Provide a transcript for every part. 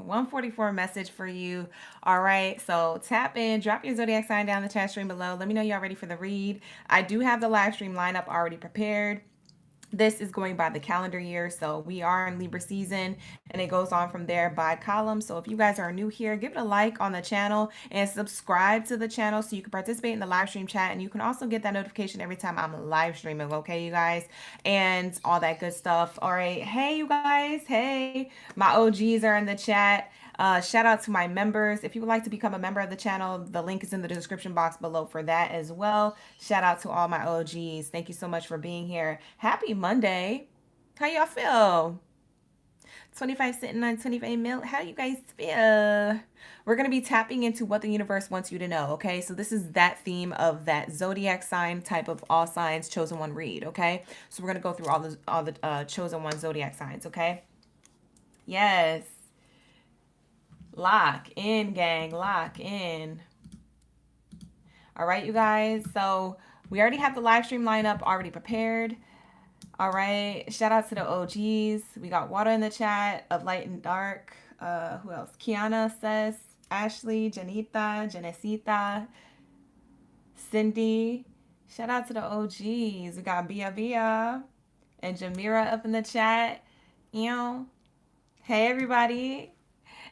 144 message for you. All right. So tap in, drop your zodiac sign down in the chat stream below. Let me know y'all ready for the read. I do have the live stream lineup already prepared. This is going by the calendar year, so we are in Libra season, and it goes on from there by column. So if you guys are new here, give it a like on the channel and subscribe to the channel so you can participate in the live stream chat, and you can also get that notification every time I'm live streaming, okay, you guys, and all that good stuff. All right, hey you guys, hey, my OGs are in the chat. Shout out to my members. If you would like to become a member of the channel, the link is in the description box below for that as well. Shout out to all my OGs. Thank you so much for being here. Happy Monday. How y'all feel? 25 sitting on 25 mil. How you guys feel? We're going to be tapping into what the universe wants you to know, okay? So this is that theme of that zodiac sign type of all signs chosen one read, okay? So we're going to go through all the chosen one zodiac signs, okay? Yes. Lock in, gang. Lock in. All right, you guys. So we already have the live stream lineup already prepared. All right. Shout out to the OGs. We got Water in the chat, of Light and Dark. Who else? Kiana says, Ashley, Janita, Janesita, Cindy. Shout out to the OGs. We got Bia and Jamira up in the chat. Hey, everybody.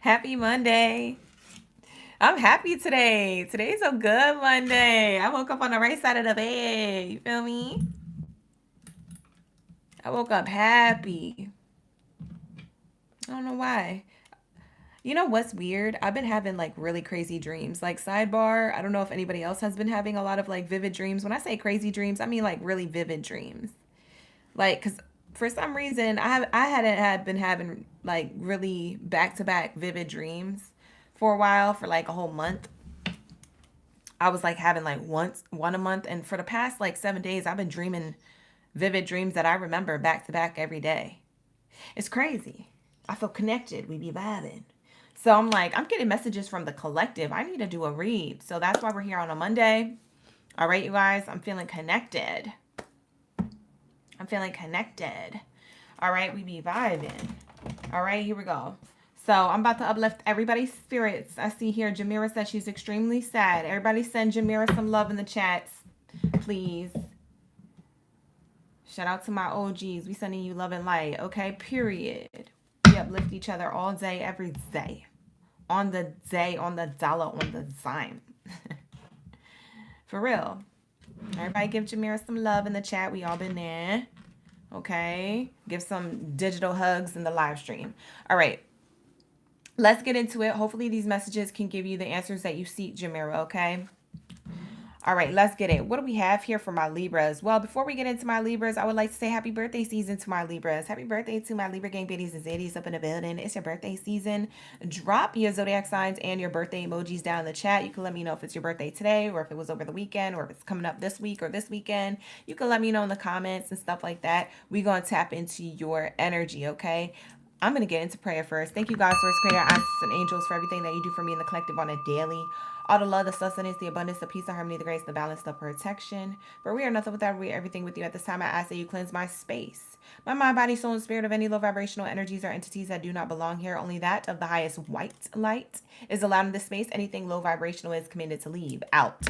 Happy Monday. I'm happy today. Today's a good Monday. I woke up on the right side of the bed. You feel me? I woke up happy. I don't know why. You know what's weird? I've been having like really crazy dreams. Like sidebar, I don't know if anybody else has been having a lot of like vivid dreams. When I say crazy dreams, I mean like really vivid dreams. Like, cause for some reason I hadn't had been having like really back-to-back vivid dreams for a while, for like a whole month. I was like having like one a month, and for the past like 7 days I've been dreaming vivid dreams that I remember back to back every day. It's crazy. I feel connected. We be vibing. So I'm like, I'm getting messages from the collective. I need to do a read. So that's why we're here on a Monday. All right, you guys, I'm feeling connected. I'm feeling connected. All right, we be vibing. All right, here we go. So I'm about to uplift everybody's spirits. I see here Jamira said she's extremely sad. Everybody send Jamira some love in the chats, please. Shout out to my OGs. We sending you love and light, okay? Period. We uplift each other all day, every day. On the day, on the dollar, on the dime. For real. Everybody give Jamira some love in the chat. We all been there. Okay? Give some digital hugs in the live stream. All right. Let's get into it. Hopefully these messages can give you the answers that you seek, Jamira, okay? All right, let's get it. What do we have here for my Libras? Well, before we get into my Libras, I would like to say happy birthday season to my Libras. Happy birthday to my Libra gang Baddies and Zadies up in the building. It's your birthday season. Drop your zodiac signs and your birthday emojis down in the chat. You can let me know if it's your birthday today, or if it was over the weekend, or if it's coming up this week or this weekend. You can let me know in the comments and stuff like that. We're going to tap into your energy, okay? I'm going to get into prayer first. Thank you, God, source, creator, ancestors, and angels for everything that you do for me in the collective on a daily. All the love, the sustenance, the abundance, the peace, the harmony, the grace, the balance, the protection. For we are nothing without, we are everything with you. At this time, I ask that you cleanse my space, my mind, body, soul, and spirit of any low vibrational energies or entities that do not belong here. Only that of the highest white light is allowed in this space. Anything low vibrational is commanded to leave out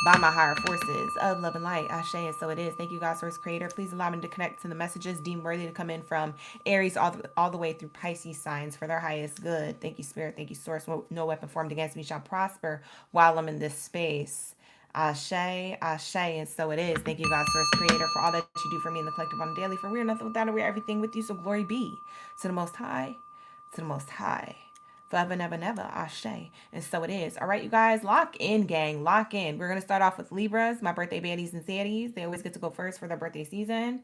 by my higher forces of love and light. Ashe, and so it is. Thank you, God, source, creator. Please allow me to connect to the messages deemed worthy to come in from Aries all the way through Pisces signs for their highest good. Thank you, spirit. Thank you, source. No weapon formed against me shall prosper while I'm in this space. Ashe, ashe, and so it is. Thank you, God, source, creator, for all that you do for me in the collective on the daily. For we are nothing without, and we are everything with you. So glory be to the Most High, to the Most High. Forever, never, never, ashe. And so it is. All right, you guys, lock in, gang. Lock in. We're going to start off with Libras, my birthday baddies and saddies. They always get to go first for their birthday season.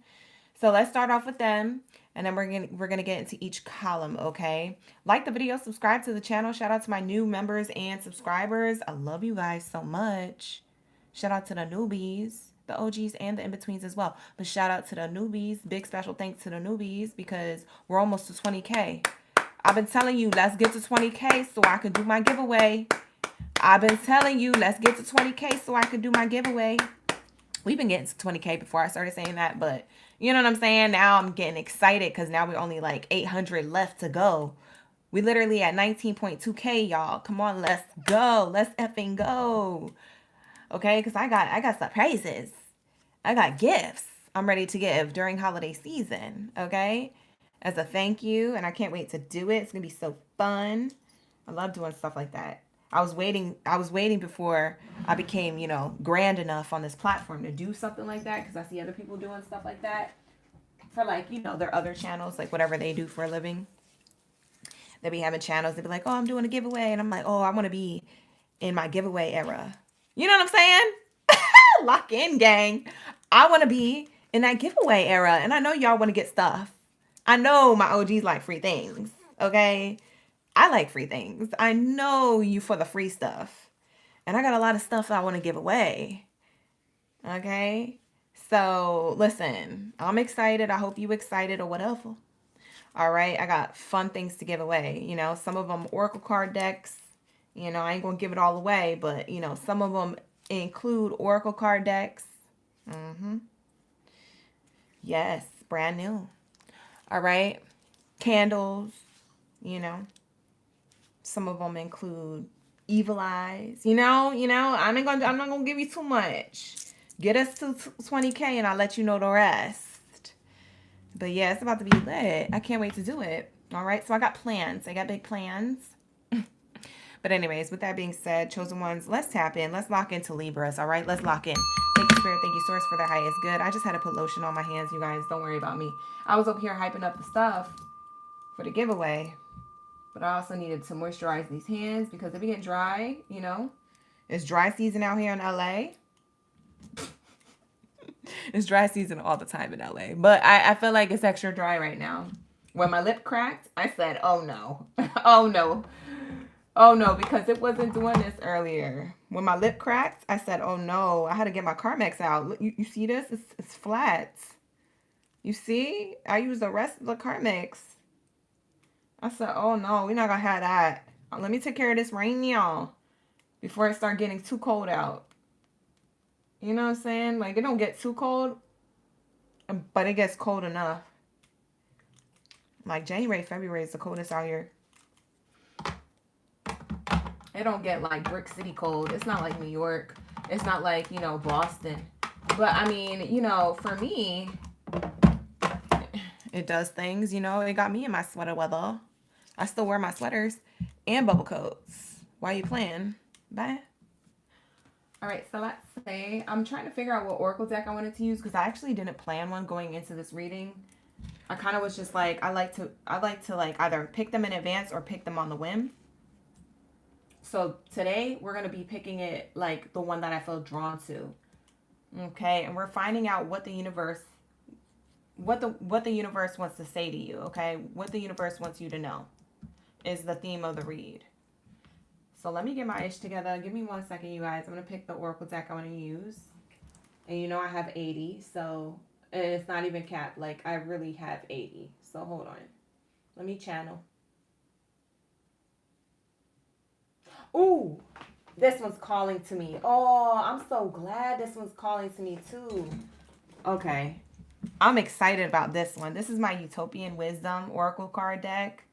So let's start off with them, and then we're gonna get into each column, okay? Like the video, subscribe to the channel. Shout out to my new members and subscribers. I love you guys so much. Shout out to the newbies, the OGs, and the in-betweens as well. But shout out to the newbies. Big special thanks to the newbies because we're almost to 20K. I've been telling you, let's get to 20K so I can do my giveaway. I've been telling you, let's get to 20K so I can do my giveaway. We've been getting to 20K before I started saying that, but you know what I'm saying? Now I'm getting excited because now we're only like 800 left to go. We literally at 19.2K, y'all. Come on, let's go. Let's effing go. Okay, because I got surprises. I got gifts I'm ready to give during holiday season. Okay, as a thank you, and I can't wait to do it. It's gonna be so fun. I love doing stuff like that. I was waiting before I became, grand enough on this platform to do something like that, because I see other people doing stuff like that for, like, their other channels, like whatever they do for a living. They be having channels. They be like, oh, I'm doing a giveaway. And I'm like, oh, I want to be in my giveaway era. You know what I'm saying? Lock in, gang. I want to be in that giveaway era. And I know y'all want to get stuff. I know my OGs like free things. Okay? I like free things. I know you for the free stuff. And I got a lot of stuff I want to give away. Okay? So, listen. I'm excited. I hope you excited or whatever. All right, I got fun things to give away. Some of them Oracle card decks. I ain't going to give it all away, but, some of them include Oracle card decks. Yes, brand new. All right, candles. Some of them include evil eyes. I'm not going to give you too much. Get us to 20K and I'll let you know the rest. But yeah, it's about to be lit. I can't wait to do it. All right. So I got plans. I got big plans. But anyways, with that being said, chosen ones, let's tap in. Let's lock into Libras. All right. Let's lock in. Thank you, Spirit. Thank you, Source, for their highest good. I just had to put lotion on my hands, you guys. Don't worry about me. I was over here hyping up the stuff for the giveaway. But I also needed to moisturize these hands because they be getting dry, It's dry season out here in LA. It's dry season all the time in LA. But I feel like it's extra dry right now. When my lip cracked, I said, oh no. Oh no. Oh no, because it wasn't doing this earlier. When my lip cracked, I said, oh no. I had to get my Carmex out. Look, you see this? It's flat. You see? I used the rest of the Carmex. I said, oh no, we're not going to have that. Let me take care of this rain, y'all, before it start getting too cold out. You know what I'm saying? Like, it don't get too cold, but it gets cold enough. Like, January, February is the coldest out here. It don't get, like, brick city cold. It's not like New York. It's not like, Boston. But, I mean, for me, it does things, It got me in my sweater weather. I still wear my sweaters and bubble coats. Why you playing? Bye. All right, so let's say I'm trying to figure out what Oracle deck I wanted to use because I actually didn't plan one going into this reading. I kind of was just like, I like to like either pick them in advance or pick them on the whim. So today we're going to be picking it like the one that I feel drawn to. Okay, and we're finding out what the universe wants to say to you, okay? What the universe wants you to know is the theme of the read. So let me get my ish together. Give me 1 second, you guys. I'm going to pick the Oracle deck I want to use. And I have 80. So, and it's not even capped. Like, I really have 80. So, hold on. Let me channel. Ooh, this one's calling to me. Oh, I'm so glad this one's calling to me, too. Okay. I'm excited about this one. This is my Utopian Wisdom Oracle card deck.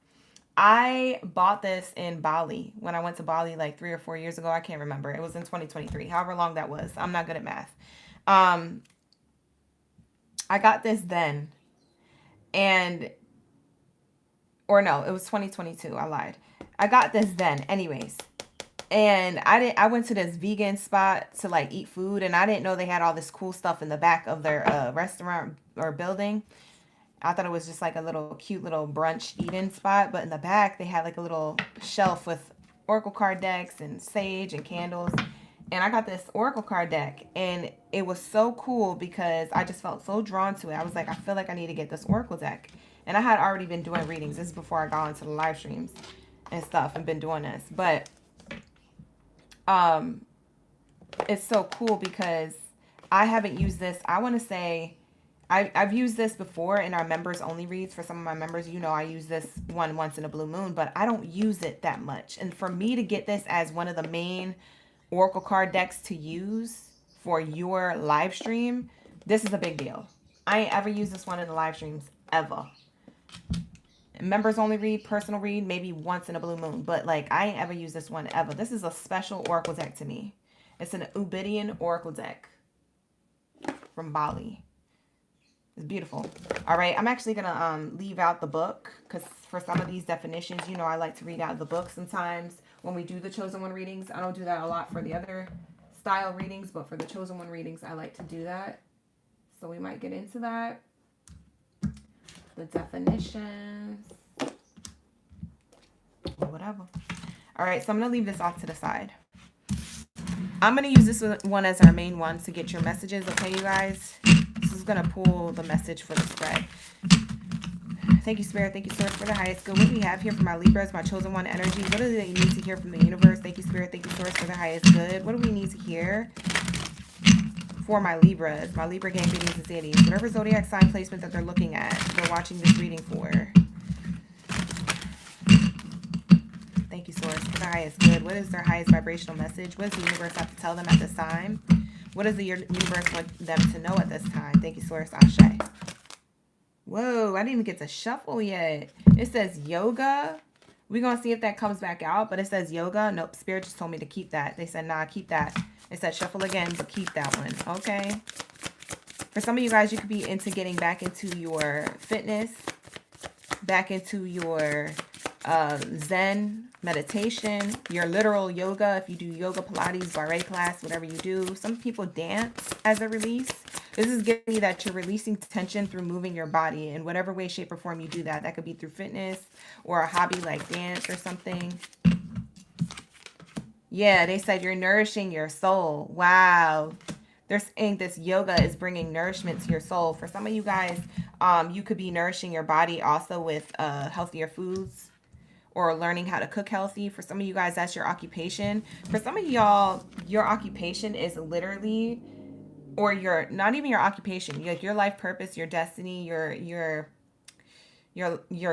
I bought this in Bali when I went to Bali like 3 or 4 years ago. I can't remember. It was in 2023, however long that was. I'm not good at math. I got this then. Or no, it was 2022. I lied. I got this then anyways. And I went to this vegan spot to like eat food, and I didn't know they had all this cool stuff in the back of their restaurant or building. I thought it was just like a little cute little brunch eating spot, but in the back they had like a little shelf with Oracle card decks and sage and candles. And I got this Oracle card deck, and it was so cool because I just felt so drawn to it. I was like, I feel like I need to get this Oracle deck. And I had already been doing readings. This is before I got into the live streams and stuff and been doing this. But it's so cool because I haven't used this. I want to say I've used this before in our members only reads for some of my members. I use this one once in a blue moon, but I don't use it that much. And for me to get this as one of the main Oracle card decks to use for your live stream, this is a big deal. I ain't ever used this one in the live streams ever. Members only read, personal read, maybe once in a blue moon. But like, I ain't ever used this one ever. This is a special oracle deck to me. It's an Ubidian oracle deck from Bali. It's beautiful. All right, I'm actually gonna leave out the book because for some of these definitions, you know, I like to read out the book sometimes when we do the chosen one readings. I don't do that a lot for the other style readings, but for the chosen one readings, I like to do that. So we might get into that. The definitions, whatever. All right, so I'm gonna leave this off to the side. I'm gonna use this one as our main one to get your messages, okay, you guys? This is gonna pull the message for the spread. Thank you, Spirit. Thank you, Source, for the highest good. What do we have here for my Libras, my chosen one energy? What do they need to hear from the universe? Thank you, Spirit. Thank you, Source, for the highest good. What do we need to hear for my Libras, my Libra gang babies and zaddies? Whatever zodiac sign placement that they're looking at, they're watching this reading for. Thank you, Source, for the highest good. What is their highest vibrational message? What does the universe have to tell them at this time? What does the universe want them to know at this time? Thank you, Source. Ashe. Whoa, I didn't even get to shuffle yet. It says yoga. We're going to see if that comes back out, but it says yoga. Nope, Spirit just told me to keep that. They said, nah, keep that. It said shuffle again, but keep that one. Okay. For some of you guys, you could be into getting back into your fitness, back into your Zen meditation, your literal yoga. If you do yoga, Pilates, barre class, whatever you do. Some people dance as a release. This is giving me that you're releasing tension through moving your body in whatever way, shape, or form you do that. That could be through fitness or a hobby like dance or something. Yeah, they said you're nourishing your soul. Wow. They're saying this yoga is bringing nourishment to your soul. For some of you guys, you could be nourishing your body also with healthier foods or learning how to cook healthy. For some of you guys, that's your occupation. For some of y'all, your occupation is literally, or your, not even your occupation, your life purpose, your destiny, your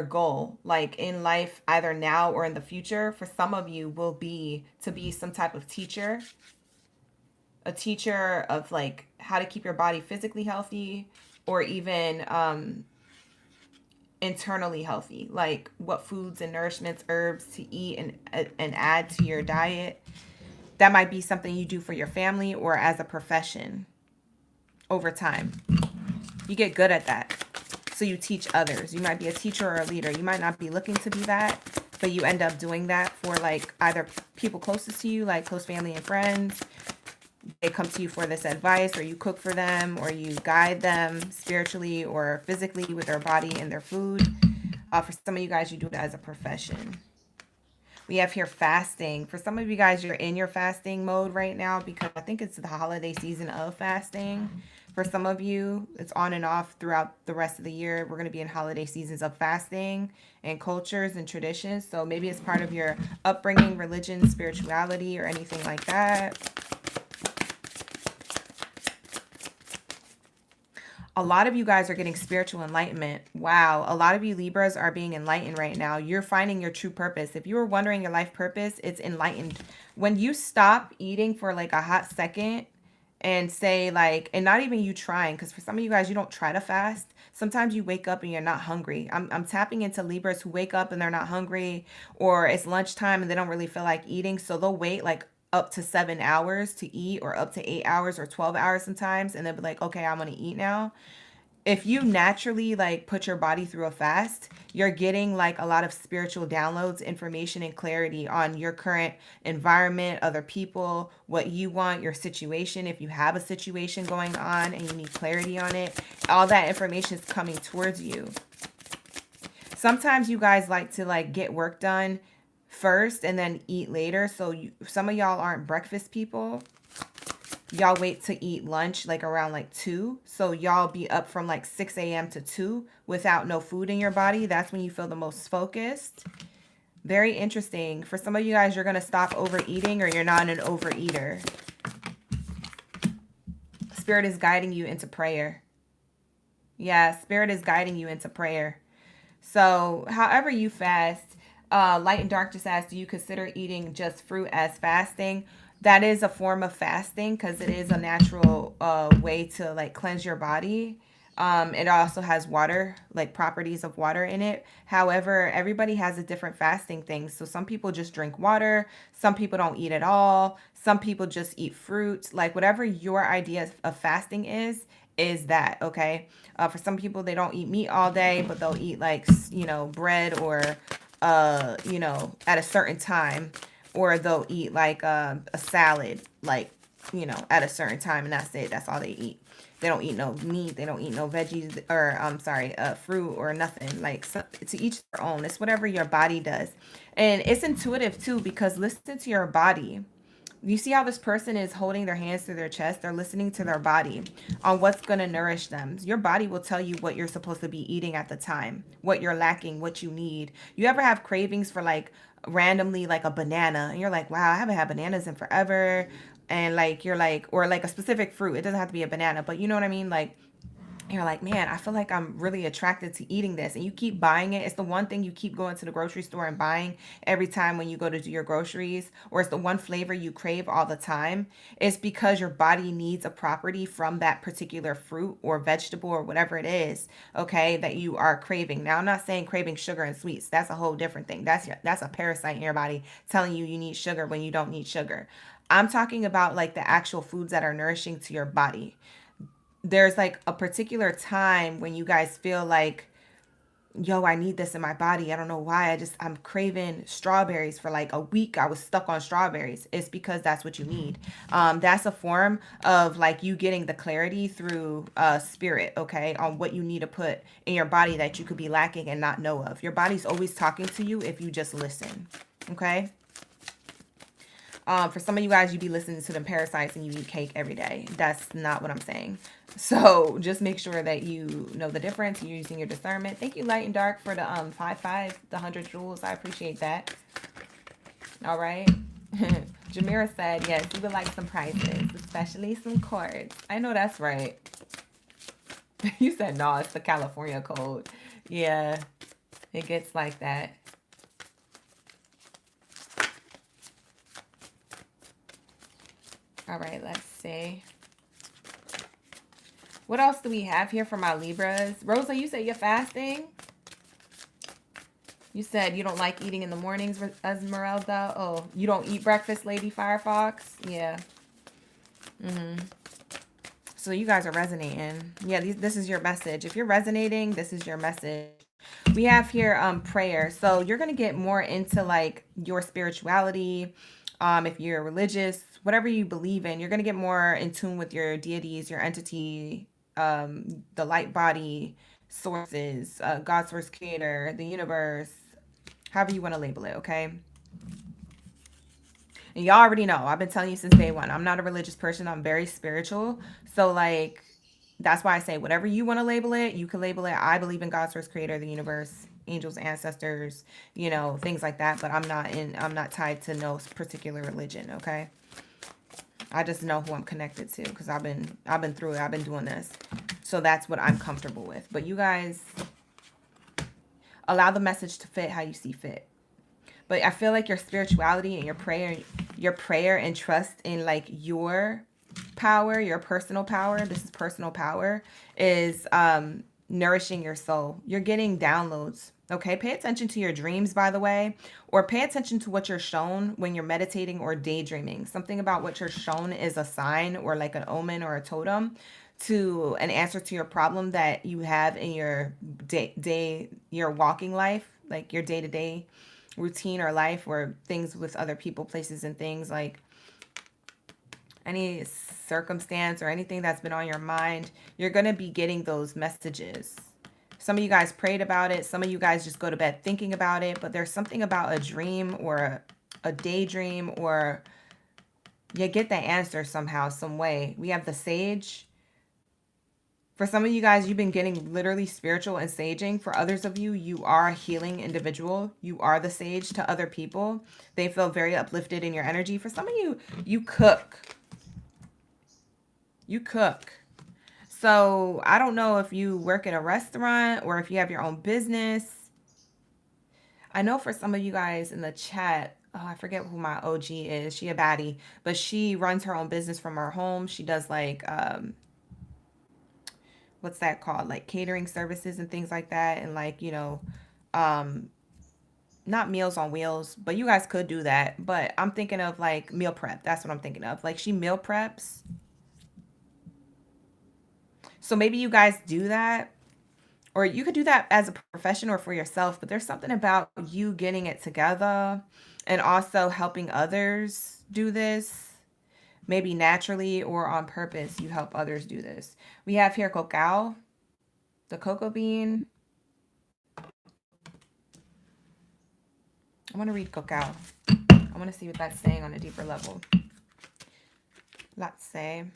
goal, like in life, either now or in the future. For some of you will be to be some type of teacher, a teacher of like how to keep your body physically healthy, or even internally healthy, like what foods and nourishments, herbs to eat and add to your diet. That might be something you do for your family or as a profession over time. You get good at that. So you teach others. You might be a teacher or a leader. You might not be looking to be that, but you end up doing that for like either people closest to you, like close family and friends. They come to you for this advice, or you cook for them, or you guide them spiritually or physically with their body and their food. For some of you guys, you do it as a profession. We have here fasting. For some of you guys, you're in your fasting mode right now because I think it's the holiday season of fasting. For some of you, it's on and off throughout the rest of the year. We're going to be in holiday seasons of fasting and cultures and traditions. So maybe it's part of your upbringing, religion, spirituality, or anything like that. A lot of you guys are getting spiritual enlightenment. Wow. A lot of you Libras are being enlightened right now. You're finding your true purpose. If you were wondering your life purpose, it's enlightened. When you stop eating for like a hot second and say like, and not even you trying, because for some of you guys, you don't try to fast. Sometimes you wake up and you're not hungry. I'm tapping into Libras who wake up and they're not hungry, or it's lunchtime and they don't really feel like eating. So they'll wait like up to 7 hours to eat, or up to 8 hours or 12 hours sometimes, and they'll be like, okay, I'm gonna eat now. If you naturally like put your body through a fast, you're getting like a lot of spiritual downloads, information, and clarity on your current environment, other people, what you want, your situation. If you have a situation going on and you need clarity on it, all that information is coming towards you. Sometimes you guys like to like get work done first and then eat later. So some of y'all aren't breakfast people. Y'all wait to eat lunch like around like 2. So y'all be up from like 6 a.m. to 2 without no food in your body. That's when you feel the most focused. Very interesting. For some of you guys, you're going to stop overeating, or you're not an overeater. Spirit is guiding you into prayer. Yeah, Spirit is guiding you into prayer. So however you fast, Light and Dark just asked, do you consider eating just fruit as fasting? That is a form of fasting because it is a natural way to like cleanse your body. It also has water, like properties of water in it. However, everybody has a different fasting thing. So some people just drink water, some people don't eat at all, some people just eat fruit. Like whatever your idea of fasting is that, okay? For some people, they don't eat meat all day, but they'll eat like, bread or, at a certain time, or they'll eat like a salad, like, at a certain time, and that's it. That's all they eat. They don't eat no meat. They don't eat no veggies, or I'm sorry, fruit or nothing. Like, so, to each their own. It's whatever your body does, and it's intuitive too, because listen to your body. You see how this person is holding their hands to their chest? They're listening to their body on what's going to nourish them. Your body will tell you what you're supposed to be eating at the time, what you're lacking, what you need. You ever have cravings for like randomly like a banana, and you're like, wow, I haven't had bananas in forever. And like you're like, or like a specific fruit. It doesn't have to be a banana, but you know what I mean? Like, you're like, man, I feel like I'm really attracted to eating this. And you keep buying it. It's the one thing you keep going to the grocery store and buying every time when you go to do your groceries, or it's the one flavor you crave all the time. It's because your body needs a property from that particular fruit or vegetable or whatever it is, okay, that you are craving. Now, I'm not saying craving sugar and sweets. That's a whole different thing. That's a parasite in your body telling you need sugar when you don't need sugar. I'm talking about like the actual foods that are nourishing to your body. There's like a particular time when you guys feel like, yo, I need this in my body. I don't know why. I'm craving strawberries for like a week. I was stuck on strawberries. It's because that's what you need. That's a form of like you getting the clarity through spirit, okay, on what you need to put in your body that you could be lacking and not know of. Your body's always talking to you if you just listen, okay? For some of you guys, you be listening to them parasites and you eat cake every day. That's not what I'm saying. So just make sure that you know the difference. You're using your discernment. Thank you, Light and Dark, for the 5-5, the 100 jewels. I appreciate that. All right. Jamira said, yes, we would like some prices, especially some cords. I know that's right. You said, no, it's the California code. Yeah, it gets like that. All right, let's see. What else do we have here for my Libras? Rosa, you said you're fasting? You said you don't like eating in the mornings, Esmeralda. Oh, you don't eat breakfast, Lady Firefox? Yeah. So you guys are resonating. Yeah, this is your message. If you're resonating, this is your message. We have here prayer. So you're going to get more into like your spirituality. If you're religious, whatever you believe in, you're going to get more in tune with your deities, your entity, the light body sources, God source creator, the universe, however you want to label it, okay? And y'all already know, I've been telling you since day one, I'm not a religious person. I'm very spiritual. So like, that's why I say whatever you want to label it, you can label it. I believe in God source creator, the universe, angels, ancestors, things like that. But I'm not tied to no particular religion, okay? I just know who I'm connected to because I've been through it. I've been doing this. So that's what I'm comfortable with. But you guys allow the message to fit how you see fit. But I feel like your spirituality and your prayer and trust in like your power, your personal power, this is personal power, is nourishing your soul. You're getting downloads. Okay, pay attention to your dreams, by the way, or pay attention to what you're shown when you're meditating or daydreaming. Something about what you're shown is a sign or like an omen or a totem to an answer to your problem that you have in your your walking life, like your day-to-day routine or life, or things with other people, places, and things, like any circumstance or anything that's been on your mind. You're going to be getting those messages. Some of you guys prayed about it. Some of you guys just go to bed thinking about it. But there's something about a dream or a daydream, or you get the answer somehow, some way. We have the sage. For some of you guys, you've been getting literally spiritual and saging. For others of you, you are a healing individual. You are the sage to other people. They feel very uplifted in your energy. For some of you, you cook. You cook. So I don't know if you work at a restaurant or if you have your own business. I know for some of you guys in the chat, oh, I forget who my OG is. She a baddie, but she runs her own business from her home. She does like, what's that called? Like catering services and things like that. And like, um, not Meals on Wheels, but you guys could do that. But I'm thinking of like meal prep. That's what I'm thinking of. Like she meal preps. So maybe you guys do that, or you could do that as a profession or for yourself. But there's something about you getting it together and also helping others do this. Maybe naturally or on purpose, you help others do this. We have here cacao, the cocoa bean. I want to read cacao. I want to see what that's saying on a deeper level. Let's say.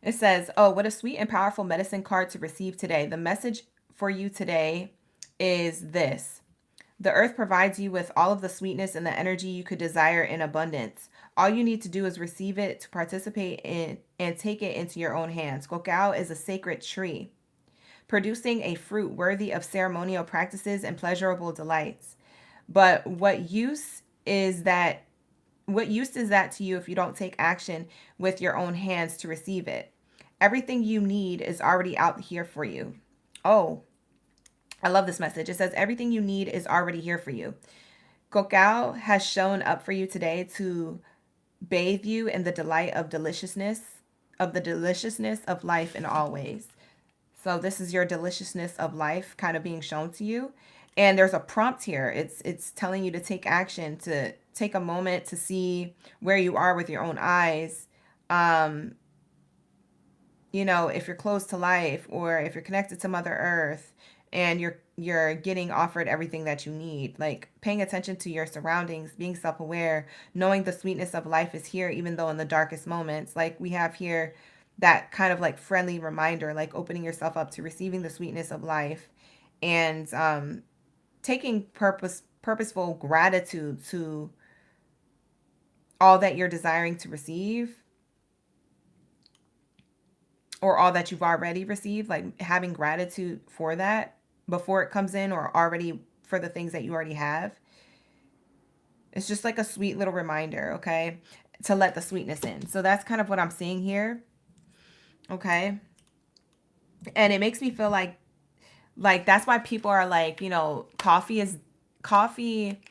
It says, oh, what a sweet and powerful medicine card to receive today. The message for you today is this. The earth provides you with all of the sweetness and the energy you could desire in abundance. All you need to do is receive it, to participate in, and take it into your own hands. Cacao is a sacred tree, producing a fruit worthy of ceremonial practices and pleasurable delights. But what use is that to you if you don't take action with your own hands to receive it? Everything you need is already out here for you. Oh, I love this message. It says everything you need is already here for you. Cacao has shown up for you today to bathe you in the delight of the deliciousness of life in all ways. So this is your deliciousness of life kind of being shown to you. And there's a prompt here. It's telling you to take action, to take a moment to see where you are with your own eyes. Um, if you're close to life or if you're connected to Mother Earth and you're getting offered everything that you need, like paying attention to your surroundings, being self-aware, knowing the sweetness of life is here even though in the darkest moments. Like we have here that kind of like friendly reminder, like opening yourself up to receiving the sweetness of life and taking purposeful gratitude to all that you're desiring to receive or all that you've already received, like having gratitude for that before it comes in or already for the things that you already have. It's just like a sweet little reminder, okay, to let the sweetness in. So that's kind of what I'm seeing here, okay? And it makes me feel like that's why people are like, coffee,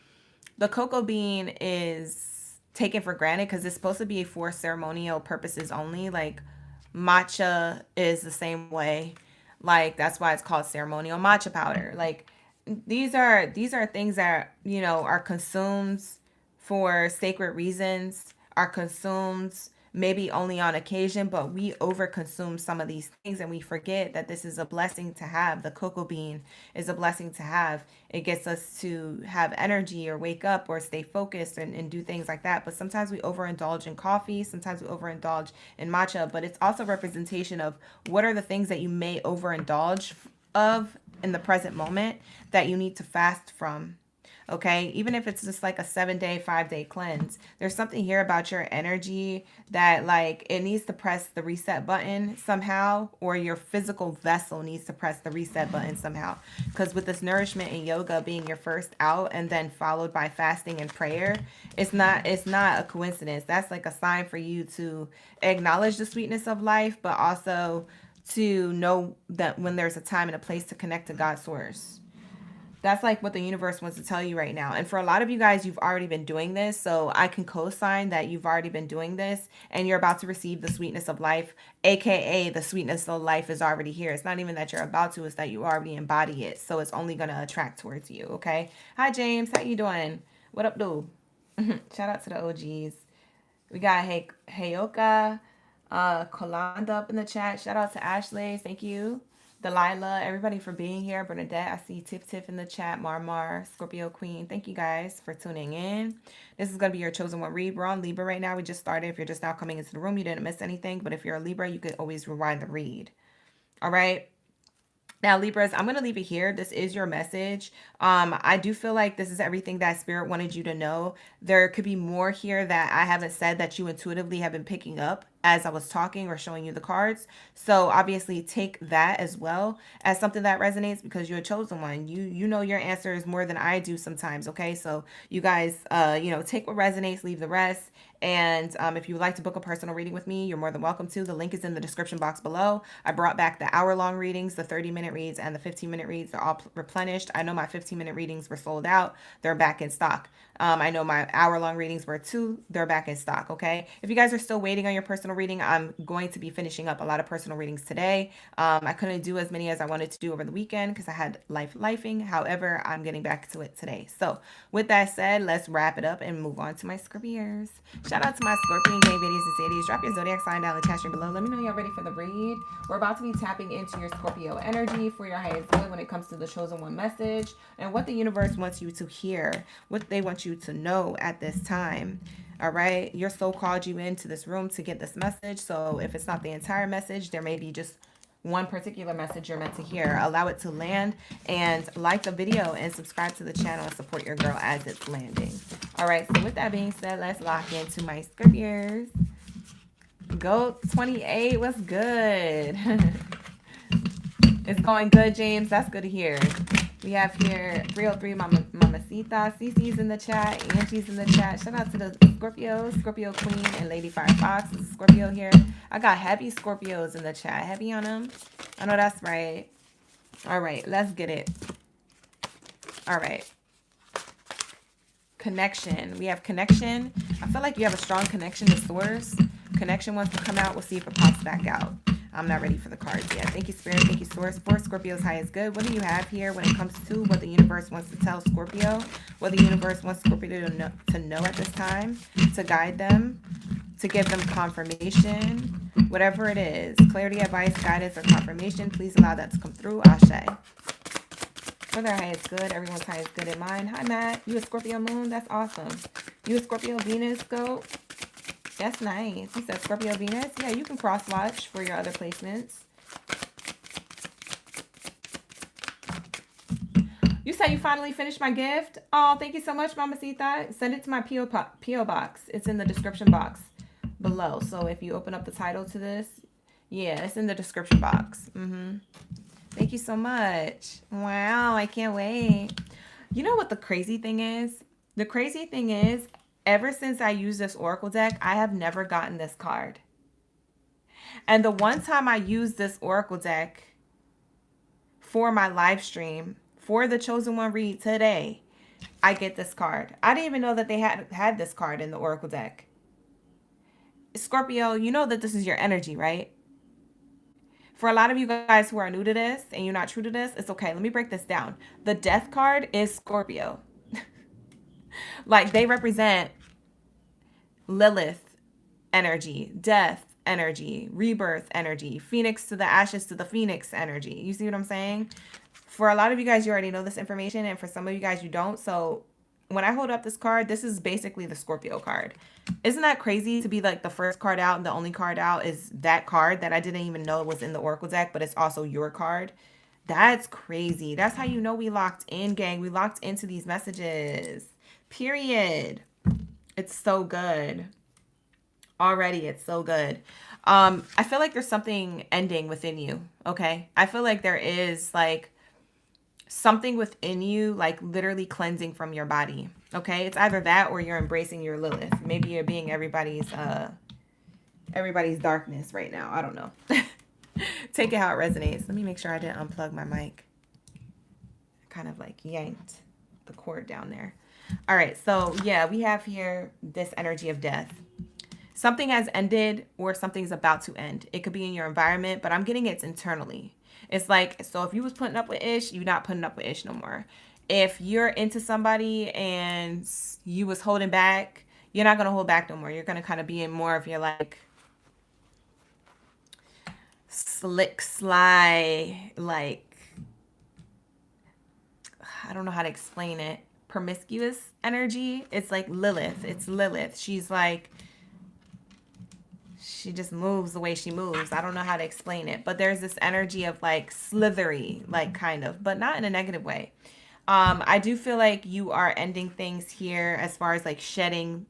the cocoa bean is taken for granted because it's supposed to be for ceremonial purposes only. Like matcha is the same way. Like that's why it's called ceremonial matcha powder. Like these are things that, are consumed for sacred reasons, are consumed maybe only on occasion, but we overconsume some of these things and we forget that this is a blessing to have. The cocoa bean is a blessing to have. It gets us to have energy or wake up or stay focused and do things like that. But sometimes we overindulge in coffee, sometimes we overindulge in matcha, but it's also representation of what are the things that you may overindulge of in the present moment that you need to fast from. Okay, even if it's just like a 7-day, 5-day cleanse, there's something here about your energy that like it needs to press the reset button somehow, or your physical vessel needs to press the reset button somehow. Because with this nourishment and yoga being your first out and then followed by fasting and prayer, it's not a coincidence. That's like a sign for you to acknowledge the sweetness of life, but also to know that when there's a time and a place to connect to God's source. That's like what the universe wants to tell you right now. And for a lot of you guys, you've already been doing this. So I can co-sign that you've already been doing this and you're about to receive the sweetness of life, aka the sweetness of life is already here. It's not even that you're about to, it's that you already embody it. So it's only going to attract towards you. Okay. Hi, James. How you doing? What up, dude? Shout out to the OGs. We got Heyoka, Kolanda up in the chat. Shout out to Ashley. Thank you. Delilah, everybody for being here. Bernadette, I see Tiff in the chat. Marmar, Scorpio Queen. Thank you guys for tuning in. This is going to be your chosen one read. We're on Libra right now. We just started. If you're just now coming into the room, you didn't miss anything. But if you're a Libra, you could always rewind the read. All right. Now, Libras, I'm going to leave it here. This is your message. I do feel like this is everything that Spirit wanted you to know. There could be more here that I haven't said that you intuitively have been picking up as I was talking or showing you the cards. So obviously take that as well as something that resonates, because you're a chosen one. You know your answers more than I do sometimes, okay? So you guys, take what resonates, leave the rest. And if you would like to book a personal reading with me, you're more than welcome to. The link is in the description box below. I brought back the hour-long readings, the 30-minute reads, and the 15-minute reads. They're all replenished. I know my 15-minute readings were sold out. They're back in stock. I know my hour-long readings were too. They're back in stock, okay? If you guys are still waiting on your personal reading, I'm going to be finishing up a lot of personal readings today. I couldn't do as many as I wanted to do over the weekend because I had lifing. However, I'm getting back to it today. So with that said, let's wrap it up and move on to my Scorpios. Shout out to my Scorpion gang videos and cities. Drop your zodiac sign down in the chat stream below. Let me know you're ready for the read. We're about to be tapping into your Scorpio energy for your highest good when it comes to the chosen one message and what the universe wants you to hear, what they want you to know at this time. All right, your soul called you into this room to get this message. So if it's not the entire message, there may be just one particular message you're meant to hear. Allow it to land, and like the video and subscribe to the channel and support your girl as it's landing. All right, so with that being said, let's lock into my Scorpios. Go 28, what's good? It's going good, James. That's good to hear. We have here 303 Mamacita. Cece's in the chat. Angie's in the chat. Shout out to the Scorpios, Scorpio Queen, and Lady Firefox. This is Scorpio here. I got heavy Scorpios in the chat. Heavy on them. I know that's right. All right, let's get it. All right. Connection. We have connection. I feel like you have a strong connection to source. Connection wants to come out. We'll see if it pops back out. I'm not ready for the cards yet. Thank you, Spirit. Thank you, Source. For Scorpio's highest good. What do you have here when it comes to what the universe wants to tell Scorpio? What the universe wants Scorpio to know at this time? To guide them? To give them confirmation? Whatever it is. Clarity, advice, guidance, or confirmation. Please allow that to come through. Ashe. For their highest good. Everyone's highest good in mind. Hi, Matt. You a Scorpio moon? That's awesome. You a Scorpio Venus scope? That's nice. He said Scorpio Venus. Yeah, you can cross watch for your other placements. You said you finally finished my gift. Oh, thank you so much, Mamacita. Send it to my P.O. box. It's in the description box below. So if you open up the title to this, yeah, it's in the description box. Thank you so much. Wow, I can't wait. You know what the crazy thing is? The crazy thing is, ever since I used this Oracle deck, I have never gotten this card. And the one time I used this Oracle deck for my live stream, for the Chosen One read today, I get this card. I didn't even know that they had this card in the Oracle deck. Scorpio, you know that this is your energy, right? For a lot of you guys who are new to this and you're not true to this, it's okay. Let me break this down. The Death card is Scorpio. Like, they represent Lilith energy, death energy, rebirth energy, phoenix to the ashes to the phoenix energy. You see what I'm saying? For a lot of you guys, you already know this information, and for some of you guys, you don't. So when I hold up this card, this is basically the Scorpio card. Isn't that crazy to be like the first card out and the only card out is that card that I didn't even know was in the Oracle deck, but it's also your card? That's crazy. That's how you know we locked in, gang. We locked into these messages. Period. It's so good. Already, it's so good. I feel like there's something ending within you, okay? I feel like there is like something within you, like literally cleansing from your body, okay? It's either that or you're embracing your Lilith. Maybe you're being everybody's darkness right now. I don't know. Take it how it resonates. Let me make sure I didn't unplug my mic. I kind of like yanked the cord down there. All right, so yeah, we have here this energy of death. Something has ended or something's about to end. It could be in your environment, but I'm getting it's internally. It's like, so if you was putting up with ish, you're not putting up with ish no more. If you're into somebody and you was holding back, you're not going to hold back no more. You're going to kind of be in more of your like slick, sly, like, I don't know how to explain it. Promiscuous energy. It's like Lilith. It's Lilith. She's like, she just moves the way she moves. I don't know how to explain it, but there's this energy of like slithery, like kind of, but not in a negative way. I do feel like you are ending things here as far as like shedding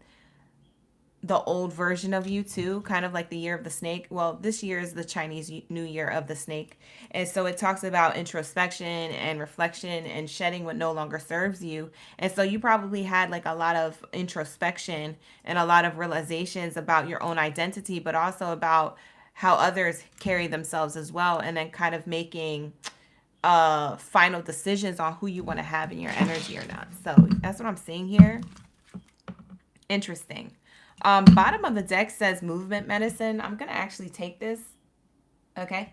the old version of you too, kind of like the year of the snake. Well, this year is the Chinese New Year of the snake. And so it talks about introspection and reflection and shedding what no longer serves you. And so you probably had like a lot of introspection and a lot of realizations about your own identity, but also about how others carry themselves as well. And then kind of making final decisions on who you want to have in your energy or not. So that's what I'm seeing here. Interesting. Bottom of the deck says movement medicine. I'm going to actually take this, okay?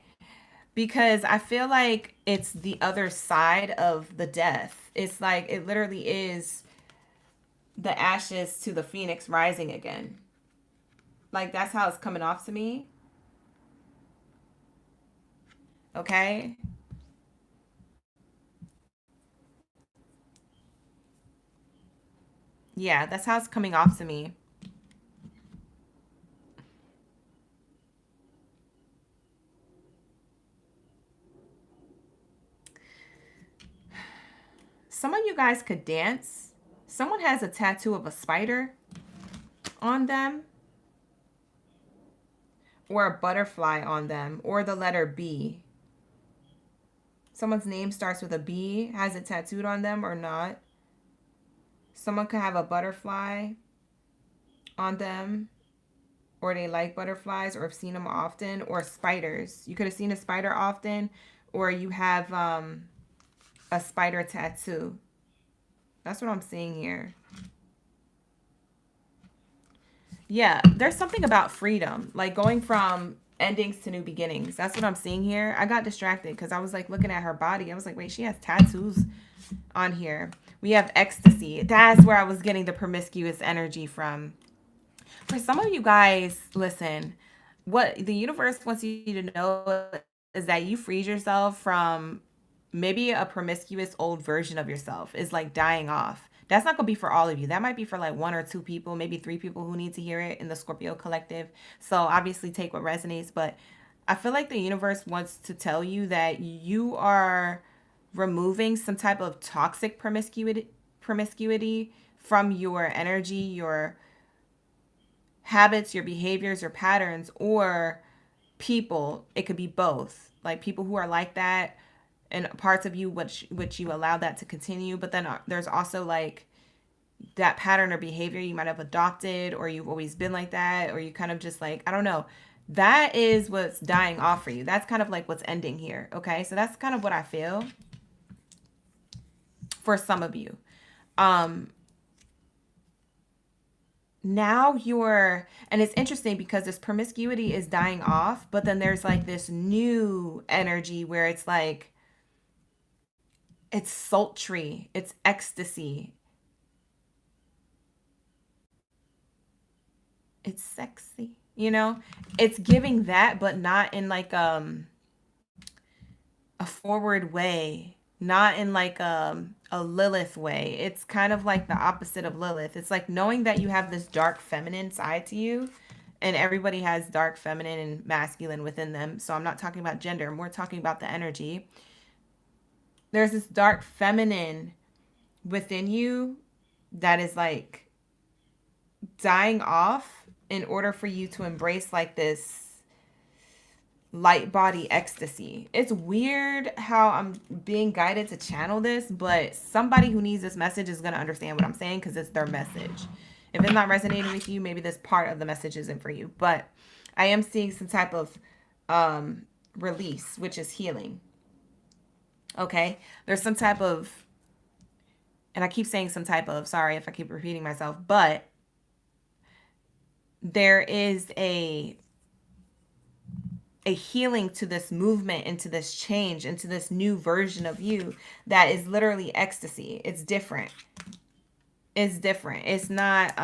Because I feel like it's the other side of the death. It's like it literally is the ashes to the phoenix rising again. Like that's how it's coming off to me, okay? Yeah, that's how it's coming off to me. Some of you guys could dance. Someone has a tattoo of a spider on them, or a butterfly on them, or the letter B. Someone's name starts with a B, has it tattooed on them or not. Someone could have a butterfly on them, or they like butterflies, or have seen them often, or spiders. You could have seen a spider often, or you have a spider tattoo. That's what I'm seeing here. Yeah, there's something about freedom, like going from endings to new beginnings. That's what I'm seeing here. I got distracted because I was like looking at her body. I was like, wait, she has tattoos on here. We have ecstasy. That's where I was getting the promiscuous energy from. For some of you guys, listen, what the universe wants you to know is that you freed yourself from maybe a promiscuous old version of yourself is like dying off. That's not going to be for all of you. That might be for like one or two people, maybe three people who need to hear it in the Scorpio collective. So obviously take what resonates. But I feel like the universe wants to tell you that you are removing some type of toxic promiscuity from your energy, your habits, your behaviors, your patterns, or people. It could be both. Like people who are like that and parts of you which you allow that to continue, but then there's also like that pattern or behavior you might have adopted, or you've always been like that, or you kind of just like, I don't know, that is what's dying off for you. That's kind of like what's ending here. Okay, so that's kind of what I feel for some of you. Now you're, and it's interesting because this promiscuity is dying off, but then there's like this new energy where it's like it's sultry, it's ecstasy, it's sexy, you know? It's giving that, but not in like a forward way, not in like a Lilith way. It's kind of like the opposite of Lilith. It's like knowing that you have this dark feminine side to you, and everybody has dark feminine and masculine within them. So I'm not talking about gender, I'm more talking about the energy. There's this dark feminine within you that is like dying off in order for you to embrace like this light body ecstasy. It's weird how I'm being guided to channel this, but somebody who needs this message is going to understand what I'm saying because it's their message. If it's not resonating with you, maybe this part of the message isn't for you. But I am seeing some type of release, which is healing. Okay? There's some type of, and I keep saying some type of, sorry if I keep repeating myself, but there is a healing to this movement, into this change, into this new version of you that is literally ecstasy. It's different. It's different. It's not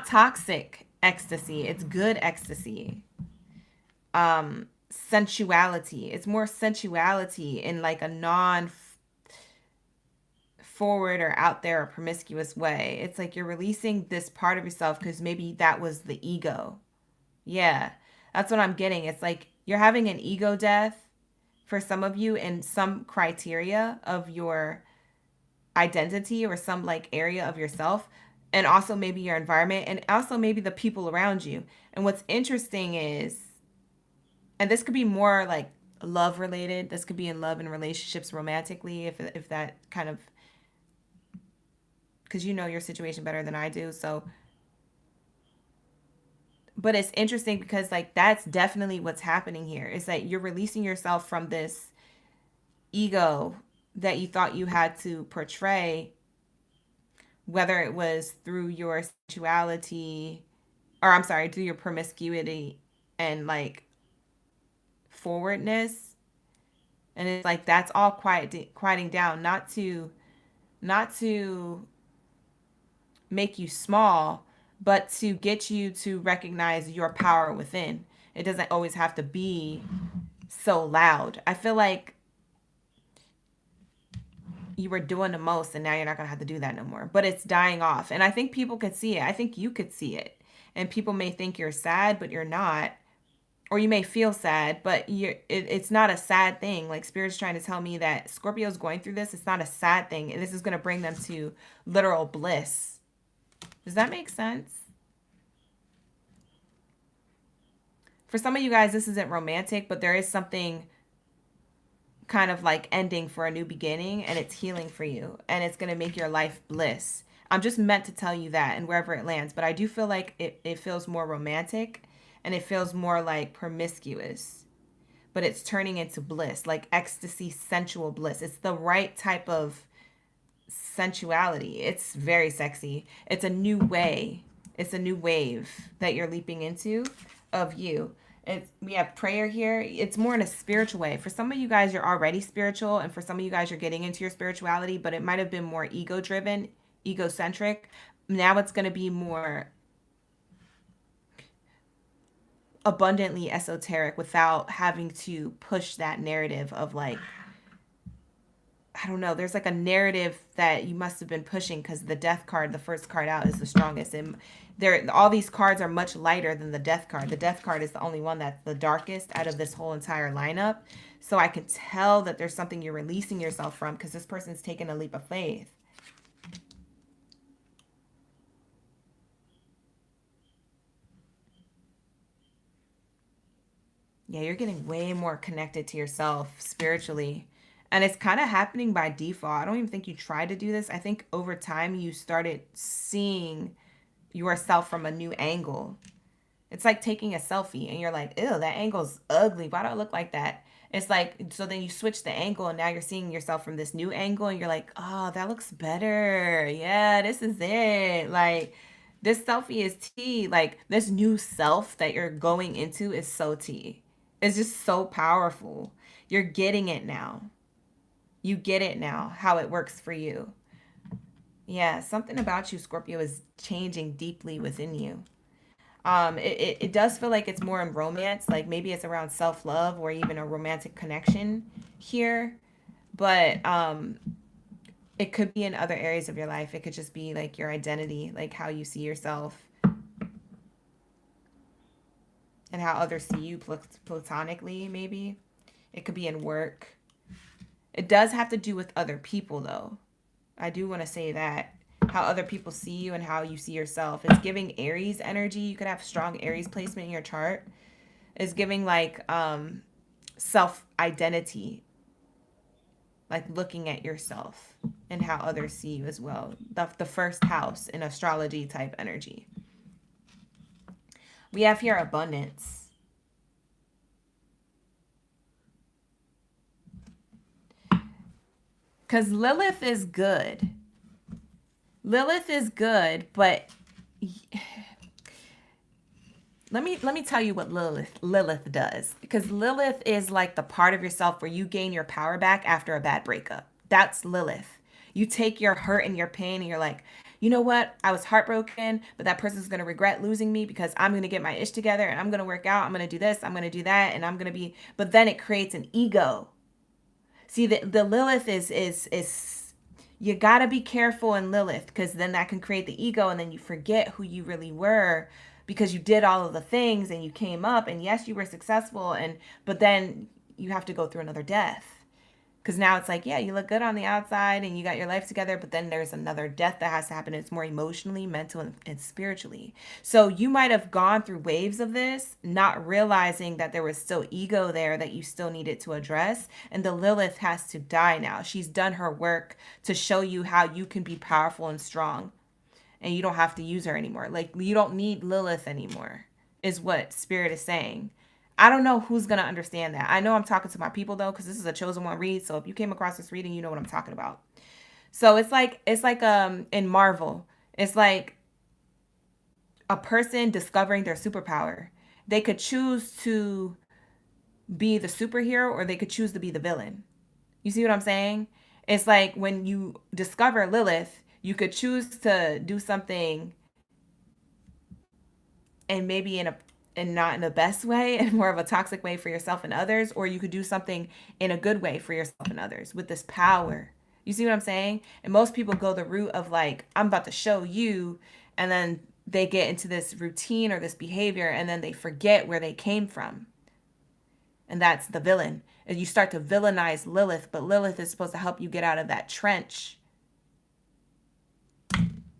toxic ecstasy. It's good ecstasy. Sensuality. It's more sensuality in like a non forward or out there or promiscuous way. It's like you're releasing this part of yourself because maybe that was the ego. Yeah, that's what I'm getting. It's like you're having an ego death for some of you in some criteria of your identity or some like area of yourself, and also maybe your environment, and also maybe the people around you. And what's interesting is, and this could be more like love related, this could be in love and relationships romantically, if that kind of, because you know your situation better than I do. So, but it's interesting because like that's definitely what's happening here. Is that you're releasing yourself from this ego that you thought you had to portray, whether it was through your sexuality, or I'm sorry, through your promiscuity and like forwardness. And it's like that's all quieting down, not to make you small, but to get you to recognize your power within. It doesn't always have to be so loud. I feel like you were doing the most and now you're not going to have to do that no more. But it's dying off. And I think people could see it. I think you could see it. And people may think you're sad, but you're not. Or you may feel sad, but it's not a sad thing. Like Spirit's trying to tell me that Scorpio's going through this. It's not a sad thing. And this is going to bring them to literal bliss. Does that make sense? For some of you guys, this isn't romantic, but there is something kind of like ending for a new beginning, and it's healing for you, and it's going to make your life bliss. I'm just meant to tell you that, and wherever it lands, but I do feel like it feels more romantic, and it feels more like promiscuous, but it's turning into bliss, like ecstasy, sensual bliss. It's the right type of sensuality. It's very sexy. It's a new way. It's a new wave that you're leaping into of you. We have prayer here. It's more in a spiritual way. For some of you guys, you're already spiritual, and for some of you guys, you're getting into your spirituality, but it might have been more ego driven, egocentric. Now it's going to be more abundantly esoteric without having to push that narrative of like, I don't know, there's like a narrative that you must have been pushing because the death card, the first card out, is the strongest. And all these cards are much lighter than the death card. The death card is the only one that's the darkest out of this whole entire lineup. So I can tell that there's something you're releasing yourself from because this person's taking a leap of faith. Yeah, you're getting way more connected to yourself spiritually. And it's kind of happening by default. I don't even think you tried to do this. I think over time you started seeing yourself from a new angle. It's like taking a selfie and you're like, ew, that angle's ugly. Why do I look like that? It's like, so then you switch the angle and now you're seeing yourself from this new angle and you're like, oh, that looks better. Yeah, this is it. Like, this selfie is tea. Like, this new self that you're going into is so tea. It's just so powerful. You're getting it now. You get it now, how it works for you. Yeah, something about you, Scorpio, is changing deeply within you. It does feel like it's more in romance, like maybe it's around self-love or even a romantic connection here. But it could be in other areas of your life. It could just be like your identity, like how you see yourself and how others see you platonically, maybe. It could be in work. It does have to do with other people, though. I do want to say that. How other people see you and how you see yourself. It's giving Aries energy. You could have strong Aries placement in your chart. It's giving like self-identity. Like looking at yourself and how others see you as well. The first house in astrology type energy. We have here abundance. Because Lilith is good. Lilith is good, but let me tell you what Lilith does. Because Lilith is like the part of yourself where you gain your power back after a bad breakup. That's Lilith. You take your hurt and your pain and you're like, you know what? I was heartbroken, but that person's going to regret losing me because I'm going to get my ish together and I'm going to work out. I'm going to do this. I'm going to do that. And I'm going to be, but then it creates an ego. See, the Lilith is you got to be careful in Lilith because then that can create the ego and then you forget who you really were because you did all of the things and you came up and yes, you were successful but then you have to go through another death Because now it's like, yeah, you look good on the outside and you got your life together, but then there's another death that has to happen. It's more emotionally, mental, and spiritually. So you might have gone through waves of this, not realizing that there was still ego there that you still needed to address. And the Lilith has to die now. She's done her work to show you how you can be powerful and strong. And you don't have to use her anymore. Like, you don't need Lilith anymore, is what Spirit is saying. I don't know who's going to understand that. I know I'm talking to my people, though, because this is a chosen one read. So if you came across this reading, you know what I'm talking about. So it's like in Marvel, it's like a person discovering their superpower. They could choose to be the superhero or they could choose to be the villain. You see what I'm saying? It's like when you discover Lilith, you could choose to do something and maybe and not in the best way and more of a toxic way for yourself and others, or you could do something in a good way for yourself and others with this power. You see what I'm saying? And most people go the route of like, I'm about to show you, and then they get into this routine or this behavior and then they forget where they came from. And that's the villain. And you start to villainize Lilith, but Lilith is supposed to help you get out of that trench.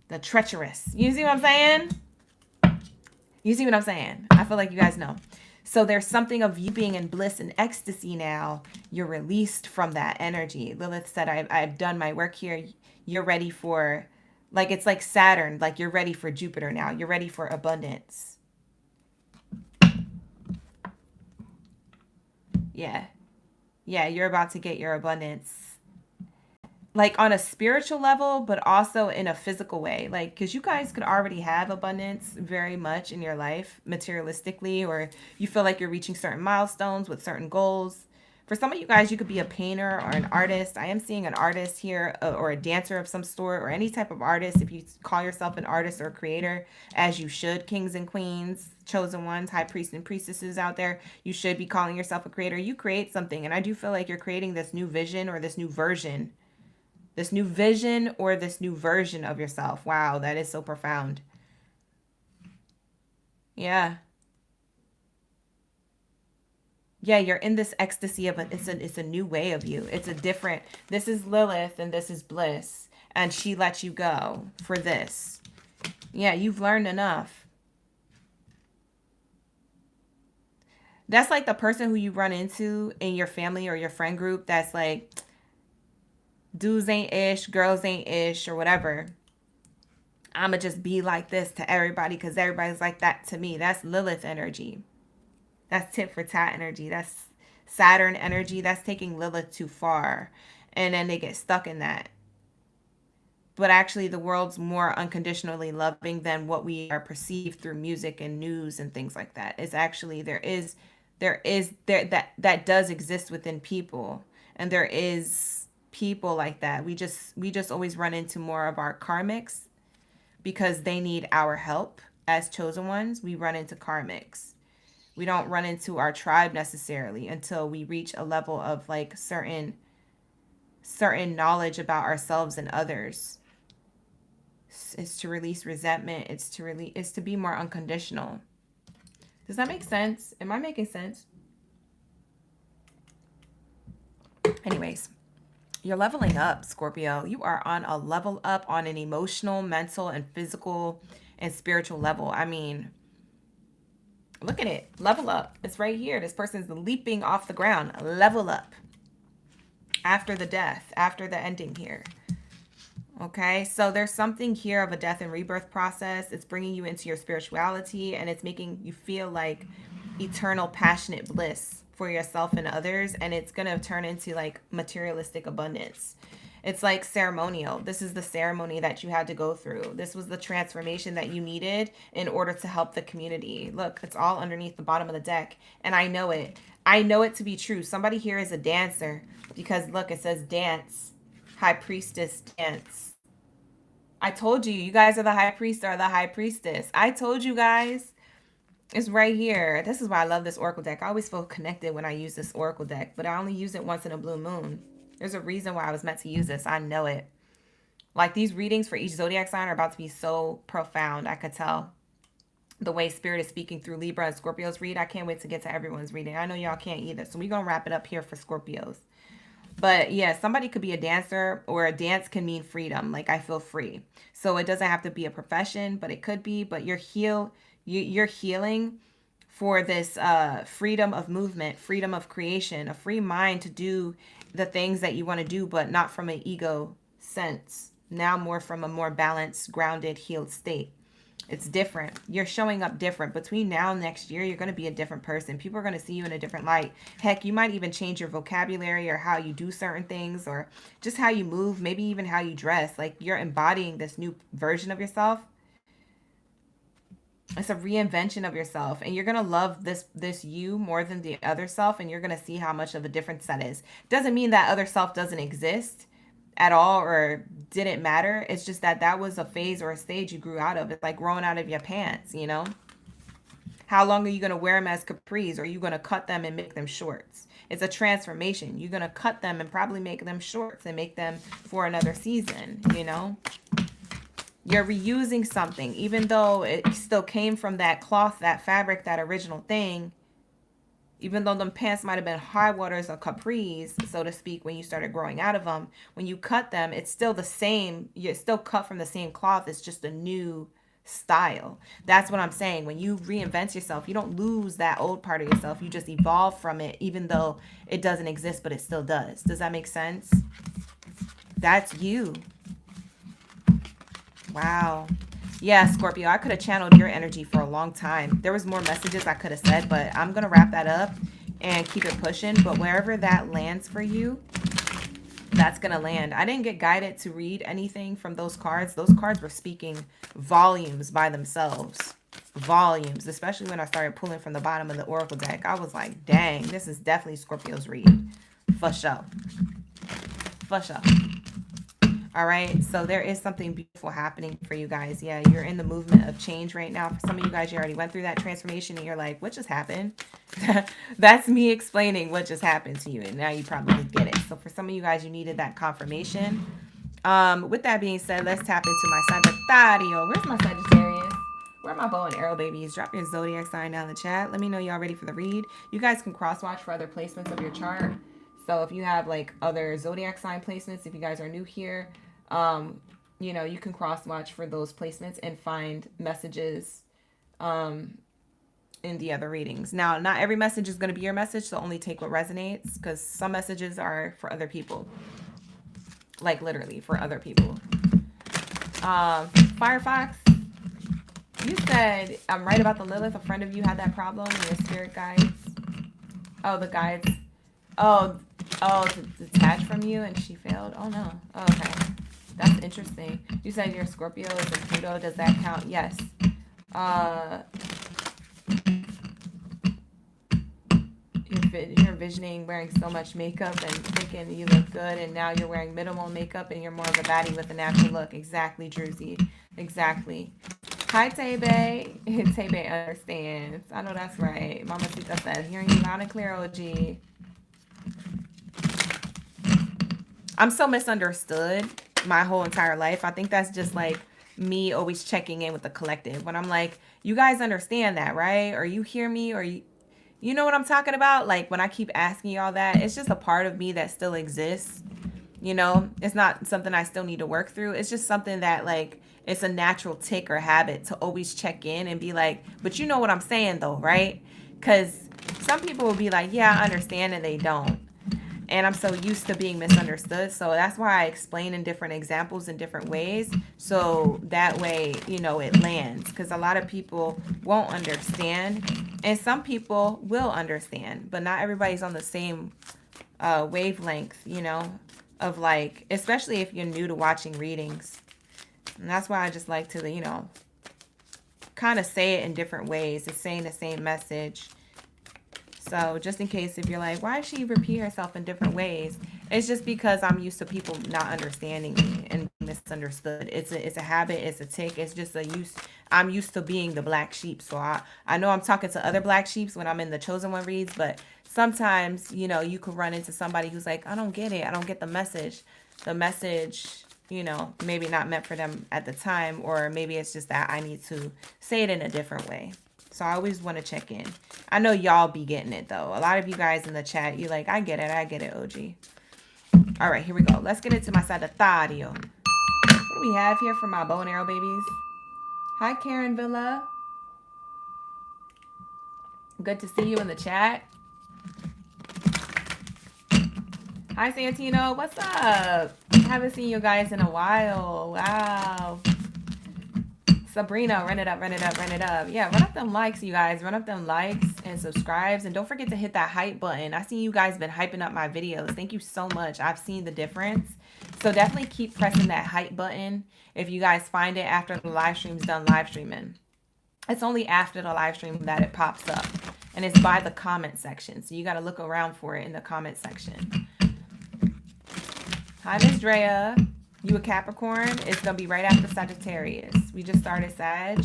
The treacherous. You see what I'm saying? You see what I'm saying? I feel like you guys know. So there's something of you being in bliss and ecstasy now. You're released from that energy. Lilith said, I've done my work here. You're ready for, like, it's like Saturn. Like, you're ready for Jupiter now. You're ready for abundance. Yeah. Yeah, you're about to get your abundance. Like on a spiritual level, but also in a physical way. Like, because you guys could already have abundance very much in your life, materialistically, or you feel like you're reaching certain milestones with certain goals. For some of you guys, you could be a painter or an artist. I am seeing an artist here, or a dancer of some sort, or any type of artist. If you call yourself an artist or a creator, as you should, kings and queens, chosen ones, high priests and priestesses out there, you should be calling yourself a creator. You create something, and I do feel like you're creating this new vision or this new version. This new vision or this new version of yourself. Wow, that is so profound. Yeah. Yeah, you're in this ecstasy of it's a new way of you. It's a different, this is Lilith and this is bliss. And she let you go for this. Yeah, you've learned enough. That's like the person who you run into in your family or your friend group that's like, dudes ain't ish, girls ain't ish, or whatever. I'ma just be like this to everybody because everybody's like that to me. That's Lilith energy. That's tit for tat energy. That's Saturn energy. That's taking Lilith too far. And then they get stuck in that. But actually the world's more unconditionally loving than what we are perceived through music and news and things like that. It's actually there that does exist within people. And there is people like that. We just always run into more of our karmics because they need our help as chosen ones. We run into karmics. We don't run into our tribe necessarily until we reach a level of like certain knowledge about ourselves and others. It's to release resentment. It's to be more unconditional. Does that make sense? Am I making sense? Anyways, you're leveling up, Scorpio. You are on a level up on an emotional, mental, and physical and spiritual level. I mean, look at it. Level up. It's right here. This person's leaping off the ground. Level up. After the death. After the ending here. Okay, so there's something here of a death and rebirth process. It's bringing you into your spirituality, and it's making you feel like eternal, passionate bliss for yourself and others, and it's going to turn into like materialistic abundance. It's like ceremonial. This is the ceremony that you had to go through. This was the transformation that you needed in order to help the community. Look, it's all underneath the bottom of the deck, and I know it. I know it to be true. Somebody here is a dancer because look, it says dance. High priestess dance. I told you, you guys are the high priest or the high priestess. I told you guys. It's right here. This is why I love this oracle deck. I always feel connected when I use this oracle deck, but I only use it once in a blue moon. There's a reason why I was meant to use this. I know it. Like these readings for each zodiac sign are about to be so profound. I could tell the way Spirit is speaking through Libra and Scorpios read. I can't wait to get to everyone's reading. I know y'all can't either. So we're going to wrap it up here for Scorpios. But yeah, somebody could be a dancer, or a dance can mean freedom. Like, I feel free. So it doesn't have to be a profession, but it could be. But you're healing for this freedom of movement, freedom of creation, a free mind to do the things that you want to do, but not from an ego sense. Now more from a more balanced, grounded, healed state. It's different. You're showing up different. Between now and next year, you're going to be a different person. People are going to see you in a different light. Heck, you might even change your vocabulary, or how you do certain things, or just how you move, maybe even how you dress. Like, you're embodying this new version of yourself. It's a reinvention of yourself, and you're going to love this you more than the other self, and you're going to see how much of a difference that is. Doesn't mean that other self doesn't exist at all or didn't matter. It's just that that was a phase or a stage you grew out of. It's like growing out of your pants, you know? How long are you going to wear them as capris? Or are you going to cut them and make them shorts? It's a transformation. You're going to cut them and probably make them shorts and make them for another season, you know? You're reusing something, even though it still came from that cloth, that fabric, that original thing. Even though them pants might have been high waters or capris, so to speak, when you started growing out of them, when you cut them, it's still the same. You're still cut from the same cloth. It's just a new style. That's what I'm saying. When you reinvent yourself, you don't lose that old part of yourself. You just evolve from it, even though it doesn't exist, but it still does. Does that make sense? That's you. Wow. Yeah, Scorpio, I could have channeled your energy for a long time. There was more messages I could have said, but I'm going to wrap that up and keep it pushing. But wherever that lands for you, that's going to land. I didn't get guided to read anything from those cards. Those cards were speaking volumes by themselves. Volumes, especially when I started pulling from the bottom of the Oracle deck. I was like, dang, this is definitely Scorpio's read. For sure. For sure. All right, so there is something beautiful happening for you guys. Yeah, you're in the movement of change right now. For some of you guys, you already went through that transformation and you're like, what just happened? That's me explaining what just happened to you, and now you probably get it. So for some of you guys, you needed that confirmation. With that being said, let's tap into my Sagittario. Where's my Sagittarius? Where are my bow and arrow babies? Drop your zodiac sign down in the chat. Let me know y'all ready for the read. You guys can cross-watch for other placements of your chart. So if you have like other zodiac sign placements, if you guys are new here, you know, you can cross watch for those placements and find messages in the other readings. Now, not every message is going to be your message, so only take what resonates, because some messages are for other people. Like literally for other people. Firefox, you said I'm right about the Lilith. A friend of you had that problem and your spirit guides. Oh, the guides. Oh, to detach from you and she failed? Oh, no. Oh, okay. That's interesting. You said your Scorpio is in Pluto. Does that count? Yes. You're envisioning wearing so much makeup and thinking you look good, and now you're wearing minimal makeup and you're more of a baddie with a natural look. Exactly, Druzy. Exactly. Hi, Tebe. Tebe understands. I know that's right. Mama Sita said, hearing you loud and clear, OG. I'm so misunderstood my whole entire life. I think that's just like me always checking in with the collective. When I'm like, you guys understand that, right? Or you hear me, or you know what I'm talking about? Like when I keep asking y'all that, it's just a part of me that still exists. You know, it's not something I still need to work through. It's just something that like, it's a natural tick or habit to always check in and be like, but you know what I'm saying though, right? Because some people will be like, yeah, I understand, and they don't. And I'm so used to being misunderstood. So that's why I explain in different examples in different ways. So that way, you know, it lands. Because a lot of people won't understand. And some people will understand. But not everybody's on the same wavelength, you know, of like, especially if you're new to watching readings. And that's why I just like to, you know, kind of say it in different ways. It's saying the same message. So just in case if you're like, why does she repeat herself in different ways? It's just because I'm used to people not understanding me and misunderstood. It's a habit. It's a tick. It's just I'm used to being the black sheep. So I know I'm talking to other black sheeps when I'm in the chosen one reads, but sometimes, you know, you could run into somebody who's like, I don't get it. I don't get the message. The message, you know, maybe not meant for them at the time, or maybe it's just that I need to say it in a different way. So I always want to check in. I know y'all be getting it, though. A lot of you guys in the chat, you're like, I get it, OG. All right, here we go. Let's get into my Sagittario. What do we have here for my bow and arrow babies? Hi, Karen Villa. Good to see you in the chat. Hi, Santino. What's up? Haven't seen you guys in a while. Wow. Sabrina, run it up, run it up, run it up. Yeah, run up them likes, you guys. Run up them likes and subscribes. And don't forget to hit that hype button. I see you guys been hyping up my videos. Thank you so much. I've seen the difference. So definitely keep pressing that hype button if you guys find it after the live stream's done live streaming. It's only after the live stream that it pops up. And it's by the comment section. So you got to look around for it in the comment section. Hi, Miss Drea. You a Capricorn? It's going to be right after Sagittarius. We just started Sag.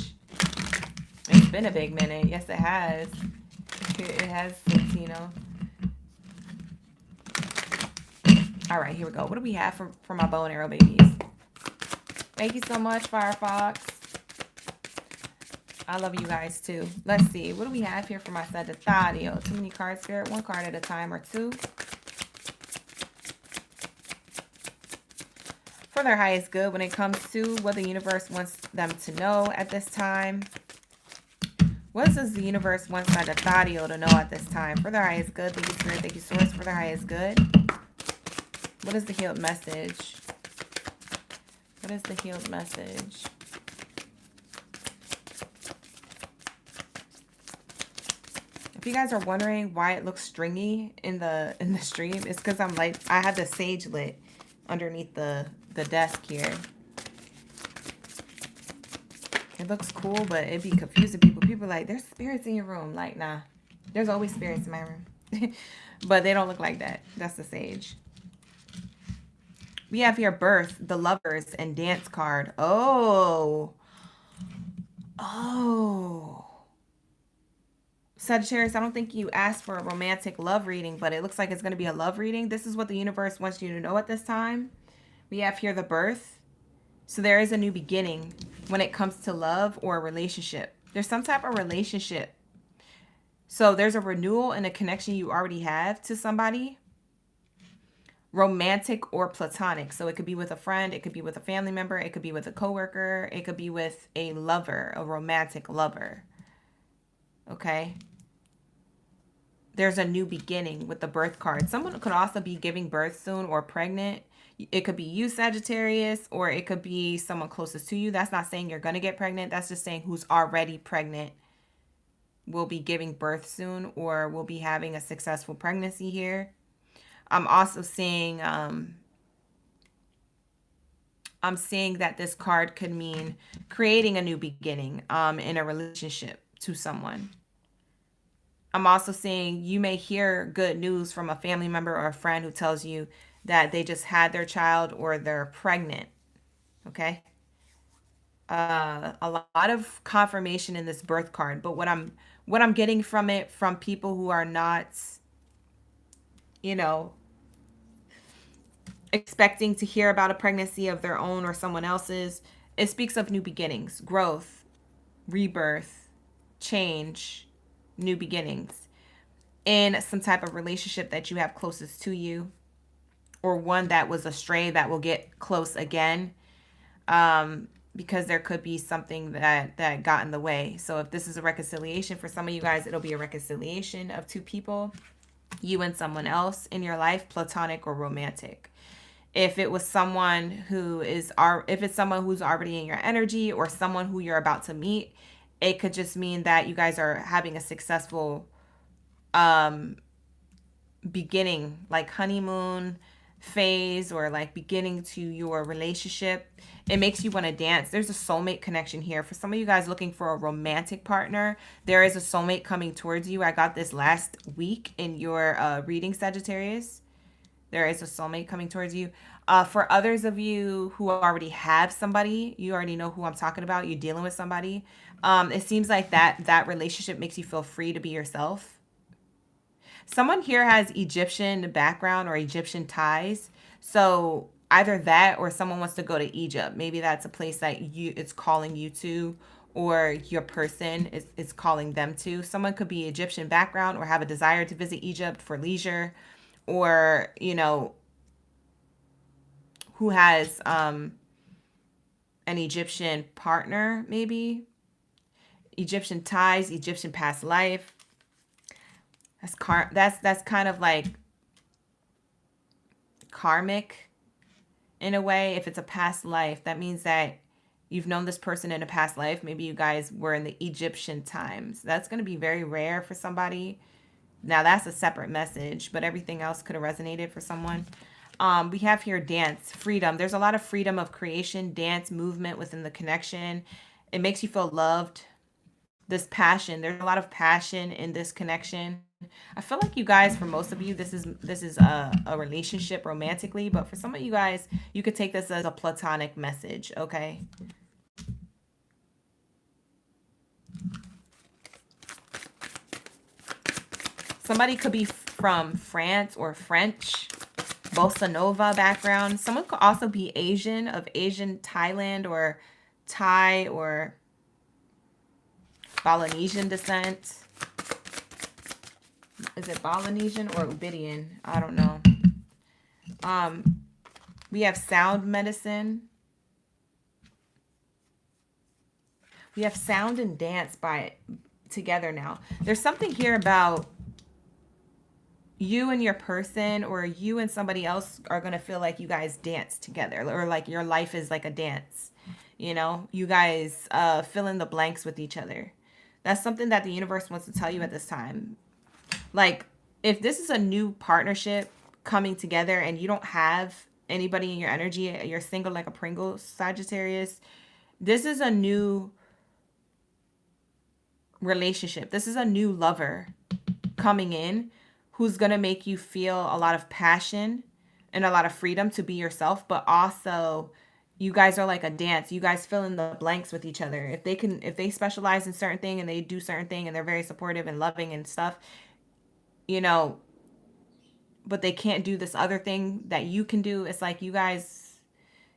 It's been a big minute. Yes, it has. It has, Encino. All right, here we go. What do we have for my bow and arrow babies? Thank you so much, Firefox. I love you guys, too. Let's see. What do we have here for my Sagittario? Too many cards, Spirit. One card at a time or two. For their highest good when it comes to what the universe wants them to know at this time. What does the universe want Sagittario to know at this time? For their highest good. Thank you, Spirit. Thank you, Source. For their highest good. What is the healed message? What is the healed message? If you guys are wondering why it looks stringy in the stream, it's because I'm like, I have the sage lit underneath the desk here. It looks cool, but it'd be confusing people. People are like, there's spirits in your room. Like, nah, there's always spirits in my room. But they don't look like that. That's the sage. We have here birth, the lovers, and dance card. Oh. Sagittarius, I don't think you asked for a romantic love reading, but it looks like it's going to be a love reading. This is what the universe wants you to know at this time. We have here the birth. So there is a new beginning when it comes to love or a relationship. There's some type of relationship. So there's a renewal in a connection you already have to somebody. Romantic or platonic. So it could be with a friend. It could be with a family member. It could be with a coworker. It could be with a lover, a romantic lover. Okay. There's a new beginning with the birth card. Someone could also be giving birth soon or pregnant. It could be you, Sagittarius, or it could be someone closest to you. That's not saying you're going to get pregnant. That's just saying who's already pregnant will be giving birth soon or will be having a successful pregnancy here. I'm also seeing, I'm seeing that this card could mean creating a new beginning in a relationship to someone. I'm also seeing you may hear good news from a family member or a friend who tells you that they just had their child or they're pregnant. Okay. A lot of confirmation in this birth card, but what I'm getting from it from people who are not, you know, expecting to hear about a pregnancy of their own or someone else's, it speaks of new beginnings, growth, rebirth, change, new beginnings in some type of relationship that you have closest to you, or one that was astray that will get close again, because there could be something that got in the way. So if this is a reconciliation for some of you guys, it'll be a reconciliation of two people, you and someone else in your life, platonic or romantic. If it was someone who is, if it's someone who's already in your energy or someone who you're about to meet, it could just mean that you guys are having a successful beginning, like honeymoon phase, or like beginning to your relationship. It makes you want to dance. There's a soulmate connection here. For some of you guys looking for a romantic partner, there is a soulmate coming towards you. I got this last week in your reading, Sagittarius. There is a soulmate coming towards you. For others of you who already have somebody, you already know who I'm talking about. You're dealing with somebody. It seems like that relationship makes you feel free to be yourself. Someone here has Egyptian background or Egyptian ties. So either that or someone wants to go to Egypt. Maybe that's a place that it's calling you to, or your person is calling them to. Someone could be Egyptian background or have a desire to visit Egypt for leisure, or, you know, who has an Egyptian partner, maybe. Egyptian ties, Egyptian past life. That's kind of like karmic in a way. If it's a past life, that means that you've known this person in a past life. Maybe you guys were in the Egyptian times. That's going to be very rare for somebody. Now that's a separate message, but everything else could have resonated for someone. We have here dance, freedom. There's a lot of freedom of creation, dance, movement within the connection. It makes you feel loved. This passion, there's a lot of passion in this connection. I feel like you guys, for most of you, this is a relationship romantically, but for some of you guys, you could take this as a platonic message, okay? Somebody could be from France or French, bossa nova background. Someone could also be Asian, of Asian Thailand or Thai or Polynesian descent. Is it Polynesian or Ubidian? I don't know. We have sound medicine. We have sound and dance together now. There's something here about you and your person, or you and somebody else are going to feel like you guys dance together, or like your life is like a dance. You know, you guys fill in the blanks with each other. That's something that the universe wants to tell you at this time. Like, if this is a new partnership coming together and you don't have anybody in your energy, you're single like a Pringle, Sagittarius, this is a new relationship. This is a new lover coming in who's going to make you feel a lot of passion and a lot of freedom to be yourself, but also you guys are like a dance. You guys fill in the blanks with each other. If they specialize in certain thing and they do certain thing and they're very supportive and loving and stuff, you know, but they can't do this other thing that you can do. It's like you guys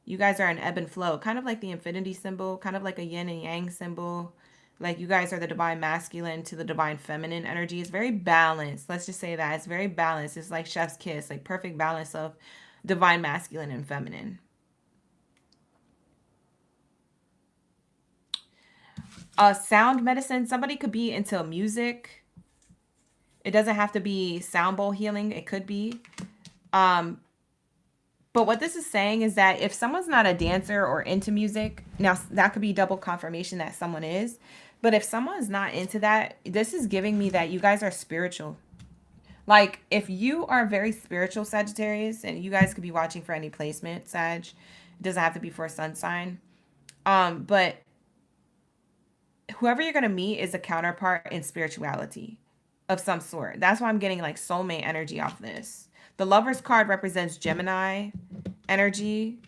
are an ebb and flow, kind of like the infinity symbol, kind of like a yin and yang symbol. Like you guys are the divine masculine to the divine feminine energy. It's very balanced. Let's just say that. It's very balanced. It's like chef's kiss, like perfect balance of divine masculine and feminine. Sound medicine. Somebody could be into music. It doesn't have to be sound bowl healing. It could be. But what this is saying is that if someone's not a dancer or into music, now that could be double confirmation that someone is. But if someone's not into that, this is giving me that you guys are spiritual. Like, if you are very spiritual, Sagittarius, and you guys could be watching for any placement, Sag. It doesn't have to be for a sun sign. But whoever you're going to meet is a counterpart in spirituality of some sort. That's why I'm getting like soulmate energy off this. The Lover's card represents Gemini energy.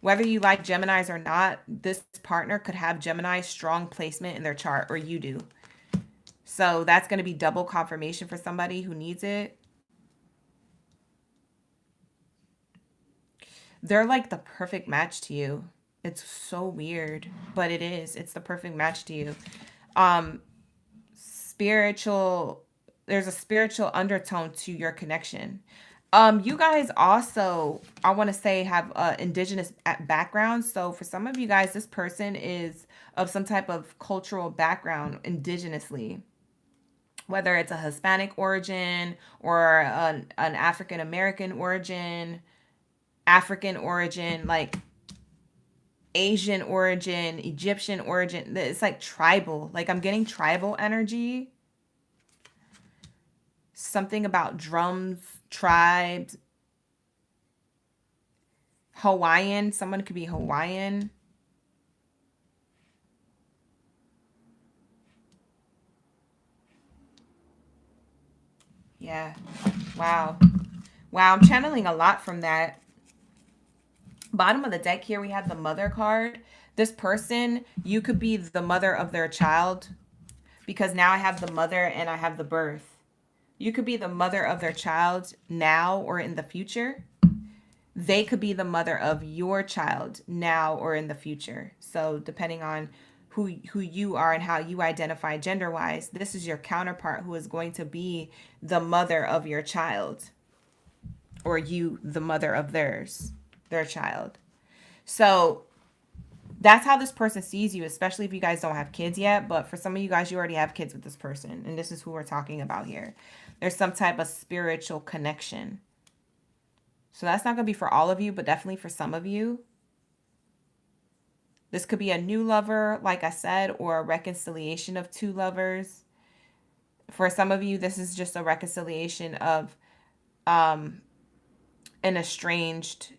Whether you like Geminis or not, this partner could have Gemini strong placement in their chart, or you do. So that's going to be double confirmation for somebody who needs it. They're like the perfect match to you. It's so weird, but it is. It's the perfect match to you. Spiritual, there's a spiritual undertone to your connection. You guys also, I want to say, have indigenous background. So for some of you guys, this person is of some type of cultural background indigenously, whether it's a Hispanic origin or an African American origin, African origin, like Asian origin, Egyptian origin. It's like tribal. Like, I'm getting tribal energy. Something about drums, tribes. Hawaiian. Someone could be Hawaiian. Yeah. Wow. Wow, I'm channeling a lot from that. Bottom of the deck here, we have the Mother card. This person, you could be the mother of their child, because now I have the mother and I have the birth. You could be the mother of their child now or in the future. They could be the mother of your child now or in the future. So depending on who you are and how you identify gender-wise, this is your counterpart who is going to be the mother of your child, or you the mother of theirs. their child. So that's how this person sees you, especially if you guys don't have kids yet. But for some of you guys, you already have kids with this person. And this is who we're talking about here. There's some type of spiritual connection. So that's not going to be for all of you, but definitely for some of you. This could be a new lover, like I said, or a reconciliation of two lovers. For some of you, this is just a reconciliation of an estranged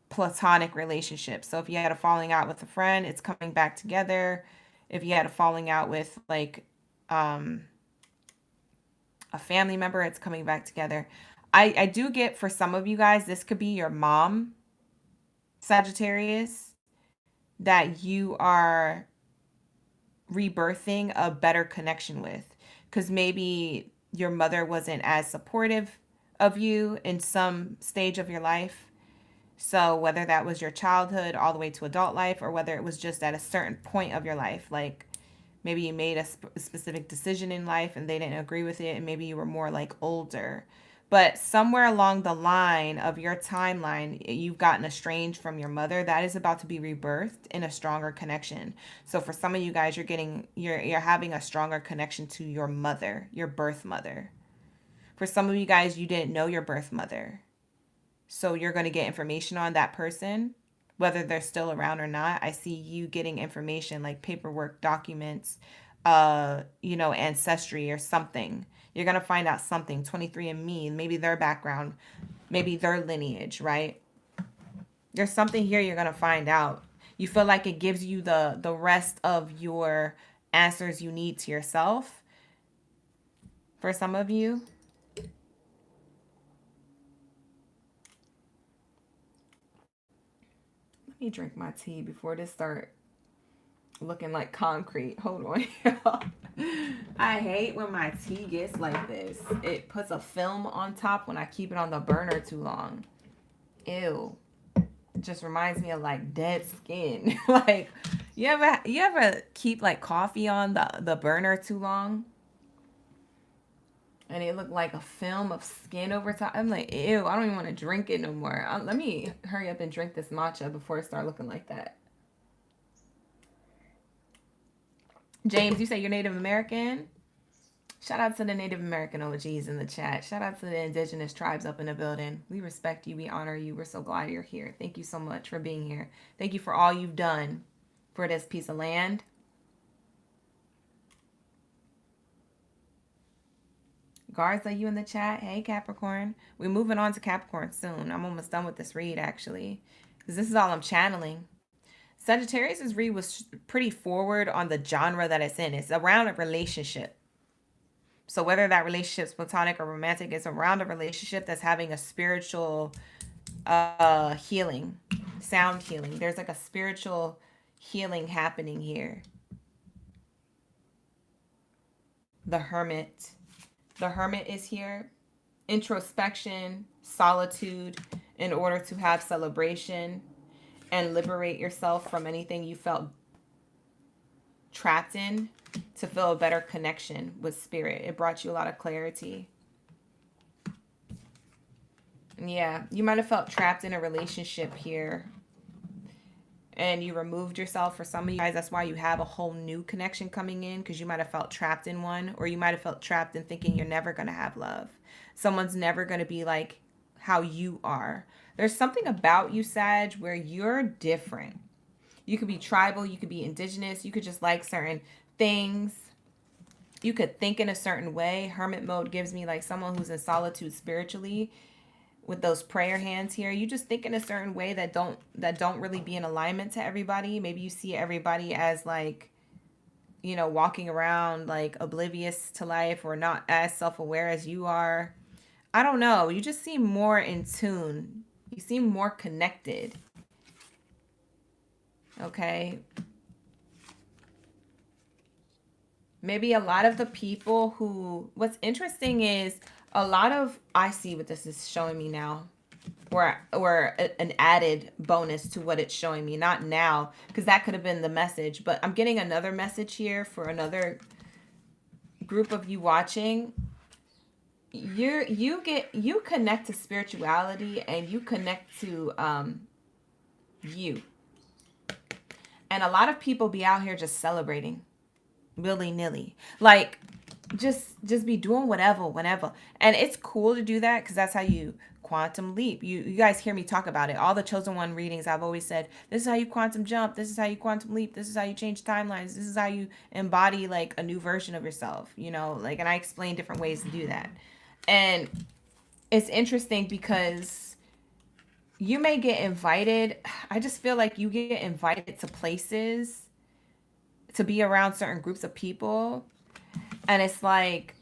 platonic relationship. So if you had a falling out with a friend, it's coming back together. If you had a falling out with like a family member, it's coming back together. I do get, for some of you guys, this could be your mom, Sagittarius, that you are rebirthing a better connection with, because maybe your mother wasn't as supportive of you in some stage of your life. So whether that was your childhood all the way to adult life, or whether it was just at a certain point of your life, like maybe you made a specific decision in life and they didn't agree with it, and maybe you were more like older. But somewhere along the line of your timeline, you've gotten estranged from your mother. That is about to be rebirthed in a stronger connection. So for some of you guys, you're having a stronger connection to your mother, your birth mother. For some of you guys, you didn't know your birth mother. So you're going to get information on that person, whether they're still around or not. I see you getting information like paperwork, documents, ancestry or something. You're going to find out something, 23andMe, maybe their background, maybe their lineage, right? There's something here you're going to find out. You feel like it gives you the rest of your answers you need to yourself. For some of you. Let me drink my tea before this start looking like concrete. Hold on, y'all. I hate when my tea gets like this. It puts a film on top when I keep it on the burner too long. Ew. It just reminds me of like dead skin. Like, you ever keep like coffee on the burner too long? And it looked like a film of skin over top. I'm like, ew, I don't even want to drink it no more. Let me hurry up and drink this matcha before it start looking like that. James, you say you're Native American? Shout out to the Native American OGs in the chat. Shout out to the indigenous tribes up in the building. We respect you. We honor you. We're so glad you're here. Thank you so much for being here. Thank you for all you've done for this piece of land. Garza, you in the chat? Hey, Capricorn. We're moving on to Capricorn soon. I'm almost done with this read, actually, because this is all I'm channeling. Sagittarius' read was pretty forward on the genre that it's in. It's around a relationship. So whether that relationship's platonic or romantic, it's around a relationship that's having a spiritual healing, sound healing. There's like a spiritual healing happening here. The Hermit. The Hermit is here. Introspection, solitude, in order to have celebration and liberate yourself from anything you felt trapped in, to feel a better connection with spirit. It brought you a lot of clarity. Yeah, you might have felt trapped in a relationship here and you removed yourself. For some of you guys, that's why you have a whole new connection coming in, because you might have felt trapped in one, or you might have felt trapped in thinking you're never going to have love. Someone's never going to be like how you are. There's something about you, Sag, where you're different. You could be tribal, you could be indigenous, you could just like certain things. You could think in a certain way. Hermit mode gives me like someone who's in solitude spiritually. With those prayer hands here, you just think in a certain way that don't really be in alignment to everybody. Maybe you see everybody as like, walking around like oblivious to life, or not as self-aware as you are. I don't know. You just seem more in tune. You seem more connected. Okay. Maybe a lot of the people who, what's interesting is I see what this is showing me now, or an added bonus to what it's showing me. Not now, because that could have been the message, but I'm getting another message here for another group of you watching. you connect to spirituality, and you connect to you. And a lot of people be out here just celebrating willy-nilly. Like, just be doing whatever whenever, and it's cool to do that because that's how you quantum leap. You guys hear me talk about it. All the chosen one readings, I've always said, this is how you quantum jump, this is how you quantum leap, this is how you change timelines, this is how you embody like a new version of yourself, you know, like, and I explain different ways to do that. And it's interesting because you may get invited. I just feel like you get invited to places to be around certain groups of people, and it's like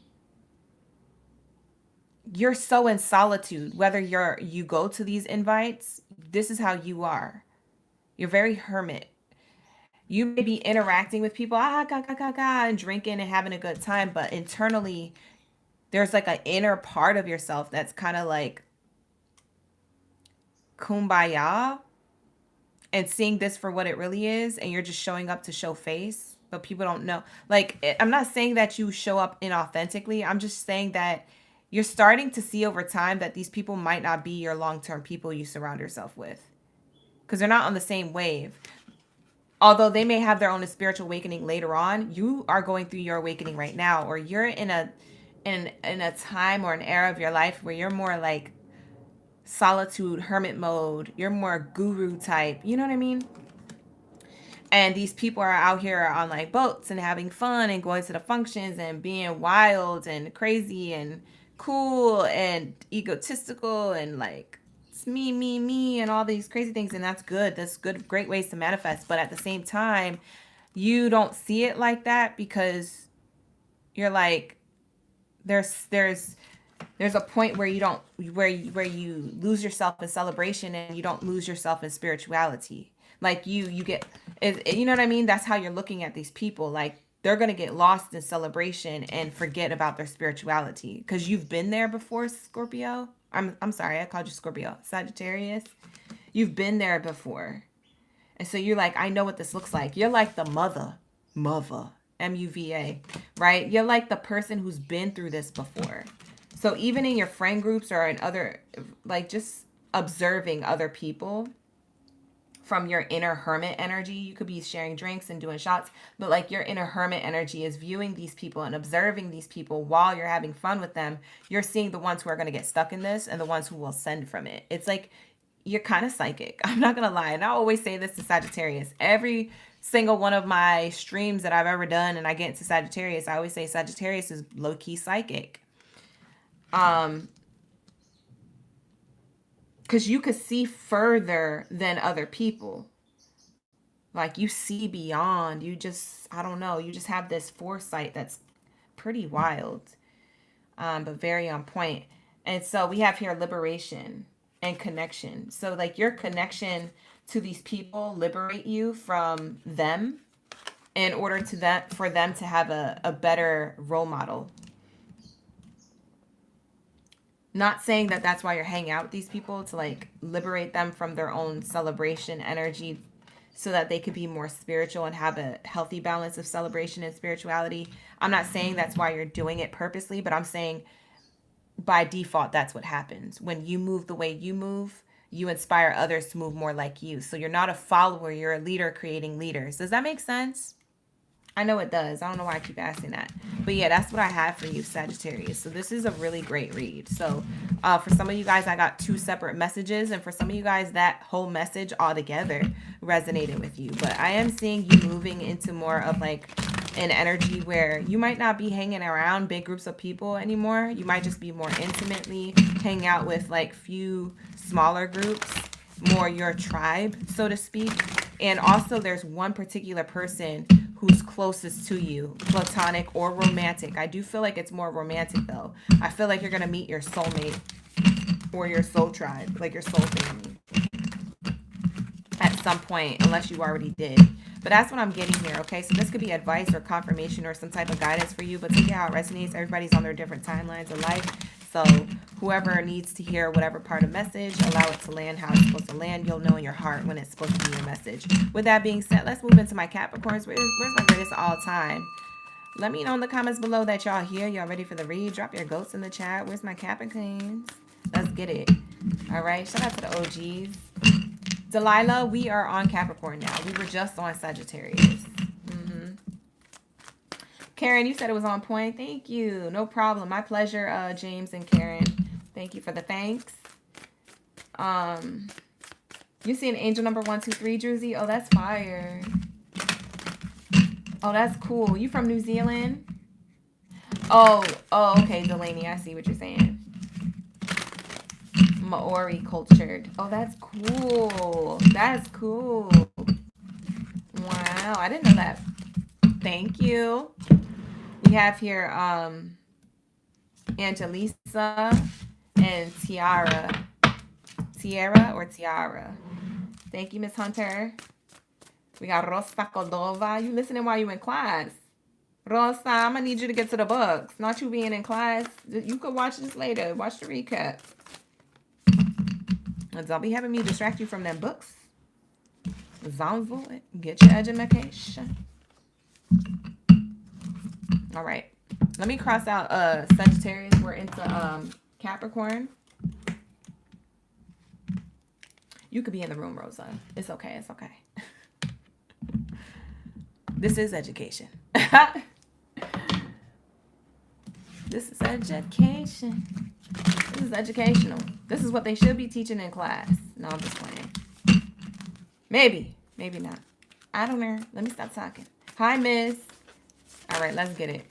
you're so in solitude. Whether you go to these invites, this is how you are. You're very hermit. You may be interacting with people, and drinking and having a good time, but internally there's like an inner part of yourself that's kind of like kumbaya and seeing this for what it really is, and you're just showing up to show face, but people don't know. Like, I'm not saying that you show up inauthentically. I'm just saying that you're starting to see over time that these people might not be your long-term people you surround yourself with, because they're not on the same wave. Although they may have their own spiritual awakening later on, you are going through your awakening right now, or you're in a time or an era of your life where you're more like solitude, hermit mode. You're more guru type. You know what I mean? And these people are out here on like boats and having fun and going to the functions and being wild and crazy and cool and egotistical and like it's me and all these crazy things. And that's good. That's good. Great ways to manifest. But at the same time, you don't see it like that because you're like, there's a point where you don't, where you lose yourself in celebration and you don't lose yourself in spirituality. Like you get, you know what I mean? That's how you're looking at these people. Like, they're going to get lost in celebration and forget about their spirituality because you've been there before, Scorpio. I'm sorry, I called you Scorpio. Sagittarius. You've been there before. And so you're like, I know what this looks like. You're like the mother, MUVA, right? You're like the person who's been through this before. So even in your friend groups or in other, like, just observing other people from your inner hermit energy, you could be sharing drinks and doing shots, but like your inner hermit energy is viewing these people and observing these people while you're having fun with them. You're seeing the ones who are going to get stuck in this and the ones who will send from it. It's like, you're kind of psychic. I'm not going to lie. And I always say this to Sagittarius. Every single one of my streams that I've ever done and I get into Sagittarius, I always say Sagittarius is low-key psychic. Because you could see further than other people. Like, you see beyond. You just, I don't know, you just have this foresight that's pretty wild, but very on point. And so we have here liberation and connection. So like your connection to these people liberate you from them in order to that for them to have a better role model. Not saying that that's why you're hanging out with these people, to like liberate them from their own celebration energy so that they could be more spiritual and have a healthy balance of celebration and spirituality. I'm not saying that's why you're doing it purposely, but I'm saying by default, that's what happens. When you move the way you move, you inspire others to move more like you. So you're not a follower, you're a leader creating leaders. Does that make sense? I know it does. I don't know why I keep asking that. But yeah, that's what I have for you, Sagittarius. So this is a really great read. So for some of you guys, I got 2 separate messages. And for some of you guys, that whole message altogether resonated with you. But I am seeing you moving into more of like an energy where you might not be hanging around big groups of people anymore. You might just be more intimately hang out with like few smaller groups, more your tribe, so to speak. And also there's one particular person who's closest to you, platonic or romantic. I do feel like it's more romantic though. I feel like you're going to meet your soulmate or your soul tribe, like your soul family at some point, unless you already did. But that's what I'm getting here, okay? So this could be advice or confirmation or some type of guidance for you, but take it how it resonates. Everybody's on their different timelines of life. So whoever needs to hear whatever part of message, allow it to land how it's supposed to land. You'll know in your heart when it's supposed to be your message. With that being said, let's move into my Capricorns. Where's my greatest of all time? Let me know in the comments below that y'all here. Y'all ready for the read? Drop your goats in the chat. Where's my Capricorns? Let's get it. All right. Shout out to the OGs. Delilah, we are on Capricorn now. We were just on Sagittarius. Karen, you said it was on point. Thank you. No problem. My pleasure, James and Karen. Thank you for the thanks. You see an angel number 123, Druzy? Oh, that's fire. Oh, that's cool. You from New Zealand? Oh, okay, Delaney. I see what you're saying. Maori cultured. Oh, that's cool. That's cool. Wow, I didn't know that. Thank you. We have here Angelisa and Tiara. Tiara or Tiara? Thank you, Miss Hunter. We got Rosa Cordova. You listening while you in class? Rosa, I'm going to need you to get to the books. Not you being in class. You could watch this later. Watch the recap. Don't be having me distract you from them books. Zonzo, get your education. All right. Let me cross out Sagittarius. We're into Capricorn. You could be in the room, Rosa. It's okay. It's okay. This is education. This is education. This is educational. This is what they should be teaching in class. No, I'm just playing. Maybe. Maybe not. I don't know. Let me stop talking. Hi, Miss. All right, let's get it.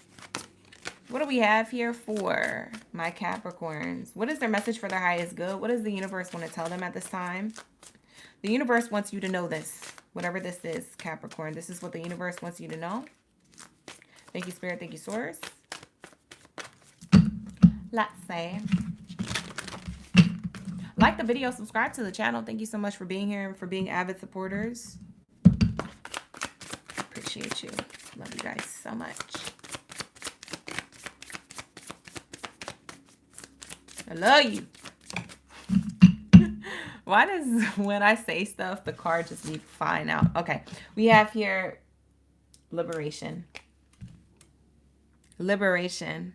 What do we have here for my Capricorns? What is their message for their highest good? What does the universe want to tell them at this time? The universe wants you to know this. Whatever this is, Capricorn. This is what the universe wants you to know. Thank you, Spirit. Thank you, Source. Let's say. Like the video. Subscribe to the channel. Thank you so much for being here and for being avid supporters. Appreciate you. Love you guys so much. I love you. Why does, when I say stuff, the card just be flying out? Okay. We have here liberation. Liberation.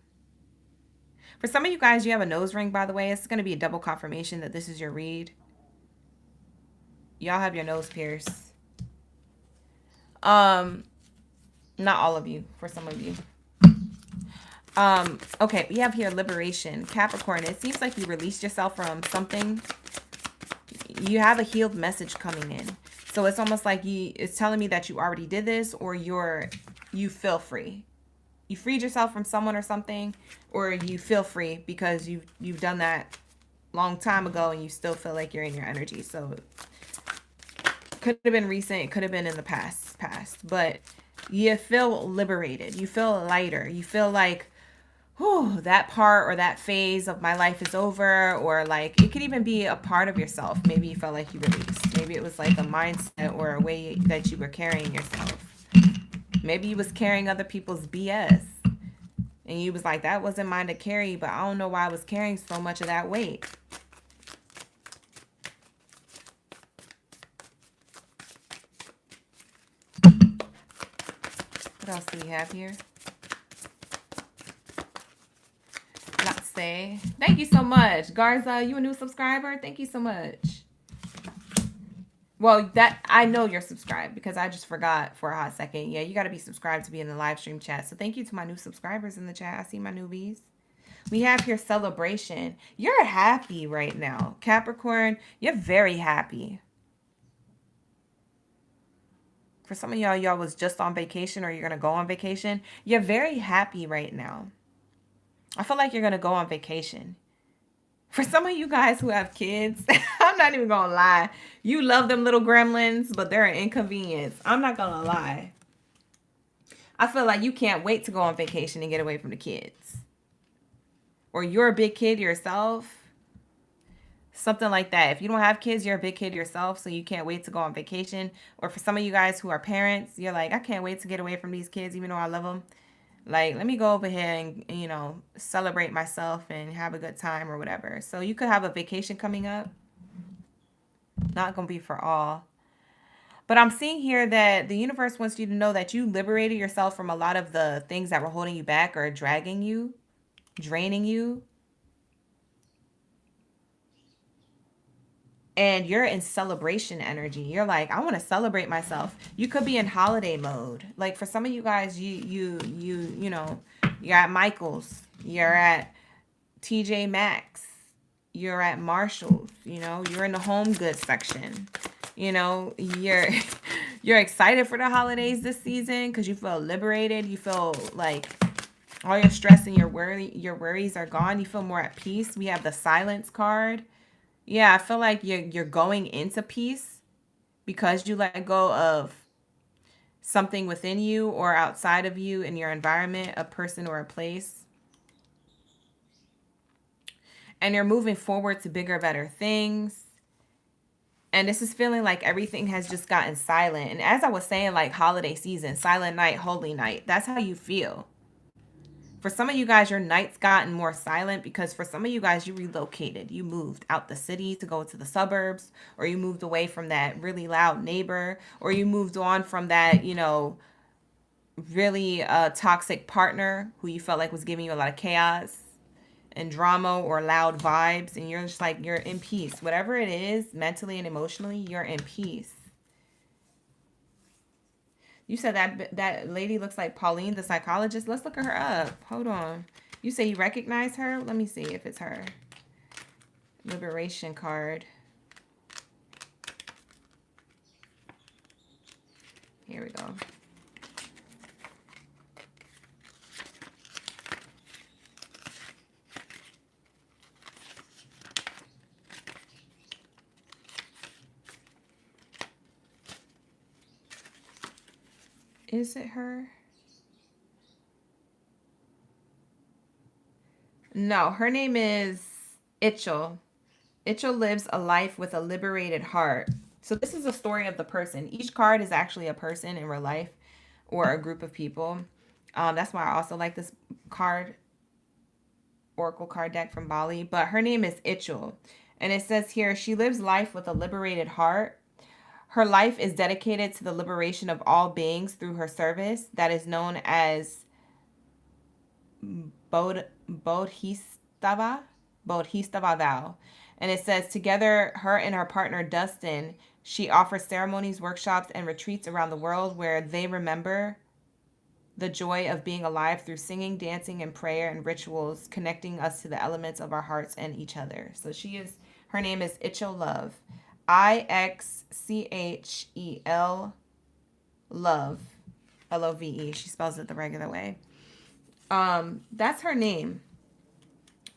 For some of you guys, you have a nose ring, by the way. It's going to be a double confirmation that this is your read. Y'all have your nose pierced. Not all of you. For some of you. Okay, we have here liberation. Capricorn, it seems like you released yourself from something. You have a healed message coming in. So it's almost like it's telling me that you already did this, or you feel free. You freed yourself from someone or something, or you feel free because you've done that long time ago and you still feel like you're in your energy. So it could have been recent, it could have been in the past, but you feel liberated. You feel lighter. You feel like, oh, that part or that phase of my life is over, or like it could even be a part of yourself. Maybe you felt like you released. Maybe it was like a mindset or a way that you were carrying yourself. Maybe you was carrying other people's BS and you was like, that wasn't mine to carry, but I don't know why I was carrying so much of that weight. What else do we have here? Let's say, thank you so much. Garza, you a new subscriber? Thank you so much. Well, that I know you're subscribed because I just forgot for a hot second. Yeah, you got to be subscribed to be in the live stream chat. So thank you to my new subscribers in the chat. I see my newbies. We have here celebration. You're happy right now. Capricorn, you're very happy. For some of y'all was just on vacation or you're going to go on vacation. You're very happy right now. I feel like you're going to go on vacation. For some of you guys who have kids, I'm not even going to lie. You love them little gremlins, but they're an inconvenience. I'm not going to lie. I feel like you can't wait to go on vacation and get away from the kids. Or you're a big kid yourself. Something like that. If you don't have kids, you're a big kid yourself, so you can't wait to go on vacation. Or for some of you guys who are parents, you're like, I can't wait to get away from these kids, even though I love them. Like, let me go over here and, you know, celebrate myself and have a good time or whatever. So you could have a vacation coming up. Not going to be for all. But I'm seeing here that the universe wants you to know that you liberated yourself from a lot of the things that were holding you back or dragging you, draining you. And you're in celebration energy. You're like, I want to celebrate myself. You could be in holiday mode. Like for some of you guys, you know, you're at Michael's, you're at TJ Maxx, you're at Marshall's, you know, you're in the home goods section. You know, you're excited for the holidays this season because you feel liberated. You feel like all your stress and your worries are gone. You feel more at peace. We have the silence card. Yeah, I feel like you're going into peace because you let go of something within you or outside of you in your environment, a person or a place. And you're moving forward to bigger, better things. And this is feeling like everything has just gotten silent. And as I was saying, like holiday season, silent night, holy night, that's how you feel. For some of you guys, your night's gotten more silent because for some of you guys, you relocated. You moved out the city to go to the suburbs, or you moved away from that really loud neighbor, or you moved on from that, you know, really toxic partner who you felt like was giving you a lot of chaos and drama or loud vibes. And you're just like, you're in peace. Whatever it is, mentally and emotionally, you're in peace. You said that lady looks like Pauline, the psychologist. Let's look at her up. Hold on. You say you recognize her? Let me see if it's her. Liberation card. Here we go. Is it her? No, her name is Itchel. Itchel lives a life with a liberated heart. So this is a story of the person. Each card is actually a person in real life or a group of people. That's why I also like this card, Oracle card deck from Bali. But her name is Itchel. And it says here, she lives life with a liberated heart. Her life is dedicated to the liberation of all beings through her service that is known as Bodhisattva vow. And it says, together, her and her partner Dustin, she offers ceremonies, workshops, and retreats around the world where they remember the joy of being alive through singing, dancing, and prayer and rituals, connecting us to the elements of our hearts and each other. So her name is Itchel Love. Ixchel Love. Love. She spells it the regular way. That's her name.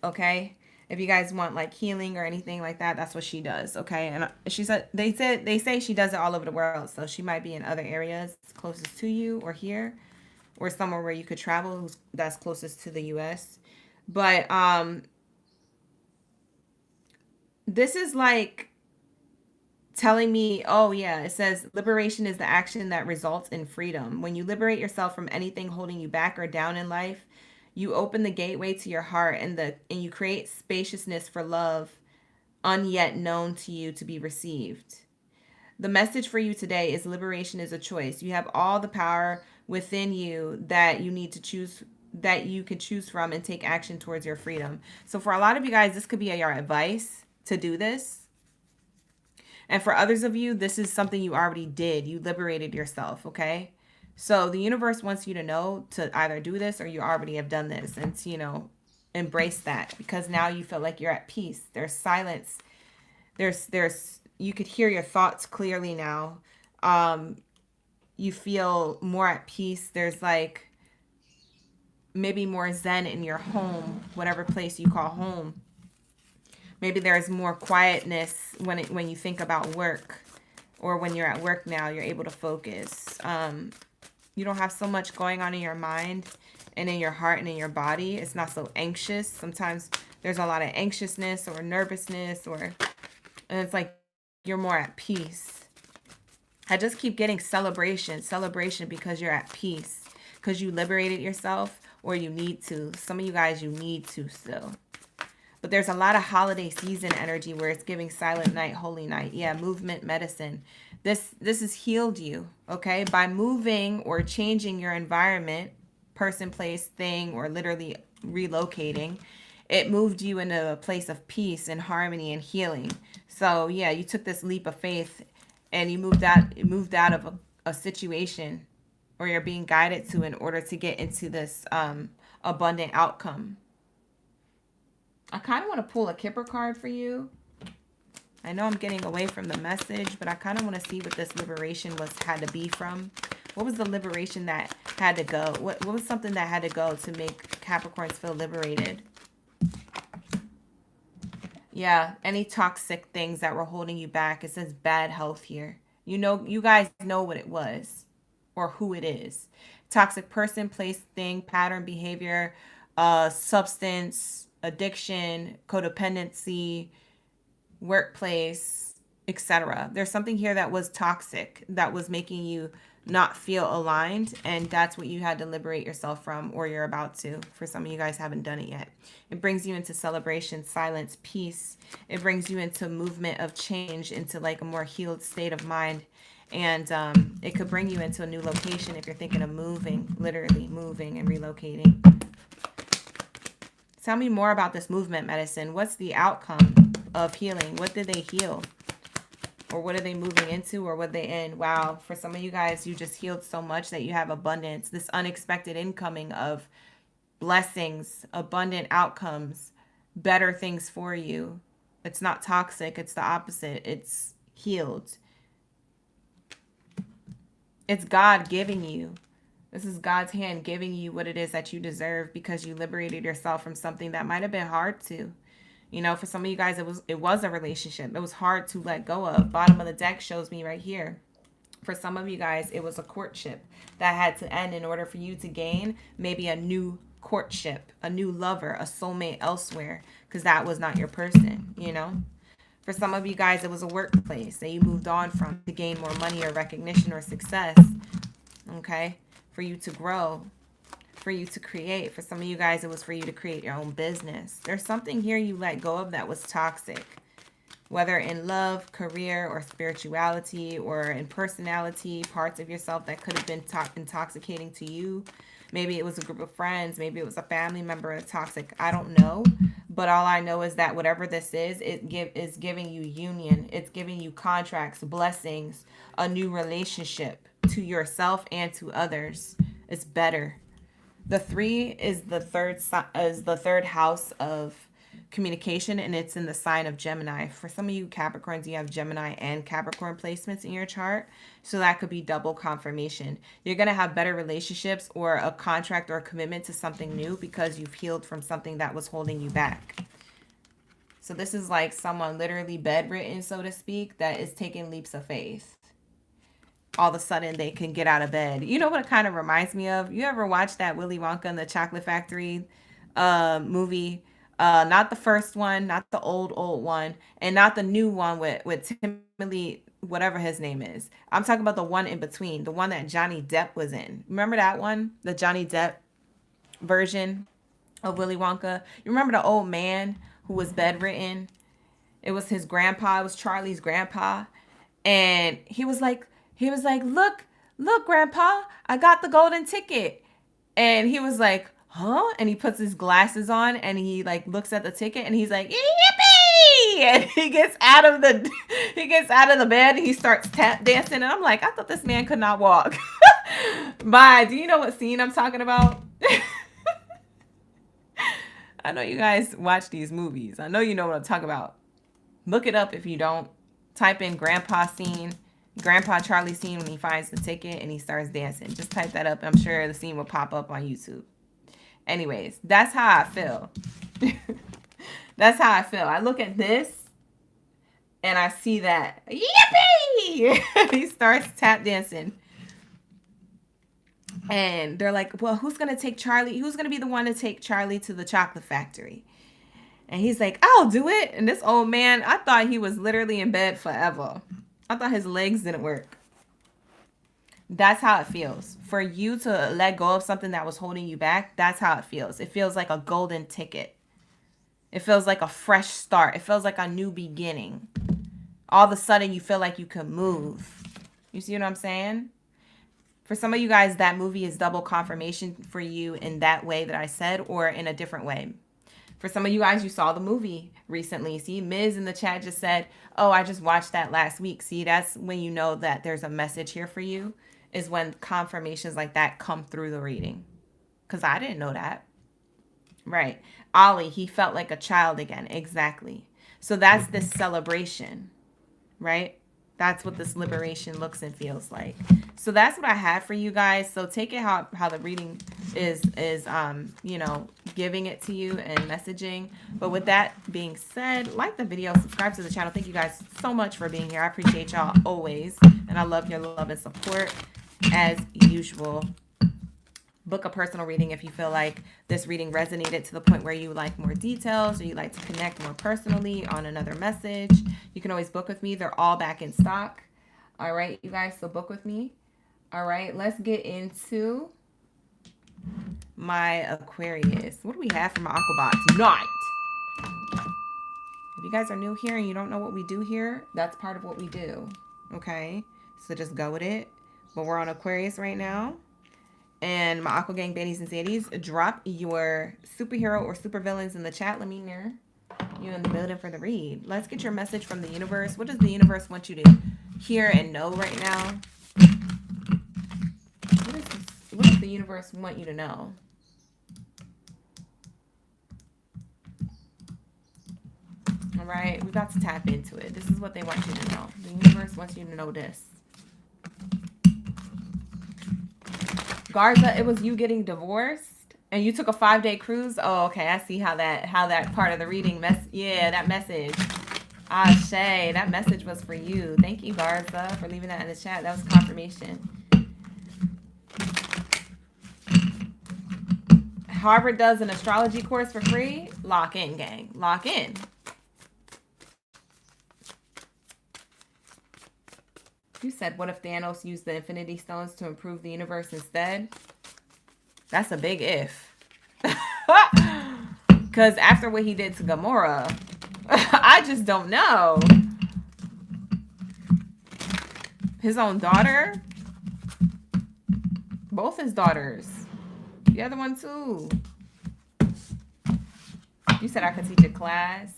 Okay. If you guys want like healing or anything like that, that's what she does. Okay. And they say she does it all over the world. So she might be in other areas closest to you or here or somewhere where you could travel that's closest to the US. But, this is like telling me, oh yeah, it says liberation is the action that results in freedom. When you liberate yourself from anything holding you back or down in life, you open the gateway to your heart and you create spaciousness for love unyet known to you to be received. The message for you today is liberation is a choice. You have all the power within you that you need to choose, that you can choose from and take action towards your freedom. So for a lot of you guys, this could be your advice to do this. And for others of you, this is something you already did. You liberated yourself, okay? So the universe wants you to know to either do this or you already have done this and to, you know, embrace that because now you feel like you're at peace. There's silence. You could hear your thoughts clearly now. You feel more at peace. There's like maybe more zen in your home, whatever place you call home. Maybe there's more quietness when you think about work or when you're at work now, you're able to focus. You don't have so much going on in your mind and in your heart and in your body. It's not so anxious. Sometimes there's a lot of anxiousness or nervousness and it's like you're more at peace. I just keep getting celebration because you're at peace, because you liberated yourself or you need to. Some of you guys, you need to still. But there's a lot of holiday season energy where it's giving silent night, holy night. Yeah, movement, medicine. This has healed you, okay? By moving or changing your environment, person, place, thing, or literally relocating, it moved you into a place of peace and harmony and healing. So yeah, you took this leap of faith and you moved out of a situation, or you're being guided to, in order to get into this abundant outcome. I kind of want to pull a Kipper card for you. I know I'm getting away from the message, but I kind of want to see what this liberation had to be from. What was the liberation that had to go? What was something that had to go to make Capricorns feel liberated? Yeah, any toxic things that were holding you back. It says bad health here. You guys know what it was or who it is. Toxic person, place, thing, pattern, behavior, substance, addiction, codependency, workplace, etc. There's something here that was toxic, that was making you not feel aligned, and that's what you had to liberate yourself from, or you're about to. For some of you guys haven't done it yet. It brings you into celebration, silence, peace. It brings you into movement of change, into like a more healed state of mind. And it could bring you into a new location if you're thinking of moving, literally moving and relocating. Tell me more about this movement medicine. What's the outcome of healing? What did they heal? Or what are they moving into, or what they in? Wow, for some of you guys, you just healed so much that you have abundance. This unexpected incoming of blessings, abundant outcomes, better things for you. It's not toxic. It's the opposite. It's healed. It's God giving you. This is God's hand giving you what it is that you deserve, because you liberated yourself from something that might have been hard to. You know, for some of you guys, it was a relationship. It was hard to let go of. Bottom of the deck shows me right here. For some of you guys, it was a courtship that had to end in order for you to gain maybe a new courtship, a new lover, a soulmate elsewhere, because that was not your person, you know? For some of you guys, it was a workplace that you moved on from to gain more money or recognition or success, okay? For you to grow, for you to create. For some of you guys, it was for you to create your own business. There's something here you let go of that was toxic, whether in love, career, or spirituality, or in personality, parts of yourself that could have been intoxicating to you. Maybe it was a group of friends. Maybe it was a family member that's toxic. I don't know. But all I know is that whatever this is, is giving you union. It's giving you contracts, blessings, a new relationship to yourself and to others. It's better. The 3 is the third house of communication, and it's in the sign of Gemini. For some of you Capricorns, you have Gemini and Capricorn placements in your chart, so that could be double confirmation. You're going to have better relationships or a contract or a commitment to something new because you've healed from something that was holding you back. So this is like someone literally bedridden, so to speak, that is taking leaps of faith. All of a sudden they can get out of bed. You know what it kind of reminds me of? You ever watch that Willy Wonka and the Chocolate Factory movie? Not the first one, not the old one, and not the new one with Timothy, whatever his name is. I'm talking about the one in between, the one that Johnny Depp was in. Remember that one? The Johnny Depp version of Willy Wonka. You remember the old man who was bedridden? It was his grandpa. It was Charlie's grandpa. And he was like, look, grandpa, I got the golden ticket. And he was like, huh? And he puts his glasses on and he like looks at the ticket and he's like, yippee! And he gets out of the bed and he starts tap dancing. And I'm like, I thought this man could not walk. Bye. Do you know what scene I'm talking about? I know you guys watch these movies. I know you know what I'm talking about. Look it up if you don't. Type in Grandpa Charlie scene when he finds the ticket and he starts dancing. Just type that up. I'm sure the scene will pop up on YouTube. Anyways, that's how I feel. That's how I feel. I look at this and I see that. Yippee! He starts tap dancing. And they're like, well, who's going to take Charlie? Who's going to be the one to take Charlie to the chocolate factory? And he's like, I'll do it. And this old man, I thought he was literally in bed forever. I thought his legs didn't work. That's how it feels. For you to let go of something that was holding you back, that's how it feels. It feels like a golden ticket. It feels like a fresh start. It feels like a new beginning. All of a sudden, you feel like you can move. You see what I'm saying? For some of you guys, that movie is double confirmation for you in that way that I said, or in a different way. For some of you guys, you saw the movie recently. See, Ms. in the chat just said, oh, I just watched that last week. See, that's when you know that there's a message here for you, is when confirmations like that come through the reading. Because I didn't know that. Right. Ollie, he felt like a child again. Exactly. So that's this celebration, right? That's what this liberation looks and feels like. So that's what I have for you guys. So take it how the reading is you know, giving it to you and messaging. But with that being said, like the video, subscribe to the channel. Thank you guys so much for being here. I appreciate y'all always. And I love your love and support as usual. Book a personal reading if you feel like this reading resonated to the point where you like more details or you like to connect more personally on another message. You can always book with me. They're all back in stock. All right, you guys, so book with me. All right, let's get into my Aquarius. What do we have for my Aquabot tonight? If you guys are new here and you don't know what we do here, that's part of what we do. Okay, so just go with it. But we're on Aquarius right now. And my Aqua Gang Baddies and Zaddies, drop your superhero or supervillains in the chat. Let me know you in the building for the read. Let's get your message from the universe. What does the universe want you to hear and know right now? What does the universe want you to know? All right, we got to tap into it. This is what they want you to know. The universe wants you to know this. Garza, it was you getting divorced and you took a 5-day cruise. Oh, okay. I see how that part of the reading that message. Shay, that message was for you. Thank you, Garza, for leaving that in the chat. That was confirmation. Harvard does an astrology course for free. Lock in, gang. Lock in. You said, what if Thanos used the Infinity Stones to improve the universe instead? That's a big if. Because after what he did to Gamora, I just don't know. His own daughter? Both his daughters. The other one too. You said I could teach a class.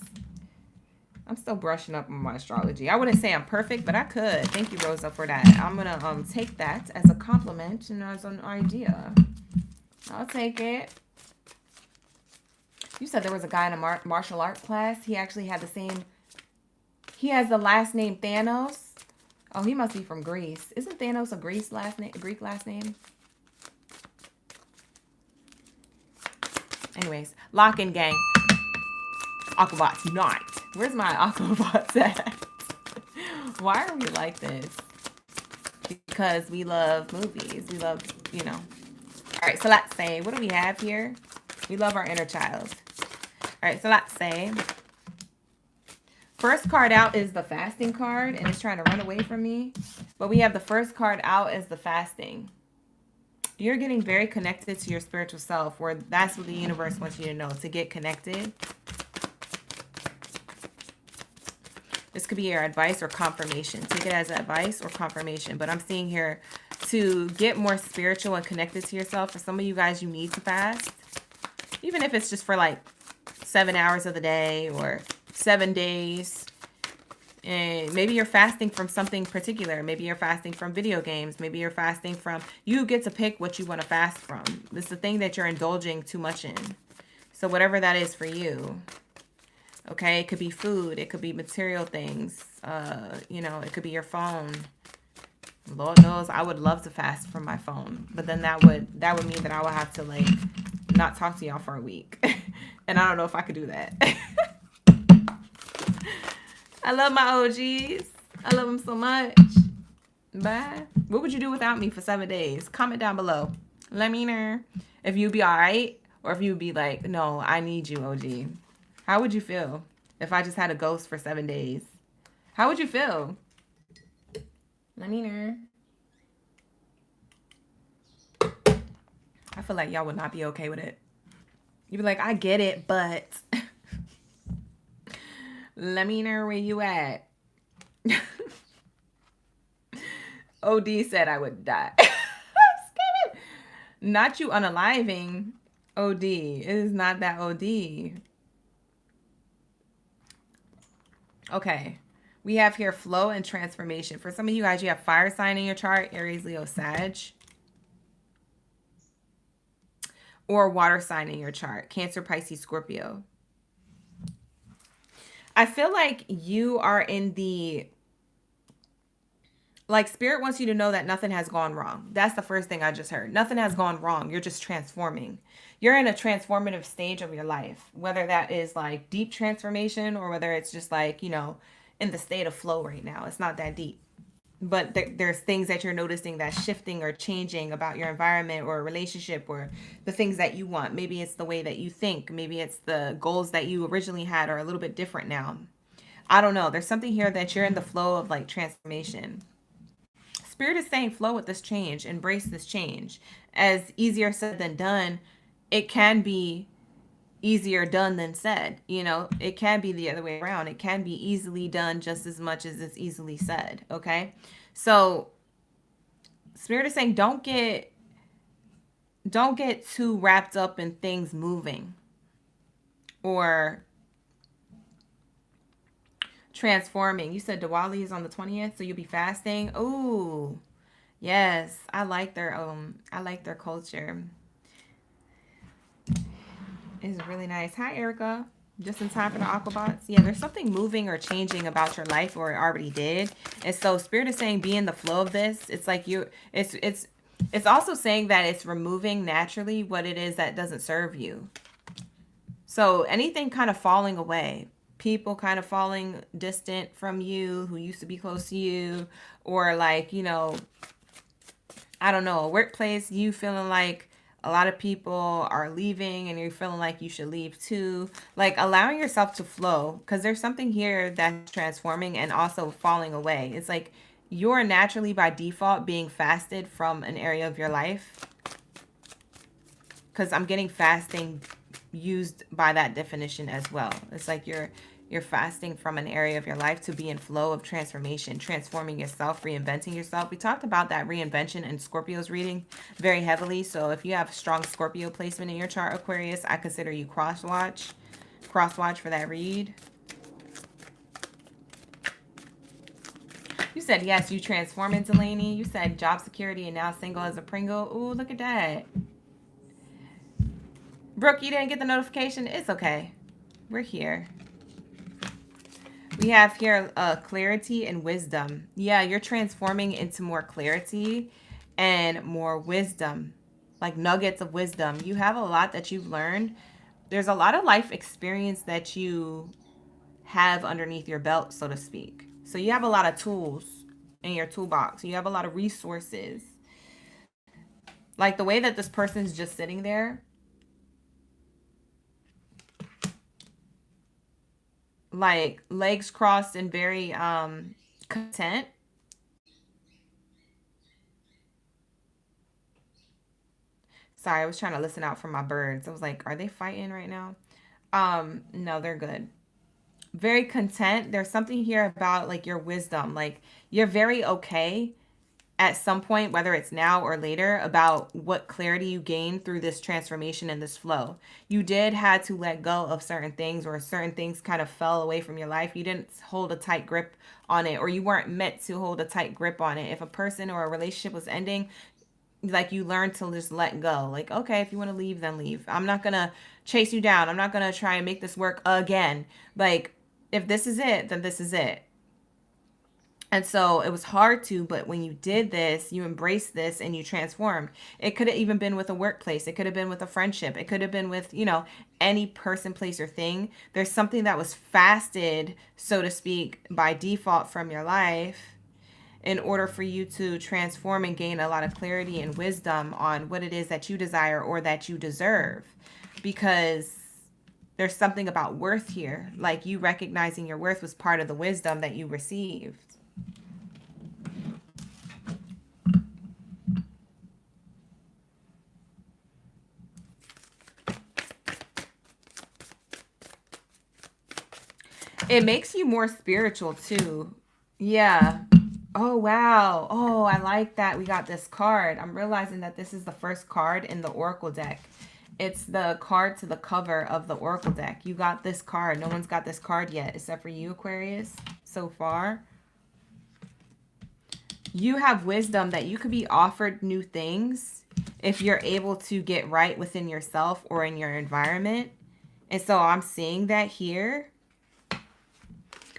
I'm still brushing up on my astrology. I wouldn't say I'm perfect, but I could. Thank you, Rosa, for that. I'm going to take that as a compliment and as an idea. I'll take it. You said there was a guy in a martial arts class. He actually had the same... He has the last name Thanos. Oh, he must be from Greece. Isn't Thanos a Greek last name? Anyways, lock in, gang. Aquabot tonight. Where's my Aquabot at? Why are we like this? Because we love movies. We love, you know. All right, so let's say, what do we have here? We love our inner child. All right, so let's say, first card out is the fasting card, and it's trying to run away from me. But we have the first card out as the fasting. You're getting very connected to your spiritual self, where that's what the universe wants you to know, to get connected. This could be your advice or confirmation. Take it as advice or confirmation. But I'm seeing here to get more spiritual and connected to yourself. For some of you guys, you need to fast. Even if it's just for like 7 hours of the day or 7 days. And maybe you're fasting from something particular. Maybe you're fasting from video games. Maybe you're fasting from... You get to pick what you want to fast from. This is the thing that you're indulging too much in. So whatever that is for you... Okay, it could be food. It could be material things. You know, it could be your phone. Lord knows, I would love to fast from my phone, but then that would mean that I would have to like not talk to y'all for a week, and I don't know if I could do that. I love my OGs. I love them so much. Bye. What would you do without me for 7 days? Comment down below. Let me know if you'd be all right, or if you'd be like, no, I need you, OG. How would you feel if I just had a ghost for 7 days? How would you feel? Let me know. I feel like y'all would not be okay with it. You'd be like, I get it, but... Let me know where you at. OD said I would die. Not you unaliving. OD. It is not that OD. Okay. We have here flow and transformation. For some of you guys, you have fire sign in your chart, Aries, Leo, Sag. Or water sign in your chart, Cancer, Pisces, Scorpio. I feel like you are in the, like, spirit wants you to know that nothing has gone wrong. That's the first thing I just heard. Nothing has gone wrong. You're just transforming. You're in a transformative stage of your life, whether that is like deep transformation or whether it's just like, you know, in the state of flow right now. It's not that deep. But there's things that you're noticing that's shifting or changing about your environment or relationship or the things that you want. Maybe it's the way that you think. Maybe it's the goals that you originally had are a little bit different now. I don't know. There's something here that you're in the flow of like transformation. Spirit is saying flow with this change, embrace this change. As easier said than done, it can be easier done than said. You know, it can be the other way around. It can be easily done just as much as it's easily said. Okay. So Spirit is saying don't get too wrapped up in things moving or transforming. You said Diwali is on the 20th, so you'll be fasting. Oh, yes. I like their culture. It's really nice. Hi, Erica. Just in time for the Aquabots. Yeah, there's something moving or changing about your life, or it already did. And so Spirit is saying be in the flow of this. It's like it's also saying that it's removing naturally what it is that doesn't serve you. So anything kind of falling away, people kind of falling distant from you who used to be close to you, or like, you know, I don't know, a workplace, you feeling like a lot of people are leaving and you're feeling like you should leave too. Like allowing yourself to flow, because there's something here that's transforming and also falling away. It's like you're naturally by default being fasted from an area of your life, because I'm getting fasting used by that definition as well. It's like you're fasting from an area of your life to be in flow of transformation, transforming yourself, reinventing yourself. We talked about that reinvention in Scorpio's reading very heavily. So if you have strong Scorpio placement in your chart, Aquarius, I consider you cross-watch for that read. You said, yes, you transforming, Delaney. You said job security and now single as a Pringle. Ooh, look at that. Brooke, you didn't get the notification? It's okay. We're here. We have here clarity and wisdom. Yeah, you're transforming into more clarity and more wisdom, like nuggets of wisdom. You have a lot that you've learned. There's a lot of life experience that you have underneath your belt, so to speak. So you have a lot of tools in your toolbox. You have a lot of resources. Like the way that this person's just sitting there, like legs crossed and very content. Sorry, I was trying to listen out for my birds. I was like, are they fighting right now? No, they're good. Very content. There's something here about like your wisdom. Like you're very okay at some point, whether it's now or later, about what clarity you gain through this transformation and this flow. You did had to let go of certain things, or certain things kind of fell away from your life. You didn't hold a tight grip on it, or you weren't meant to hold a tight grip on it. If a person or a relationship was ending, like you learn to just let go. Like, okay, if you want to leave, then leave. I'm not gonna chase you down. I'm not gonna try and make this work again. Like, if this is it, then this is it. And so it was hard to, but when you did this, you embraced this and you transformed. It could have even been with a workplace. It could have been with a friendship. It could have been with, you know, any person, place, or thing. There's something that was fasted, so to speak, by default from your life in order for you to transform and gain a lot of clarity and wisdom on what it is that you desire or that you deserve. Because there's something about worth here. Like you recognizing your worth was part of the wisdom that you received. It makes you more spiritual too. Yeah. Oh, wow. Oh, I like that we got this card. I'm realizing that this is the first card in the Oracle deck. It's the card to the cover of the Oracle deck. You got this card. No one's got this card yet except for you, Aquarius, so far. You have wisdom that you could be offered new things if you're able to get right within yourself or in your environment. And so I'm seeing that here.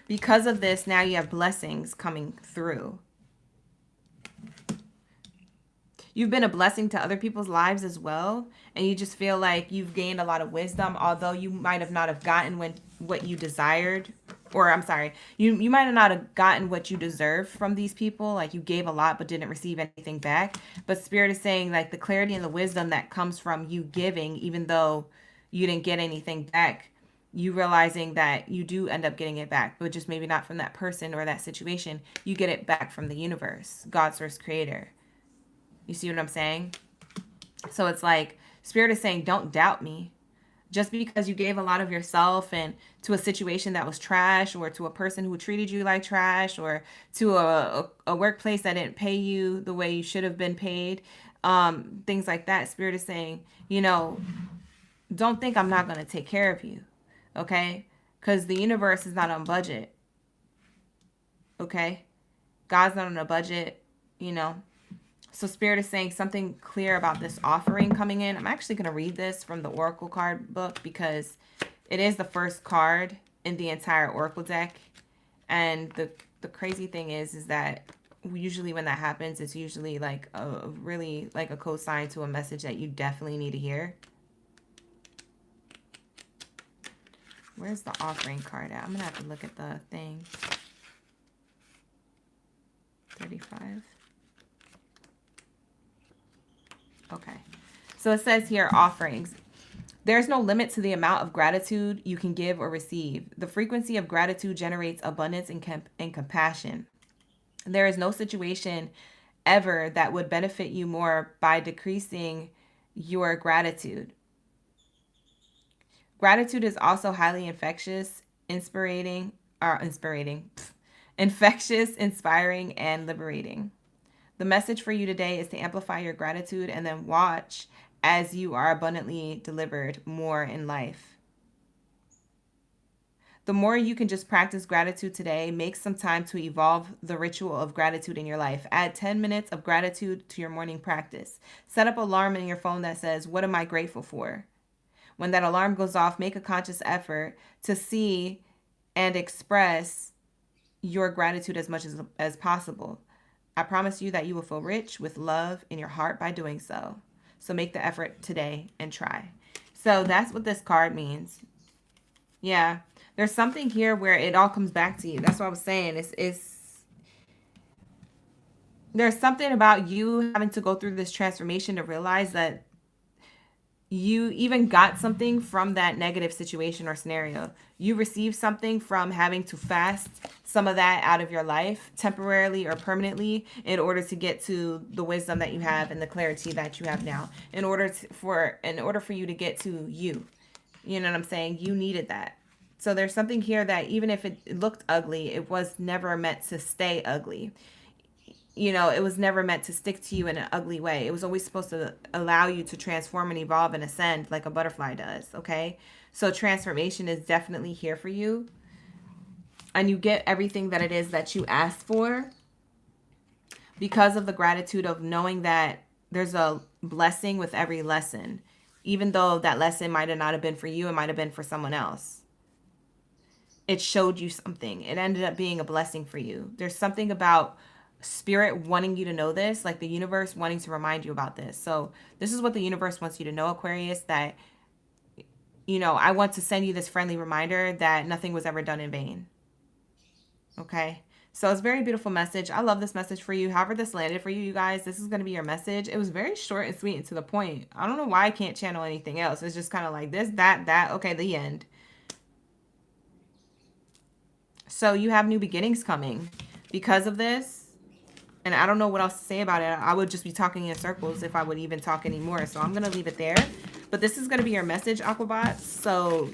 Because of this, now you have blessings coming through. You've been a blessing to other people's lives as well. And you just feel like you've gained a lot of wisdom, although you might have not have gotten what you desired. Or I'm sorry, you might have not have gotten what you deserved from these people. Like you gave a lot but didn't receive anything back. But Spirit is saying like the clarity and the wisdom that comes from you giving, even though you didn't get anything back, you realizing that you do end up getting it back, but just maybe not from that person or that situation. You get it back from the universe, God's first creator. You see what I'm saying? So it's like Spirit is saying, don't doubt me. Just because you gave a lot of yourself and to a situation that was trash, or to a person who treated you like trash, or to a workplace that didn't pay you the way you should have been paid, things like that. Spirit is saying, you know, don't think I'm not going to take care of you. Okay? Because the universe is not on budget. Okay? God's not on a budget, you know. So Spirit is saying something clear about this offering coming in. I'm actually going to read this from the Oracle card book because it is the first card in the entire Oracle deck. And the crazy thing is that usually when that happens, it's usually like a really like a cosign to a message that you definitely need to hear. Where's the offering card at? I'm going to have to look at the thing. 35. Okay. So it says here, offerings. There's no limit to the amount of gratitude you can give or receive. The frequency of gratitude generates abundance and compassion. There is no situation ever that would benefit you more by decreasing your gratitude. Gratitude is also highly infectious, infectious, inspiring, and liberating. The message for you today is to amplify your gratitude and then watch as you are abundantly delivered more in life. The more you can just practice gratitude today, make some time to evolve the ritual of gratitude in your life. Add 10 minutes of gratitude to your morning practice. Set up an alarm in your phone that says, "What am I grateful for?" When that alarm goes off, make a conscious effort to see and express your gratitude as much as possible. I promise you that you will feel rich with love in your heart by doing so. So make the effort today and try. So that's what this card means. Yeah. There's something here where it all comes back to you. That's what I was saying. There's something about you having to go through this transformation to realize that you even got something from that negative situation or scenario. You received something from having to fast some of that out of your life temporarily or permanently in order to get to the wisdom that you have and the clarity that you have now. In order for you to get to you. You know what I'm saying? You needed that. So there's something here that even if it looked ugly, it was never meant to stay ugly. You know, it was never meant to stick to you in an ugly way. It was always supposed to allow you to transform and evolve and ascend like a butterfly does, okay? So transformation is definitely here for you. And you get everything that it is that you asked for because of the gratitude of knowing that there's a blessing with every lesson. Even though that lesson might have not have been for you, it might have been for someone else. It showed you something. It ended up being a blessing for you. There's something about Spirit wanting you to know this, like the universe wanting to remind you about this. So this is what the universe wants you to know, Aquarius, that, you know, I want to send you this friendly reminder that nothing was ever done in vain. Okay. So it's a very beautiful message. I love this message for you. However this landed for you, you guys, this is going to be your message. It was very short and sweet and to the point. I don't know why I can't channel anything else. It's just kind of like this, that. Okay, the end. So you have new beginnings coming because of this. And I don't know what else to say about it. I would just be talking in circles if I would even talk anymore. So I'm going to leave it there. But this is going to be your message, Aquabots. So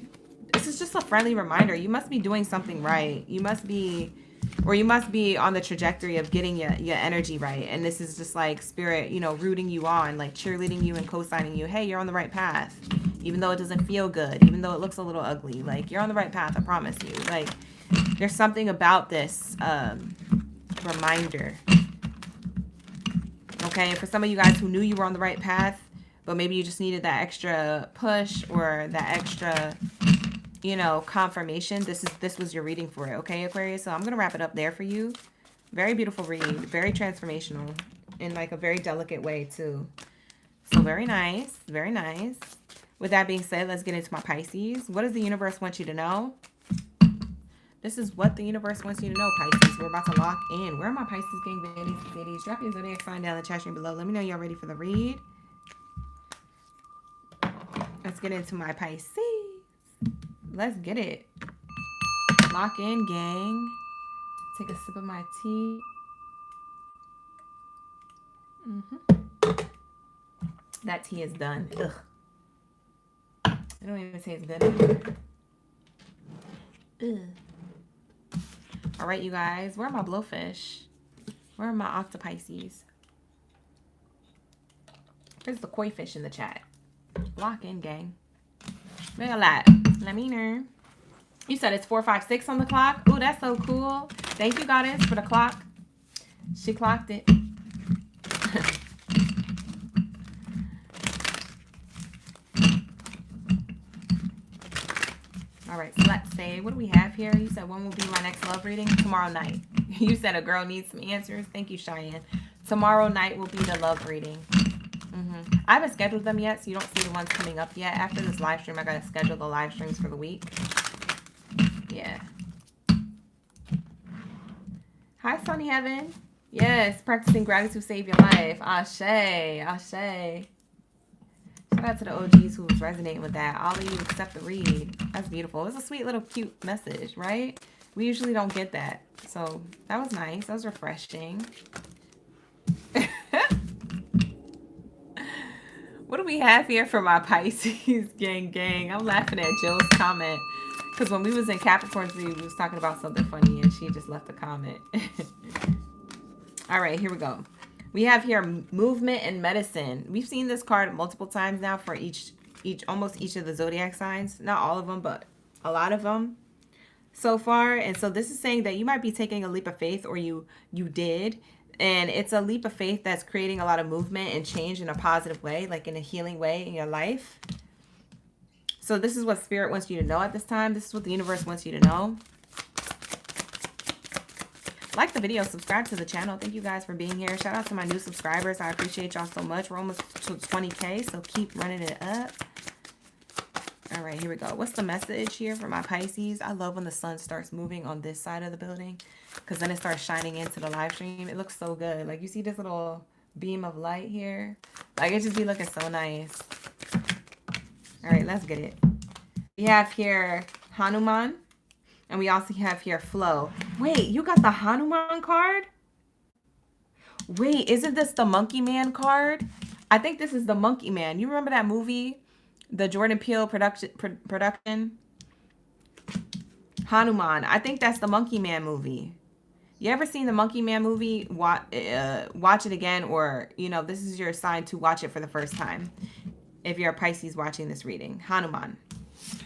this is just a friendly reminder. You must be doing something right. You must be Or you must be on the trajectory of getting your energy right. And this is just like spirit, you know, rooting you on, like cheerleading you and co-signing you. Hey, you're on the right path. Even though it doesn't feel good, even though it looks a little ugly, like you're on the right path, I promise you. Like there's something about this reminder. Okay, and for some of you guys who knew you were on the right path, but maybe you just needed that extra push or that extra, you know, confirmation, this was your reading for it. Okay, Aquarius? So I'm gonna wrap it up there for you. Very beautiful read, very transformational in like a very delicate way too. So very nice, very nice. With that being said, let's get into my Pisces. What does the universe want you to know? This is what the universe wants you to know, Pisces. We're about to lock in. Where are my Pisces gang baddies? Drop your zodiac sign down in the chat stream below. Let me know y'all ready for the read. Let's get into my Pisces. Let's get it. Lock in, gang. Take a sip of my tea. That tea is done. Ugh. I don't even taste good anymore. Ugh. All right, you guys. Where are my blowfish? Where are my octopisces? Where's the koi fish in the chat? Lock in, gang. Where a lot? Let me know. You said it's 4:56 on the clock. Ooh, that's so cool. Thank you, Goddess, for the clock. She clocked it. All right, so let's say, what do we have here? You said when will be my next love reading? Tomorrow night. You said a girl needs some answers. Thank you, Cheyenne. Tomorrow night will be the love reading. I haven't scheduled them yet, so you don't see the ones coming up yet. After this live stream, I got to schedule the live streams for the week. Yeah. Hi, Sunny Heaven. Yes, practicing gratitude save your life. Ashe, ashe. Shout out to the OGs who was resonating with that. All of you accept the read. That's beautiful. It's a sweet little cute message, right? We usually don't get that. So that was nice. That was refreshing. What do we have here for my Pisces gang? I'm laughing at Jill's comment. Because when we was in Capricorn 3, we was talking about something funny and she just left a comment. All right, here we go. We have here movement and medicine. We've seen this card multiple times now for almost each of the zodiac signs. Not all of them, but a lot of them so far. And so this is saying that you might be taking a leap of faith, or you did. And it's a leap of faith that's creating a lot of movement and change in a positive way, like in a healing way in your life. So this is what Spirit wants you to know at this time. This is what the universe wants you to know. Like the video, subscribe to the channel. Thank you guys for being here. Shout out to my new subscribers. I appreciate y'all so much. We're almost to 20K, so keep running it up. All right, here we go. What's the message here for my Pisces? I love when the sun starts moving on this side of the building, because then it starts shining into the live stream. It looks so good. Like, you see this little beam of light here? Like, it just be looking so nice. All right, let's get it. We have here Hanuman. And we also have here flow. Wait, you got the Hanuman card? Wait, isn't this the Monkey Man card? I think this is the Monkey Man. You remember that movie? The Jordan Peele production? Hanuman. I think that's the Monkey Man movie. You ever seen the Monkey Man movie? Watch it again, or, you know, this is your sign to watch it for the first time. If you're a Pisces watching this reading. Hanuman.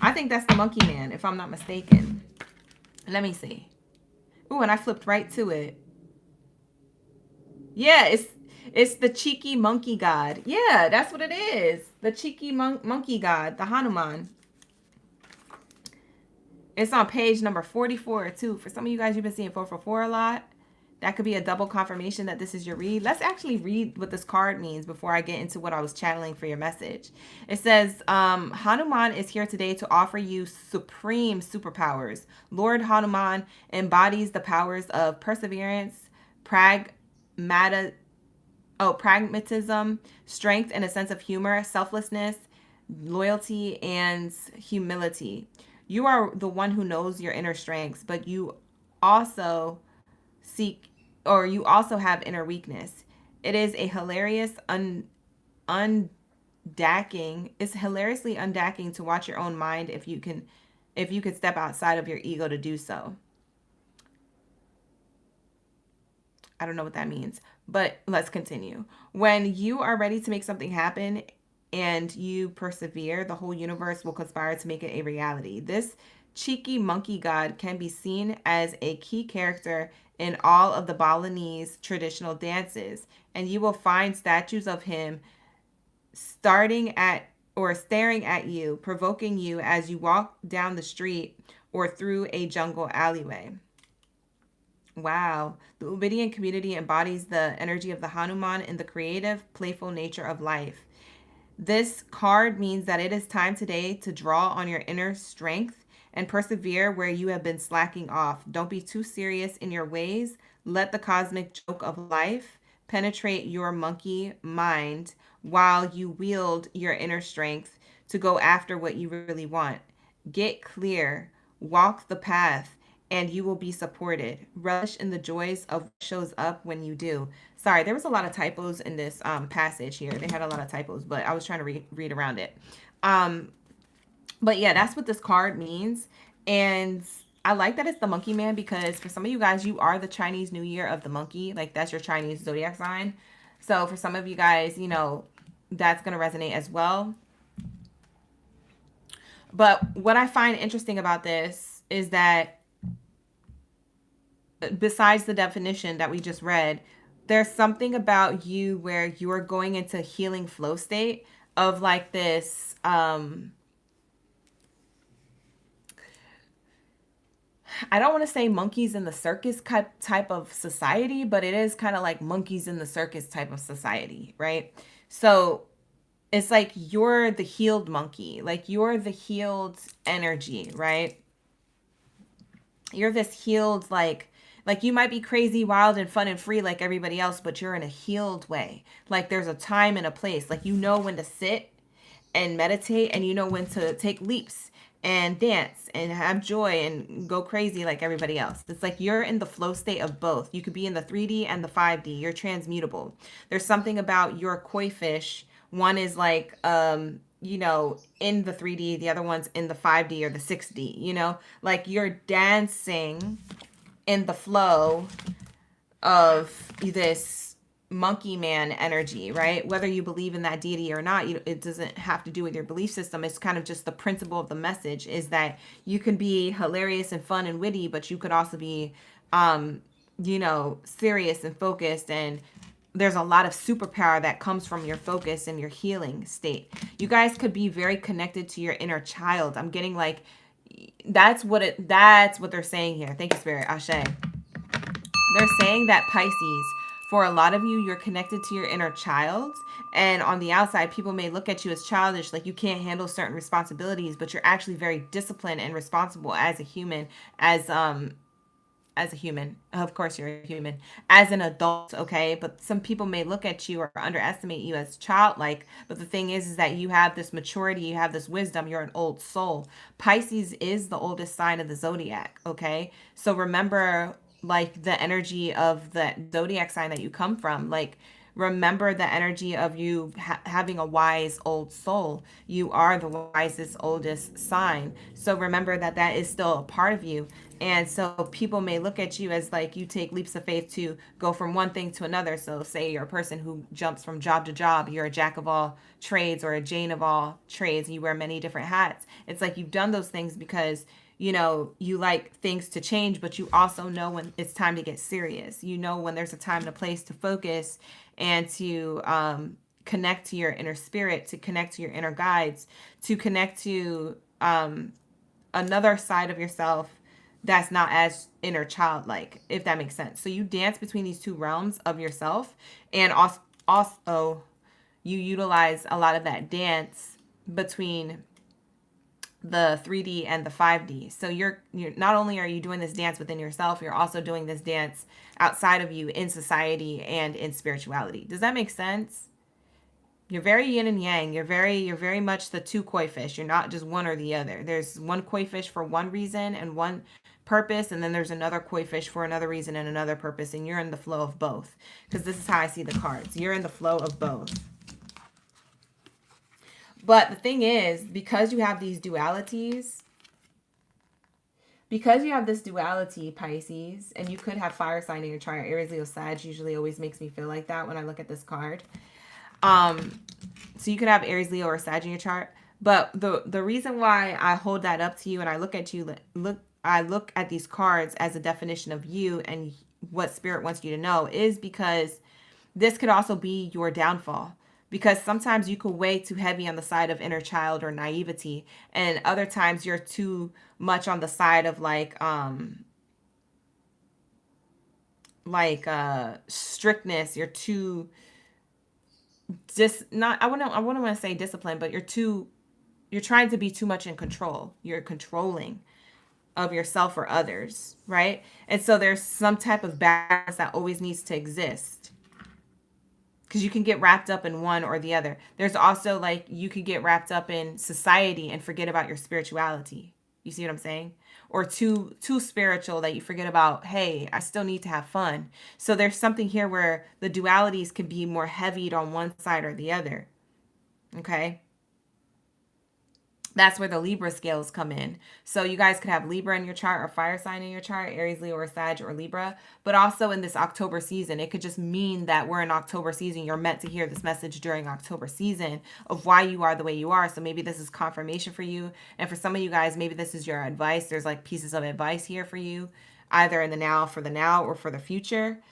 I think that's the Monkey Man, if I'm not mistaken. Let me see. Ooh, and I flipped right to it. Yeah, it's the cheeky monkey god. Yeah, that's what it is. The cheeky monkey god, the Hanuman. It's on page number 44 too. For some of you guys, you've been seeing 444 a lot. That could be a double confirmation that this is your read. Let's actually read what this card means before I get into what I was channeling for your message. It says, Hanuman is here today to offer you supreme superpowers. Lord Hanuman embodies the powers of perseverance, pragmatism, strength and a sense of humor, selflessness, loyalty, and humility. You are the one who knows your inner strengths, but you also have inner weakness. It is a hilarious it's hilariously undacking to watch your own mind if you could step outside of your ego to do so. I don't know what that means, but let's continue. When you are ready to make something happen and you persevere, the whole universe will conspire to make it a reality. This cheeky monkey god can be seen as a key character in all of the Balinese traditional dances, and you will find statues of him starting at or staring at you, provoking you as you walk down the street or through a jungle alleyway. Wow. The Ubidian community embodies the energy of the Hanuman in the creative, playful nature of life. This card means that it is time today to draw on your inner strength and persevere where you have been slacking off. Don't be too serious in your ways. Let the cosmic joke of life penetrate your monkey mind while you wield your inner strength to go after what you really want. Get clear, walk the path, and you will be supported. Relish in the joys of what shows up when you do. Sorry, there was a lot of typos in this passage here. They had a lot of typos, but I was trying to read around it. But yeah, that's what this card means. And I like that it's the monkey man because for some of you guys, you are the Chinese New Year of the monkey. Like that's your Chinese zodiac sign. So for some of you guys, you know, that's going to resonate as well. But what I find interesting about this is that besides the definition that we just read, there's something about you where you're going into healing flow state of like this I don't want to say monkeys in the circus type of society, but it is kind of like monkeys in the circus type of society, right? So it's like you're the healed monkey, like you're the healed energy, right? You're this healed, like you might be crazy, wild, and fun and free like everybody else, but you're in a healed way. Like there's a time and a place. Like you know when to sit and meditate, and you know when to take leaps and dance and have joy and go crazy like everybody else. It's like you're in the flow state of both. You could be in the 3D and the 5D. You're transmutable. There's something about your koi fish. One is like you know, in the 3D, the other one's in the 5D or the 6D, you know? Like you're dancing in the flow of this monkey man energy, right? Whether you believe in that deity or not, it doesn't have to do with your belief system. It's kind of just the principle of the message is that you can be hilarious and fun and witty, but you could also be, you know, serious and focused, and there's a lot of superpower that comes from your focus and your healing state. You guys could be very connected to your inner child. I'm getting like, that's what they're saying here. Thank you, Spirit. Ashe. They're saying that Pisces, for a lot of you, you're connected to your inner child. And on the outside, people may look at you as childish, like you can't handle certain responsibilities, but you're actually very disciplined and responsible as a human, as a human. Of course you're a human. As an adult, okay? But some people may look at you or underestimate you as childlike. But the thing is that you have this maturity, you have this wisdom, you're an old soul. Pisces is the oldest sign of the zodiac, okay? So remember like the energy of the zodiac sign that you come from. Like remember the energy of you having a wise old soul. You are the wisest oldest sign. So remember that that is still a part of you. And so people may look at you as like you take leaps of faith to go from one thing to another. So say you're a person who jumps from job to job. You're a jack of all trades or a Jane of all trades. You wear many different hats. It's like you've done those things because you know, you like things to change, but you also know when it's time to get serious. You know when there's a time and a place to focus and to connect to your inner spirit, to connect to your inner guides, to connect to another side of yourself that's not as inner childlike, if that makes sense. So you dance between these two realms of yourself, and also you utilize a lot of that dance between the 3D and the 5D. So you're not only are you doing this dance within yourself, you're also doing this dance outside of you in society and in spirituality. Does that make sense? You're very yin and yang. You're very much the two koi fish. You're not just one or the other. There's one koi fish for one reason and one purpose, and then there's another koi fish for another reason and another purpose, and you're in the flow of both. Because this is how I see the cards. You're in the flow of both. But the thing is, because you have these dualities, Because you have this duality, Pisces, and you could have fire sign in your chart. Aries, Leo, Sag usually always makes me feel like that when I look at this card. So you could have Aries, Leo, or Sag in your chart. But the reason why I hold that up to you and I look at you, I look at these cards as a definition of you and what spirit wants you to know is because this could also be your downfall. Because sometimes you could weigh too heavy on the side of inner child or naivety, and other times you're too much on the side of strictness. You're too not I wouldn't want to say discipline, but you're trying to be too much in control. You're controlling of yourself or others, right? And so there's some type of balance that always needs to exist. Because you can get wrapped up in one or the other. There's also you could get wrapped up in society and forget about your spirituality. You see what I'm saying? Or too spiritual that you forget about, hey, I still need to have fun. So there's something here where the dualities can be more heavied on one side or the other. Okay? That's where the Libra scales come in. So you guys could have Libra in your chart or fire sign in your chart, Aries, Leo, or Sag, or Libra. But also in this October season, it could just mean that we're in October season. You're meant to hear this message during October season of why you are the way you are. So maybe this is confirmation for you. And for some of you guys, maybe this is your advice. There's pieces of advice here for you, either in the now, for the now, or for the future.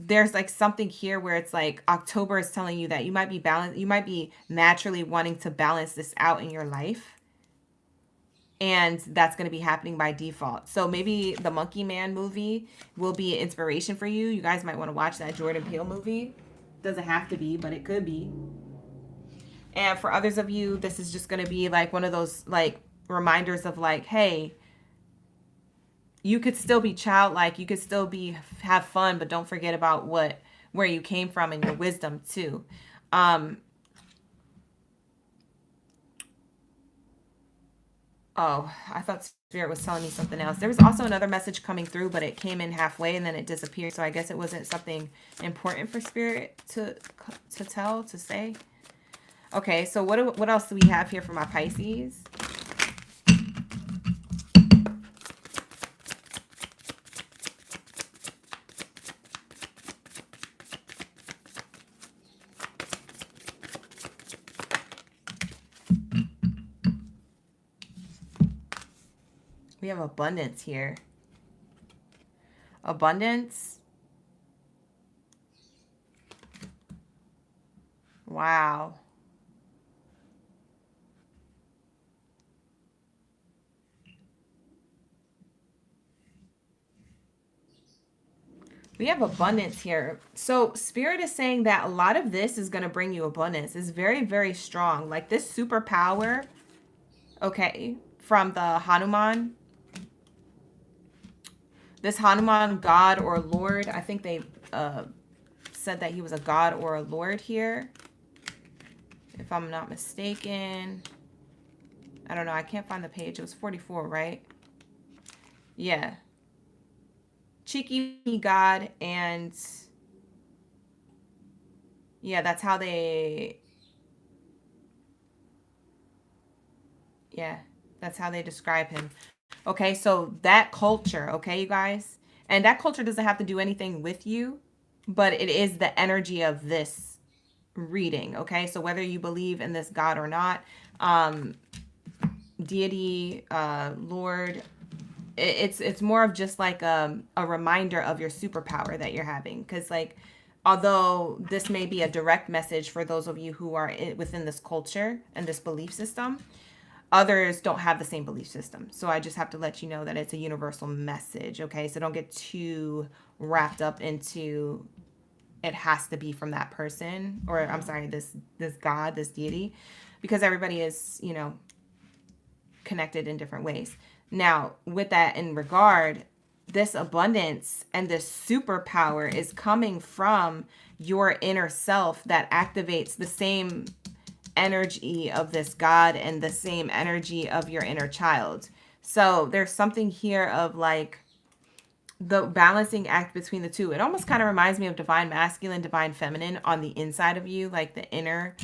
There's something here where it's October is telling you that you might be balanced. You might be naturally wanting to balance this out in your life. And that's going to be happening by default. So maybe the Monkey Man movie will be an inspiration for you. You guys might want to watch that Jordan Peele movie. Doesn't have to be, but it could be. And for others of you, this is just going to be one of those reminders of hey, you could still be childlike, you could still have fun, but don't forget about where you came from and your wisdom too. Oh, I thought Spirit was telling me something else. There was also another message coming through, but it came in halfway and then it disappeared. So I guess it wasn't something important for Spirit to say. Okay, so what else do we have here for my Pisces? We have abundance here. Abundance. Wow. We have abundance here. So Spirit is saying that a lot of this is going to bring you abundance. It's very, very strong. This superpower, okay, from the Hanuman. This Hanuman, God or Lord, I think they said that he was a God or a Lord here. If I'm not mistaken. I don't know. I can't find the page. It was 44, right? Yeah. Cheeky God, and yeah, that's how they describe him. Okay, so that culture, okay, you guys, and that culture doesn't have to do anything with you, but it is the energy of this reading. Okay, so whether you believe in this God or not, deity, Lord, it's more of just a reminder of your superpower that you're having. Because although this may be a direct message for those of you who are within this culture and this belief system, others don't have the same belief system. So I just have to let you know that it's a universal message. Okay, so don't get too wrapped up into it has to be from that person, or I'm sorry, this God, this deity, because everybody is, connected in different ways. Now, with that in regard, this abundance and this superpower is coming from your inner self that activates the same energy of this God and the same energy of your inner child. So there's something here of the balancing act between the two. It almost kind of reminds me of divine masculine, divine feminine on the inside of you, the inner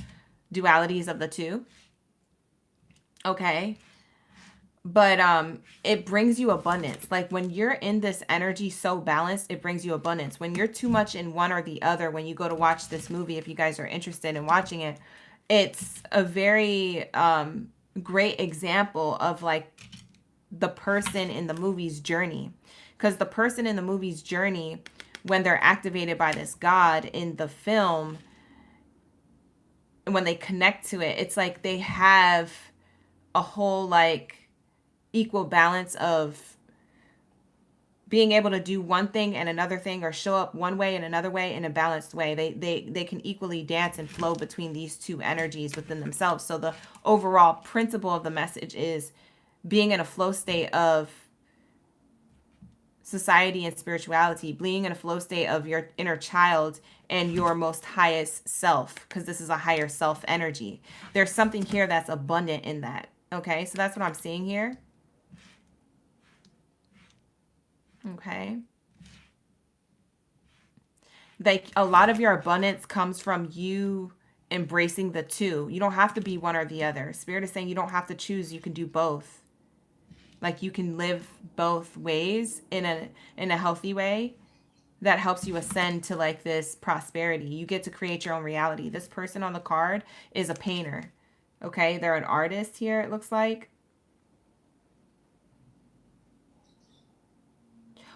dualities of the two. Okay. but it brings you abundance. Like when you're in this energy so balanced, it brings you abundance. When you're too much in one or the other, when you go to watch this movie, if you guys are interested in watching it, it's a very great example of like the person in the movie's journey. Because the person in the movie's journey, when they're activated by this God in the film, and when they connect to it, it's like they have a whole like equal balance of being able to do one thing and another thing, or show up one way and another way in a balanced way. They can equally dance and flow between these two energies within themselves. So the overall principle of the message is being in a flow state of society and spirituality, being in a flow state of your inner child and your most highest self, because this is a higher self energy. There's something here that's abundant in that. Okay, so that's what I'm seeing here. Okay. Like a lot of your abundance comes from you embracing the two. You don't have to be one or the other. Spirit is saying you don't have to choose. You can do both. Like you can live both ways in a healthy way that helps you ascend to like this prosperity. You get to create your own reality. This person on the card is a painter. Okay, they're an artist here, it looks like.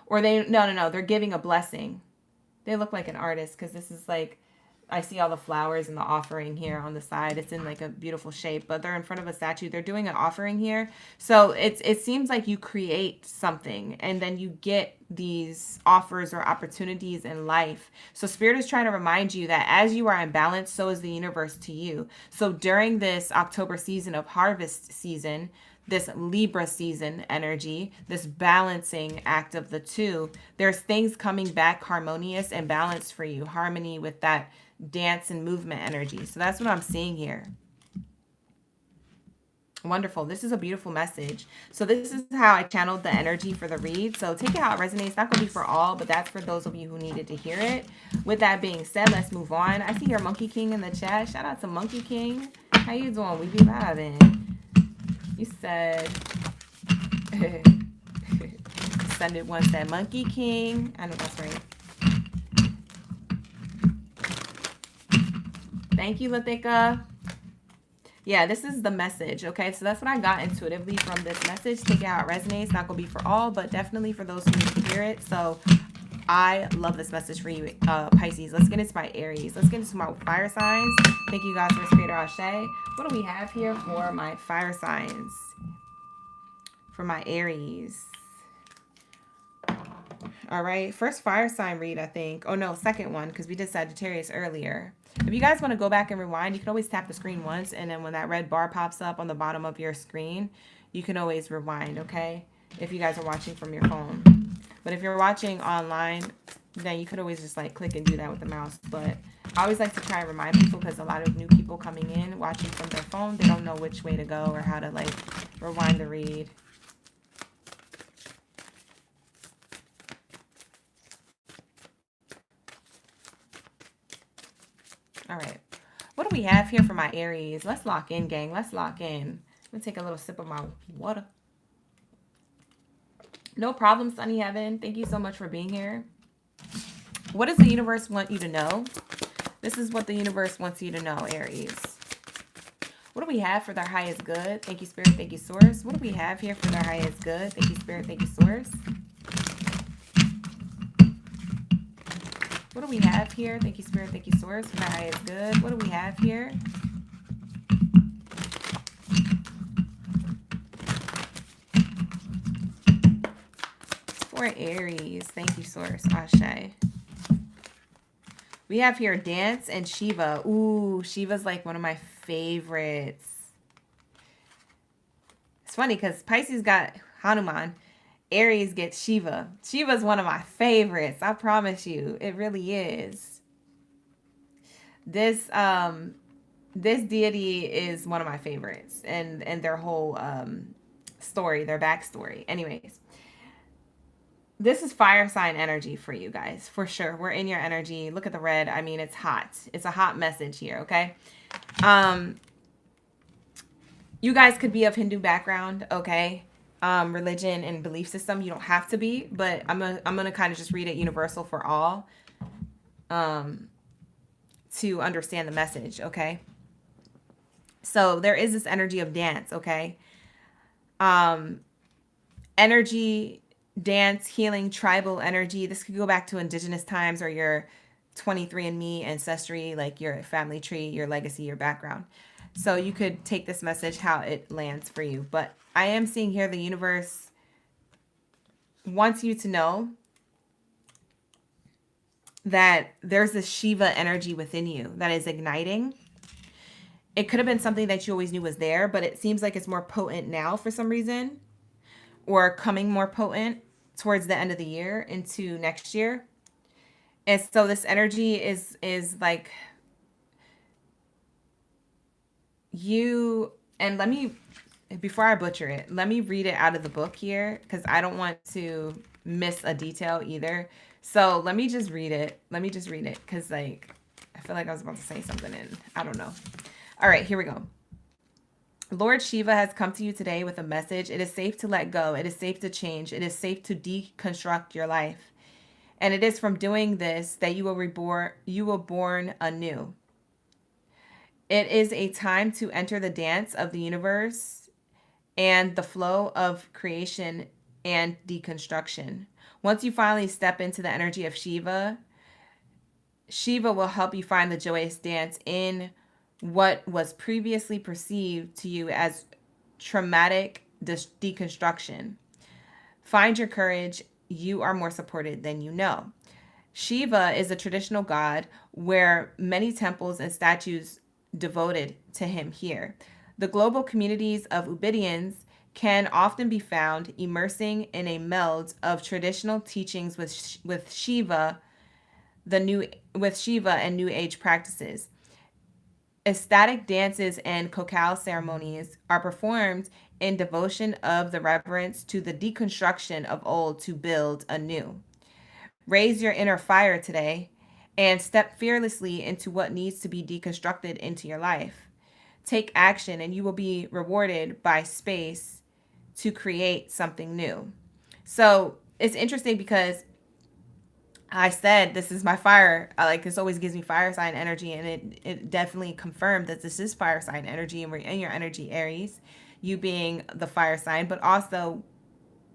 Or no, they're giving a blessing. They look like an artist because this is like, I see all the flowers and the offering here on the side. It's in like a beautiful shape, but they're in front of a statue. They're doing an offering here. So it seems like you create something and then you get these offers or opportunities in life. So Spirit is trying to remind you that as you are in balance, so is the universe to you. So during this October season of harvest season, this Libra season energy, this balancing act of the two, there's things coming back harmonious and balanced for you. Harmony with that dance and movement energy. So that's what I'm seeing here. Wonderful. This is a beautiful message. So this is how I channeled the energy for the read. So take it how it resonates. It's not going to be for all, but that's for those of you who needed to hear it. With that being said, let's move on. I see your Monkey King in the chat. Shout out to Monkey King. How you doing? We be vibing. You said, send it once, that Monkey King. I know that's right. Thank you, Lathika. Yeah, this is the message, okay? So that's what I got intuitively from this message. Take it how it resonates. Not going to be for all, but definitely for those who need to hear it. So I love this message for you, Pisces. Let's get into my Aries. Let's get into my fire signs. Thank you, guys, for Creator Ashe. What do we have here for my fire signs? For my Aries. All right. First fire sign read, I think. Oh, no. Second one, because we did Sagittarius earlier. If you guys want to go back and rewind, you can always tap the screen once. And then when that red bar pops up on the bottom of your screen, you can always rewind, okay? If you guys are watching from your phone. But if you're watching online, then you could always just like click and do that with the mouse. But I always like to try and remind people because a lot of new people coming in, watching from their phone, they don't know which way to go or how to like rewind the read. All right. What do we have here for my Aries? Let's lock in, gang. Let's lock in. Let me take a little sip of my water. No problem, Sunny Heaven. Thank you so much for being here. What does the universe want you to know? This is what the universe wants you to know, Aries. What do we have for their highest good? Thank you, Spirit. Thank you, Source. What do we have here for their highest good? Thank you, Spirit. Thank you, Source. What do we have here? Thank you, Spirit. Thank you, Source. For their highest good. What do we have here? For Aries. Thank you, Source. Ashe. We have here Dance and Shiva. Ooh, Shiva's like one of my favorites. It's funny because Pisces got Hanuman. Aries gets Shiva. Shiva's one of my favorites. I promise you. It really is. This deity is one of my favorites. And their whole story, their backstory. Anyways. This is fire sign energy for you guys, for sure. We're in your energy. Look at the red. I mean, it's hot. It's a hot message here, okay? You guys could be of Hindu background, okay? religion and belief system. You don't have to be, but I'm gonna kind of just read it universal for all, um, to understand the message. Okay, so there is this energy of dance. Okay, um, energy, dance, healing, tribal energy. This could go back to indigenous times or your 23andMe ancestry, like your family tree, your legacy, your background. So you could take this message how it lands for you. But I am seeing here the universe wants you to know that there's this Shiva energy within you that is igniting. It could have been something that you always knew was there, but it seems like it's more potent now for some reason, or coming more potent towards the end of the year into next year. And so this energy is like you, and let me, before I butcher it, let me read it out of the book here because I don't want to miss a detail either. So let me just read it. Let me just read it because like I feel like I was about to say something and I don't know. All right, here we go. Lord Shiva has come to you today with a message. It is safe to let go. It is safe to change. It is safe to deconstruct your life. And it is from doing this that you will born anew. It is a time to enter the dance of the universe and the flow of creation and deconstruction. Once you finally step into the energy of Shiva, Shiva will help you find the joyous dance in what was previously perceived to you as traumatic deconstruction. Find your courage. You are more supported than you know. Shiva is a traditional god where many temples and statues devoted to him here. The global communities of Ubidians can often be found immersing in a meld of traditional teachings with Shiva, and New Age practices. Ecstatic dances and cacao ceremonies are performed in devotion of the reverence to the deconstruction of old to build anew. Raise your inner fire today and step fearlessly into what needs to be deconstructed into your life. Take action and you will be rewarded by space to create something new. So it's interesting because I said this is my fire. Like this always gives me fire sign energy, and it definitely confirmed that this is fire sign energy, and we're in your energy, Aries, you being the fire sign, but also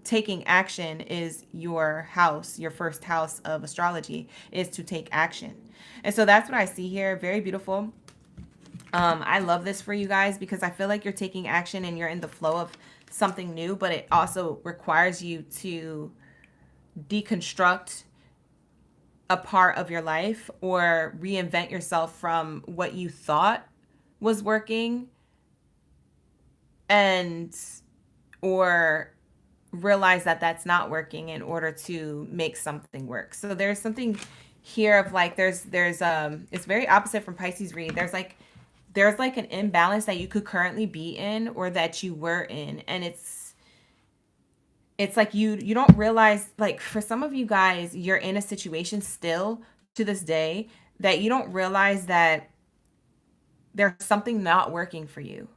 taking action is your house, your first house of astrology is to take action. And so that's what I see here. Very beautiful. I love this for you guys because I feel like you're taking action and you're in the flow of something new, but it also requires you to deconstruct a part of your life or reinvent yourself from what you thought was working and or realize that that's not working in order to make something work. So there's something here of like there's it's very opposite from Pisces read. There's like an imbalance that you could currently be in or that you were in, and it's like you don't realize, like for some of you guys you're in a situation still to this day that you don't realize that there's something not working for you,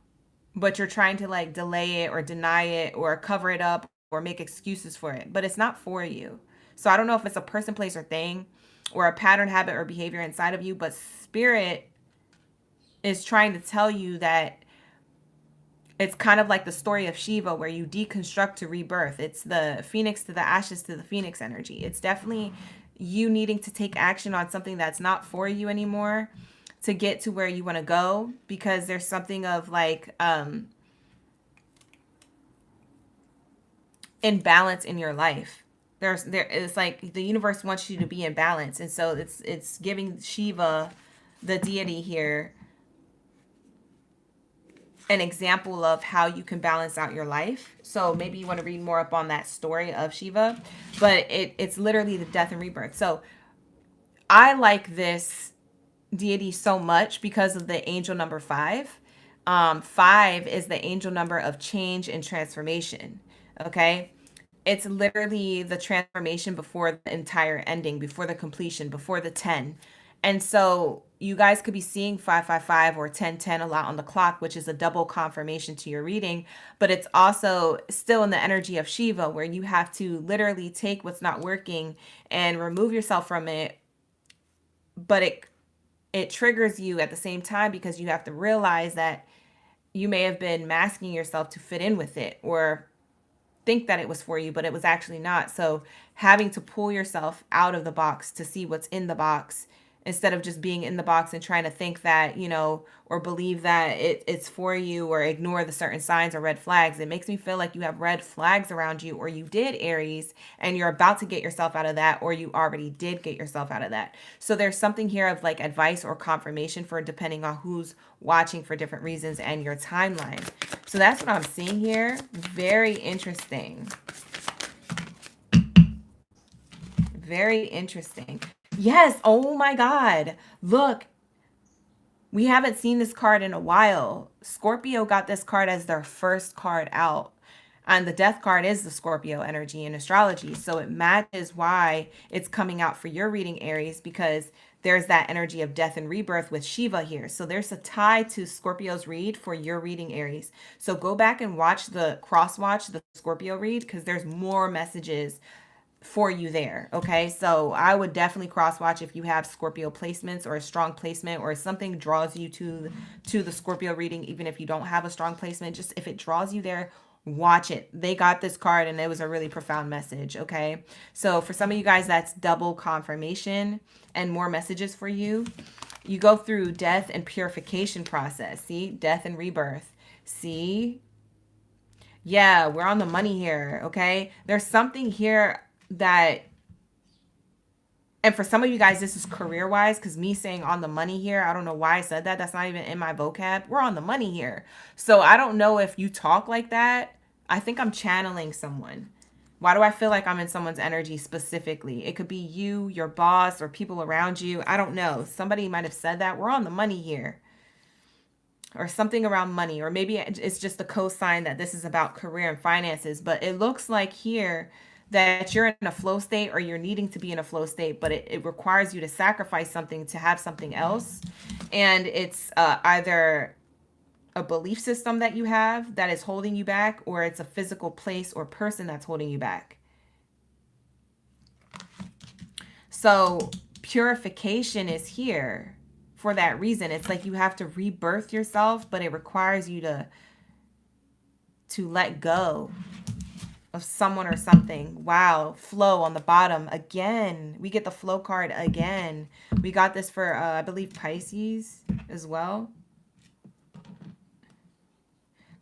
but you're trying to like delay it or deny it or cover it up or make excuses for it, but it's not for you. So I don't know if it's a person, place, or thing or a pattern, habit, or behavior inside of you, but spirit is trying to tell you that it's kind of like the story of Shiva where you deconstruct to rebirth. It's the phoenix to the ashes to the phoenix energy. It's definitely you needing to take action on something that's not for you anymore to get to where you want to go, because there's something of like imbalance in your life. It's like the universe wants you to be in balance, and so it's giving Shiva, the deity here, an example of how you can balance out your life. So maybe you want to read more up on that story of Shiva, but it's literally the death and rebirth. So I like this deity so much because of the angel number 5. 5 is the angel number of change and transformation. Okay. It's literally the transformation before the entire ending, before the completion, before the 10. And so you guys could be seeing 555 or 1010 a lot on the clock, which is a double confirmation to your reading. But it's also still in the energy of Shiva, where you have to literally take what's not working and remove yourself from it. But it triggers you at the same time, because you have to realize that you may have been masking yourself to fit in with it, or think that it was for you, but it was actually not. So having to pull yourself out of the box to see what's in the box, instead of just being in the box and trying to think that, or believe that it's for you, or ignore the certain signs or red flags. It makes me feel like you have red flags around you, or you did, Aries, and you're about to get yourself out of that, or you already did get yourself out of that. So there's something here of like advice or confirmation for depending on who's watching for different reasons and your timeline. So that's what I'm seeing here. Very interesting. Very interesting. Yes. Oh my God. Look, we haven't seen this card in a while. Scorpio got this card as their first card out. And the death card is the Scorpio energy in astrology. So it matches why it's coming out for your reading, Aries, because there's that energy of death and rebirth with Shiva here. So there's a tie to Scorpio's read for your reading, Aries. So go back and watch the Scorpio read, because there's more messages for you there. Okay, so I would definitely cross watch if you have Scorpio placements, or a strong placement, or something draws you to the Scorpio reading. Even if you don't have a strong placement, just if it draws you there, watch it. They got this card and it was a really profound message. Okay, so for some of you guys, that's double confirmation and more messages for you. You go through death and purification process. See, death and rebirth. See, yeah, we're on the money here. Okay, there's something here that, and for some of you guys, this is career wise, because me saying on the money here, I don't know why I said that. That's not even in my vocab. We're on the money here. So I don't know if you talk like that. I think I'm channeling someone. Why do I feel like I'm in someone's energy specifically? It could be you, your boss, or people around you. I don't know. Somebody might have said that. We're on the money here. Or something around money. Or maybe it's just a cosign that this is about career and finances. But it looks like here that you're in a flow state, or you're needing to be in a flow state, but it requires you to sacrifice something to have something else. And it's either a belief system that you have that is holding you back, or it's a physical place or person that's holding you back. So purification is here for that reason. It's like you have to rebirth yourself, but it requires you to let go of someone or something. Wow. Flow on the bottom again. We get the flow card again. We got this for I believe Pisces as well.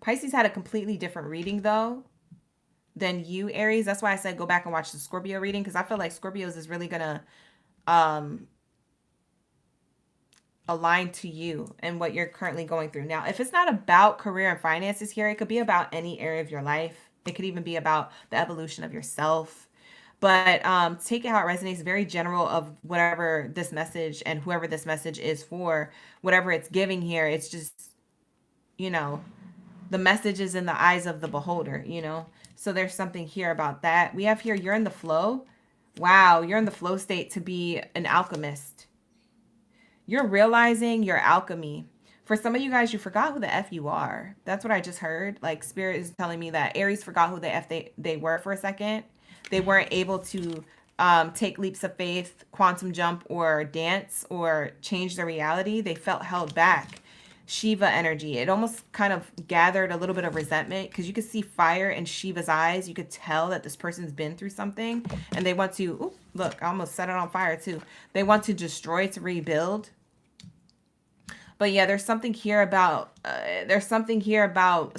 Pisces had a completely different reading though than you, Aries. That's why I said go back and watch the Scorpio reading, because I feel like Scorpios is really gonna align to you and what you're currently going through. Now, if it's not about career and finances here, it could be about any area of your life. It could even be about the evolution of yourself. But take it how it resonates. Very general of whatever this message and whoever this message is for, whatever it's giving here. It's just, the message is in the eyes of the beholder, So there's something here about that. We have here, you're in the flow. Wow, you're in the flow state to be an alchemist. You're realizing your alchemy. For some of you guys, you forgot who the F you are. That's what I just heard. Like Spirit is telling me that Aries forgot who the F they were for a second. They weren't able to take leaps of faith, quantum jump, or dance, or change their reality. They felt held back. Shiva energy. It almost kind of gathered a little bit of resentment, because you could see fire in Shiva's eyes. You could tell that this person's been through something and they want to, ooh, look, I almost set it on fire too. They want to destroy to rebuild. But yeah, there's something here about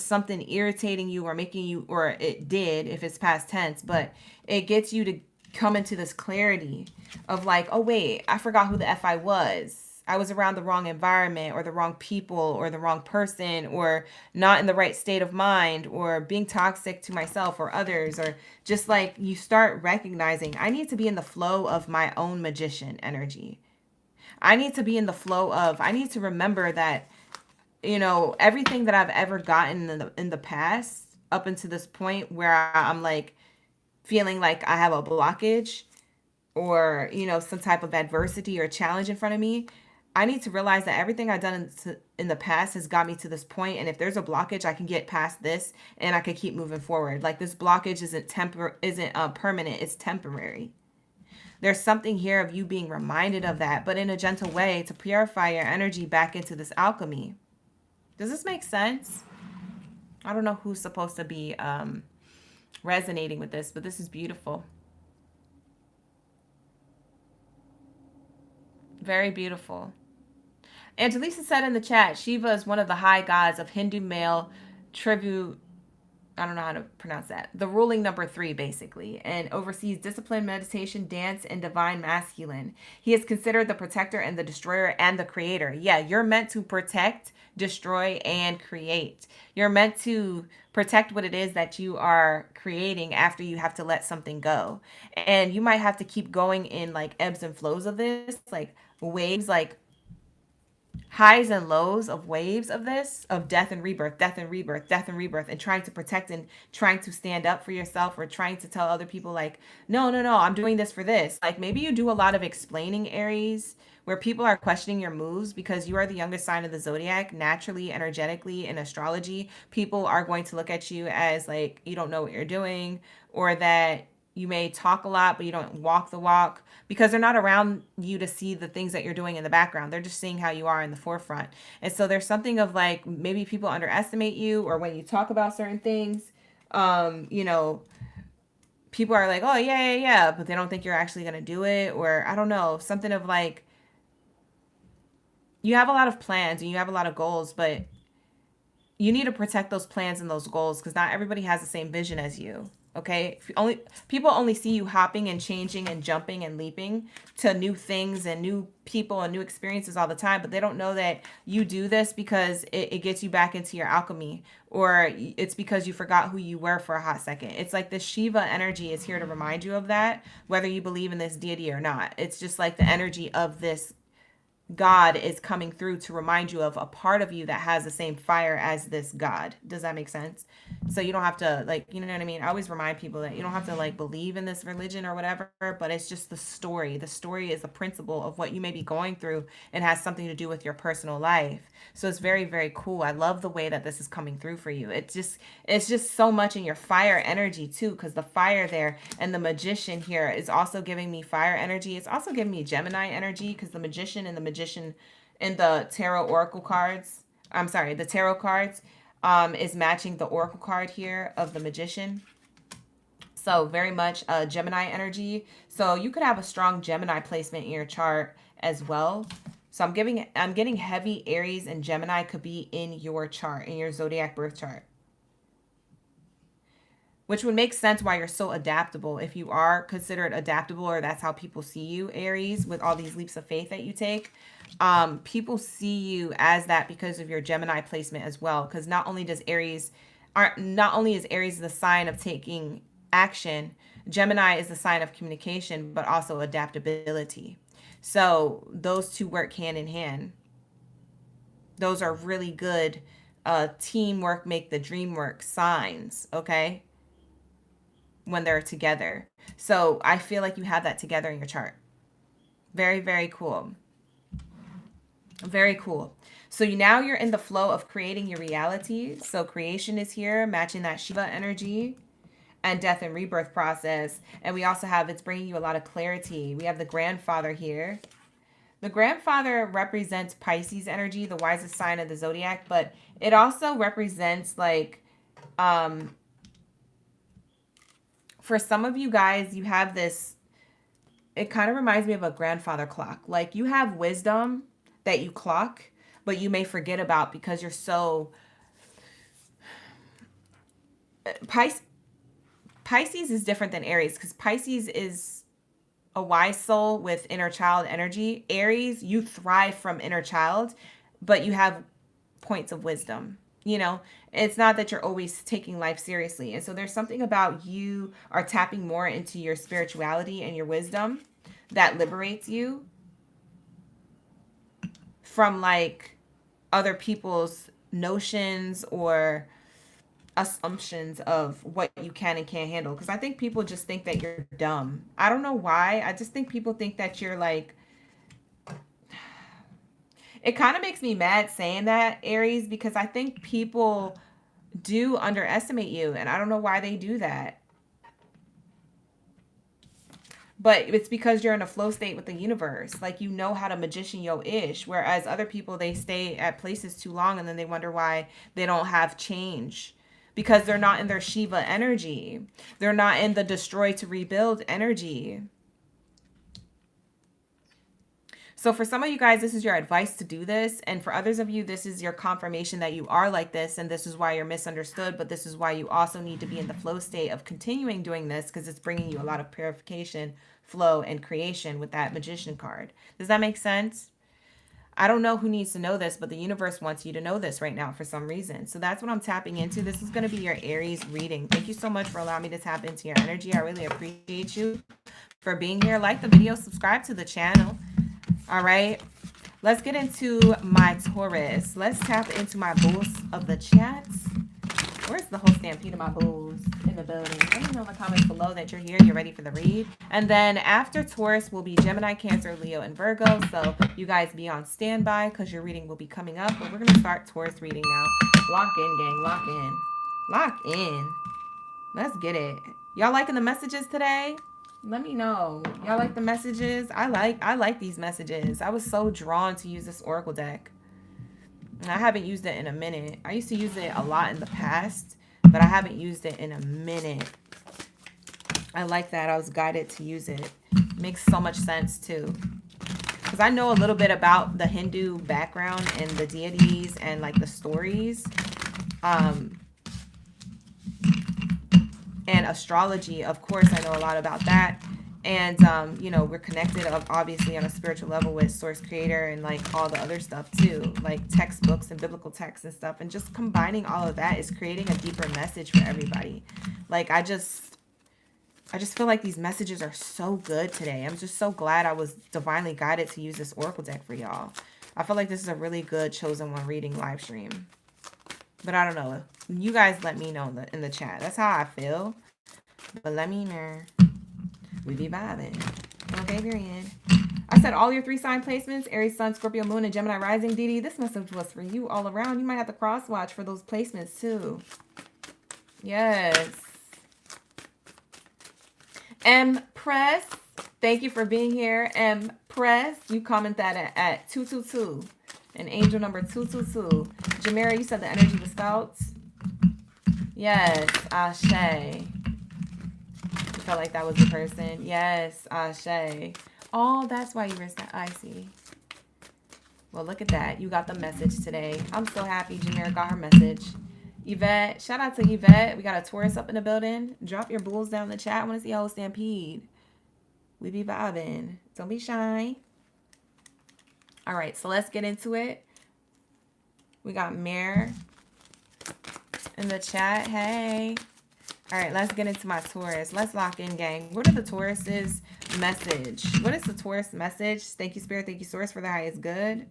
something irritating you or making you, or it did if it's past tense, but it gets you to come into this clarity of like, oh wait, I forgot who the F I was. I was around the wrong environment, or the wrong people, or the wrong person, or not in the right state of mind, or being toxic to myself or others, or just like you start recognizing, I need to be in the flow of my own magician energy. I need to be in the flow of, I need to remember that, everything that I've ever gotten in the past up until this point where I'm like feeling like I have a blockage, or, you know, some type of adversity or challenge in front of me, I need to realize that everything I've done in the past has got me to this point, and if there's a blockage, I can get past this and I can keep moving forward. Like, this blockage isn't permanent, it's temporary. There's something here of you being reminded of that, but in a gentle way, to purify your energy back into this alchemy. Does this make sense? I don't know who's supposed to be resonating with this, but this is beautiful. Very beautiful. Angelisa said in the chat, Shiva is one of the high gods of Hindu male tribute. I don't know how to pronounce that. The ruling number 3, basically, and oversees discipline, meditation, dance, and divine masculine. He is considered the protector and the destroyer and the creator. Yeah, you're meant to protect, destroy, and create. You're meant to protect what it is that you are creating after you have to let something go. And you might have to keep going in like ebbs and flows of this, like waves, like highs and lows of waves of this, of death and rebirth, death and rebirth, death and rebirth, and trying to protect and trying to stand up for yourself, or trying to tell other people like, no, no, no, I'm doing this for this. Like, maybe you do a lot of explaining, Aries, where people are questioning your moves because you are the youngest sign of the zodiac. Naturally, energetically, in astrology, people are going to look at you as like you don't know what you're doing, or that you may talk a lot but you don't walk the walk, because they're not around you to see the things that you're doing in the background. They're just seeing how you are in the forefront. And so there's something of like, maybe people underestimate you, or when you talk about certain things, you know, people are like, oh yeah, yeah, yeah, but they don't think you're actually going to do it. Or I don't know, something of like, you have a lot of plans and you have a lot of goals, but you need to protect those plans and those goals, because not everybody has the same vision as you. Okay, only people only see you hopping and changing and jumping and leaping to new things and new people and new experiences all the time, but they don't know that you do this because it gets you back into your alchemy, or it's because you forgot who you were for a hot second. It's like the Shiva energy is here to remind you of that, whether you believe in this deity or not. It's just like the energy of this God is coming through to remind you of a part of you that has the same fire as this God. Does that make sense? So you don't have to, like, you know what I mean? I always remind people that you don't have to like believe in this religion or whatever, but it's just the story. The story is the principle of what you may be going through and has something to do with your personal life. So it's very, very cool. I love the way that this is coming through for you. It's just so much in your fire energy too, because the fire there and the magician here is also giving me fire energy. It's also giving me Gemini energy, because the magician and the magician in the tarot oracle cards, I'm sorry, the tarot cards, is matching the oracle card here of the magician. So very much Gemini energy. So you could have a strong Gemini placement in your chart as well. So I'm getting heavy Aries and Gemini could be in your chart, in your zodiac birth chart. Which would make sense why you're so adaptable. If you are considered adaptable, or that's how people see you, Aries, with all these leaps of faith that you take, people see you as that because of your Gemini placement as well. Because not only is Aries the sign of taking action, Gemini is the sign of communication, but also adaptability. So those two work hand in hand. Those are really good teamwork make the dream work signs, okay? When they're together. So I feel like you have that together in your chart. Very, very cool. Very cool. So now you're in the flow of creating your reality. So creation is here, matching that Shiva energy and death and rebirth process. And we also have, it's bringing you a lot of clarity. We have the grandfather here. The grandfather represents Pisces energy, the wisest sign of the zodiac, but it also represents like, for some of you guys, you have this, it kind of reminds me of a grandfather clock. Like, you have wisdom that you clock, but you may forget about because you're so... Pisces is different than Aries, because Pisces is a wise soul with inner child energy. Aries, you thrive from inner child, but you have points of wisdom. You know, it's not that you're always taking life seriously. And so there's something about you are tapping more into your spirituality and your wisdom that liberates you from like other people's notions or assumptions of what you can and can't handle. Because I think people just think that you're dumb. I don't know why. I just think people think that you're like, it kind of makes me mad saying that, Aries, because I think people do underestimate you, and I don't know why they do that. But it's because you're in a flow state with the universe. Like, you know how to magician yo ish. Whereas other people, they stay at places too long and then they wonder why they don't have change. Because they're not in their Shiva energy. They're not in the destroy to rebuild energy. So for some of you guys, this is your advice to do this. And for others of you, this is your confirmation that you are like this. And this is why you're misunderstood. But this is why you also need to be in the flow state of continuing doing this, because it's bringing you a lot of purification, flow, and creation with that magician card. Does that make sense? I don't know who needs to know this, but the universe wants you to know this right now for some reason. So that's what I'm tapping into. This is going to be your Aries reading. Thank you so much for allowing me to tap into your energy. I really appreciate you for being here. Like the video, subscribe to the channel. All right, let's get into my Taurus. Let's tap into my bulls of the chats. Where's the whole stampede of my bulls in the building? Let me know in the comments below that you're here, you're ready for the read. And then after Taurus will be Gemini, Cancer, Leo, and Virgo. So you guys be on standby because your reading will be coming up. But we're going to start Taurus reading now. Lock in, gang. Lock in. Lock in. Let's get it. Y'all liking the messages today? Let me know. Y'all like the messages? I like these messages. I was so drawn to use this Oracle deck. And I haven't used it in a minute. I used to use it a lot in the past, but I haven't used it in a minute. I like that. I was guided to use it. Makes so much sense too. Because I know a little bit about the Hindu background and the deities and like the stories. And astrology, of course, I know a lot about that. And, you know, we're connected, obviously, on a spiritual level with Source Creator and, like, all the other stuff, too. Like, textbooks and biblical texts and stuff. And just combining all of that is creating a deeper message for everybody. Like, I just feel like these messages are so good today. I'm just so glad I was divinely guided to use this Oracle deck for y'all. I feel like this is a really good Chosen One reading live stream. But I don't know. You guys let me know in the chat. That's how I feel. But let me know. We be vibing. Okay, period. I said all your 3-sign placements, Aries, Sun, Scorpio, Moon, and Gemini Rising. Dee, this message was for you all around. You might have to cross-watch for those placements, too. Yes. Press, thank you for being here. Press, you comment that at 222. And angel number 222. Jamira, you said the energy was scouts. Yes, Ashe. You felt like that was the person. Yes, Ashe. Oh, that's why you risked that. I see. Well, look at that. You got the message today. I'm so happy Jamira got her message. Yvette, shout out to Yvette. We got a Taurus up in the building. Drop your bulls down in the chat. I want to see a whole stampede. We be vibing. Don't be shy. All right, so let's get into it. We got Mare in the chat. Hey. All right, let's get into my Taurus. Let's lock in, gang. What are the Taurus's message? What is the Taurus message? Thank you, Spirit. Thank you, Source, for the highest good.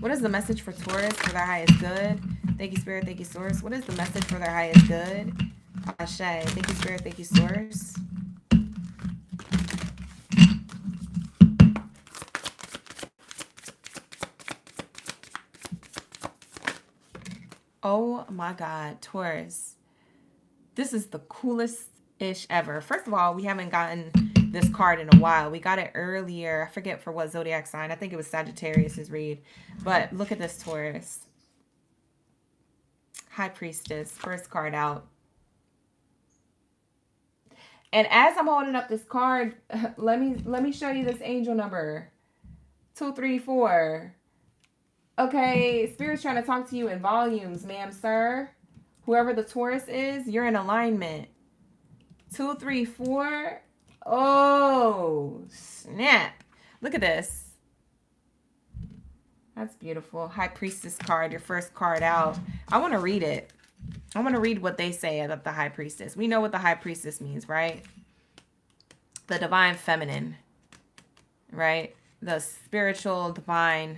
What is the message for Taurus for their highest good? Thank you, Spirit. Thank you, Source. What is the message for their highest good? Ashe. Thank you, Spirit. Thank you, Source. Oh my God, Taurus. This is the coolest-ish ever. First of all, we haven't gotten this card in a while. We got it earlier. I forget for what zodiac sign. I think it was Sagittarius's read. But look at this, Taurus. High Priestess, first card out. And as I'm holding up this card, let me show you this angel number. 234. Okay, Spirit's trying to talk to you in volumes, ma'am, sir. Whoever the Taurus is, you're in alignment. 234. Oh, snap. Look at this. That's beautiful. High Priestess card, your first card out. I want to read it. I want to read what they say about the High Priestess. We know what the High Priestess means, right? The divine feminine, right? The spiritual, divine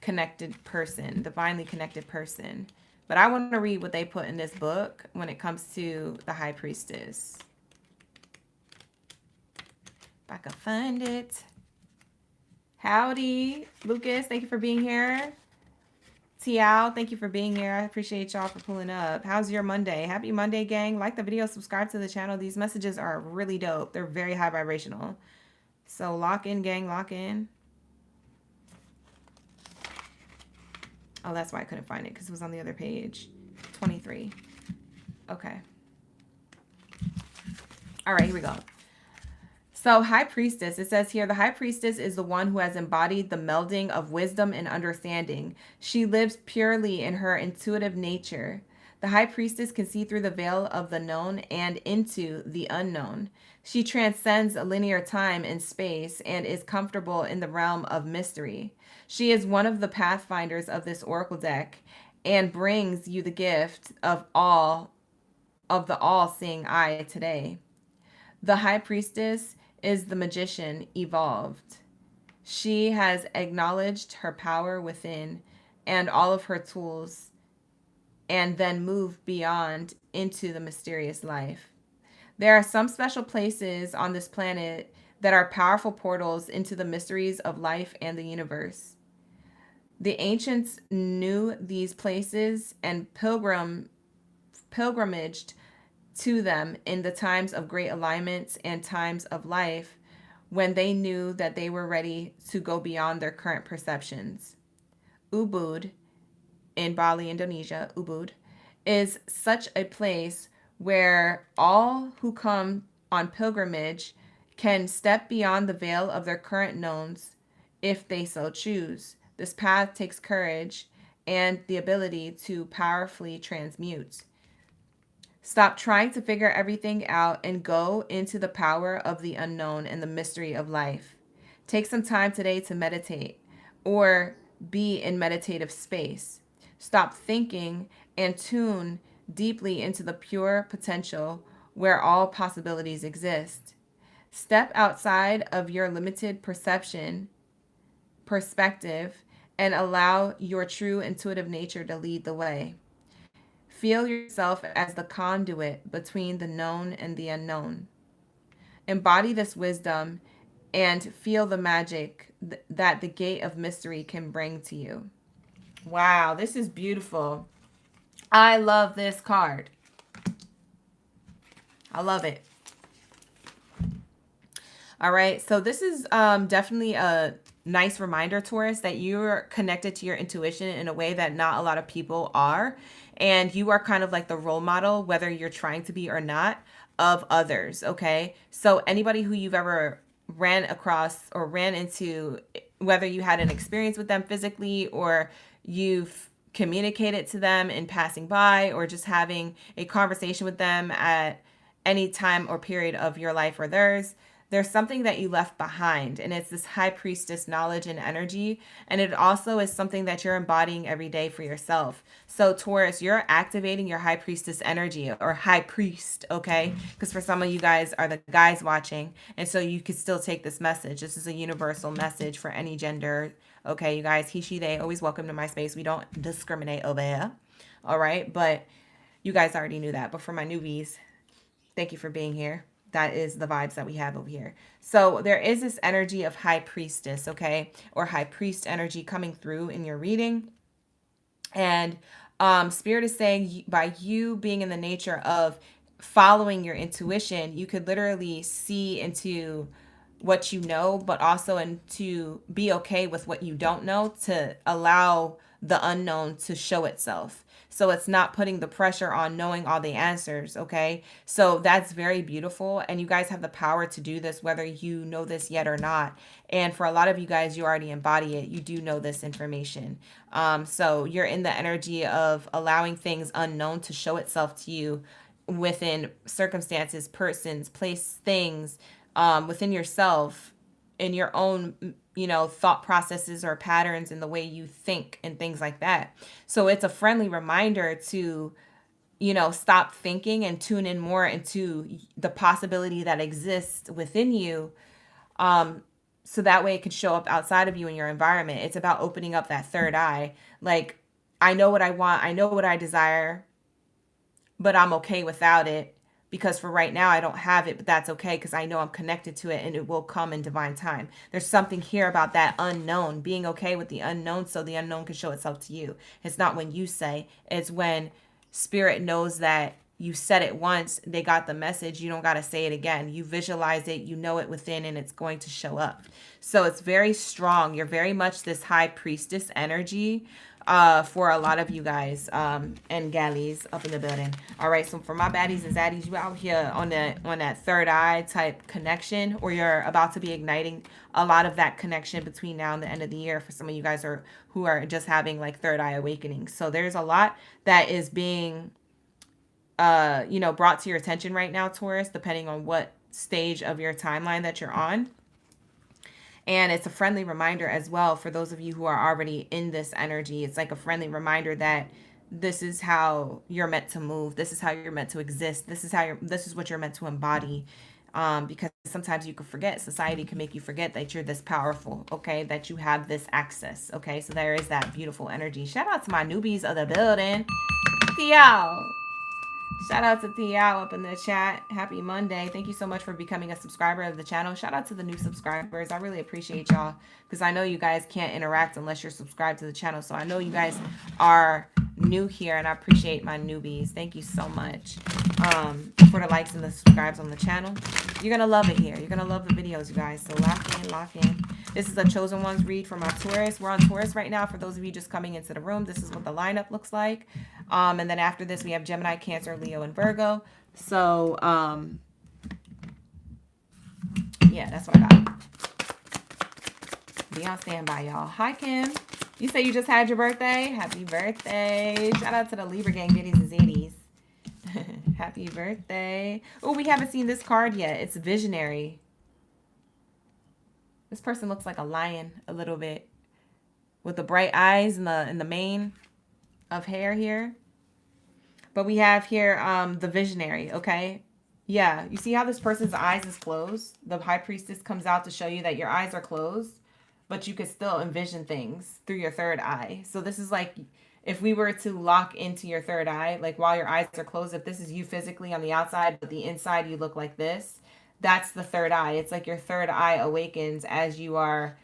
connected person, divinely connected person. But I want to read what they put in this book when it comes to the high priestess. If I can find it. Howdy, Lucas. Thank you for being here. Tiao, thank you for being here. I appreciate y'all for pulling up. How's your Monday? Happy Monday, gang. Like the video, subscribe to the channel. These messages are really dope. They're very high vibrational. So lock in, gang. Lock in. Oh, that's why I couldn't find it, because it was on the other page. 23. Okay. All right, here we go. So high priestess, it says here, the high priestess is the one who has embodied the melding of wisdom and understanding. She lives purely in her intuitive nature. The high priestess can see through the veil of the known and into the unknown. She transcends linear time and space and is comfortable in the realm of mystery. She is one of the pathfinders of this oracle deck and brings you the gift of the all-seeing eye today. The high priestess is the magician evolved. She has acknowledged her power within and all of her tools, and then moved beyond into the mysterious life. There are some special places on this planet that are powerful portals into the mysteries of life and the universe. The ancients knew these places and pilgrimaged to them in the times of great alignments and times of life when they knew that they were ready to go beyond their current perceptions. Ubud, in Bali, Indonesia, Ubud, is such a place where all who come on pilgrimage can step beyond the veil of their current knowns if they so choose. This path takes courage and the ability to powerfully transmute. Stop trying to figure everything out and go into the power of the unknown and the mystery of life. Take some time today to meditate or be in meditative space. Stop thinking and tune deeply into the pure potential where all possibilities exist. Step outside of your limited perspective and allow your true intuitive nature to lead the way. Feel yourself as the conduit between the known and the unknown. Embody this wisdom and feel the magic that the gate of mystery can bring to you. Wow, this is beautiful. I love this card. I love it. All right, so this is definitely a nice reminder, Taurus, that you're connected to your intuition in a way that not a lot of people are. And you are kind of like the role model, whether you're trying to be or not, of others, okay? So anybody who you've ever ran across or ran into, whether you had an experience with them physically or you've communicated to them in passing by or just having a conversation with them at any time or period of your life or theirs, there's something that you left behind, and it's this high priestess knowledge and energy, and it also is something that you're embodying every day for yourself. So Taurus, you're activating your high priestess energy, or high priest, okay? Because for some of you guys are the guys watching, and so you could still take this message. This is a universal message for any gender, okay? You guys, he, she, they, always welcome to my space. We don't discriminate over here, all right? But you guys already knew that. But for my newbies, thank you for being here. That is the vibes that we have over here. So there is this energy of high priestess, okay? Or high priest energy coming through in your reading. And Spirit is saying by you being in the nature of following your intuition, you could literally see into what you know, but also to be okay with what you don't know, to allow the unknown to show itself. So it's not putting the pressure on knowing all the answers, okay? So that's very beautiful. And you guys have the power to do this, whether you know this yet or not. And for a lot of you guys, you already embody it. You do know this information. So you're in the energy of allowing things unknown to show itself to you within circumstances, persons, place, things, within yourself, in your own, thought processes or patterns in the way you think and things like that. So it's a friendly reminder to, stop thinking and tune in more into the possibility that exists within you, So that way it can show up outside of you in your environment. It's about opening up that third eye. Like, I know what I want. I know what I desire, but I'm okay without it because for right now I don't have it, but that's okay because I know I'm connected to it and it will come in divine time. There's something here about that unknown, being okay with the unknown so the unknown can show itself to you. It's not when you say, it's when spirit knows that you said it once, they got the message, you don't got to say it again. You visualize it, you know it within, and it's going to show up. So it's very strong. You're very much this high priestess energy for a lot of you guys and galleys up in the building. All right, so for my baddies and zaddies, you out here on that third eye type connection, or you're about to be igniting a lot of that connection between now and the end of the year for some of you guys who are just having like third eye awakenings. So there's a lot that is being brought to your attention right now, Taurus, depending on what stage of your timeline that you're on. And it's a friendly reminder as well for those of you who are already in this energy. It's like a friendly reminder that this is how you're meant to move. This is how you're meant to exist. This is what you're meant to embody. Because sometimes you can forget. Society can make you forget that you're this powerful, okay? That you have this access, okay? So there is that beautiful energy. Shout out to my newbies of the building. Theo. Shout out to Theo up in the chat. Happy Monday. Thank you so much for becoming a subscriber of the channel. Shout out to the new subscribers. I really appreciate y'all because I know you guys can't interact unless you're subscribed to the channel. So I know you guys are new here and I appreciate my newbies. Thank you so much for the likes and the subscribes on the channel. You're going to love it here. You're going to love the videos, you guys. So lock in. This is a Chosen Ones read for my Taurus. We're on Taurus right now. For those of you just coming into the room, this is what the lineup looks like. And then after this, we have Gemini, Cancer, Leo, and Virgo. So, yeah, that's what I got. Be on standby, y'all. Hi, Kim. You say you just had your birthday? Happy birthday. Shout out to the Libra gang, biddies and zeddies. Happy birthday. Oh, we haven't seen this card yet. It's Visionary. This person looks like a lion a little bit with the bright eyes and the mane of hair here. But we have here the Visionary, okay? Yeah, you see how this person's eyes is closed? The High Priestess comes out to show you that your eyes are closed, but you can still envision things through your third eye. So this is like if we were to lock into your third eye, like while your eyes are closed, if this is you physically on the outside, but the inside you look like this, that's the third eye. It's like your third eye awakens as you are.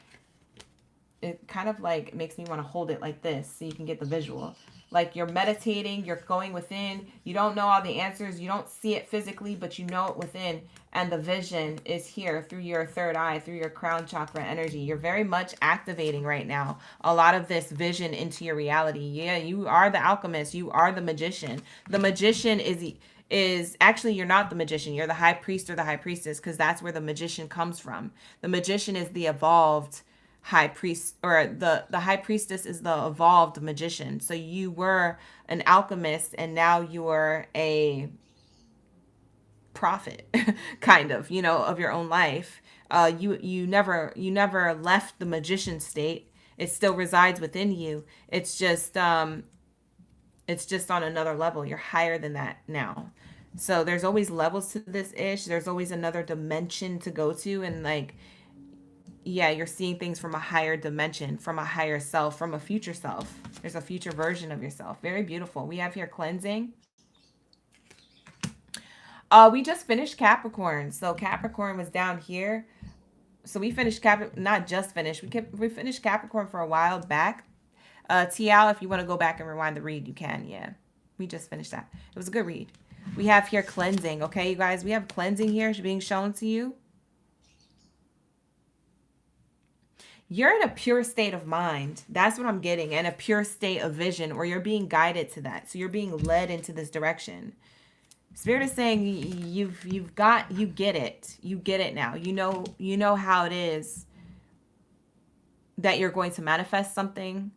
It kind of like makes me want to hold it like this so you can get the visual. Like you're meditating, you're going within. You don't know all the answers. You don't see it physically, but you know it within. And the vision is here through your third eye, through your crown chakra energy. You're very much activating right now a lot of this vision into your reality. Yeah, you are the alchemist. You are the magician. The magician is actually, you're not the magician. You're the high priest or the high priestess, because that's where the magician comes from. The magician is the evolved high priest, or the high priestess is the evolved magician. So you were an alchemist and now you're a prophet kind of, of your own life. You never left the magician state. It still resides within you. It's just on another level. You're higher than that now. So there's always levels to this ish. There's always another dimension to go to, and like, yeah, you're seeing things from a higher dimension, from a higher self, from a future self. There's a future version of yourself. Very beautiful. We have here cleansing. We just finished Capricorn. So Capricorn was down here. So we finished not just finished. We finished Capricorn for a while back. TL, if you want to go back and rewind the read, you can. Yeah, we just finished that. It was a good read. We have here cleansing. Okay, you guys, we have cleansing here being shown to you. You're in a pure state of mind. That's what I'm getting. And a pure state of vision, or you're being guided to that. So you're being led into this direction. Spirit is saying you get it. You get it now. You know how it is that you're going to manifest something,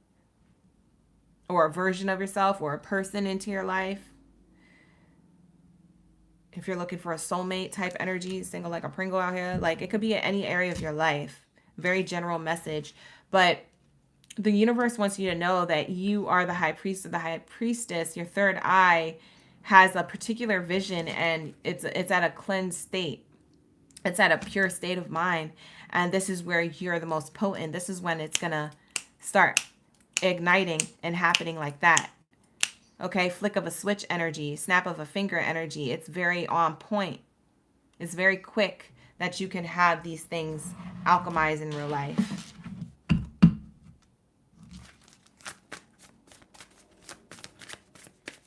or a version of yourself, or a person into your life. If you're looking for a soulmate type energy, single like a Pringle out here, like it could be in any area of your life. Very general message, but the universe wants you to know that you are the high priest or the high priestess. Your third eye has a particular vision, and it's at a cleansed state. It's at a pure state of mind. And this is where you're the most potent. This is when it's going to start igniting and happening like that. Okay, flick of a switch energy, snap of a finger energy. It's very on point. It's very quick that you can have these things alchemize in real life.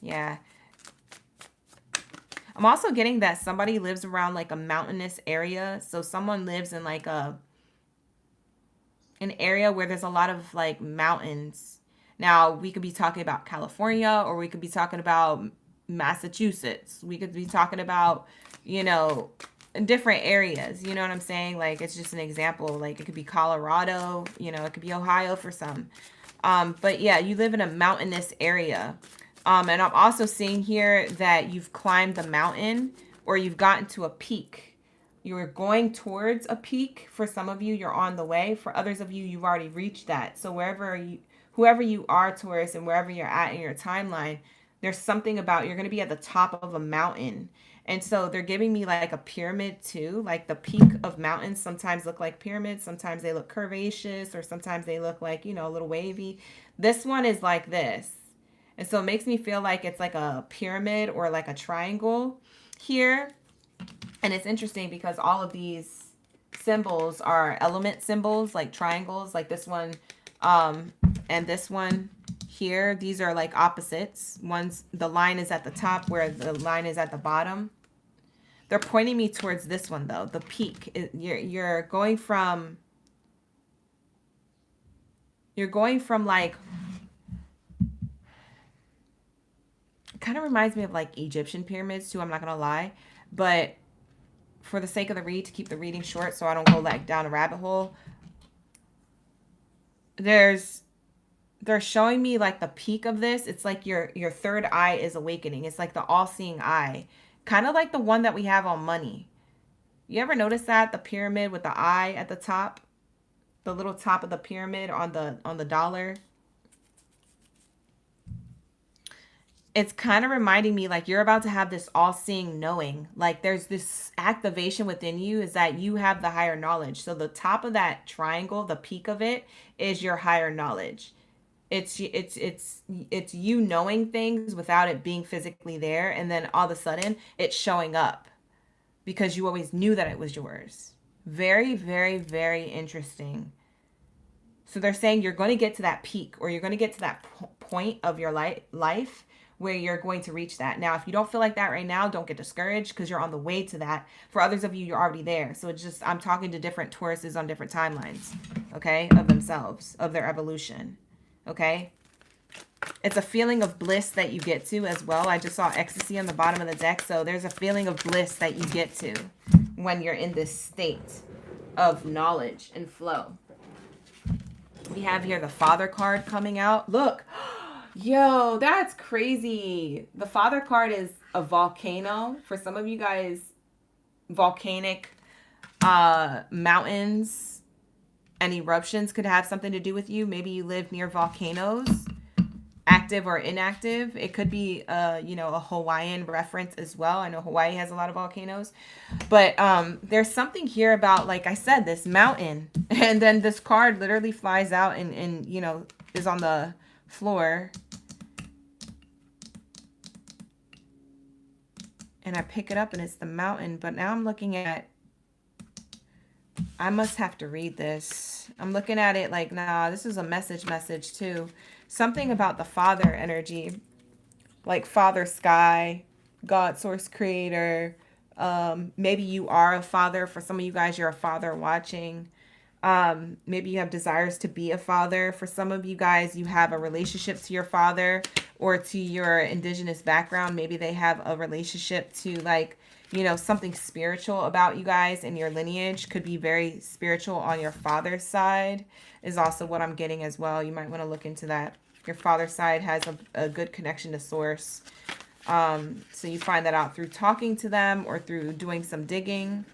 Yeah. I'm also getting that somebody lives around like a mountainous area. So someone lives in like an area where there's a lot of like mountains. Now, we could be talking about California, or we could be talking about Massachusetts. We could be talking about, you know, different areas. You know what I'm saying? Like, it's just an example. Like, it could be Colorado, you know, it could be Ohio for some. But yeah, you live in a mountainous area. And I'm also seeing here that you've climbed the mountain, or you've gotten to a peak. You're going towards a peak. For some of you, you're on the way. For others of you, you've already reached that. So whoever you are, Taurus, and wherever you're at in your timeline, there's something about you're going to be at the top of a mountain. And so they're giving me like a pyramid too. Like the peak of mountains sometimes look like pyramids. Sometimes they look curvaceous, or sometimes they look like, you know, a little wavy. This one is like this. And so it makes me feel like it's like a pyramid or like a triangle here. And it's interesting because all of these symbols are element symbols, like triangles, like this one and this one here. These are like opposites. One's, the line is at the top where the line is at the bottom. They're pointing me towards this one though, the peak. You're going from like, kind of reminds me of like Egyptian pyramids too, I'm not gonna lie. But for the sake of the read, to keep the reading short so I don't go like down a rabbit hole, they're showing me like the peak of this. It's like your third eye is awakening. It's like the all-seeing eye, kind of like the one that we have on money. You ever notice that, the pyramid with the eye at the top, the little top of the pyramid on the dollar? It's kind of reminding me like you're about to have this all-seeing knowing. Like there's this activation within you, is that you have the higher knowledge. So the top of that triangle, the peak of it, is your higher knowledge. It's you knowing things without it being physically there, and then all of a sudden it's showing up because you always knew that it was yours. Very, very, very interesting. So they're saying you're going to get to that peak, or you're going to get to that point of your life where you're going to reach that. Now, if you don't feel like that right now, don't get discouraged, because you're on the way to that. For others of you, you're already there. So it's just, I'm talking to different Tauruses on different timelines, okay, of themselves, of their evolution, okay? It's a feeling of bliss that you get to as well. I just saw ecstasy on the bottom of the deck. So there's a feeling of bliss that you get to when you're in this state of knowledge and flow. We have here the Father card coming out. Look. Yo, that's crazy. The Father card is a volcano. For some of you guys, volcanic mountains and eruptions could have something to do with you. Maybe you live near volcanoes, active or inactive. It could be you know, a Hawaiian reference as well. I know Hawaii has a lot of volcanoes. But there's something here about, like I said, this mountain. And then this card literally flies out and you know, is on the floor, and I pick it up and it's the mountain. But now I'm looking at, I must have to read this. I'm looking at it like, nah, this is a message too. Something about the Father energy, like Father Sky, God, Source, Creator. Maybe you are a father. For some of you guys, you're a father watching. Maybe you have desires to be a father. For some of you guys, you have a relationship to your father or to your indigenous background. Maybe they have a relationship to, like, you know, something spiritual about you guys, and your lineage could be very spiritual on your father's side is also what I'm getting as well. You might want to look into that. Your father's side has a good connection to source. So you find that out through talking to them or through doing some digging.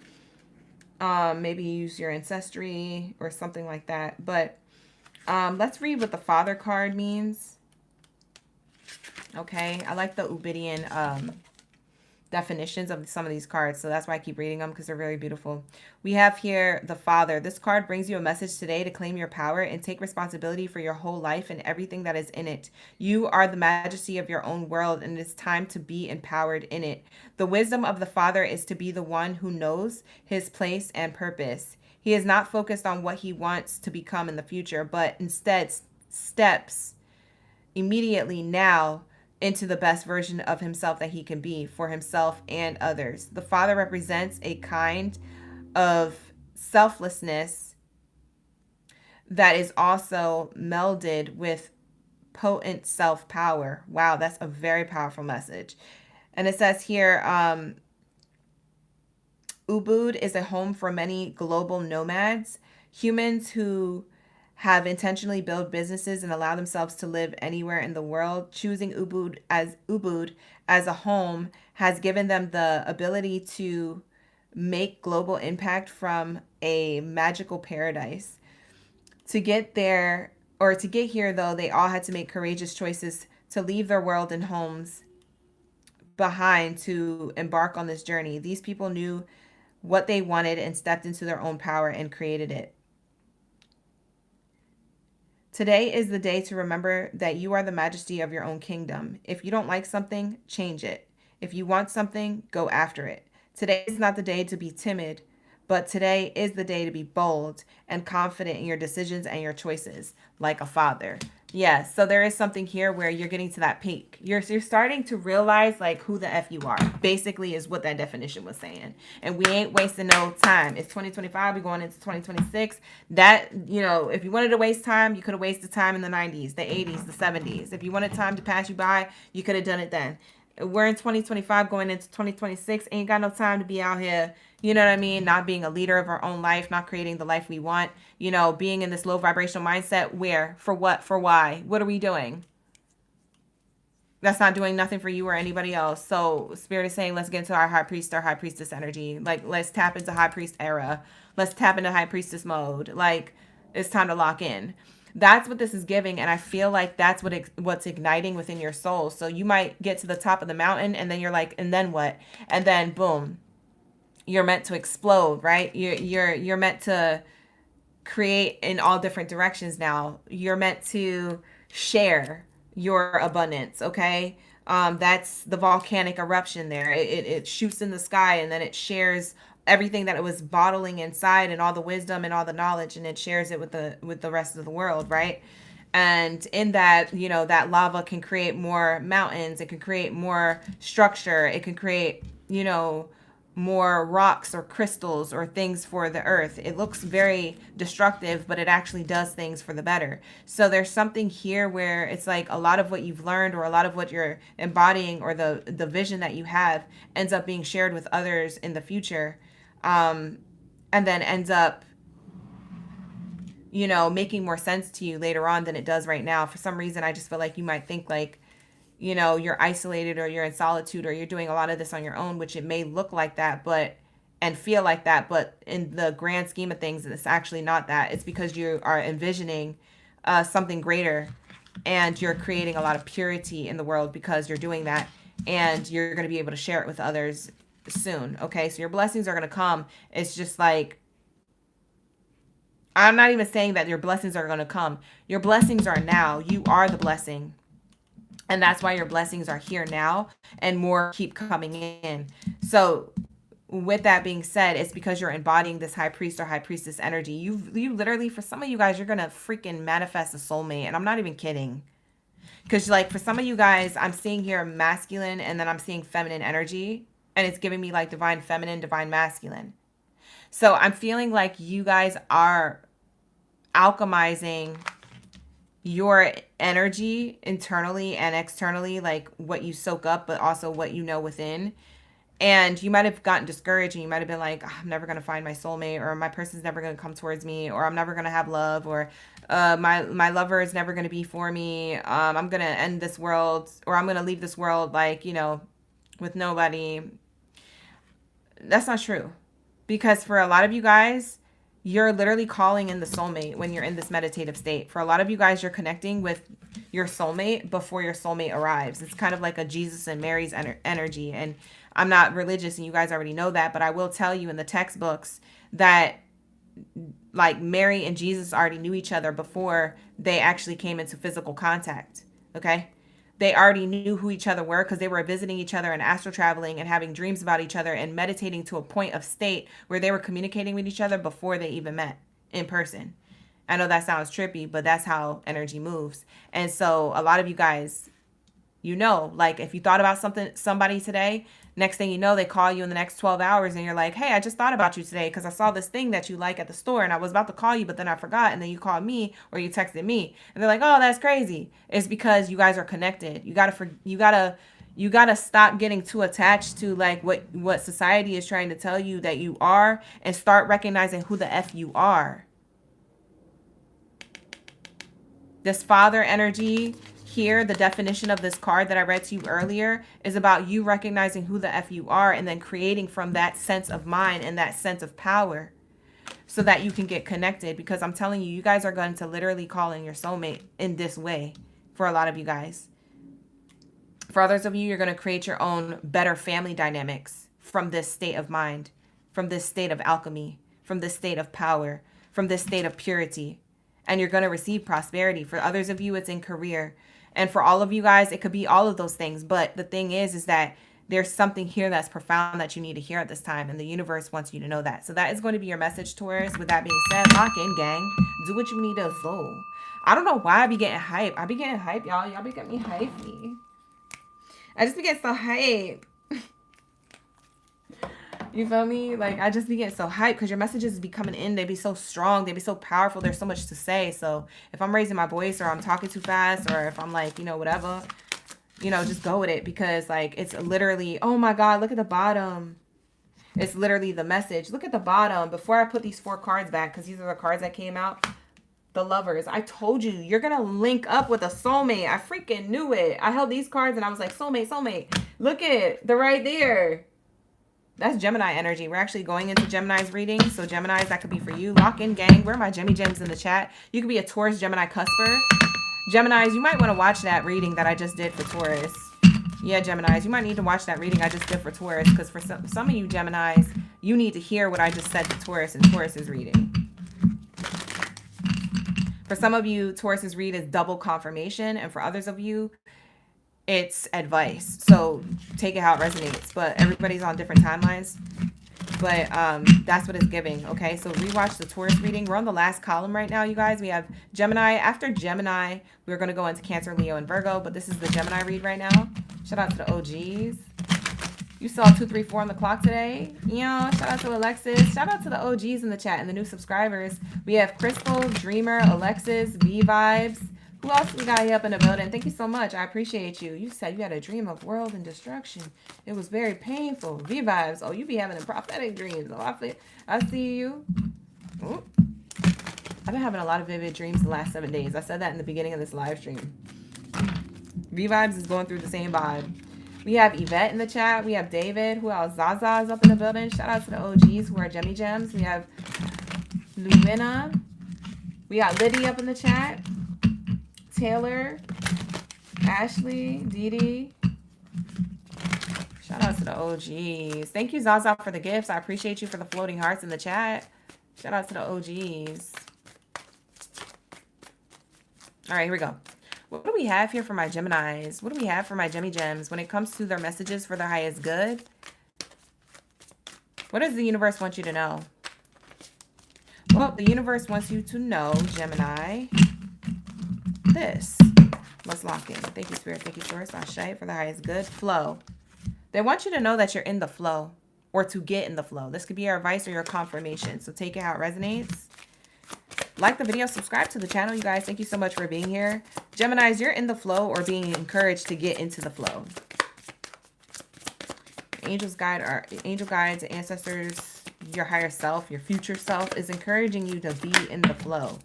Maybe use your ancestry or something like that. But let's read what the Father card means. Okay, I like the Ubidian definitions of some of these cards. So that's why I keep reading them, because they're very beautiful. We have here the Father. This card brings you a message today to claim your power and take responsibility for your whole life and everything that is in it. You are the majesty of your own world, and it is time to be empowered in it. The wisdom of the Father is to be the one who knows his place and purpose. He is not focused on what he wants to become in the future, but instead steps immediately now into the best version of himself that he can be for himself and others. The Father represents a kind of selflessness that is also melded with potent self-power. Wow, that's a very powerful message. And it says here, Ubud is a home for many global nomads, humans who have intentionally built businesses and allow themselves to live anywhere in the world. Choosing Ubud as a home has given them the ability to make global impact from a magical paradise. To get there, or to get here though, they all had to make courageous choices to leave their world and homes behind to embark on this journey. These people knew what they wanted and stepped into their own power and created it. Today is the day to remember that you are the majesty of your own kingdom. If you don't like something, change it. If you want something, go after it. Today is not the day to be timid, but today is the day to be bold and confident in your decisions and your choices, like a father. Yes, so there is something here where you're getting to that peak. You're starting to realize like who the F you are, basically, is what that definition was saying. And we ain't wasting no time. It's 2025, we're going into 2026. That, you know, if you wanted to waste time, you could have wasted time in the 90s, the 80s, the 70s. If you wanted time to pass you by, you could have done it then. We're in 2025 going into 2026. Ain't got no time to be out here, you know what I mean? Not being a leader of our own life, not creating the life we want, you know, being in this low vibrational mindset. Where? For what? For why? What are we doing? That's not doing nothing for you or anybody else. So Spirit is saying, let's get into our high priest, our high priestess energy. Like, let's tap into high priest era. Let's tap into high priestess mode. Like, it's time to lock in. That's what this is giving, and I feel like that's what's igniting within your soul. So you might get to the top of the mountain, and then you're like, and then what? And then boom, you're meant to explode, right? You're meant to create in all different directions now. You're meant to share your abundance, okay? That's the volcanic eruption there. It shoots in the sky, and then it shares everything that it was bottling inside, and all the wisdom and all the knowledge, and it shares it with the rest of the world, right? And in that, you know, that lava can create more mountains, it can create more structure, it can create, you know, more rocks or crystals or things for the earth. It looks very destructive, but it actually does things for the better. So there's something here where it's like a lot of what you've learned, or a lot of what you're embodying, or the vision that you have, ends up being shared with others in the future. And then ends up, you know, making more sense to you later on than it does right now. For some reason, I just feel like you might think like, you know, you're isolated, or you're in solitude, or you're doing a lot of this on your own, which it may look like that, and feel like that, but in the grand scheme of things, it's actually not that. It's because you are envisioning something greater, and you're creating a lot of purity in the world because you're doing that, and you're going to be able to share it with others soon. Okay, so your blessings are going to come. It's just like, I'm not even saying that your blessings are going to come. Your blessings are now. You are the blessing. And that's why your blessings are here now, and more keep coming in. So with that being said, it's because you're embodying this high priest or high priestess energy. You literally, for some of you guys, you're going to freaking manifest a soulmate. And I'm not even kidding. Because like for some of you guys, I'm seeing here masculine, and then I'm seeing feminine energy. And it's giving me like divine feminine, divine masculine. So I'm feeling like you guys are alchemizing your energy internally and externally, like what you soak up, but also what you know within. And you might have gotten discouraged, and you might have been like, I'm never going to find my soulmate, or my person's never going to come towards me, or I'm never going to have love, or my lover is never going to be for me. I'm going to end this world, or I'm going to leave this world, like, you know, with nobody. That's not true. Because for a lot of you guys, you're literally calling in the soulmate when you're in this meditative state. For a lot of you guys, you're connecting with your soulmate before your soulmate arrives. It's kind of like a Jesus and Mary's energy. And I'm not religious and you guys already know that, but I will tell you in the textbooks that like Mary and Jesus already knew each other before they actually came into physical contact. Okay. They already knew who each other were because they were visiting each other and astral traveling and having dreams about each other and meditating to a point of state where they were communicating with each other before they even met in person. I know that sounds trippy, but that's how energy moves. And so a lot of you guys, you know, like if you thought about somebody today, next thing you know, they call you in the next 12 hours and you're like, hey, I just thought about you today because I saw this thing that you like at the store and I was about to call you, but then I forgot. And then you called me or you texted me and they're like, oh, that's crazy. It's because you guys are connected. You gotta stop getting too attached to like what society is trying to tell you that you are and start recognizing who the F you are. This father energy here, the definition of this card that I read to you earlier, is about you recognizing who the F you are and then creating from that sense of mind and that sense of power so that you can get connected. Because I'm telling you, you guys are going to literally call in your soulmate in this way for a lot of you guys. For others of you, you're going to create your own better family dynamics from this state of mind, from this state of alchemy, from this state of power, from this state of purity. And you're going to receive prosperity. For others of you, it's in career. And for all of you guys, it could be all of those things. But the thing is that there's something here that's profound that you need to hear at this time. And the universe wants you to know that. So that is going to be your message, Taurus. With that being said, lock in, gang. Do what you need to do. I don't know why I be getting hype. I be getting hype, y'all. Y'all be getting me hypey. I just be getting so hype. You feel me? Like, I just be getting so hyped because your messages be coming in. They be so strong. They be so powerful. There's so much to say. So if I'm raising my voice or I'm talking too fast or if I'm like, you know, whatever, you know, just go with it because like it's literally, oh my God, look at the bottom. It's literally the message. Look at the bottom. Before I put these 4 cards back, because these are the cards that came out. The Lovers. I told you, you're going to link up with a soulmate. I freaking knew it. I held these cards and I was like, soulmate, soulmate. Look at it. They're right there. That's Gemini energy. We're actually going into Gemini's reading. So Geminis, that could be for you. Lock in, gang. Where are my Gemmy Gems in the chat? You could be a Taurus Gemini cusper. Geminis, you might want to watch that reading that I just did for Taurus. Yeah, Geminis, you might need to watch that reading I just did for Taurus. Because for some of you Geminis, you need to hear what I just said to Taurus in Taurus's reading. For some of you, Taurus's read is double confirmation. And for others of you, it's advice. So take it how it resonates. But everybody's on different timelines. But that's what it's giving. Okay, so rewatch the Taurus reading. We're on the last column right now, you guys. We have Gemini. After Gemini, we're going to go into Cancer, Leo, and Virgo. But this is the Gemini read right now. Shout out to the OGs. You saw 234 on the clock today. Yeah, shout out to Alexis. Shout out to the OGs in the chat and the new subscribers. We have Crystal, Dreamer, Alexis, V-Vibes. Who else we got here up in the building? Thank you so much. I appreciate you. You said you had a dream of world and destruction. It was very painful. V-Vibes. Oh, you be having a prophetic dreams. Oh, I see you. Ooh. I've been having a lot of vivid dreams the last 7 days. I said that in the beginning of this live stream. V-Vibes is going through the same vibe. We have Yvette in the chat. We have David. Who else? Zaza is up in the building. Shout out to the OGs who are Gemmy Gems. We have Lumina. We got Liddy up in the chat. Taylor. Ashley. Dee Dee. Shout out to the OGs. Thank you, Zaza, for the gifts. I appreciate you for the floating hearts in the chat. Shout out to the OGs. All right, here we go. What do we have here for my Geminis? What do we have for my Gemmy Gems when it comes to their messages for their highest good? What does the universe want you to know? Well, the universe wants you to know, Gemini, this. Let's lock in. Thank you, Spirit. Thank you, Source. I'll show it for the highest good. Flow. They want you to know that you're in the flow or to get in the flow. This could be your advice or your confirmation. So take it how it resonates. Like the video, subscribe to the channel, you guys. Thank you so much for being here. Geminis, you're in the flow or being encouraged to get into the flow. Angel guides, ancestors, your higher self, your future self is encouraging you to be in the flow.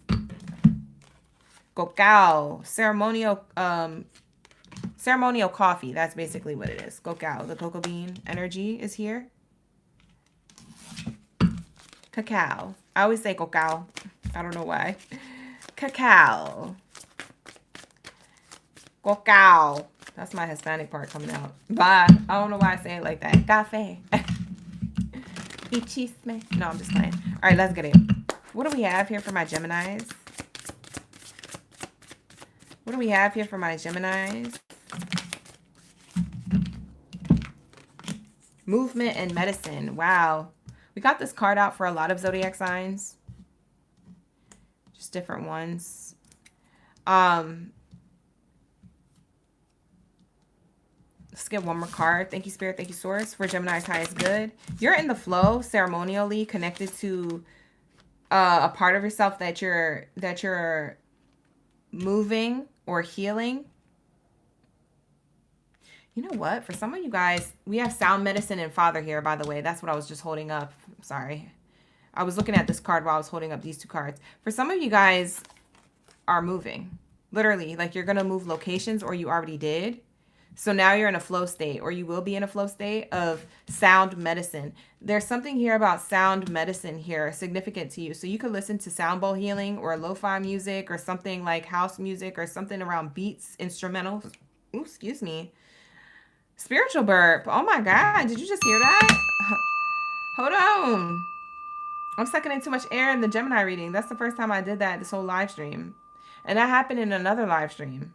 Cacao, ceremonial coffee. That's basically what it is. Cacao, the cocoa bean energy is here. Cacao. I always say cacao. I don't know why. Cacao. Cacao. That's my Hispanic part coming out. Bye. I don't know why I say it like that. Café. Y chisme. No, I'm just playing. All right, let's get it. What do we have here for my Geminis? What do we have here for my Geminis? Movement and medicine. Wow. We got this card out for a lot of zodiac signs. Just different ones. Let's get one more card. Thank you, Spirit. Thank you, Source. For Gemini's highest good. You're in the flow, ceremonially connected to a part of yourself that you're moving or healing. You know what? For some of you guys, we have sound medicine and father here, by the way. That's what I was just holding up. Sorry. I was looking at this card while I was holding up these two cards. For some of you guys are moving. Literally, like you're going to move locations, or you already did. So now you're in a flow state, or you will be in a flow state of sound medicine. There's something here about sound medicine here significant to you. So you could listen to sound bowl healing or lo-fi music or something like house music or something around beats, instrumentals. Ooh, excuse me. Spiritual burp. Oh my God. Did you just hear that? Hold on. I'm sucking in too much air in the Gemini reading. That's the first time I did that this whole live stream. And that happened in another live stream.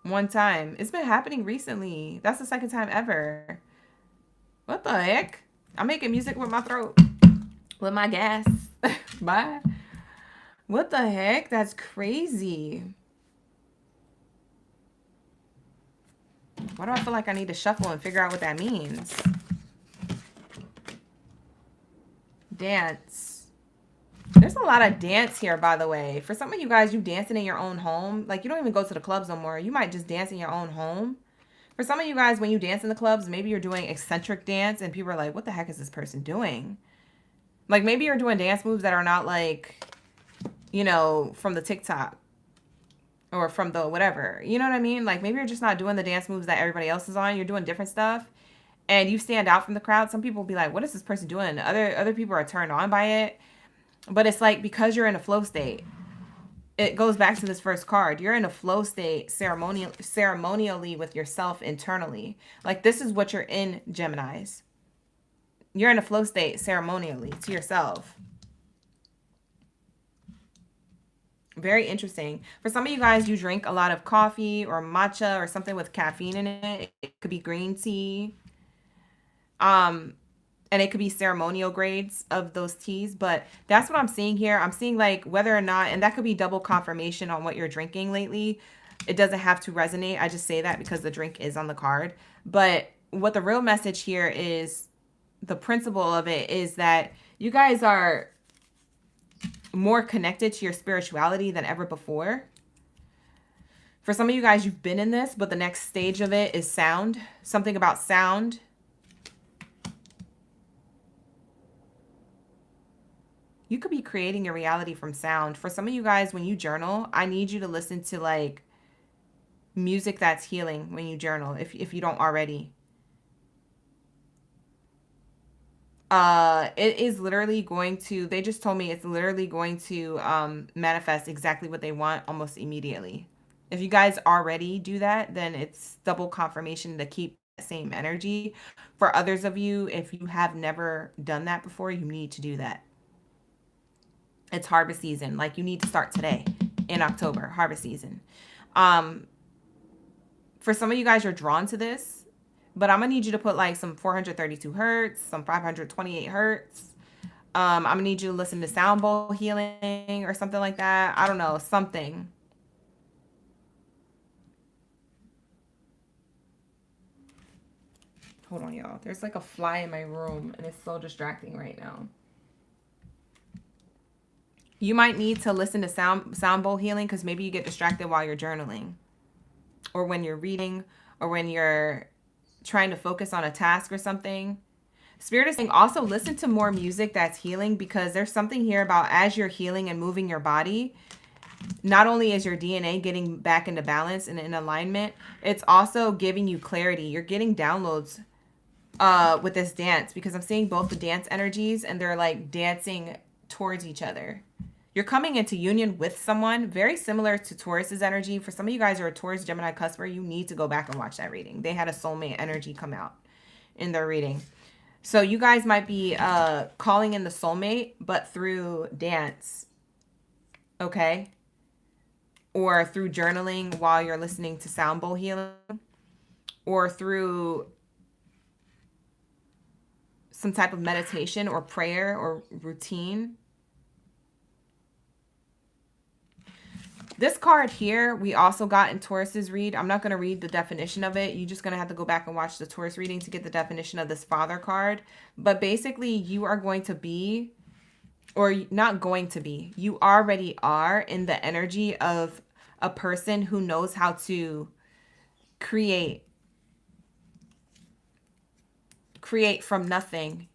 One time. It's been happening recently. That's the second time ever. What the heck? I'm making music with my throat. With my gas. Bye. What the heck? That's crazy. Why do I feel like I need to shuffle and figure out what that means? Dance. There's a lot of dance here, by the way. For some of you guys, you dancing in your own home. Like, you don't even go to the clubs no more. You might just dance in your own home. For some of you guys, when you dance in the clubs, maybe you're doing eccentric dance and people are like, what the heck is this person doing? Like, maybe you're doing dance moves that are not like, you know, from the TikTok or from the whatever. You know what I mean? Like, maybe you're just not doing the dance moves that everybody else is on. You're doing different stuff and you stand out from the crowd. Some people will be like, what is this person doing? Other people are turned on by it. But it's like, because you're in a flow state, it goes back to this first card. You're in a flow state ceremonially with yourself internally. Like, this is what you're in, Geminis. You're in a flow state ceremonially to yourself. Very interesting. For some of you guys, you drink a lot of coffee or matcha or something with caffeine in it. It could be green tea. And it could be ceremonial grades of those teas, but that's what I'm seeing here. I'm seeing like whether or not, and that could be double confirmation on what you're drinking lately. It doesn't have to resonate. I just say that because the drink is on the card. But what the real message here is, the principle of it is that you guys are more connected to your spirituality than ever before. For some of you guys, you've been in this, but the next stage of it is sound. Something about sound. You could be creating your reality from sound. For some of you guys, when you journal, I need you to listen to like music that's healing when you journal, if you don't already. It is literally going to, they just told me it's literally going to manifest exactly what they want almost immediately. If you guys already do that, then it's double confirmation to keep that same energy. For others of you, if you have never done that before, you need to do that. It's harvest season. Like, you need to start today in October, harvest season. For some of you guys, you're drawn to this, but I'm going to need you to put like some 432 hertz, some 528 hertz. I'm going to need you to listen to sound bowl healing or something like that. I don't know, something. Hold on, y'all. There's like a fly in my room and it's so distracting right now. You might need to listen to sound bowl healing because maybe you get distracted while you're journaling or when you're reading or when you're trying to focus on a task or something. Spirit is saying also listen to more music that's healing, because there's something here about as you're healing and moving your body, not only is your DNA getting back into balance and in alignment, it's also giving you clarity. You're getting downloads with this dance, because I'm seeing both the dance energies and they're like dancing towards each other. You're coming into union with someone very similar to Taurus's energy. For some of you guys who are a Taurus, Gemini, Cusper, you need to go back and watch that reading. They had a soulmate energy come out in their reading. So you guys might be calling in the soulmate, but through dance, okay? Or through journaling while you're listening to sound bowl healing, or through some type of meditation or prayer or routine. This card here, we also got in Taurus's read. I'm not going to read the definition of it. You're just going to have to go back and watch the Taurus reading to get the definition of this father card. But basically, you are going to be, or not going to be, you already are in the energy of a person who knows how to create from nothing,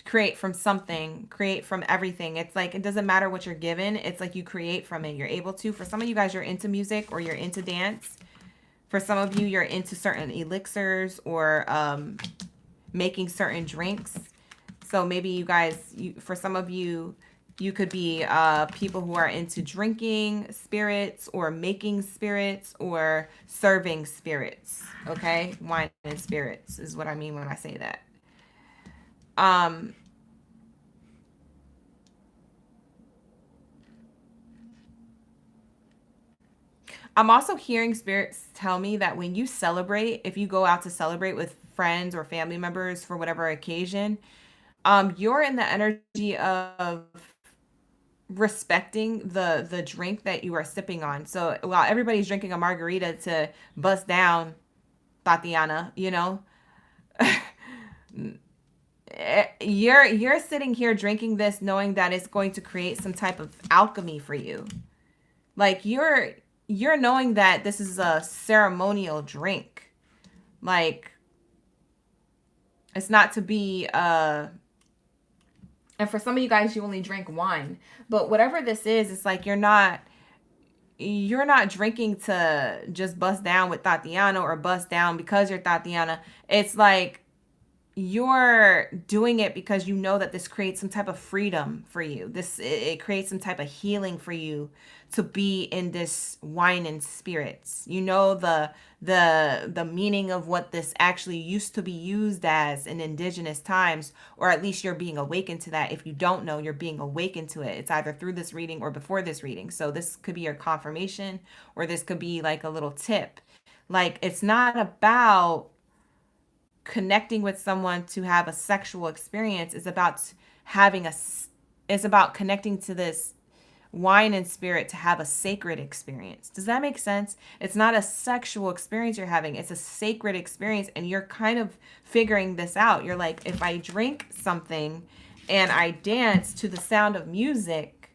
create from something, create from everything. It's like, it doesn't matter what you're given. It's like you create from it. You're able to. For some of you guys, you're into music or you're into dance. For some of you, you're into certain elixirs or making certain drinks. So maybe you guys, for some of you, you could be people who are into drinking spirits or making spirits or serving spirits. Okay? Wine and spirits is what I mean when I say that. I'm also hearing spirits tell me that when you celebrate, if you go out to celebrate with friends or family members for whatever occasion, you're in the energy of respecting the drink that you are sipping on. So while everybody's drinking a margarita to bust down, Tatiana, you know, you're sitting here drinking this knowing that it's going to create some type of alchemy for you. Like you're knowing that this is a ceremonial drink. Like it's not to be and for some of you guys you only drink wine. But whatever this is, it's like you're not drinking to just bust down with Tatiana or bust down because you're Tatiana. It's like you're doing it because you know that this creates some type of freedom for you. It creates some type of healing for you to be in this wine and spirits. You know the meaning of what this actually used to be used as in indigenous times, or at least you're being awakened to that. If you don't know, you're being awakened to it. It's either through this reading or before this reading. So this could be your confirmation, or this could be like a little tip. Like it's not about connecting with someone to have a sexual experience. It's about connecting to this wine and spirit to have a sacred experience. Does that make sense? It's not a sexual experience you're having. It's a sacred experience, and you're kind of figuring this out. You're like, if I drink something and I dance to the sound of music,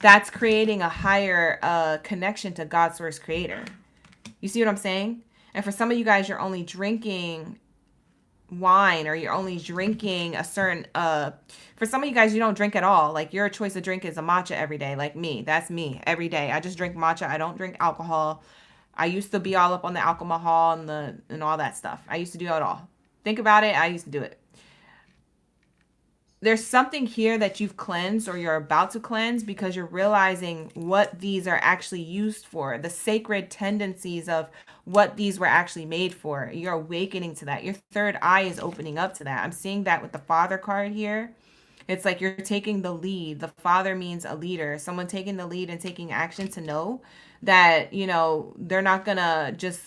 that's creating a higher connection to God, source, creator. You see what I'm saying? And for some of you guys, you're only drinking wine, or you're only drinking a certain, for some of you guys, you don't drink at all. Like your choice of drink is a matcha every day. Like me, that's me every day. I just drink matcha. I don't drink alcohol. I used to be all up on the alcohol and all that stuff. I used to do it all. Think about it. I used to do it. There's something here that you've cleansed or you're about to cleanse because you're realizing what these are actually used for, the sacred tendencies of what these were actually made for. You're awakening to that. Your third eye is opening up to that. I'm seeing that with the father card here. It's like you're taking the lead. The father means a leader, someone taking the lead and taking action to know that, you know, they're not going to just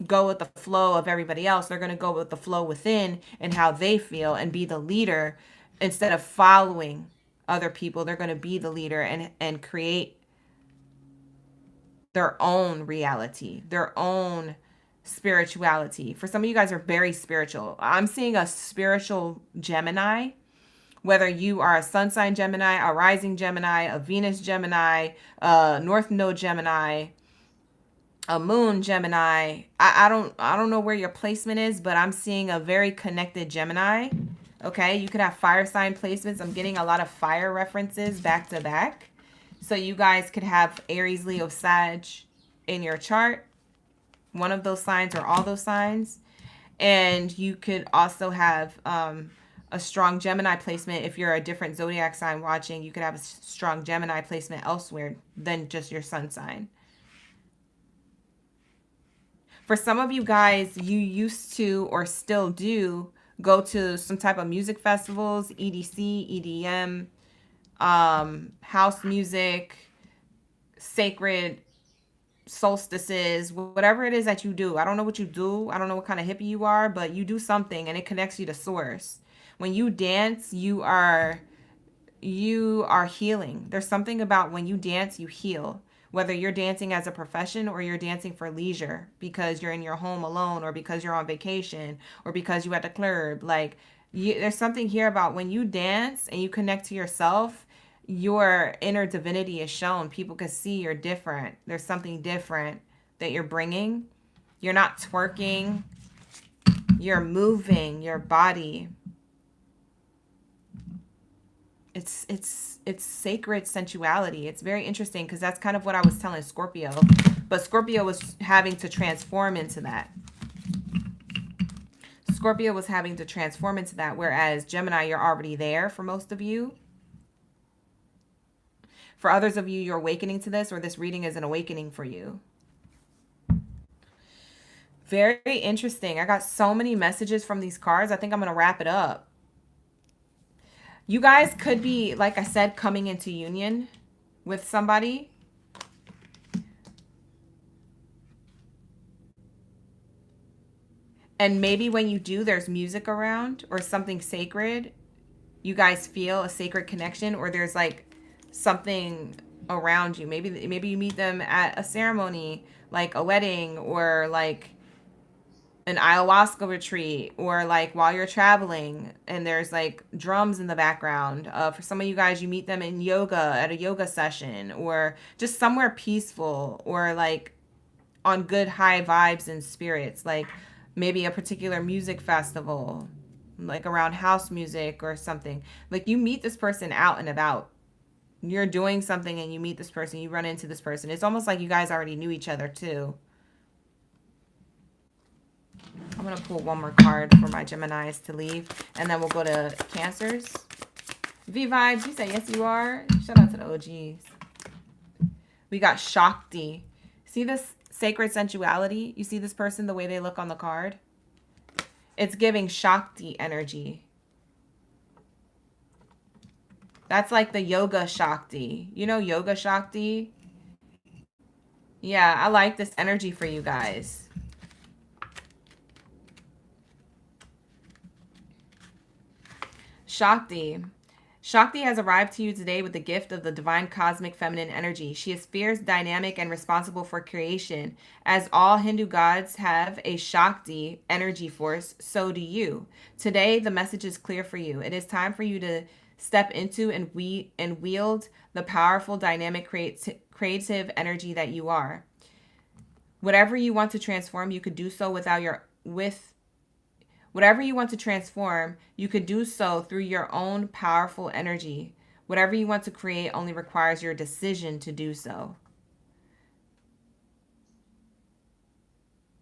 go with the flow of everybody else. They're going to go with the flow within and how they feel and be the leader. Instead of following other people, they're going to be the leader and create their own reality, their own spirituality. For some of you guys are very spiritual. I'm seeing a spiritual Gemini, whether you are a sun sign Gemini, a rising Gemini, a Venus Gemini, a North Node Gemini, a Moon Gemini. I don't know where your placement is, but I'm seeing a very connected Gemini. Okay, you could have fire sign placements. I'm getting a lot of fire references back to back. So you guys could have Aries, Leo, Sag in your chart. One of those signs or all those signs. And you could also have a strong Gemini placement. If you're a different zodiac sign watching, you could have a strong Gemini placement elsewhere than just your sun sign. For some of you guys, you used to or still do go to some type of music festivals, EDC, EDM, house music, sacred solstices, whatever it is that you do. I don't know what you do. I don't know what kind of hippie you are, but you do something and it connects you to source. When you dance, you are healing. There's something about when you dance, you heal. Whether you're dancing as a profession or you're dancing for leisure because you're in your home alone or because you're on vacation or because you at the club. Like, there's something here about when you dance and you connect to yourself, your inner divinity is shown. People can see you're different. There's something different that you're bringing. You're not twerking. You're moving your body. It's sacred sensuality. It's very interesting because that's kind of what I was telling Scorpio. But Scorpio was having to transform into that. Scorpio was having to transform into that, whereas Gemini, you're already there for most of you. For others of you, you're awakening to this, or this reading is an awakening for you. Very interesting. I got so many messages from these cards. I think I'm going to wrap it up. You guys could be, like I said, coming into union with somebody. And maybe when you do, there's music around or something sacred. You guys feel a sacred connection, or there's like something around you. Maybe you meet them at a ceremony, like a wedding, or like an ayahuasca retreat, or like while you're traveling and there's like drums in the background. For some of you guys, you meet them in yoga at a yoga session, or just somewhere peaceful, or like on good high vibes and spirits, like maybe a particular music festival, like around house music or something. Like you meet this person out and about. You're doing something and you meet this person, you run into this person. It's almost like you guys already knew each other too. I'm going to pull one more card for my Geminis to leave, and then we'll go to Cancers. V-Vibes, you say yes you are. Shout out to the OGs. We got Shakti. See this sacred sensuality? You see this person, the way they look on the card? It's giving Shakti energy. That's like the yoga Shakti. You know yoga Shakti? Yeah, I like this energy for you guys. Shakti. Shakti has arrived to you today with the gift of the divine cosmic feminine energy. She is fierce, dynamic, and responsible for creation. As all Hindu gods have a Shakti energy force, so do you. Today, the message is clear for you. It is time for you to step into and wield the powerful, dynamic, creative energy that you are. Whatever you want to transform, you could do so Whatever you want to transform, you could do so through your own powerful energy. Whatever you want to create only requires your decision to do so.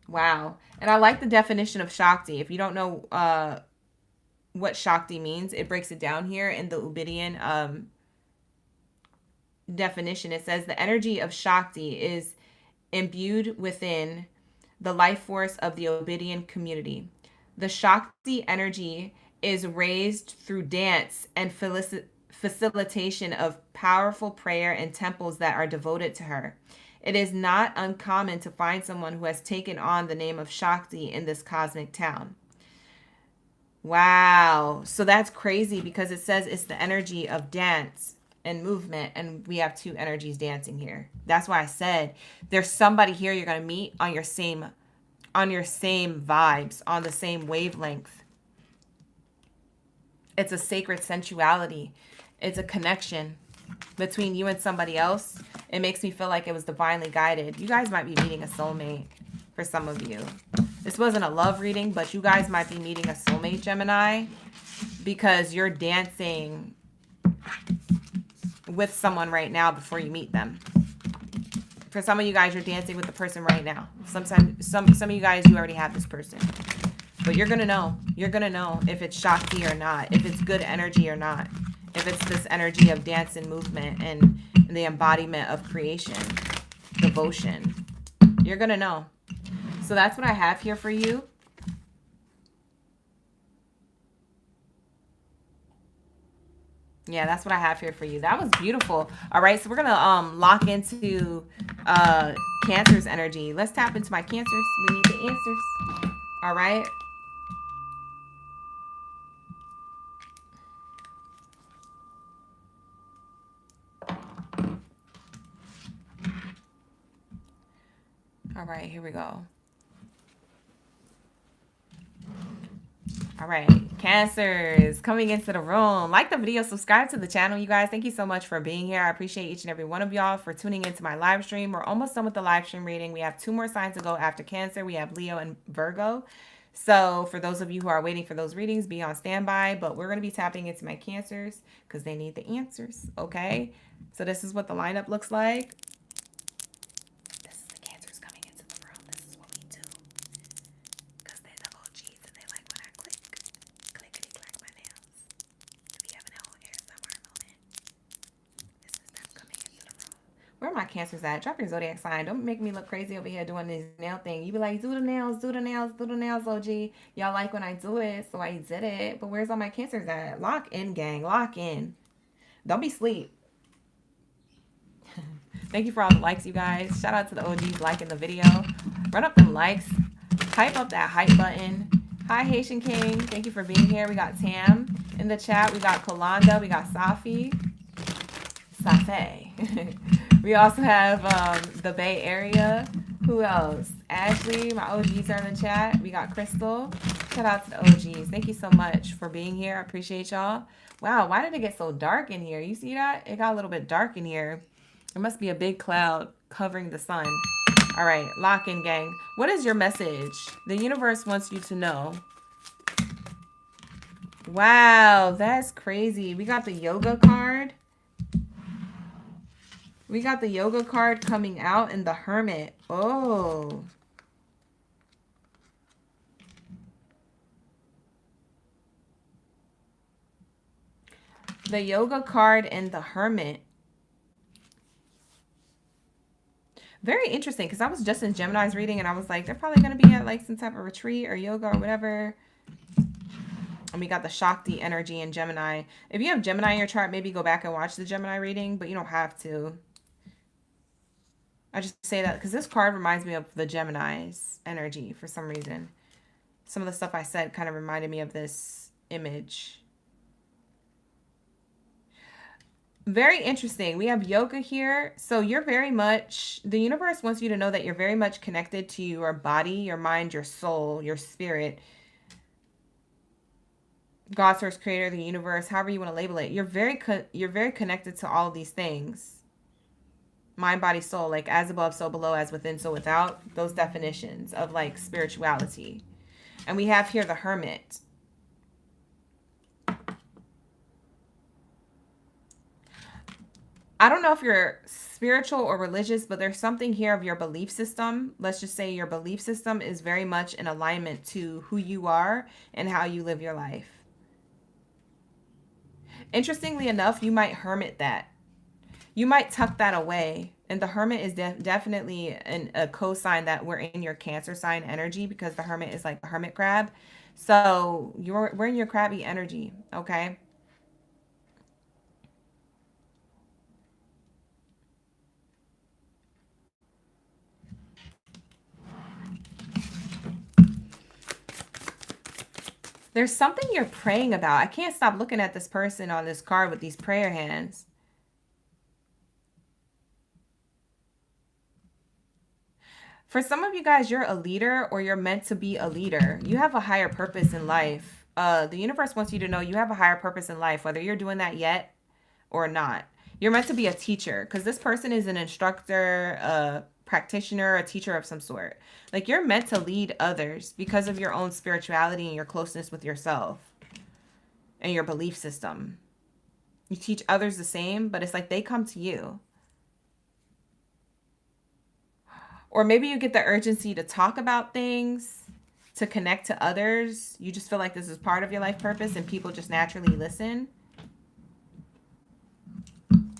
Wow. And I like the definition of Shakti. If you don't know what Shakti means, it breaks it down here in the Ubidian definition. It says the energy of Shakti is imbued within the life force of the Obidian community. The Shakti energy is raised through dance and facilitation of powerful prayer and temples that are devoted to her. It is not uncommon to find someone who has taken on the name of Shakti in this cosmic town. Wow. So that's crazy because it says it's the energy of dance and movement, and we have two energies dancing here. That's why I said there's somebody here you're going to meet on your same vibes, on the same wavelength. It's a sacred sensuality. It's a connection between you and somebody else. It makes me feel like it was divinely guided. You guys might be meeting a soulmate for some of you. This wasn't a love reading, but you guys might be meeting a soulmate, Gemini, because you're dancing with someone right now before you meet them. For some of you guys, you're dancing with the person right now. Some of you guys, you already have this person. But you're going to know. You're going to know if it's Shakti or not, if it's good energy or not, if it's this energy of dance and movement and the embodiment of creation, devotion. You're going to know. So that's what I have here for you. Yeah, that's what I have here for you. That was beautiful. All right, so we're going to lock into Cancer's energy. Let's tap into my Cancers. We need the answers. All right. All right, here we go. All right, Cancers coming into the room. Like the video, subscribe to the channel, you guys. Thank you so much for being here. I appreciate each and every one of y'all for tuning into my live stream. We're almost done with the live stream reading. We have 2 more signs to go after Cancer. We have Leo and Virgo. So for those of you who are waiting for those readings, be on standby. But we're going to be tapping into my Cancers because they need the answers, okay? So this is what the lineup looks like. Where are my Cancers at? Drop your zodiac sign. Don't make me look crazy over here doing this nail thing. You be like, do the nails, do the nails, do the nails, OG. Y'all like when I do it, so I did it. But where's all my Cancers at? Lock in, gang. Lock in. Don't be asleep. Thank you for all the likes, you guys. Shout out to the OGs liking the video. Run up them likes. Hype up that hype button. Hi, Haitian King. Thank you for being here. We got Tam in the chat. We got Kolanda. We got Safi. Safe. We also have the Bay Area. Who else? Ashley, my OGs are in the chat. We got Crystal. Shout out to the OGs. Thank you so much for being here. I appreciate y'all. Wow, why did it get so dark in here? You see that? It got a little bit dark in here. There must be a big cloud covering the sun. All right, lock in, gang. What is your message? The universe wants you to know. Wow, that's crazy. We got the yoga card. We got the yoga card coming out and the hermit. Oh. The yoga card and the hermit. Very interesting, because I was just in Gemini's reading and I was like, they're probably going to be at like some type of retreat or yoga or whatever. And we got the Shakti energy in Gemini. If you have Gemini in your chart, maybe go back and watch the Gemini reading, but you don't have to. I just say that because this card reminds me of the Gemini's energy for some reason. Some of the stuff I said kind of reminded me of this image. Very interesting. We have yoga here. So you're very much, the universe wants you to know that you're very much connected to your body, your mind, your soul, your spirit. God, source, creator, the universe, however you want to label it. You're very connected to all of these things. Mind, body, soul, like as above, so below, as within, so without. Those definitions of like spirituality. And we have here the hermit. I don't know if you're spiritual or religious, but there's something here of your belief system. Let's just say your belief system is very much in alignment to who you are and how you live your life. Interestingly enough, you might hermit that. You might tuck that away. And the hermit is definitely a cosign that we're in your Cancer sign energy, because the hermit is like the hermit crab. So we're in your crabby energy, okay? There's something you're praying about. I can't stop looking at this person on this card with these prayer hands. For some of you guys, you're a leader, or you're meant to be a leader. You have a higher purpose in life. The universe wants you to know you have a higher purpose in life, whether you're doing that yet or not. You're meant to be a teacher, because this person is an instructor, a practitioner, a teacher of some sort. Like, you're meant to lead others because of your own spirituality and your closeness with yourself and your belief system. You teach others the same, but it's like they come to you. Or maybe you get the urgency to talk about things, to connect to others. You just feel like this is part of your life purpose and people just naturally listen.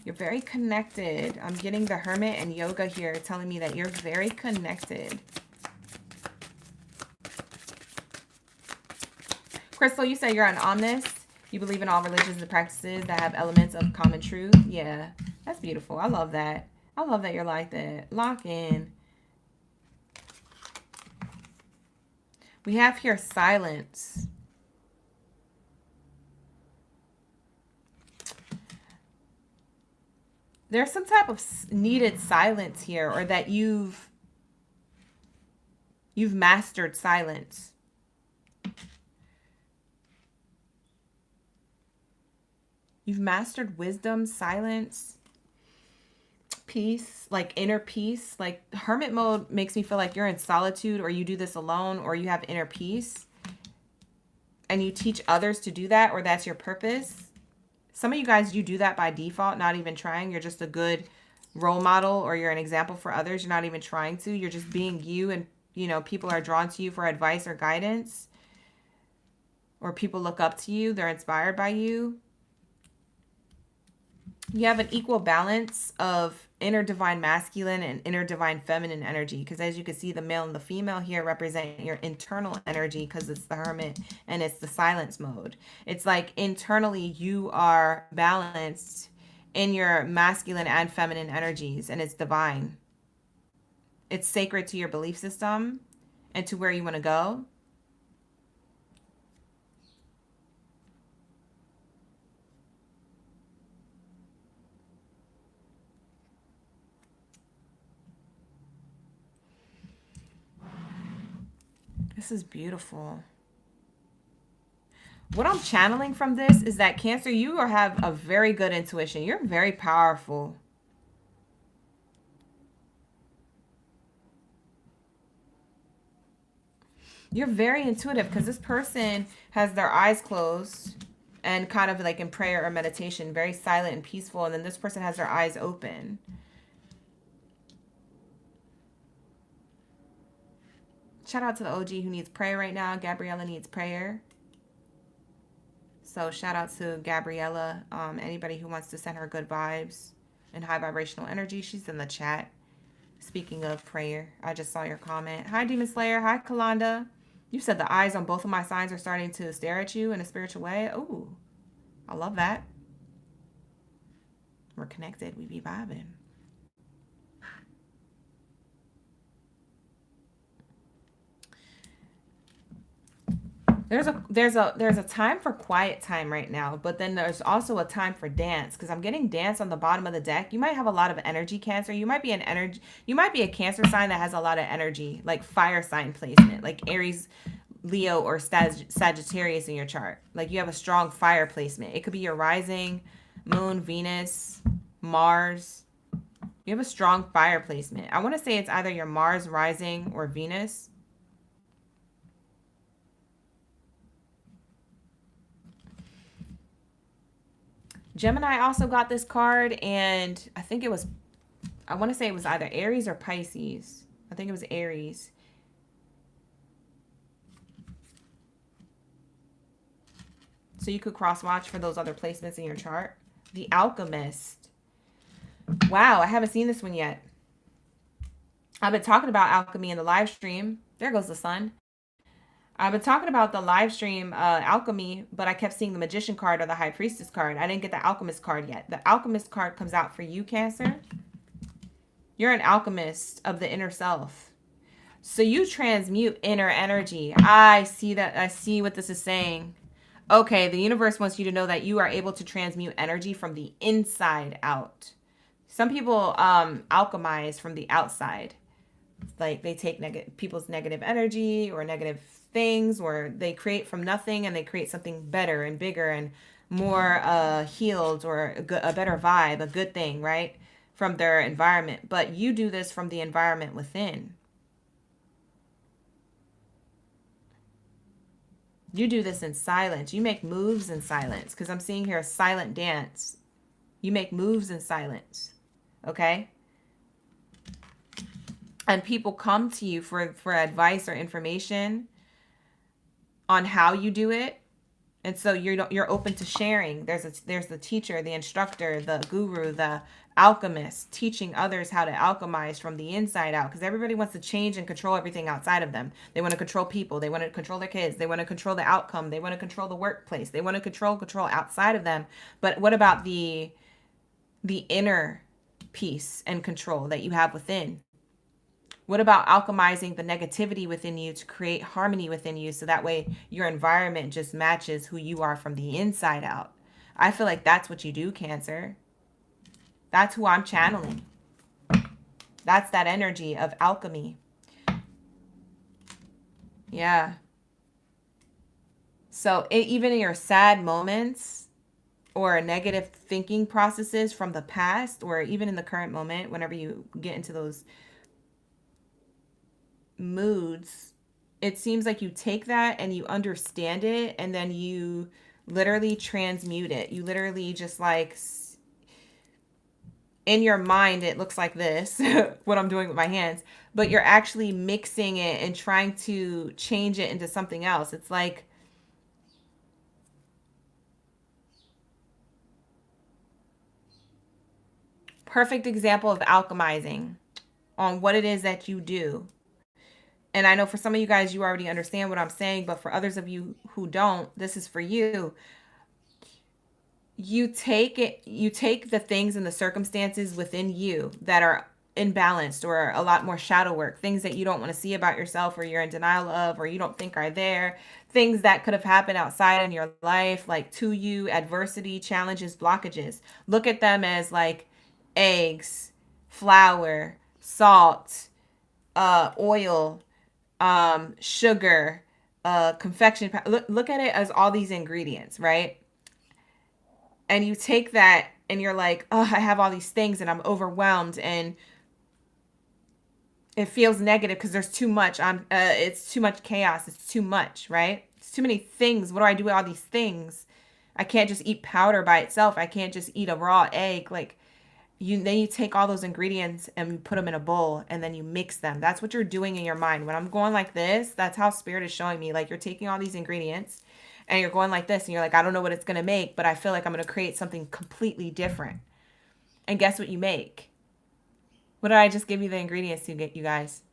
You're very connected. I'm getting the Hermit and Yoga here telling me that you're very connected. Crystal, you say you're an omnist. You believe in all religions and practices that have elements of common truth. Yeah, that's beautiful. I love that. I love that you're like that. Lock in. We have here silence. There's some type of needed silence here, or that you've mastered silence. You've mastered wisdom, silence, peace, like inner peace. Like hermit mode makes me feel like you're in solitude, or you do this alone, or you have inner peace and you teach others to do that, or that's your purpose. Some of you guys, you do that by default, not even trying. You're just a good role model, or you're an example for others. You're not even trying to. You're just being you, and you know, people are drawn to you for advice or guidance, or people look up to you. They're inspired by you. You have an equal balance of inner divine masculine and inner divine feminine energy, because as you can see, the male and the female here represent your internal energy, because it's the hermit and it's the silence mode. It's like internally you are balanced in your masculine and feminine energies, and it's divine. It's sacred to your belief system and to where you want to go. This is beautiful. What I'm channeling from this is that Cancer, you have a very good intuition. You're very powerful. You're very intuitive, because this person has their eyes closed and kind of like in prayer or meditation, very silent and peaceful. And then this person has their eyes open. Shout out to the OG who needs prayer right now. Gabriella needs prayer. So shout out to Gabriella. Anybody who wants to send her good vibes and high vibrational energy, she's in the chat. Speaking of prayer, I just saw your comment. Hi, Demon Slayer. Hi, Kalanda. You said the eyes on both of my signs are starting to stare at you in a spiritual way. Oh, I love that. We're connected. We be vibing. There's a time for quiet time right now, but then there's also a time for dance, because I'm getting dance on the bottom of the deck. You might have a lot of energy, Cancer. You might be a Cancer sign that has a lot of energy, like fire sign placement, like Aries, Leo, or Sagittarius in your chart. Like you have a strong fire placement. It could be your rising, moon, Venus, Mars. You have a strong fire placement. I want to say it's either your Mars rising or Venus. Gemini also got this card, and I want to say it was either Aries or Pisces. I think it was Aries. So you could cross-watch for those other placements in your chart. The Alchemist. Wow, I haven't seen this one yet. I've been talking about alchemy in the live stream. There goes the sun. I've been talking about the live stream alchemy, but I kept seeing the Magician card or the High Priestess card. I didn't get the Alchemist card yet. The Alchemist card comes out for you, Cancer. You're an alchemist of the inner self. So you transmute inner energy. I see that. I see what this is saying. Okay, the universe wants you to know that you are able to transmute energy from the inside out. Some people alchemize from the outside. Like they take people's negative energy or negative things, or they create from nothing and they create something better and bigger and more healed, or a better vibe, a good thing, right? From their environment. But you do this from the environment within. You do this in silence. You make moves in silence, because I'm seeing here a silent dance. You make moves in silence. Okay? And people come to you for advice or information. on how you do it. And so you're open to sharing. There's the teacher, the instructor, the guru, the alchemist, teaching others how to alchemize from the inside out, because everybody wants to change and control everything outside of them. They want to control people, they want to control their kids, they want to control the outcome, they want to control the workplace, they want to control outside of them. But what about the inner peace and control that you have within? What about alchemizing the negativity within you to create harmony within you, so that way your environment just matches who you are from the inside out? I feel like that's what you do, Cancer. That's who I'm channeling. That's that energy of alchemy. Yeah. So even in your sad moments or negative thinking processes from the past, or even in the current moment, whenever you get into those moods, it seems like you take that and you understand it, and then you literally transmute it. You literally just like, in your mind, it looks like this, what I'm doing with my hands, but you're actually mixing it and trying to change it into something else. It's like, perfect example of alchemizing on what it is that you do. And I know for some of you guys, you already understand what I'm saying, but for others of you who don't, this is for you. You take the things and the circumstances within you that are imbalanced or a lot more shadow work, things that you don't want to see about yourself, or you're in denial of, or you don't think are there, things that could have happened outside in your life, like to you, adversity, challenges, blockages. Look at them as like eggs, flour, salt, oil, sugar, confection. Look at it as all these ingredients, right? And you take that and you're like, oh, I have all these things and I'm overwhelmed and it feels negative because there's too much. It's too much chaos. It's too much, right? It's too many things. What do I do with all these things? I can't just eat powder by itself. I can't just eat a raw egg. Like, then you take all those ingredients and you put them in a bowl and then you mix them. That's what you're doing in your mind. When I'm going like this, that's how spirit is showing me. Like, you're taking all these ingredients and you're going like this and you're like, I don't know what it's going to make, but I feel like I'm going to create something completely different. And guess what you make? What did I just give you the ingredients to get, you guys?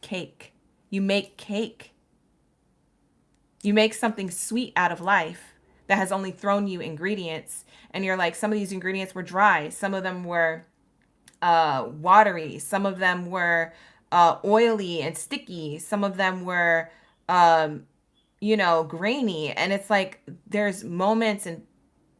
Cake. You make cake. You make something sweet out of life that has only thrown you ingredients. And you're like, some of these ingredients were dry. Some of them were watery. Some of them were oily and sticky. Some of them were, grainy. And it's like, there's moments and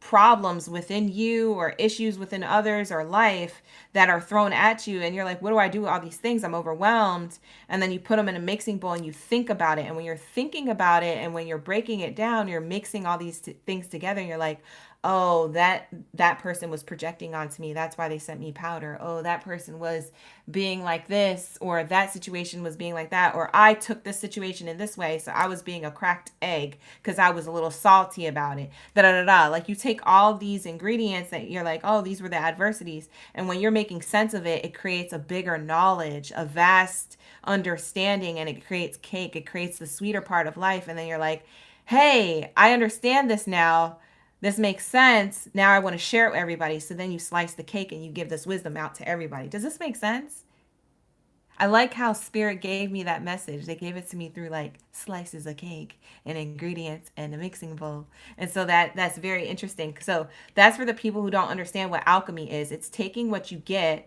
problems within you or issues within others or life that are thrown at you, and you're like, what do I do with all these things? I'm overwhelmed. And then you put them in a mixing bowl and you think about it, and when you're thinking about it and when you're breaking it down, you're mixing all these things together, and you're like, oh, that person was projecting onto me, that's why they sent me powder. Oh, that person was being like this, or that situation was being like that, or I took this situation in this way, so I was being a cracked egg because I was a little salty about it. Da da da da. Like, you take all these ingredients that you're like, oh, these were the adversities, and when you're making sense of it, it creates a bigger knowledge, a vast understanding, and it creates cake. It creates the sweeter part of life, and then you're like, hey, I understand this now. This makes sense. Now I want to share it with everybody. So then you slice the cake and you give this wisdom out to everybody. Does this make sense? I like how spirit gave me that message. They gave it to me through like slices of cake and ingredients and a mixing bowl. And so that's very interesting. So that's for the people who don't understand what alchemy is. It's taking what you get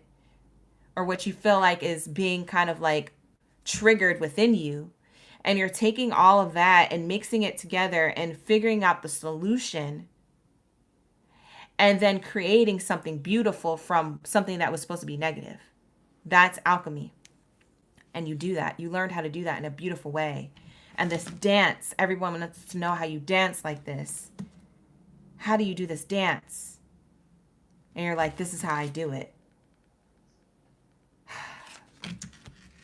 or what you feel like is being kind of like triggered within you, and you're taking all of that and mixing it together and figuring out the solution, and then creating something beautiful from something that was supposed to be negative. That's alchemy. And you do that. You learned how to do that in a beautiful way. And this dance, everyone wants to know how you dance like this. How do you do this dance? And you're like, this is how I do it.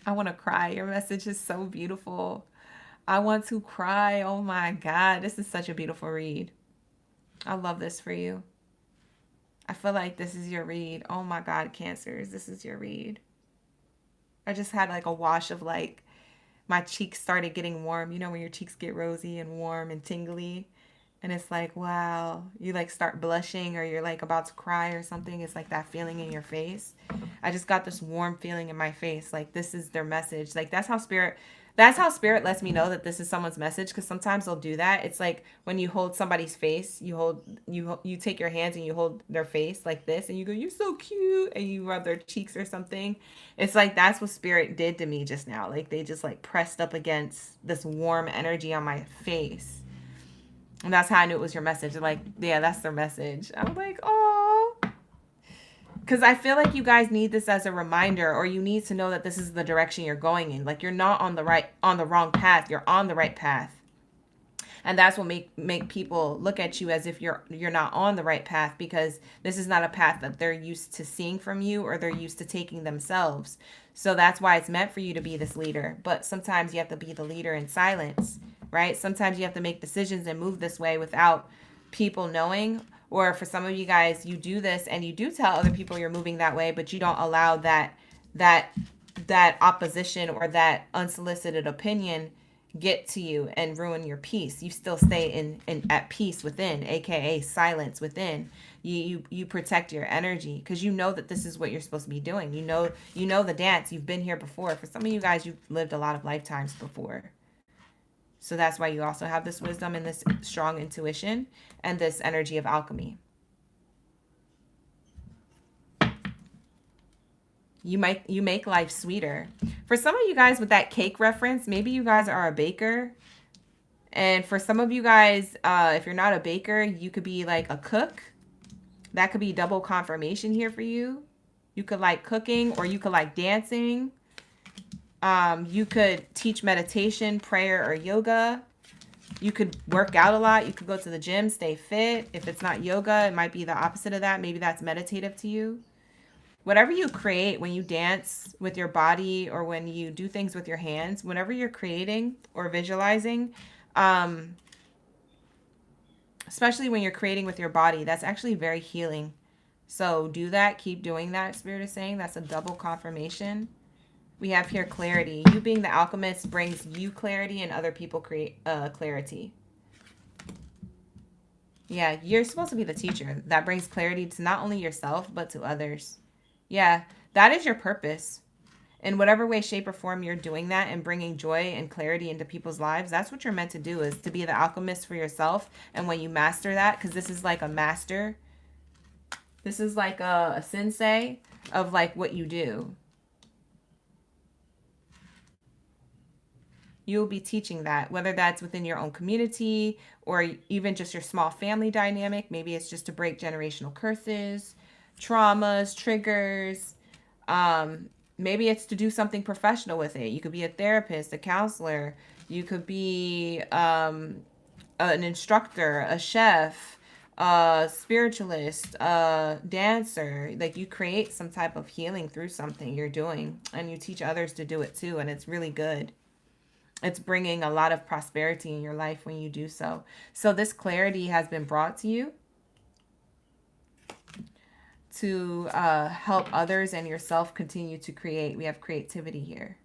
I want to cry. Your message is so beautiful. I want to cry. Oh my God. This is such a beautiful read. I love this for you. I feel like this is your read. Oh my God, Cancers. This is your read. I just had like a wash of like My cheeks started getting warm. You know when your cheeks get rosy and warm and tingly? And it's like, wow, you like start blushing or you're like about to cry or something. It's like that feeling in your face. I just got this warm feeling in my face. Like this is their message. Like that's how spirit lets me know that this is someone's message, because sometimes they'll do that. It's like when you hold somebody's face, you take your hands and you hold their face like this and you go, "You're so cute," and you rub their cheeks or something. It's like that's what spirit did to me just now. Like they just like pressed up against this warm energy on my face. And that's how I knew it was your message. They're like, yeah, that's their message. I was like, oh. Because I feel like you guys need this as a reminder, or you need to know that this is the direction you're going in. Like you're not on the wrong path. You're on the right path. And that's what make people look at you as if you're not on the right path, because this is not a path that they're used to seeing from you, or they're used to taking themselves. So that's why it's meant for you to be this leader. But sometimes you have to be the leader in silence, right? Sometimes you have to make decisions and move this way without people knowing. Or for some of you guys, you do this and you do tell other people you're moving that way, but you don't allow that opposition or that unsolicited opinion get to you and ruin your peace. You still stay in at peace within, aka silence within. You protect your energy because you know that this is what you're supposed to be doing. You know the dance. You've been here before. For some of you guys, you've lived a lot of lifetimes before. So that's why you also have this wisdom and this strong intuition and this energy of alchemy. You make life sweeter. For some of you guys with that cake reference, maybe you guys are a baker. And for some of you guys, if you're not a baker, you could be like a cook. That could be double confirmation here for you. You could like cooking, or you could like dancing. You could teach meditation, prayer, or yoga. You could work out a lot. You could go to the gym, stay fit. If it's not yoga, it might be the opposite of that. Maybe that's meditative to you. Whatever you create when you dance with your body, or when you do things with your hands, whatever you're creating or visualizing, especially when you're creating with your body, that's actually very healing. So do that. Keep doing that, Spirit is saying. That's a double confirmation. We have here clarity. You being the alchemist brings you clarity, and other people create clarity. Yeah, you're supposed to be the teacher. That brings clarity to not only yourself, but to others. Yeah, that is your purpose. In whatever way, shape, or form you're doing that and bringing joy and clarity into people's lives, that's what you're meant to do, is to be the alchemist for yourself. And when you master that, because this is like a master, this is like a sensei of like what you do. You'll be teaching that, whether that's within your own community or even just your small family dynamic. Maybe it's just to break generational curses, traumas, triggers. Maybe it's to do something professional with it. You could be a therapist, a counselor. You could be an instructor, a chef, a spiritualist, a dancer. Like you create some type of healing through something you're doing, and you teach others to do it too. And it's really good. It's bringing a lot of prosperity in your life when you do so. So this clarity has been brought to you to help others and yourself continue to create. We have creativity here.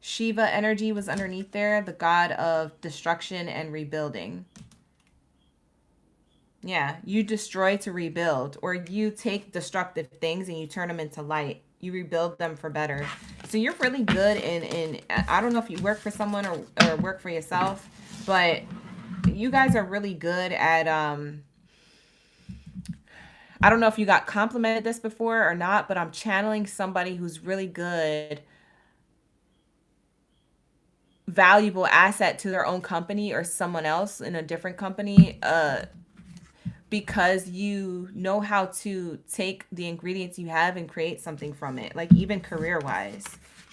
Shiva energy was underneath there, the god of destruction and rebuilding. Yeah, you destroy to rebuild, or you take destructive things and you turn them into light. You rebuild them for better. So you're really good in I don't know if you work for someone or work for yourself, but you guys are really good at I don't know if you got complimented this before or not, but I'm channeling somebody who's really good, valuable asset to their own company or someone else in a different company, because you know how to take the ingredients you have and create something from it. Like even career wise,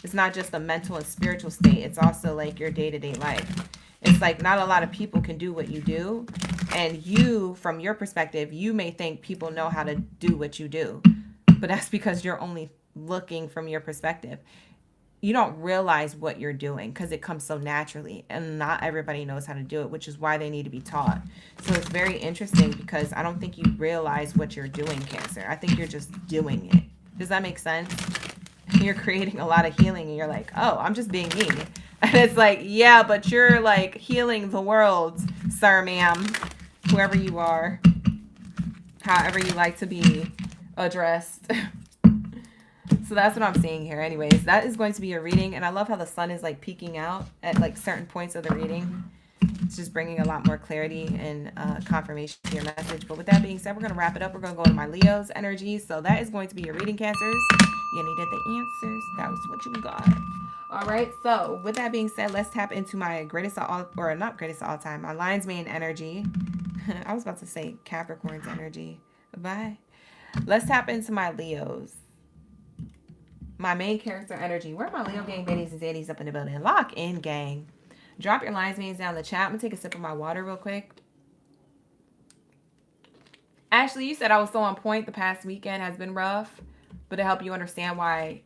it's not just a mental and spiritual state. It's also like your day-to-day life. It's like not a lot of people can do what you do. And you, from your perspective, you may think people know how to do what you do. But that's because you're only looking from your perspective. you don't realize what you're doing because it comes so naturally, and not everybody knows how to do it, which is why they need to be taught. So it's very interesting because I don't think you realize what you're doing, Cancer. I think you're just doing it. Does that make sense? You're creating a lot of healing and you're like, oh, I'm just being me. And it's like, yeah, but you're like healing the world, sir, ma'am, whoever you are, however you like to be addressed. So that's what I'm seeing here. Anyways, that is going to be a reading. And I love how the sun is like peeking out at like certain points of the reading. It's just bringing a lot more clarity and confirmation to your message. But with that being said, we're going to wrap it up. We're going to go to my Leo's energy. So that is going to be your reading, Cancers. You needed the answers. That was what you got. All right. So with that being said, let's tap into my greatest of all, or not greatest of all time, my Lion's Mane energy. I was about to say Capricorn's energy. Bye. Let's tap into my Leo's. My main character energy. Where are my Leo gang baddies and zaddies up in the building? Lock in, gang. Drop your Lion's Manes down in the chat. I'm going to take a sip of my water real quick. Ashley, you said I was so on point. The past weekend has been rough. But to help you understand why...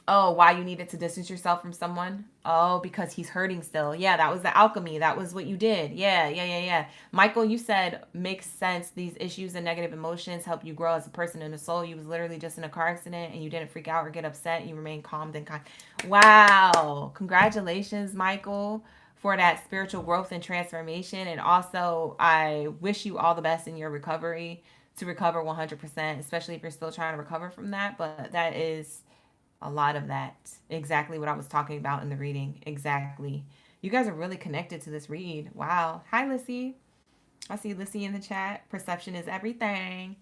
Oh, why you needed to distance yourself from someone? Oh, because he's hurting still. Yeah, that was the alchemy. That was what you did. Yeah. Michael, you said, makes sense. These issues and negative emotions help you grow as a person and a soul. You was literally just in a car accident and you didn't freak out or get upset. You remained calm and kind. Wow. Congratulations, Michael, for that spiritual growth and transformation. And also, I wish you all the best in your recovery to recover 100%, especially if you're still trying to recover from that. But that is... a lot of that. Exactly what I was talking about in the reading. Exactly. You guys are really connected to this read. Wow. Hi, Lissy. I see Lissy in the chat. Perception is everything.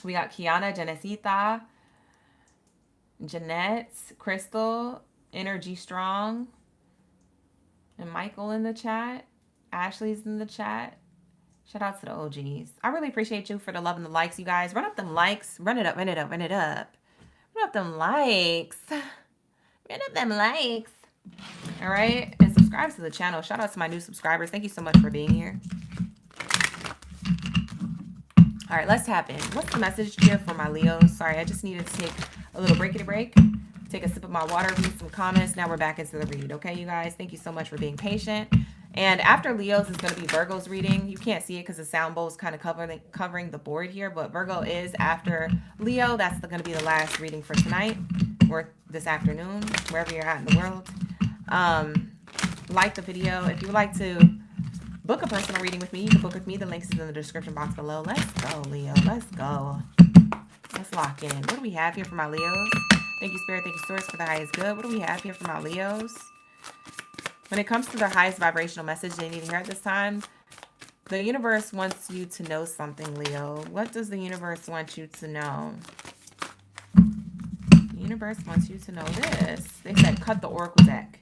We got Kiana, Genesita, Jeanette, Crystal, Energy Strong, and Michael in the chat. Ashley's in the chat. Shout out to the OGs. I really appreciate you for the love and the likes, you guys. Run up them likes. Run it up, run it up, run it up. Run up them likes. Run up them likes. All right. And subscribe to the channel. Shout out to my new subscribers. Thank you so much for being here. All right. Let's tap in. What's the message here for my Leos? Sorry, I just needed to take a little breakity break. Take a sip of my water. Read some comments. Now we're back into the read. Okay, you guys. Thank you so much for being patient. And after Leo's is going to be Virgo's reading. You can't see it because the sound bowl is kind of covering the board here. But Virgo is after Leo. That's going to be the last reading for tonight or this afternoon, wherever you're at in the world. Like the video. If you would like to book a personal reading with me, you can book with me. The link is in the description box below. Let's go, Leo. Let's go. Let's lock in. What do we have here for my Leos? Thank you, Spirit. Thank you, Source, for the highest good. What do we have here for my Leos? When it comes to their highest vibrational message they need to hear at this time, the universe wants you to know something, Leo. What does the universe want you to know? The universe wants you to know this. They said cut the oracle deck.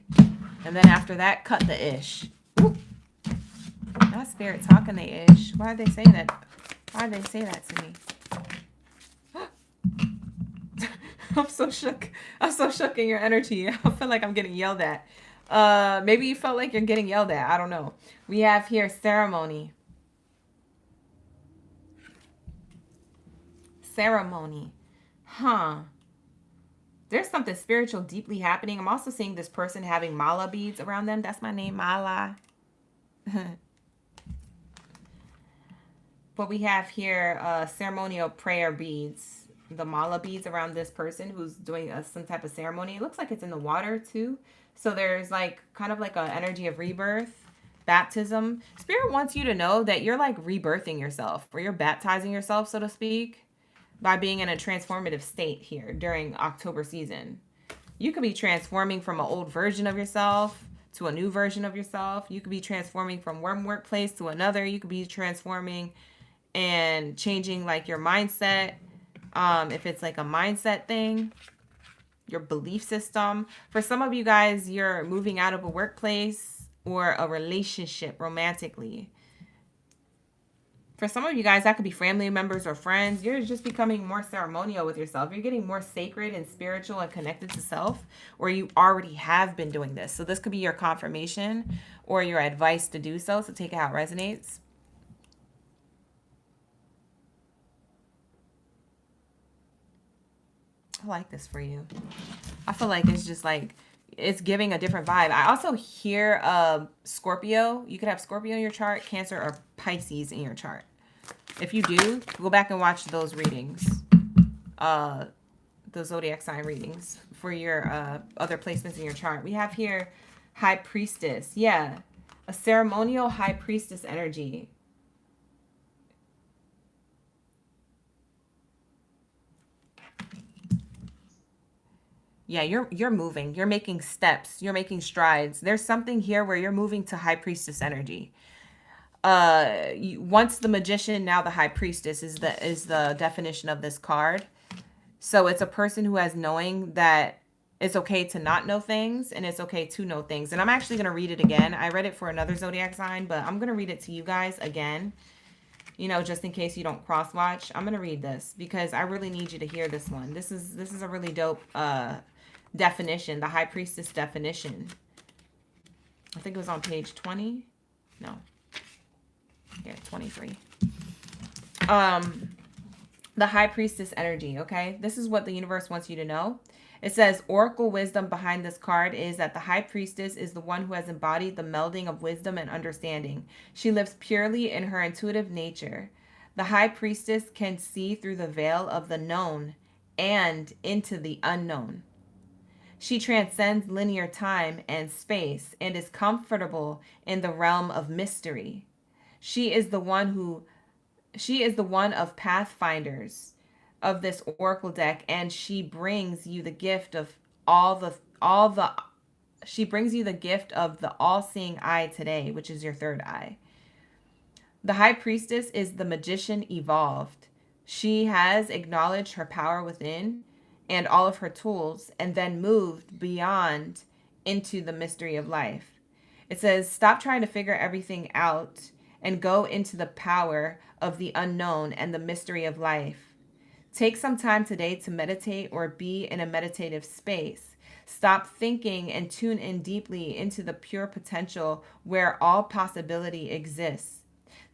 And then after that, cut the ish. Ooh. Not Spirit talking the ish. Why did they say that? Why did they say that to me? I'm so shook. I'm so shook in your energy. I feel like I'm getting yelled at. Maybe you felt like you're getting yelled at. I don't know. We have here ceremony. Ceremony. Huh. There's something spiritual deeply happening. I'm also seeing this person having mala beads around them. That's my name, Mala. But we have here ceremonial prayer beads. The mala beads around this person who's doing some type of ceremony. It looks like it's in the water too. So there's like kind of like an energy of rebirth, baptism. Spirit wants you to know that you're like rebirthing yourself, or you're baptizing yourself, so to speak, by being in a transformative state here during October season. You could be transforming from an old version of yourself to a new version of yourself. You could be transforming from one workplace to another. You could be transforming and changing like your mindset. If it's like a mindset thing, your belief system. For some of you guys, you're moving out of a workplace or a relationship romantically. For some of you guys, that could be family members or friends. You're just becoming more ceremonial with yourself. You're getting more sacred and spiritual and connected to self, or you already have been doing this. So this could be your confirmation or your advice to do so. So take it how it resonates. feel like this for you. I feel like it's just like, it's giving a different vibe. I also hear Scorpio. You could have Scorpio in your chart, Cancer, or Pisces in your chart. If you do, go back and watch those readings. The zodiac sign readings for your other placements in your chart. We have here High Priestess. Yeah, a ceremonial High Priestess energy. Yeah, you're moving. You're making steps. You're making strides. There's something here where you're moving to High Priestess energy. Once the Magician, now the High Priestess is the definition of this card. So it's a person who has knowing that it's okay to not know things and it's okay to know things. And I'm actually going to read it again. I read it for another zodiac sign, but I'm going to read it to you guys again. You know, just in case you don't cross watch. I'm going to read this because I really need you to hear this one. This is a really dope definition, the High Priestess definition. I think it was on page 20. No. Yeah, 23. The High Priestess energy, okay? This is what the universe wants you to know. It says, oracle wisdom behind this card is that the High Priestess is the one who has embodied the melding of wisdom and understanding. She lives purely in her intuitive nature. The High Priestess can see through the veil of the known and into the unknown. She transcends linear time and space and is comfortable in the realm of mystery. She is the one of pathfinders of this oracle deck, and she brings you the gift of she brings you the gift of the all-seeing eye today, which is your third eye. The High Priestess is the magician evolved. She has acknowledged her power within and all of her tools, and then moved beyond into the mystery of life. It says, stop trying to figure everything out and go into the power of the unknown and the mystery of life. Take some time today to meditate or be in a meditative space. Stop thinking and tune in deeply into the pure potential where all possibility exists.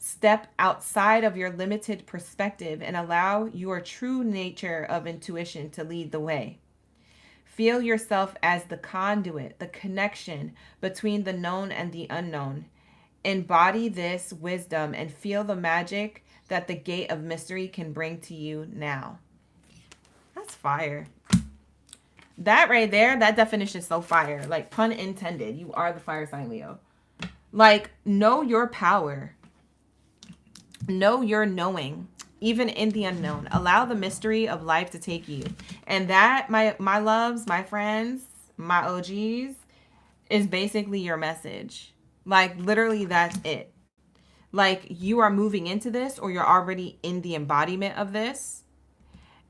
Step outside of your limited perspective and allow your true nature of intuition to lead the way. Feel yourself as the conduit, the connection between the known and the unknown. Embody this wisdom and feel the magic that the gate of mystery can bring to you now. That's fire. That right there, that definition is so fire. Like, pun intended. You are the fire sign, Leo. Like, know your power. Know your knowing, even in the unknown. Allow the mystery of life to take you. And that, my loves, my friends, my OGs, is basically your message. Like, literally, that's it. Like, you are moving into this, or you're already in the embodiment of this.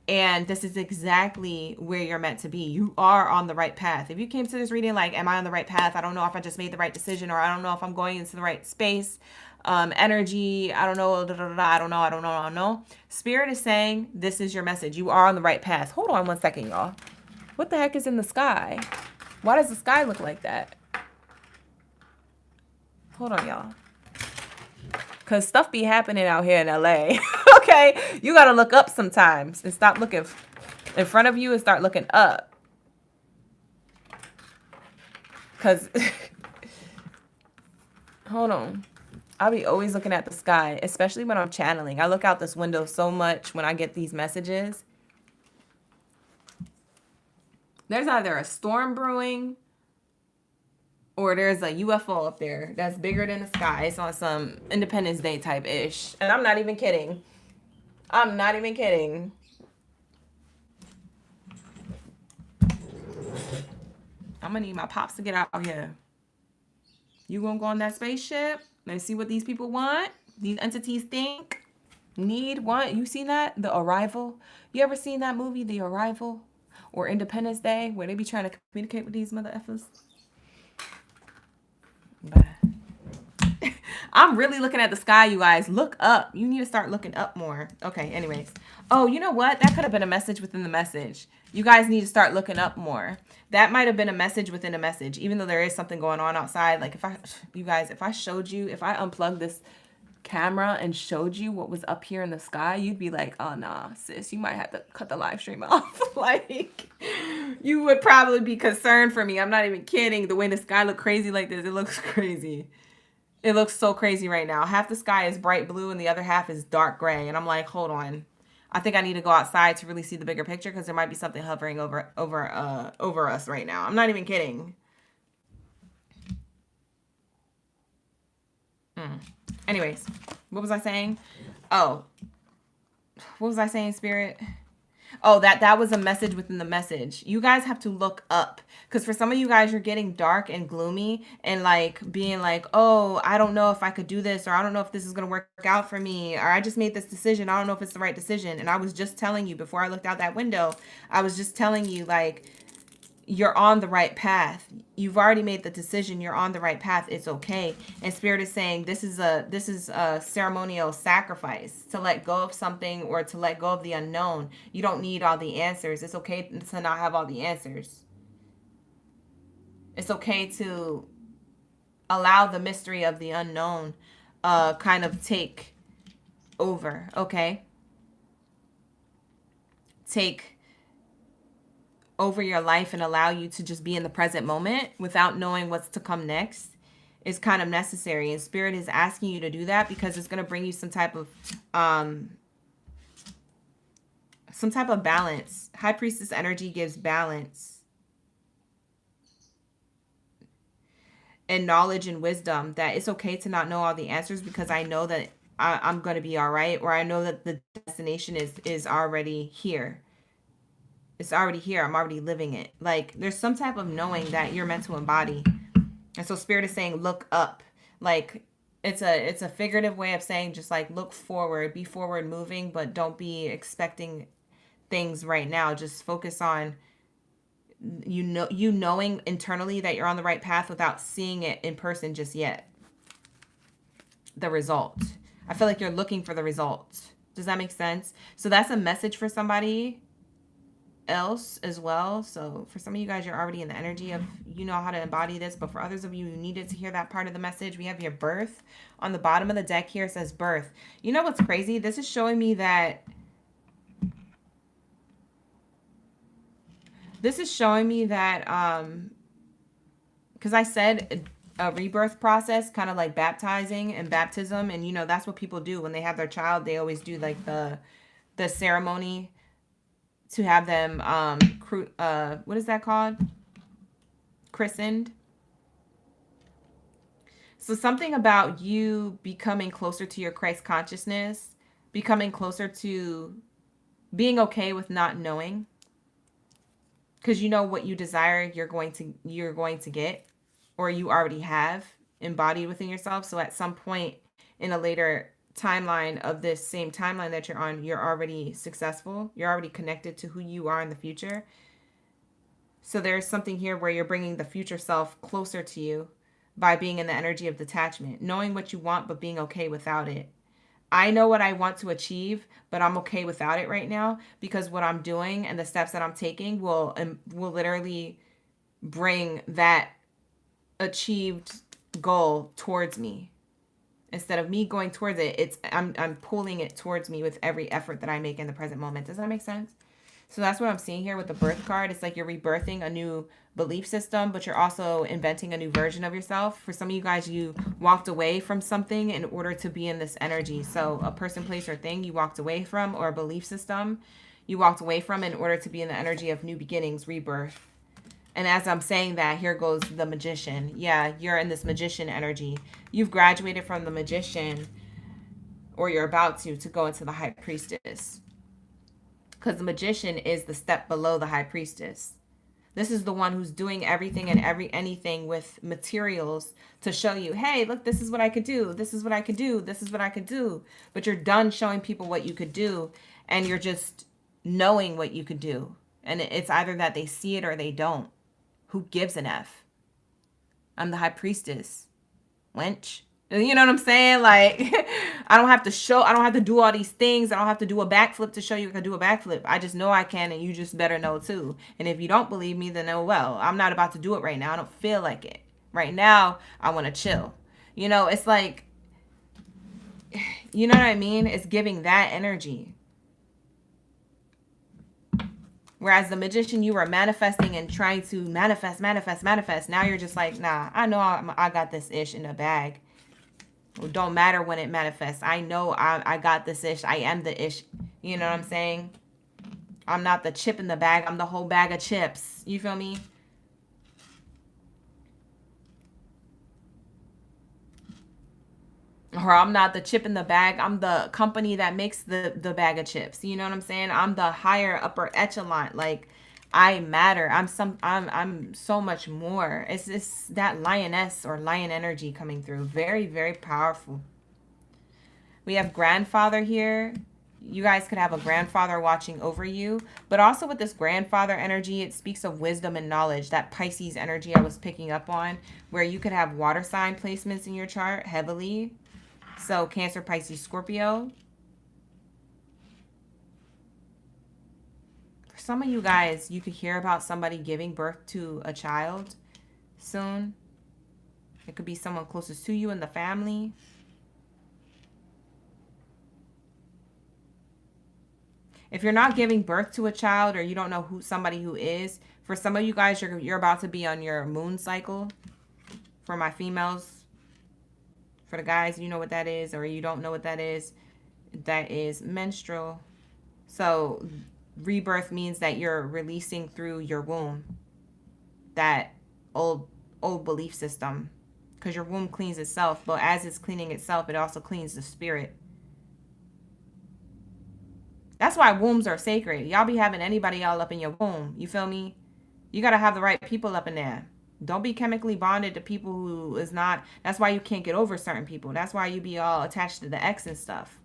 And this is exactly where you're meant to be. You are on the right path. If you came to this reading like, am I on the right path? I don't know if I just made the right decision, or I don't know if I'm going into the right space. Energy, I don't know, I don't know. Spirit is saying this is your message. You are on the right path. Hold on one second, y'all. What the heck is in the sky? Why does the sky look like that? Hold on, y'all. Because stuff be happening out here in LA. Okay? You got to look up sometimes and stop looking in front of you and start looking up. Because, hold on. I'll be always looking at the sky, especially when I'm channeling. I look out this window so much when I get these messages. There's either a storm brewing or there's a UFO up there that's bigger than the sky. It's on some Independence Day type ish. And I'm not even kidding. I'm not even kidding. I'm going to need my pops to get out here. You going to go on that spaceship? Let's see what these people want. These entities think, need, want. You seen that? The Arrival? You ever seen that movie, The Arrival? Or Independence Day, where they be trying to communicate with these mother effers? I'm really looking at the sky, you guys. Look up. You need to start looking up more. Okay, anyways. Oh, you know what? That could have been a message within the message. You guys need to start looking up more. That might have been a message within a message, even though there is something going on outside. Like, if I showed you, if I unplugged this camera and showed you what was up here in the sky, you'd be like, oh nah, sis, you might have to cut the live stream off. Like, you would probably be concerned for me. I'm not even kidding. The way the sky look crazy like this, it looks crazy. It looks so crazy right now. Half the sky is bright blue and the other half is dark gray. And I'm like, hold on. I think I need to go outside to really see the bigger picture because there might be something hovering over us right now. I'm not even kidding. Anyways, what was I saying? Oh, what was I saying, Spirit? Oh, that was a message within the message. You guys have to look up. Because for some of you guys, you're getting dark and gloomy and like being like, oh, I don't know if I could do this, or I don't know if this is going to work out for me, or I just made this decision. I don't know if it's the right decision. And I was just telling you before I looked out that window, I was just telling you, like, you're on the right path. You've already made the decision. You're on the right path. It's okay. And Spirit is saying this is a ceremonial sacrifice to let go of something or to let go of the unknown. You don't need all the answers. It's okay to not have all the answers. It's okay to allow the mystery of the unknown kind of take over, okay? Take over your life and allow you to just be in the present moment without knowing what's to come next is kind of necessary. And Spirit is asking you to do that because it's going to bring you some type of balance. High Priestess energy gives balance and knowledge and wisdom, that it's okay to not know all the answers because I know that I'm going to be all right, or I know that the destination is already here. It's already here. I'm already living it. Like, there's some type of knowing that you're meant to embody. And so Spirit is saying, look up. Like, it's a figurative way of saying just like look forward, be forward moving, but don't be expecting things right now. Just focus on you knowing internally that you're on the right path without seeing it in person just yet. The result. I feel like you're looking for the result. Does that make sense? So that's a message for somebody else as well. So for some of you guys, you're already in the energy of, you know how to embody this, but for others of you who needed to hear that part of the message, we have your birth on the bottom of the deck here. It says birth. You know what's crazy? This is showing me that because I said a rebirth process, kind of like baptizing and baptism, and you know that's what people do when they have their child. They always do like the ceremony to have them what is that called? Christened. So something about you becoming closer to your Christ consciousness, becoming closer to being okay with not knowing, because you know what you desire you're going to get, or you already have embodied within yourself. So at some point in a later timeline of this same timeline that you're on, you're already successful. You're already connected to who you are in the future. So there's something here where you're bringing the future self closer to you by being in the energy of detachment, knowing what you want, but being okay without it. I know what I want to achieve, but I'm okay without it right now because what I'm doing and the steps that I'm taking will literally bring that achieved goal towards me. Instead of me going towards it, I'm pulling it towards me with every effort that I make in the present moment. Does that make sense? So that's what I'm seeing here with the birth card. It's like you're rebirthing a new belief system, but you're also inventing a new version of yourself. For some of you guys, you walked away from something in order to be in this energy. So a person, place, or thing you walked away from, or a belief system you walked away from in order to be in the energy of new beginnings, rebirth. And as I'm saying that, here goes the magician. Yeah, you're in this magician energy. You've graduated from the magician, or you're about to go into the high priestess. Because the magician is the step below the high priestess. This is the one who's doing everything and anything with materials to show you, hey, look, this is what I could do. This is what I could do. This is what I could do. But you're done showing people what you could do, and you're just knowing what you could do. And it's either that they see it or they don't. Who gives an F? I'm the high priestess. Wench. You know what I'm saying? Like, I don't have to do all these things. I don't have to do a backflip to show you I can do a backflip. I just know I can, and you just better know too. And if you don't believe me, then oh well. I'm not about to do it right now. I don't feel like it. Right now, I want to chill. You know, it's like, You know what I mean? It's giving that energy. Whereas the magician, you were manifesting and trying to manifest. Now you're just like, nah, I know I got this ish in the bag. It don't matter when it manifests. I know I got this ish. I am the ish. You know what I'm saying? I'm not the chip in the bag. I'm the whole bag of chips. You feel me? Or I'm not the chip in the bag. I'm the company that makes the bag of chips. You know what I'm saying? I'm the higher upper echelon. Like, I matter. I'm so much more. It's just that lioness or lion energy coming through. Very, very powerful. We have grandfather here. You guys could have a grandfather watching over you. But also with this grandfather energy, it speaks of wisdom and knowledge. That Pisces energy I was picking up on, where you could have water sign placements in your chart heavily. So Cancer, Pisces, Scorpio. For some of you guys, you could hear about somebody giving birth to a child soon. It could be someone closest to you in the family. If you're not giving birth to a child, or you don't know somebody who is, for some of you guys, you're about to be on your moon cycle. For my females, for the guys, you know what that is, or you don't know what that is menstrual. So rebirth means that you're releasing through your womb that old belief system, because your womb cleans itself, but as it's cleaning itself, it also cleans the spirit. That's why wombs are sacred. Y'all be having anybody all up in your womb. You feel me? You got to have the right people up in there. Don't be chemically bonded to people who is not. That's why you can't get over certain people. That's why you be all attached to the ex and stuff.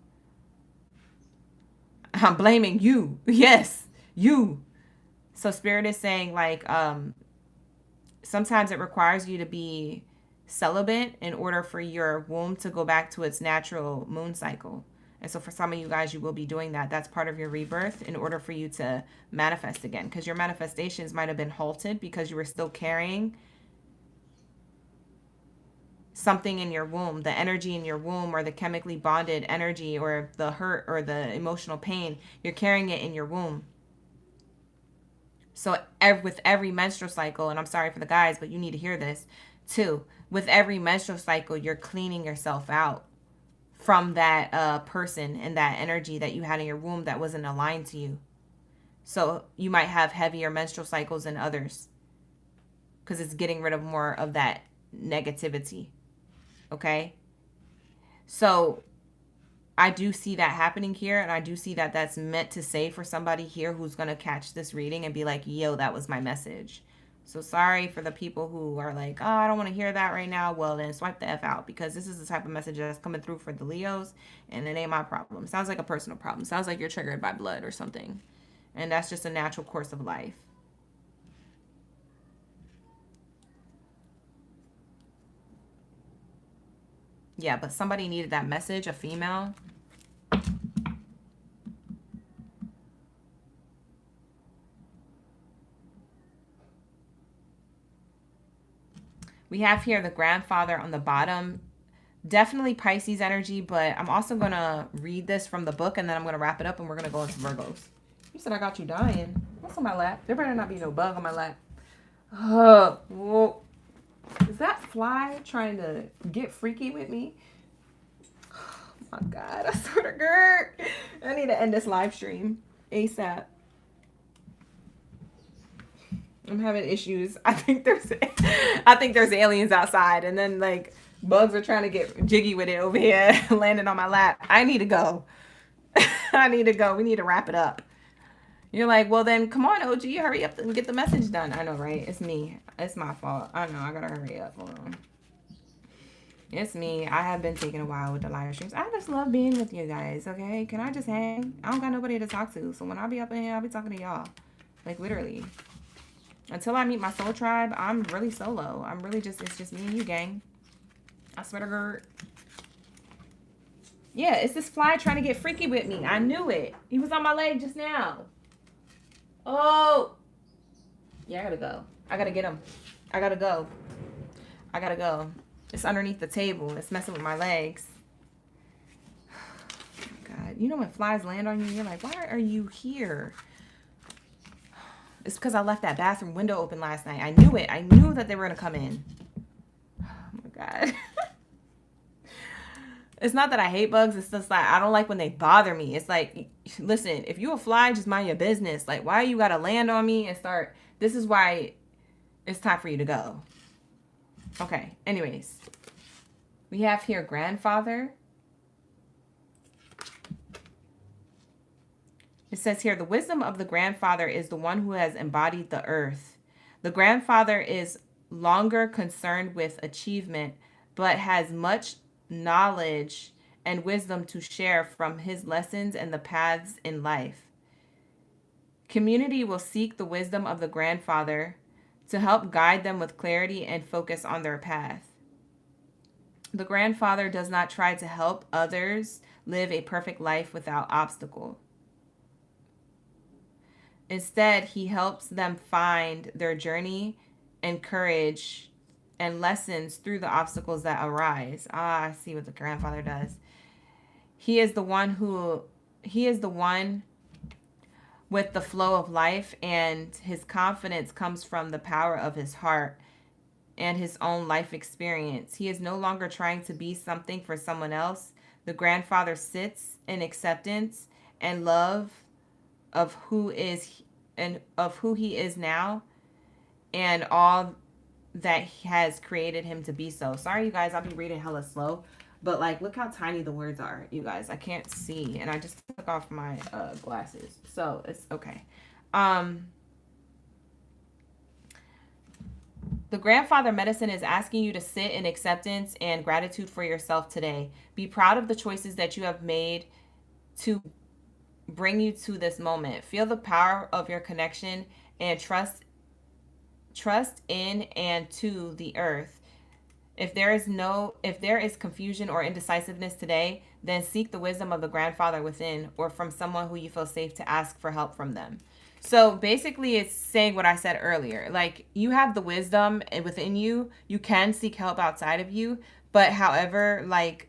I'm blaming you. Yes, you. So spirit is saying, like, sometimes it requires you to be celibate in order for your womb to go back to its natural moon cycle. And so for some of you guys, you will be doing that. That's part of your rebirth in order for you to manifest again. Because your manifestations might have been halted because you were still carrying something in your womb. The energy in your womb, or the chemically bonded energy, or the hurt or the emotional pain. You're carrying it in your womb. So with every menstrual cycle, and I'm sorry for the guys, but you need to hear this too. With every menstrual cycle, you're cleaning yourself out from that person and that energy that you had in your womb that wasn't aligned to you. So you might have heavier menstrual cycles than others because it's getting rid of more of that negativity. Okay? So I do see that happening here, and I do see that that's meant to say for somebody here who's going to catch this reading and be like, yo, that was my message. So sorry for the people who are like, oh, I don't want to hear that right now. Well, then swipe the F out, because this is the type of message that's coming through for the Leos, and it ain't my problem. It sounds like a personal problem. It sounds like you're triggered by blood or something. And that's just a natural course of life. Yeah, but somebody needed that message, a female. We have here the grandfather on the bottom. Definitely Pisces energy, but I'm also going to read this from the book, and then I'm going to wrap it up, and we're going to go into Virgos. You said I got you dying. What's on my lap? There better not be no bug on my lap. Whoa. Is that fly trying to get freaky with me? Oh my God, I swear to God. I need to end this live stream ASAP. I'm having issues. I think there's aliens outside, and then like bugs are trying to get jiggy with it over here, landing on my lap. I need to go. I need to go. We need to wrap it up. You're like, well then, come on, OG, hurry up and get the message done. I know, right? It's me. It's my fault. I know. I gotta hurry up. Hold on. It's me. I have been taking a while with the live streams. I just love being with you guys. Okay, can I just hang? I don't got nobody to talk to, so when I be up in here, I'll be talking to y'all. Like literally. Until I meet my soul tribe, I'm really solo. I'm really just, it's just me and you, gang. I swear to God. Yeah, it's this fly trying to get freaky with me. I knew it. He was on my leg just now. Oh. Yeah, I gotta go. I gotta get him. I gotta go. I gotta go. It's underneath the table. It's messing with my legs. You know when flies land on you, you're like, why are you here? It's because I left that bathroom window open last night. I knew it. I knew that they were going to come in. Oh my God. It's not that I hate bugs. It's just like I don't like when they bother me. It's like, listen, if you a fly, just mind your business. Like, why you got to land on me and start? This is why it's time for you to go. Okay. Anyways, we have here grandfather. It says here, the wisdom of the grandfather is the one who has embodied the earth. The grandfather is longer concerned with achievement, but has much knowledge and wisdom to share from his lessons and the paths in life. Community will seek the wisdom of the grandfather to help guide them with clarity and focus on their path. The grandfather does not try to help others live a perfect life without obstacle. Instead, he helps them find their journey and courage and lessons through the obstacles that arise. I see what the grandfather does. He is the one with the flow of life, and his confidence comes from the power of his heart and his own life experience. He is no longer trying to be something for someone else. The grandfather sits in acceptance and love of who he is now and all that has created him to be. So sorry, you guys, I'll be reading hella slow, but like, look how tiny the words are, you guys. I can't see, and I just took off my glasses, so it's okay. The grandfather medicine is asking you to sit in acceptance and gratitude for yourself today. Be proud of the choices that you have made to bring you to this moment. Feel the power of your connection and trust in and to the earth. If there is confusion or indecisiveness today, then seek the wisdom of the grandfather within or from someone who you feel safe to ask for help from them. So basically it's saying what I said earlier. Like, you have the wisdom within you. You can seek help outside of you. But however, like,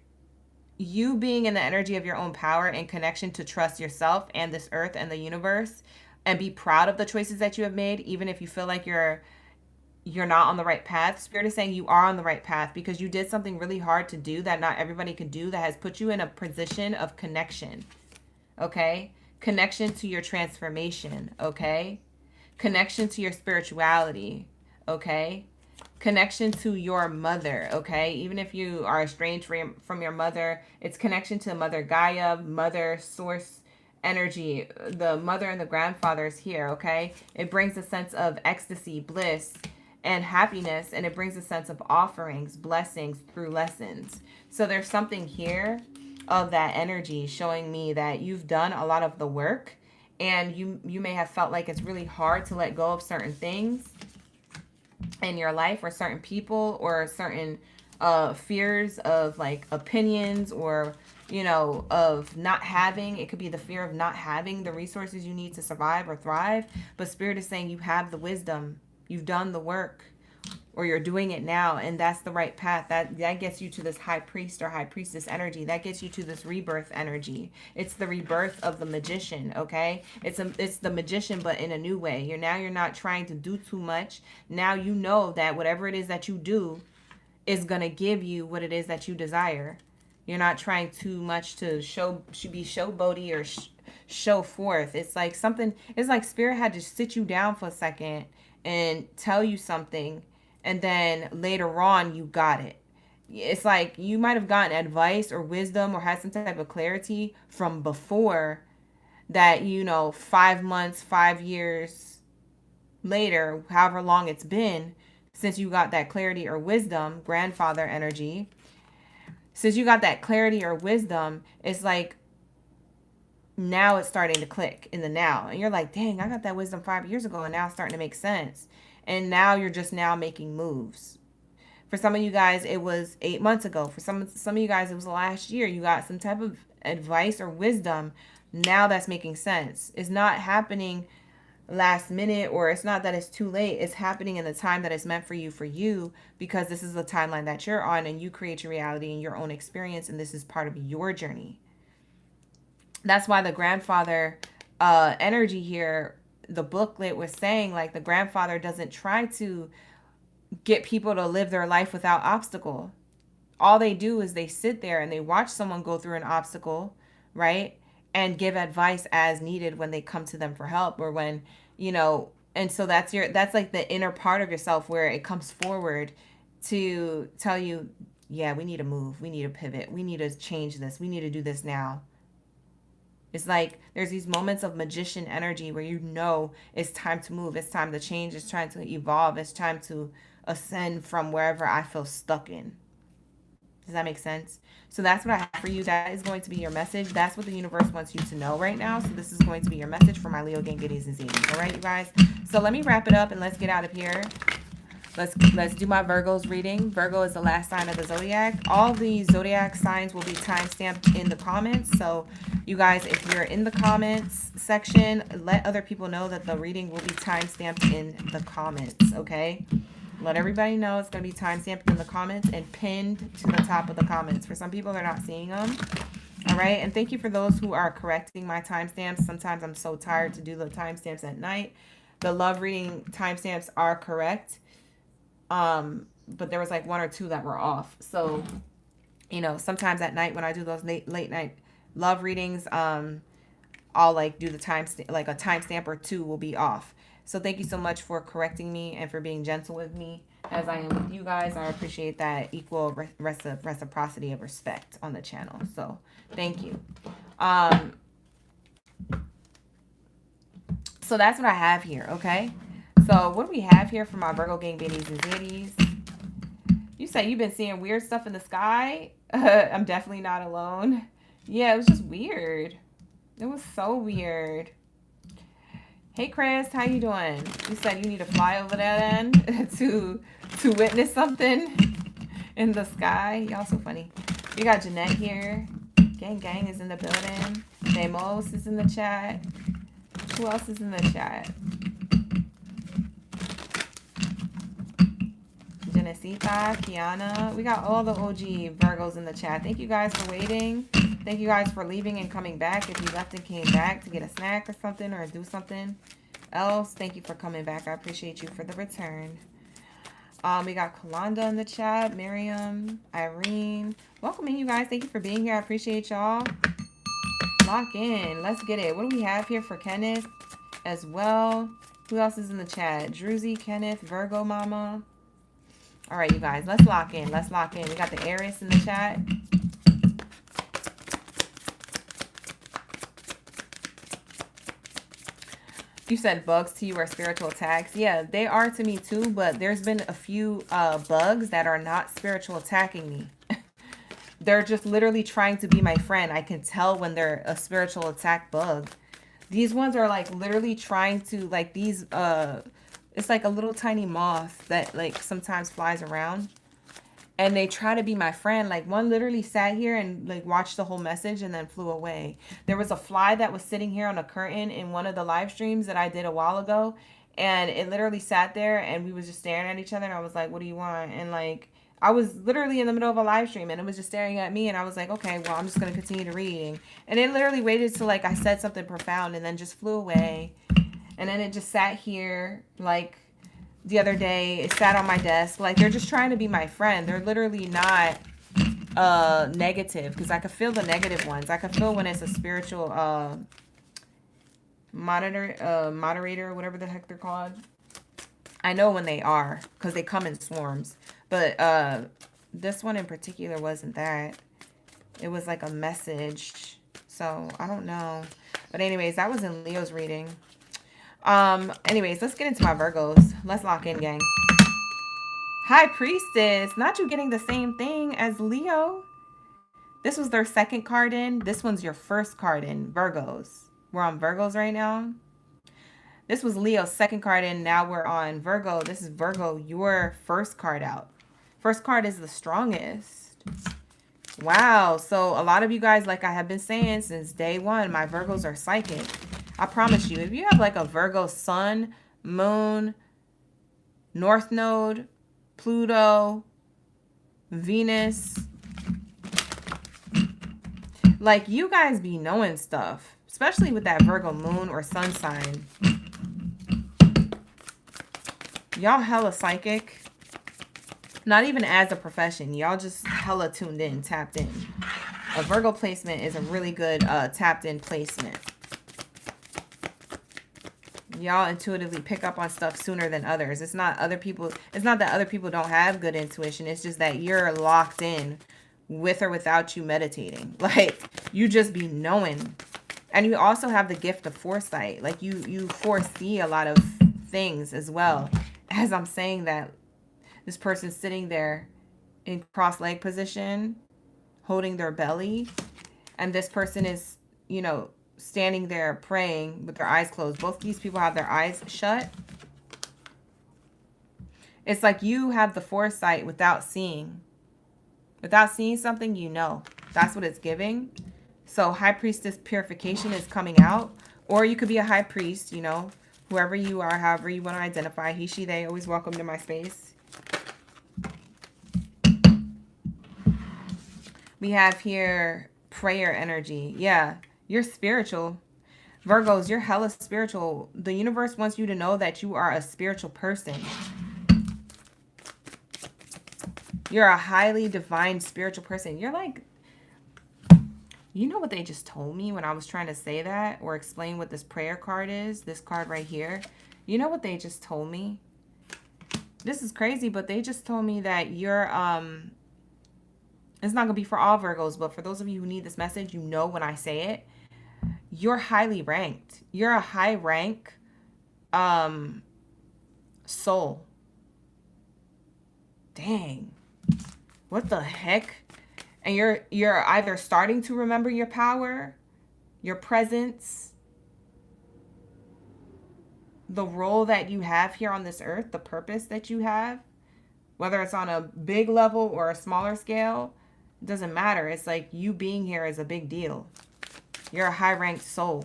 you being in the energy of your own power and connection to trust yourself and this earth and the universe and be proud of the choices that you have made, even if you feel like you're not on the right path. Spirit is saying you are on the right path because you did something really hard to do that not everybody could do, that has put you in a position of connection. Okay? Connection to your transformation. Okay? Connection to your spirituality. Okay? Connection to your mother. Okay? Even if you are estranged from your mother, it's connection to Mother Gaia, Mother Source energy. The mother and the grandfather is here. Okay? It brings a sense of ecstasy, bliss, and happiness, and it brings a sense of offerings, blessings through lessons. So there's something here of that energy showing me that you've done a lot of the work, and you may have felt like it's really hard to let go of certain things in your life or certain people or certain fears of like opinions or, you know, of not having. It could be the fear of not having the resources you need to survive or thrive. But Spirit is saying you have the wisdom. You've done the work, or you're doing it now, and that's the right path. That gets you to this high priest or high priestess energy. That gets you to this rebirth energy. It's the rebirth of the magician, okay? It's the magician, but in a new way. You're not trying to do too much. Now you know that whatever it is that you do is going to give you what it is that you desire. You're not trying too much to be showboaty or show forth. It's like Spirit had to sit you down for a second and tell you something, and then later on you got it. It's like you might have gotten advice or wisdom or had some type of clarity from before that, 5 months, 5 years later, however long it's been since you got that clarity or wisdom, grandfather energy. Since you got that clarity or wisdom, it's like now it's starting to click in the now. And you're like, dang, I got that wisdom 5 years ago, and now it's starting to make sense. And now you're just now making moves. For some of you guys, it was 8 months ago. For some of you guys, it was last year. You got some type of advice or wisdom. Now that's making sense. It's not happening last minute, or it's not that it's too late. It's happening in the time that is meant for you, because this is the timeline that you're on, and you create your reality and your own experience, and this is part of your journey. That's why the grandfather energy here, the booklet was saying, like, the grandfather doesn't try to get people to live their life without obstacle. All they do is they sit there and they watch someone go through an obstacle, right? And give advice as needed when they come to them for help, or when, you know, and so that's like the inner part of yourself where it comes forward to tell you, yeah, we need to move, we need to pivot, we need to change this, we need to do this now. It's like there's these moments of magician energy where you know it's time to move, it's time to change, it's time to evolve, it's time to ascend from wherever I feel stuck in. Does that make sense? So that's what I have for you. That is going to be your message. That's what the universe wants you to know right now. So this is going to be your message for my Leo gang biddies and zodies. All right, you guys. So let me wrap it up and let's get out of here. Let's do my Virgo's reading. Virgo is the last sign of the zodiac. All the zodiac signs will be timestamped in the comments. So you guys, if you're in the comments section, let other people know that the reading will be timestamped in the comments. Okay. Let everybody know it's going to be timestamped in the comments and pinned to the top of the comments. For some people, they're not seeing them. All right. And thank you for those who are correcting my timestamps. Sometimes I'm so tired to do the timestamps at night. The love reading timestamps are correct. But there was like 1 or 2 that were off. So, you know, sometimes at night when I do those late night love readings, I'll like do the timestamp, like a timestamp or 2 will be off. So thank you so much for correcting me and for being gentle with me as I am with you guys. I appreciate that equal reciprocity of respect on the channel. So thank you. So that's what I have here, okay? So what do we have here for my Virgo gang biddies and zitties? You said you've been seeing weird stuff in the sky? I'm definitely not alone. Yeah, it was just weird. It was so weird. Hey Chris, how you doing? You said you need to fly over that end to witness something in the sky. Y'all so funny. You got Jeanette here. Gang is in the building. Demos is in the chat. Who else is in the chat? Genesita, Kiana. We got all the OG Virgos in the chat. Thank you guys for waiting. Thank you guys for leaving and coming back. If you left and came back to get a snack or something or do something else, thank you for coming back. I appreciate you for the return. We got Kalanda in the chat, Miriam, Irene. Welcome in, you guys. Thank you for being here. I appreciate y'all. Lock in. Let's get it. What do we have here for Kenneth as well? Who else is in the chat? Druzy, Kenneth, Virgo Mama. All right, you guys. Let's lock in. Let's lock in. We got the Aries in the chat. You said bugs to you are spiritual attacks. Yeah, they are to me too, but there's been a few bugs that are not spiritual attacking me. They're just literally trying to be my friend. I can tell when they're a spiritual attack bug. These ones are like literally trying to, like, these, it's like a little tiny moth that like sometimes flies around. And they try to be my friend. Like one literally sat here and like watched the whole message and then flew away. There was a fly that was sitting here on a curtain in one of the live streams that I did a while ago. And it literally sat there and we was just staring at each other. And I was like, what do you want? And like, I was literally in the middle of a live stream and it was just staring at me. And I was like, okay, well, I'm just going to continue to reading. And it literally waited till like I said something profound and then just flew away. And then it just sat here like the other day. It sat on my desk. Like they're just trying to be my friend. They're literally not negative, because I could feel the negative ones. I could feel when it's a spiritual moderator, whatever the heck they're called. I know when they are, because they come in swarms. But this one in particular wasn't that. It was like a message. So I don't know. But anyways, that was in Leo's reading. Anyways, let's get into my Virgos. Let's lock in, gang. High Priestess. Not you getting the same thing as Leo. This was their second card in. This one's your first card in, Virgos. We're on Virgos right now. This was Leo's second card in. Now we're on Virgo. This is Virgo, your first card out. First card is the strongest. Wow. So a lot of you guys, like I have been saying since day one, my Virgos are psychic. I promise you, if you have like a Virgo sun, moon, north node, Pluto, Venus, Like, you guys be knowing stuff, especially with that Virgo moon or sun sign. Y'all hella psychic. Not even as a profession. Y'all just hella tuned in, tapped in. A Virgo placement is a really good tapped in placement. Y'all intuitively pick up on stuff sooner than others. It's not other people. It's not that other people don't have good intuition. It's just that you're locked in with or without you meditating. Like, you just be knowing. And you also have the gift of foresight. Like, you foresee a lot of things as well. As I'm saying that, this person's sitting there in cross-leg position, holding their belly, and this person is, you know, standing there praying with their eyes closed. Both these people have their eyes shut. It's like you have the foresight without seeing. Without seeing something, you know. That's what it's giving. So High Priestess purification is coming out. Or you could be a High Priest, you know. Whoever you are, however you want to identify. He, she, they, always welcome to my space. We have here prayer energy. Yeah, you're spiritual. Virgos, you're hella spiritual. The universe wants you to know that you are a spiritual person. You're a highly divine spiritual person. You're like, you know what they just told me when I was trying to say that or explain what this prayer card is? This card right here. You know what they just told me? This is crazy, but they just told me that you're, it's not going to be for all Virgos, but for those of you who need this message, you know when I say it. You're highly ranked. You're a high rank soul. Dang. What the heck? And you're either starting to remember your power, your presence, the role that you have here on this earth, the purpose that you have, whether it's on a big level or a smaller scale, it doesn't matter. It's like you being here is a big deal. You're a high-ranked soul.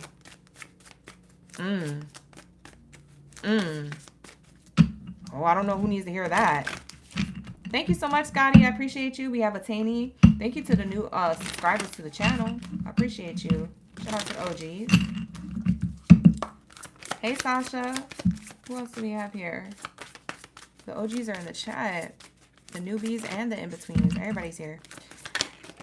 Oh, I don't know who needs to hear that. Thank you so much, Scotty. I appreciate you. We have a Taney. Thank you to the new subscribers to the channel. I appreciate you. Shout out to the OGs. Hey, Sasha. Who else do we have here? The OGs are in the chat. The newbies and the in-betweens. Everybody's here.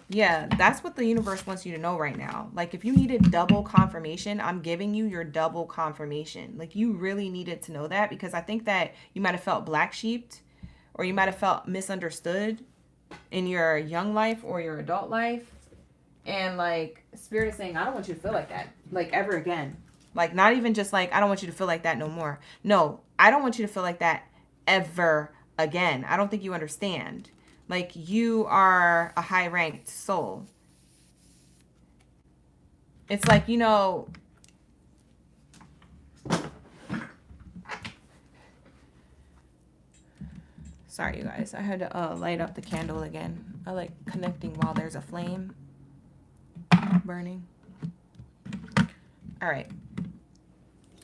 Yeah, that's what the universe wants you to know right now. Like, if you needed double confirmation, I'm giving you your double confirmation. Like, you really needed to know that, because I think that you might have felt black sheeped, or you might have felt misunderstood in your young life or your adult life. And, like, Spirit is saying, I don't want you to feel like that, like, ever again. Like, not even just like, I don't want you to feel like that no more. No, I don't want you to feel like that ever again. I don't think you understand. Like, you are a high-ranked soul. It's like, you know, sorry, you guys. I had to light up the candle again. I like connecting while there's a flame burning. All right.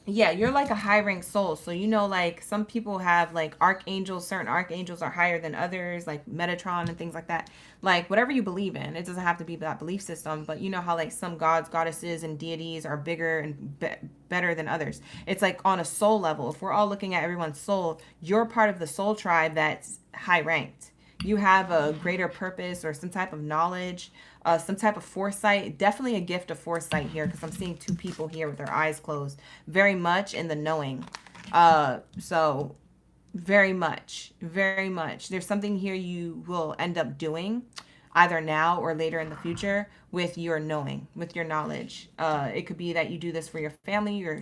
Yeah, you're like a high-ranked soul. So, you know, like, some people have, like, archangels. Certain archangels are higher than others, like Metatron and things like that. Like, whatever you believe in. It doesn't have to be that belief system. But you know how, like, some gods, goddesses, and deities are bigger and better than others. It's like on a soul level. If we're all looking at everyone's soul, you're part of the soul tribe that's high-ranked. You have a greater purpose or some type of knowledge, some type of foresight. Definitely a gift of foresight here, because I'm seeing two people here with their eyes closed. Very much in the knowing. So very much, very much. There's something here you will end up doing either now or later in the future with your knowing, with your knowledge. It could be that you do this for your family, your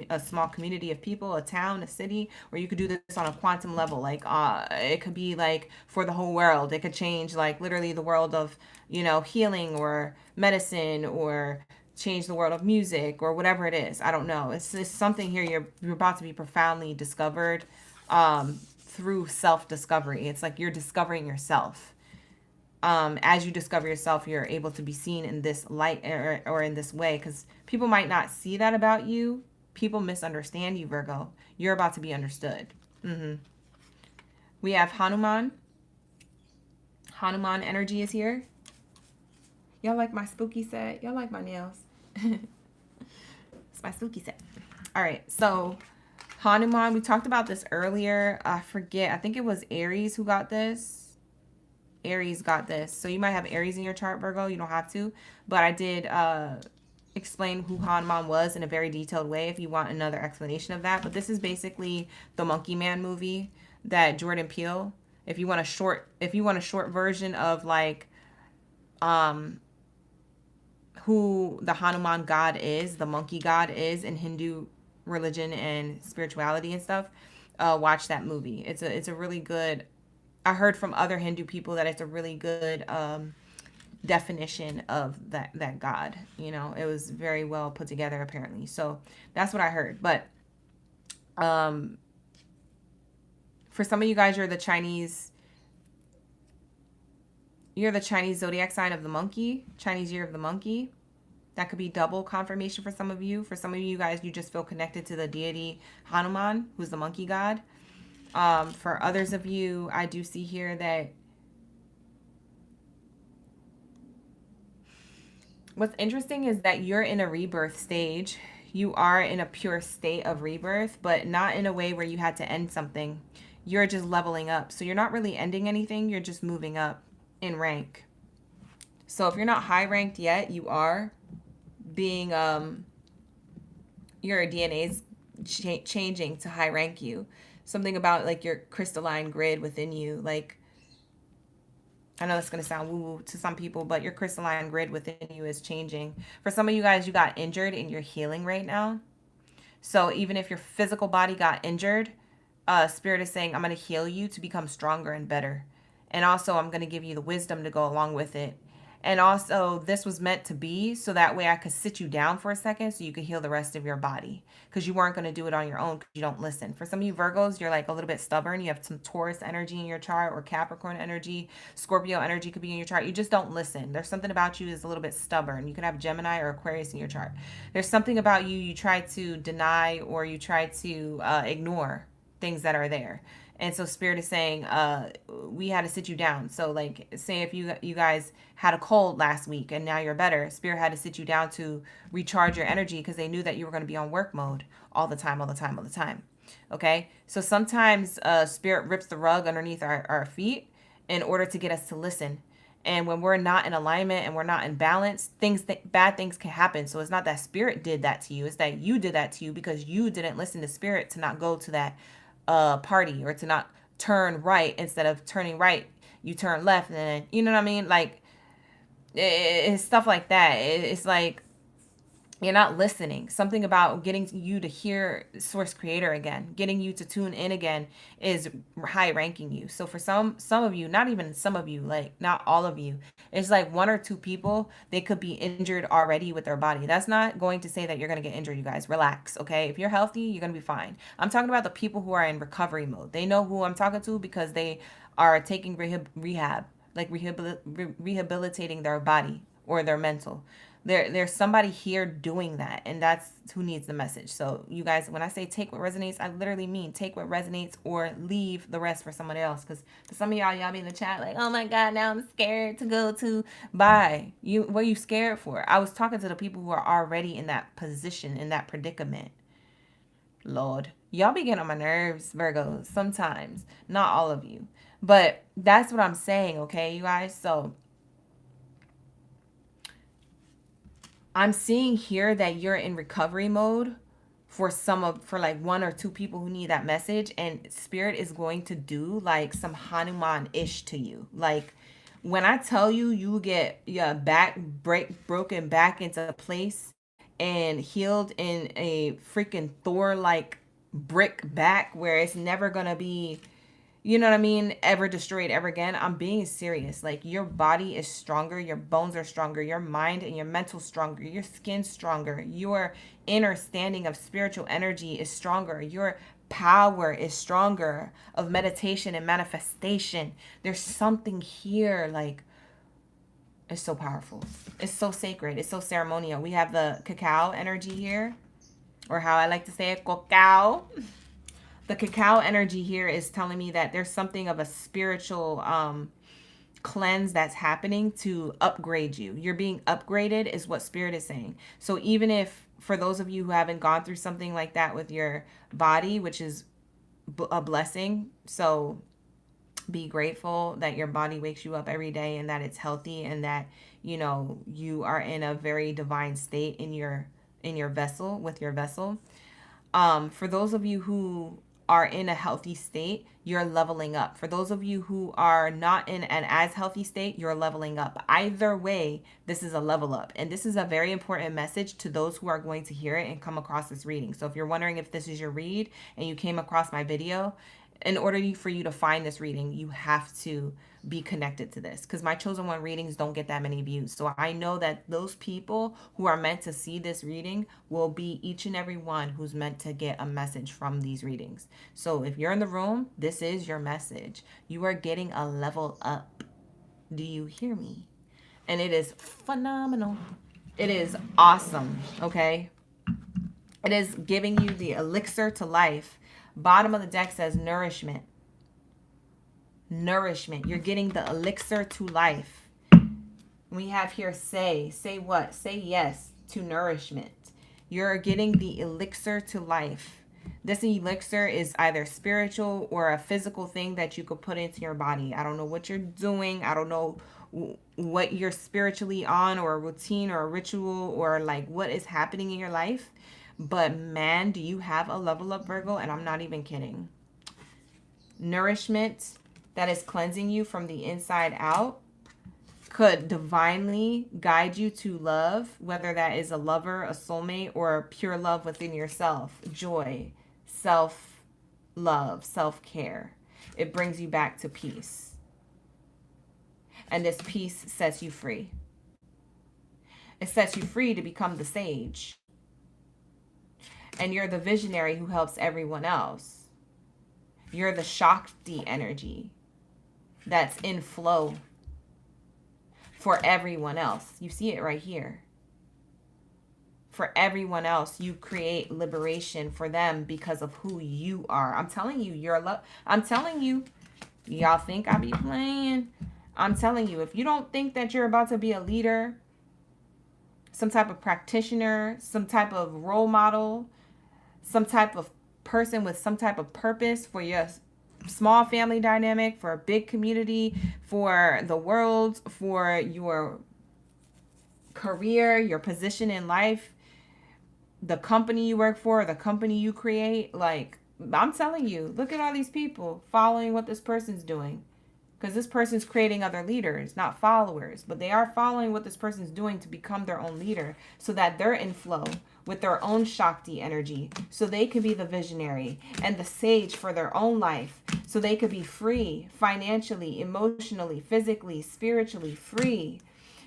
a small community of people, a town, a city, or you could do this on a quantum level. Like, it could be like for the whole world. It could change, like, literally the world of, you know, healing or medicine, or change the world of music, or whatever it is. I don't know. It's something here you're about to be profoundly discovered through self-discovery. It's like you're discovering yourself. As you discover yourself, you're able to be seen in this light, or in this way, because people might not see that about you. People misunderstand you, Virgo. You're about to be understood. We have Hanuman. Hanuman energy is here. Y'all like my spooky set? Y'all like my nails? It's my spooky set. All right, so Hanuman, we talked about this earlier. I forget. I think it was Aries who got this. Aries got this. So you might have Aries in your chart, Virgo. You don't have to. But I did explain who Hanuman was in a very detailed way if you want another explanation of that. But this is basically the Monkey Man movie that Jordan Peele. If you want a short version of like who the Hanuman god is, the monkey god is in Hindu religion and spirituality and stuff, watch that movie. It's a really good. I heard from other Hindu people that it's a really good definition of that god. You know, it was very well put together apparently. So that's what I heard. But for some of you guys, you're the Chinese zodiac sign of the monkey, Chinese year of the monkey. That could be double confirmation for some of you. For some of you guys, you just feel connected to the deity Hanuman, who's the monkey god. For others of you, I do see here that what's interesting is that you're in a rebirth stage. You are in a pure state of rebirth, but not in a way where you had to end something. You're just leveling up. So you're not really ending anything. You're just moving up in rank. So if you're not high ranked yet, you are being your DNA is changing to high rank you. Something about like your crystalline grid within you, like I know it's going to sound woo-woo to some people, but your crystalline grid within you is changing. For some of you guys, you got injured and you're healing right now. So even if your physical body got injured, Spirit is saying, I'm going to heal you to become stronger and better. And also, I'm going to give you the wisdom to go along with it. And also, this was meant to be so that way I could sit you down for a second so you could heal the rest of your body. Because you weren't going to do it on your own because you don't listen. For some of you Virgos, you're like a little bit stubborn. You have some Taurus energy in your chart or Capricorn energy. Scorpio energy could be in your chart. You just don't listen. There's something about you that's a little bit stubborn. You could have Gemini or Aquarius in your chart. There's something about you try to deny or you try to ignore things that are there. And so Spirit is saying, we had to sit you down. So like, say if you guys had a cold last week and now you're better, Spirit had to sit you down to recharge your energy because they knew that you were going to be on work mode all the time. Okay. So sometimes Spirit rips the rug underneath our feet in order to get us to listen. And when we're not in alignment and we're not in balance, bad things can happen. So it's not that Spirit did that to you. It's that you did that to you because you didn't listen to Spirit to not go to that party or to not turn right. Instead of turning right, you turn left, and then, you know what I mean? Like it's stuff like that. It's like you're not listening. Something about getting you to hear source creator again, getting you to tune in again is high ranking you. So for some of you, not even some of you, like not all of you, it's like one or two people, they could be injured already with their body. That's not going to say that you're going to get injured, you guys. Relax, okay? If you're healthy, you're going to be fine. I'm talking about the people who are in recovery mode. They know who I'm talking to because they are taking rehab, like rehabilitating their body or their mental. There's somebody here doing that, and that's who needs the message. So you guys, when I say take what resonates, I literally mean take what resonates or leave the rest for someone else. Because for some of y'all be in the chat like, oh my God, now I'm scared to go to bye. What are you scared for? I was talking to the people who are already in that position, in that predicament. Lord, y'all be getting on my nerves, Virgos, sometimes. Not all of you. But that's what I'm saying, okay, you guys? So I'm seeing here that you're in recovery mode for like one or two people who need that message, and Spirit is going to do like some Hanuman-ish to you. Like when I tell you, you get your back broken back into place and healed in a freaking Thor-like brick back where it's never gonna be, you know what I mean, ever destroyed ever again. I'm being serious. Like your body is stronger, your bones are stronger, your mind and your mental stronger, your skin's stronger, your understanding of spiritual energy is stronger, your power is stronger of meditation and manifestation. There's something here, like it's so powerful. It's so sacred. It's so ceremonial. We have the cacao energy here, or how I like to say it, cacao. The cacao energy here is telling me that there's something of a spiritual cleanse that's happening to upgrade you. You're being upgraded is what Spirit is saying. So even if, for those of you who haven't gone through something like that with your body, which is a blessing, so be grateful that your body wakes you up every day and that it's healthy and that, you know, you are in a very divine state in your vessel, with your vessel. For those of you who are in a healthy state, you're leveling up. For those of you who are not in an as healthy state, you're leveling up. Either way, this is a level up. And this is a very important message to those who are going to hear it and come across this reading. So if you're wondering if this is your read and you came across my video, in order for you to find this reading, you have to be connected to this, because my chosen one readings don't get that many views. So I know that those people who are meant to see this reading will be each and every one who's meant to get a message from these readings. So if you're in the room, this is your message. You are getting a level up. Do you hear me? And it is phenomenal. It is awesome. Okay. It is giving you the elixir to life. Bottom of the deck says nourishment. Nourishment. You're getting the elixir to life. We have here say what? Say yes to nourishment. You're getting the elixir to life. This elixir is either spiritual or a physical thing that you could put into your body. I don't know what you're doing. I don't know what you're spiritually on, or a routine or a ritual, or like what is happening in your life. But man, do you have a level up, Virgo? And I'm not even kidding. Nourishment that is cleansing you from the inside out could divinely guide you to love, whether that is a lover, a soulmate, or pure love within yourself. Joy, self-love, self-care. It brings you back to peace. And this peace sets you free. It sets you free to become the sage. And you're the visionary who helps everyone else. You're the Shakti energy that's in flow for everyone else. You see it right here. For everyone else, you create liberation for them because of who you are. I'm telling you, you're love. I'm telling you, y'all think I be playing. I'm telling you, if you don't think that you're about to be a leader, some type of practitioner, some type of role model, some type of person with some type of purpose for your small family dynamic, for a big community, for the world, for your career, your position in life, the company you work for, the company you create. Like, I'm telling you, look at all these people following what this person's doing. Because this person's creating other leaders, not followers. But they are following what this person's doing to become their own leader, so that they're in flow with their own Shakti energy, so they can be the visionary and the sage for their own life, so they could be free financially, emotionally, physically, spiritually free,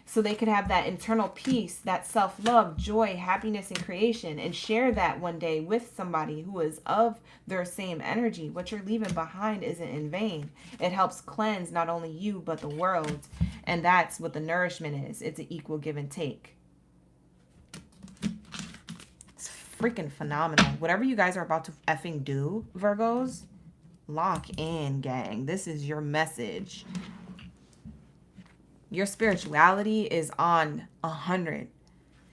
so they could have that internal peace, that self-love, joy, happiness, and creation, and share that one day with somebody who is of their same energy. What you're leaving behind isn't in vain. It helps cleanse not only you, but the world. And that's what the nourishment is. It's an equal give and take. It's freaking phenomenal. Whatever you guys are about to effing do, Virgos, lock in, gang. This is your message. Your spirituality is on 100.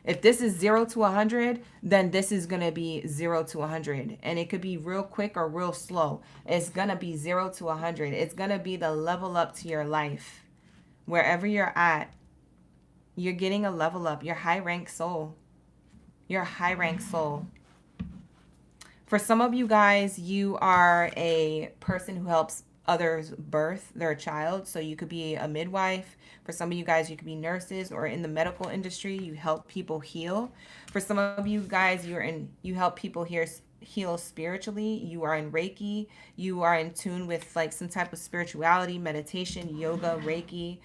If this is 0 to 100, then this is going to be 0 to 100. And it could be real quick or real slow. It's going to be 0 to 100. It's going to be the level up to your life. Wherever you're at, you're getting a level up. Your high rank soul. Your high rank soul. For some of you guys, you are a person who helps others birth their child. So you could be a midwife. For some of you guys, you could be nurses, or in the medical industry, you help people heal. For some of you guys, you help people heal spiritually. You are in Reiki. You are in tune with like some type of spirituality, meditation, yoga, Reiki,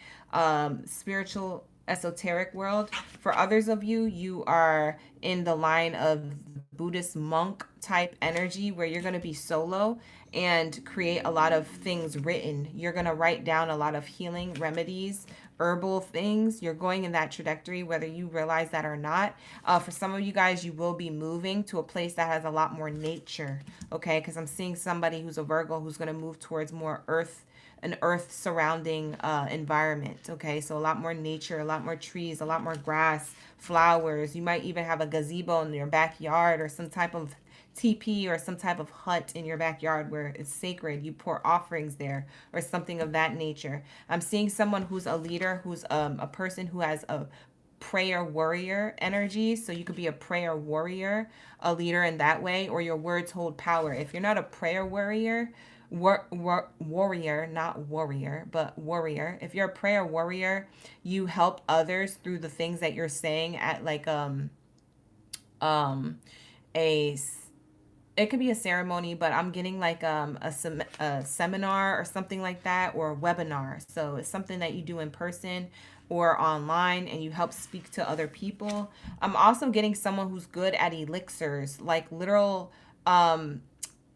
spiritual, esoteric world. For others of you, you are in the line of Buddhist monk type energy, where you're going to be solo and create a lot of things written. You're going to write down a lot of healing remedies, herbal things. You're going in that trajectory, whether you realize that or not. For some of you guys, you will be moving to a place that has a lot more nature, okay? Because I'm seeing somebody who's a Virgo who's going to move towards more earth an earth surrounding environment. Okay, so a lot more nature, a lot more trees, a lot more grass, flowers. You might even have a gazebo in your backyard, or some type of teepee or some type of hut in your backyard where it's sacred. You pour offerings there or something of that nature. I'm seeing someone who's a leader, who's a person who has a prayer warrior energy. So you could be a prayer warrior, a leader in that way, or your words hold power. If you're not a prayer warrior, warrior, not warrior, but warrior. If you're a prayer warrior, you help others through the things that you're saying at like um a it could be a ceremony, but I'm getting like a seminar or something like that, or a webinar. So it's something that you do in person or online, and you help speak to other people. I'm also getting someone who's good at elixirs, like literal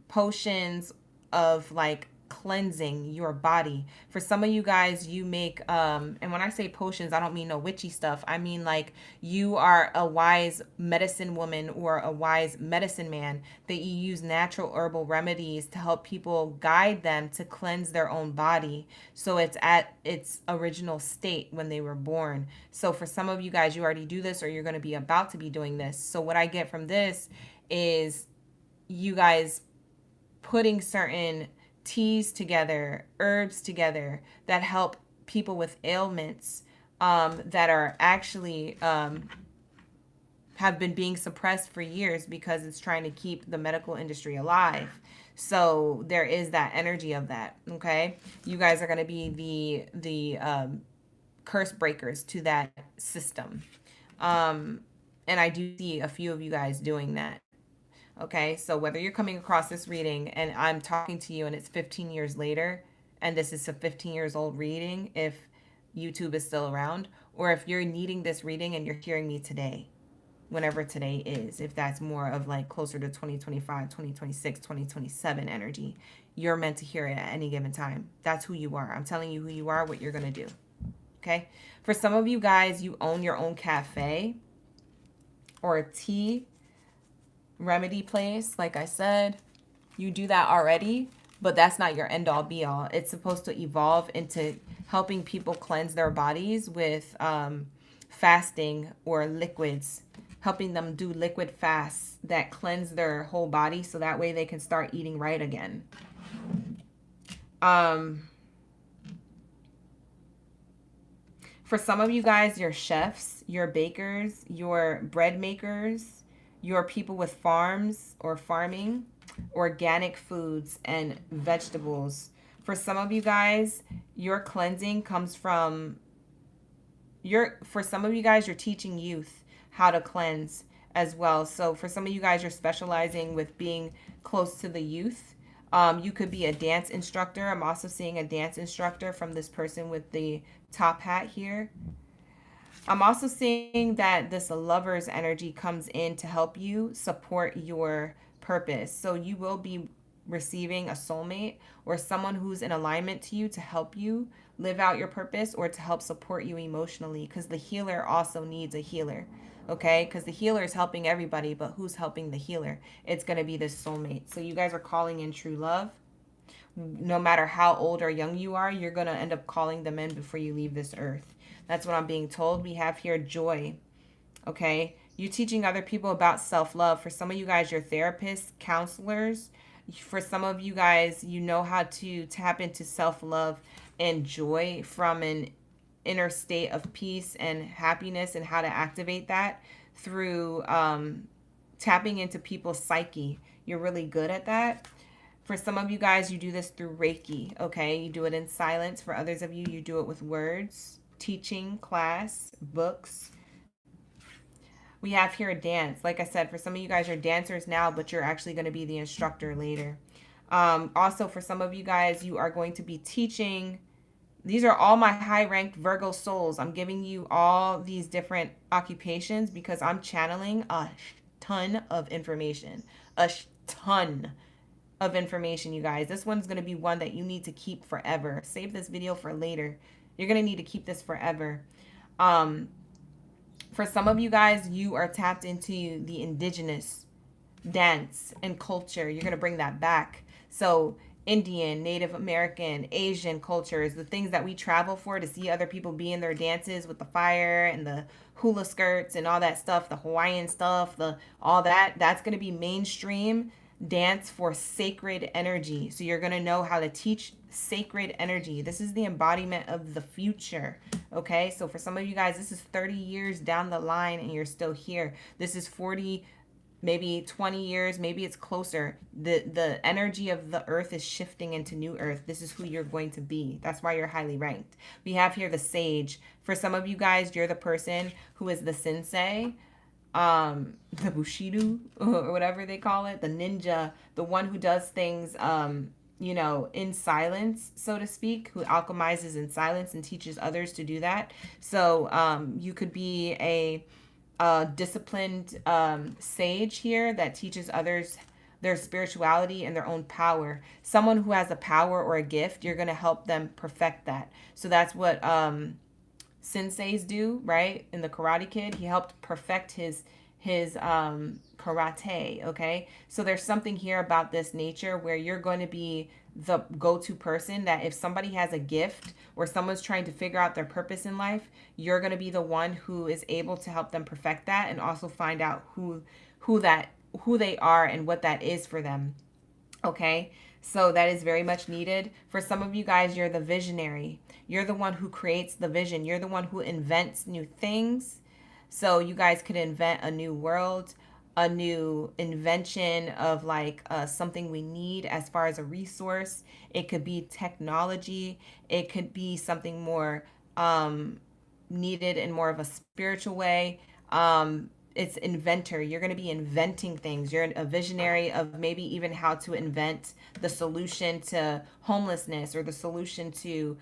potions of like cleansing your body. For some of you guys, you make and when I say potions, I don't mean no witchy stuff. I mean like you are a wise medicine woman or a wise medicine man, that you use natural herbal remedies to help people, guide them to cleanse their own body so it's at its original state when they were born. So for some of you guys, you already do this, or you're going to be about to be doing this. So what I get from this is you guys putting certain teas together, herbs together, that help people with ailments that are actually have been being suppressed for years because it's trying to keep the medical industry alive. So there is that energy of that. Okay, you guys are going to be the curse breakers to that system, and I do see a few of you guys doing that. Okay, so whether you're coming across this reading and I'm talking to you and it's 15 years later, and this is a 15 years old reading, if YouTube is still around, or if you're needing this reading and you're hearing me today, whenever today is, if that's more of like closer to 2025, 2026, 2027 energy, you're meant to hear it at any given time. That's who you are. I'm telling you who you are, what you're going to do. Okay, for some of you guys, you own your own cafe or a tea remedy place. Like I said, you do that already, but that's not your end all be all. It's supposed to evolve into helping people cleanse their bodies with fasting or liquids, helping them do liquid fasts that cleanse their whole body so that way they can start eating right again. For some of you guys, you're chefs, you're bakers, you're bread makers, you're people with farms or farming, organic foods and vegetables. For some of you guys, your cleansing comes from for some of you guys, you're teaching youth how to cleanse as well. So for some of you guys, you're specializing with being close to the youth. You could be a dance instructor. I'm also seeing a dance instructor from this person with the top hat here. I'm also seeing that this lover's energy comes in to help you support your purpose. So you will be receiving a soulmate or someone who's in alignment to you to help you live out your purpose or to help support you emotionally, because the healer also needs a healer. Okay, because the healer is helping everybody, but who's helping the healer? It's going to be this soulmate. So you guys are calling in true love. No matter how old or young you are, you're going to end up calling them in before you leave this earth. That's what I'm being told. We have here joy. Okay, you teaching other people about self-love. For some of you guys, you're therapists, counselors. For some of you guys, you know how to tap into self-love and joy from an inner state of peace and happiness, and how to activate that through tapping into people's psyche. You're really good at that. For some of you guys, you do this through Reiki, okay? You do it in silence. For others of you, you do it with words, teaching, class, books. We have here a dance. Like I said, for some of you guys, you're dancers now, but you're actually going to be the instructor later. Also, for some of you guys, you are going to be teaching. These are all my high-ranked Virgo souls. I'm giving you all these different occupations because I'm channeling a ton of information. A ton of information, you guys. This one's going to be one that you need to keep forever. Save this video for later. You're going to need to keep this forever. For some of you guys, you are tapped into the indigenous dance and culture. You're going to bring that back. So Indian, Native American, Asian cultures, the things that we travel for to see other people be in their dances with the fire and the hula skirts and all that stuff, the Hawaiian stuff, the all that, that's going to be mainstream dance for sacred energy. So you're going to know how to teach sacred energy. This is the embodiment of the future. Okay? So for some of you guys, this is 30 years down the line and you're still here. This is 40, maybe 20 years, maybe it's closer. The energy of the earth is shifting into new earth. This is who you're going to be. That's why you're highly ranked. We have here the sage. For some of you guys, you're the person who is the sensei, the bushido, or whatever they call it, the ninja, the one who does things you know, in silence, so to speak, who alchemizes in silence and teaches others to do that. So you could be a disciplined sage here that teaches others their spirituality and their own power. Someone who has a power or a gift, you're going to help them perfect that. So that's what senseis do, right? In the Karate Kid, he helped perfect his karate. Okay, so there's something here about this nature where you're going to be the go-to person, that if somebody has a gift or someone's trying to figure out their purpose in life, you're going to be the one who is able to help them perfect that and also find out who they are and what that is for them. Okay, so that is very much needed. For some of you guys, you're the visionary. You're the one who creates the vision. You're the one who invents new things. So you guys could invent a new world, a new invention of like something we need as far as a resource. It could be technology. It could be something more needed in more of a spiritual way. It's inventor. You're going to be inventing things. You're a visionary of maybe even how to invent the solution to homelessness or the solution to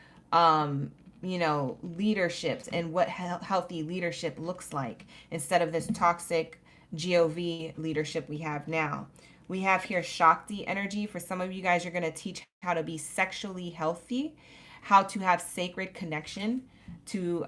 you know, leaderships and what healthy leadership looks like instead of this toxic GOV leadership we have now. We have here Shakti energy. For some of you guys, you're going to teach how to be sexually healthy, how to have sacred connection to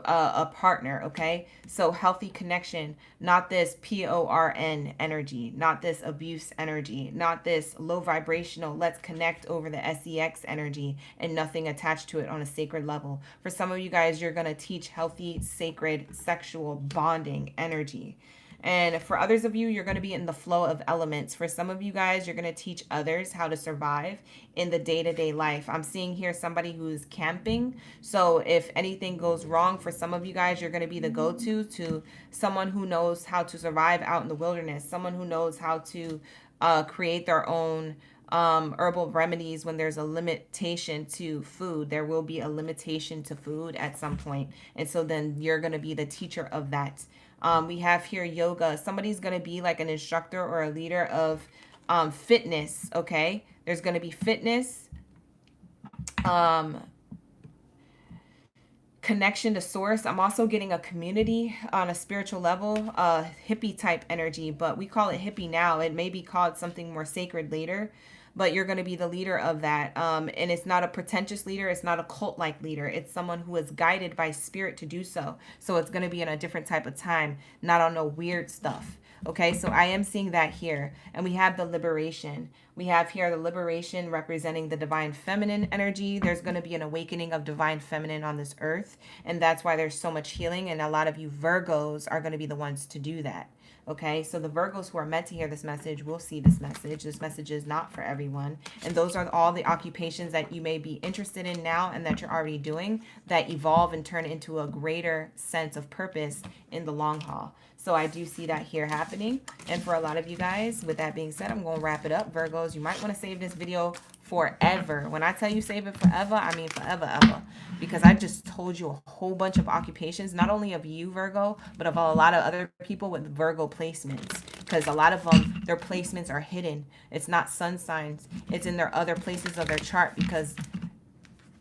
a partner. Okay, so healthy connection, not this PORN energy, not this abuse energy, not this low vibrational let's connect over the sex energy and nothing attached to it on a sacred level. For some of you guys, you're going to teach healthy sacred sexual bonding energy. And for others of you, you're going to be in the flow of elements. For some of you guys, you're going to teach others how to survive in the day-to-day life. I'm seeing here somebody who's camping. So if anything goes wrong, for some of you guys, you're going to be the go-to to someone who knows how to survive out in the wilderness, someone who knows how to create their own herbal remedies when there's a limitation to food. There will be a limitation to food at some point. And so then you're going to be the teacher of that. We have here yoga. Somebody's going to be like an instructor or a leader of fitness, okay? There's going to be fitness, connection to source. I'm also getting a community on a spiritual level, hippie type energy, but we call it hippie now. It may be called something more sacred later, but you're going to be the leader of that. And it's not a pretentious leader. It's not a cult-like leader. It's someone who is guided by spirit to do so. So it's going to be in a different type of time, not on no weird stuff. Okay, so I am seeing that here. And we have the liberation. We have here the liberation representing the divine feminine energy. There's going to be an awakening of divine feminine on this earth. And that's why there's so much healing. And a lot of you Virgos are going to be the ones to do that. Okay, so the Virgos who are meant to hear this message will see this message. This message is not for everyone. And those are all the occupations that you may be interested in now and that you're already doing that evolve and turn into a greater sense of purpose in the long haul. So I do see that here happening. And for a lot of you guys, with that being said, I'm going to wrap it up. Virgos, you might want to save this video forever. When I tell you save it forever, I mean forever, ever. Because I just told you a whole bunch of occupations, not only of you, Virgo, but of a lot of other people with Virgo placements. Because a lot of them, their placements are hidden. It's not sun signs. It's in their other places of their chart, because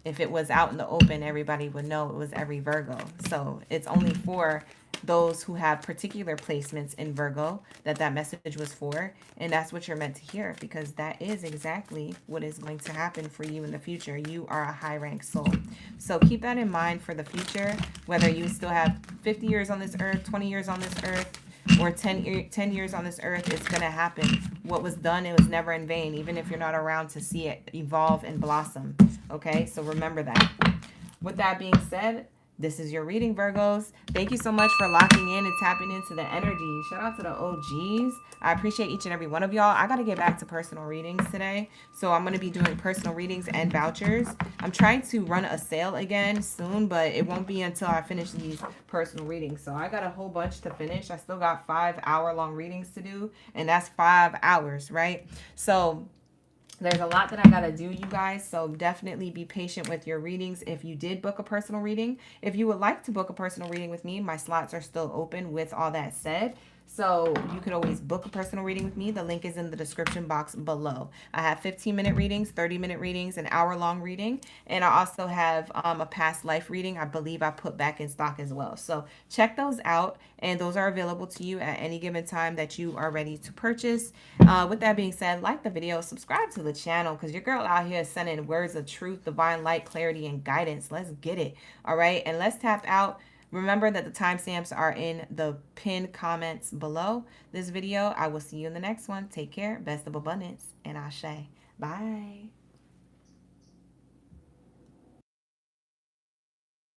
if it was out in the open, everybody would know it was every Virgo. So it's only for those who have particular placements in Virgo that message was for. And that's what you're meant to hear, because that is exactly what is going to happen for you in the future. You are a high rank soul. So keep that in mind for the future, whether you still have 50 years on this earth, 20 years on this earth, or 10 years on this earth, it's going to happen. What was done, it was never in vain, even if you're not around to see it evolve and blossom. Okay, so remember that. With that being said, this is your reading, Virgos. Thank you so much for locking in and tapping into the energy. Shout out to the OGs. I appreciate each and every one of y'all. I got to get back to personal readings today. So I'm going to be doing personal readings and vouchers. I'm trying to run a sale again soon, but it won't be until I finish these personal readings. So I got a whole bunch to finish. I still got 5-hour-long readings to do, and that's 5 hours, right? So there's a lot that I gotta do, you guys, so definitely be patient with your readings. If you did book a personal reading, if you would like to book a personal reading with me, my slots are still open. With all that said, so you could always book a personal reading with me. The link is in the description box below. I have 15-minute readings, 30-minute readings, an hour-long reading, and I also have a past life reading. I believe I put back in stock as well. So check those out, and those are available to you at any given time that you are ready to purchase. With that being said, like the video, subscribe to the channel, because your girl out here is sending words of truth, divine light, clarity, and guidance. Let's get it. All right, and let's tap out. Remember that the timestamps are in the pinned comments below this video. I will see you in the next one. Take care. Best of abundance. And Ashe. Bye.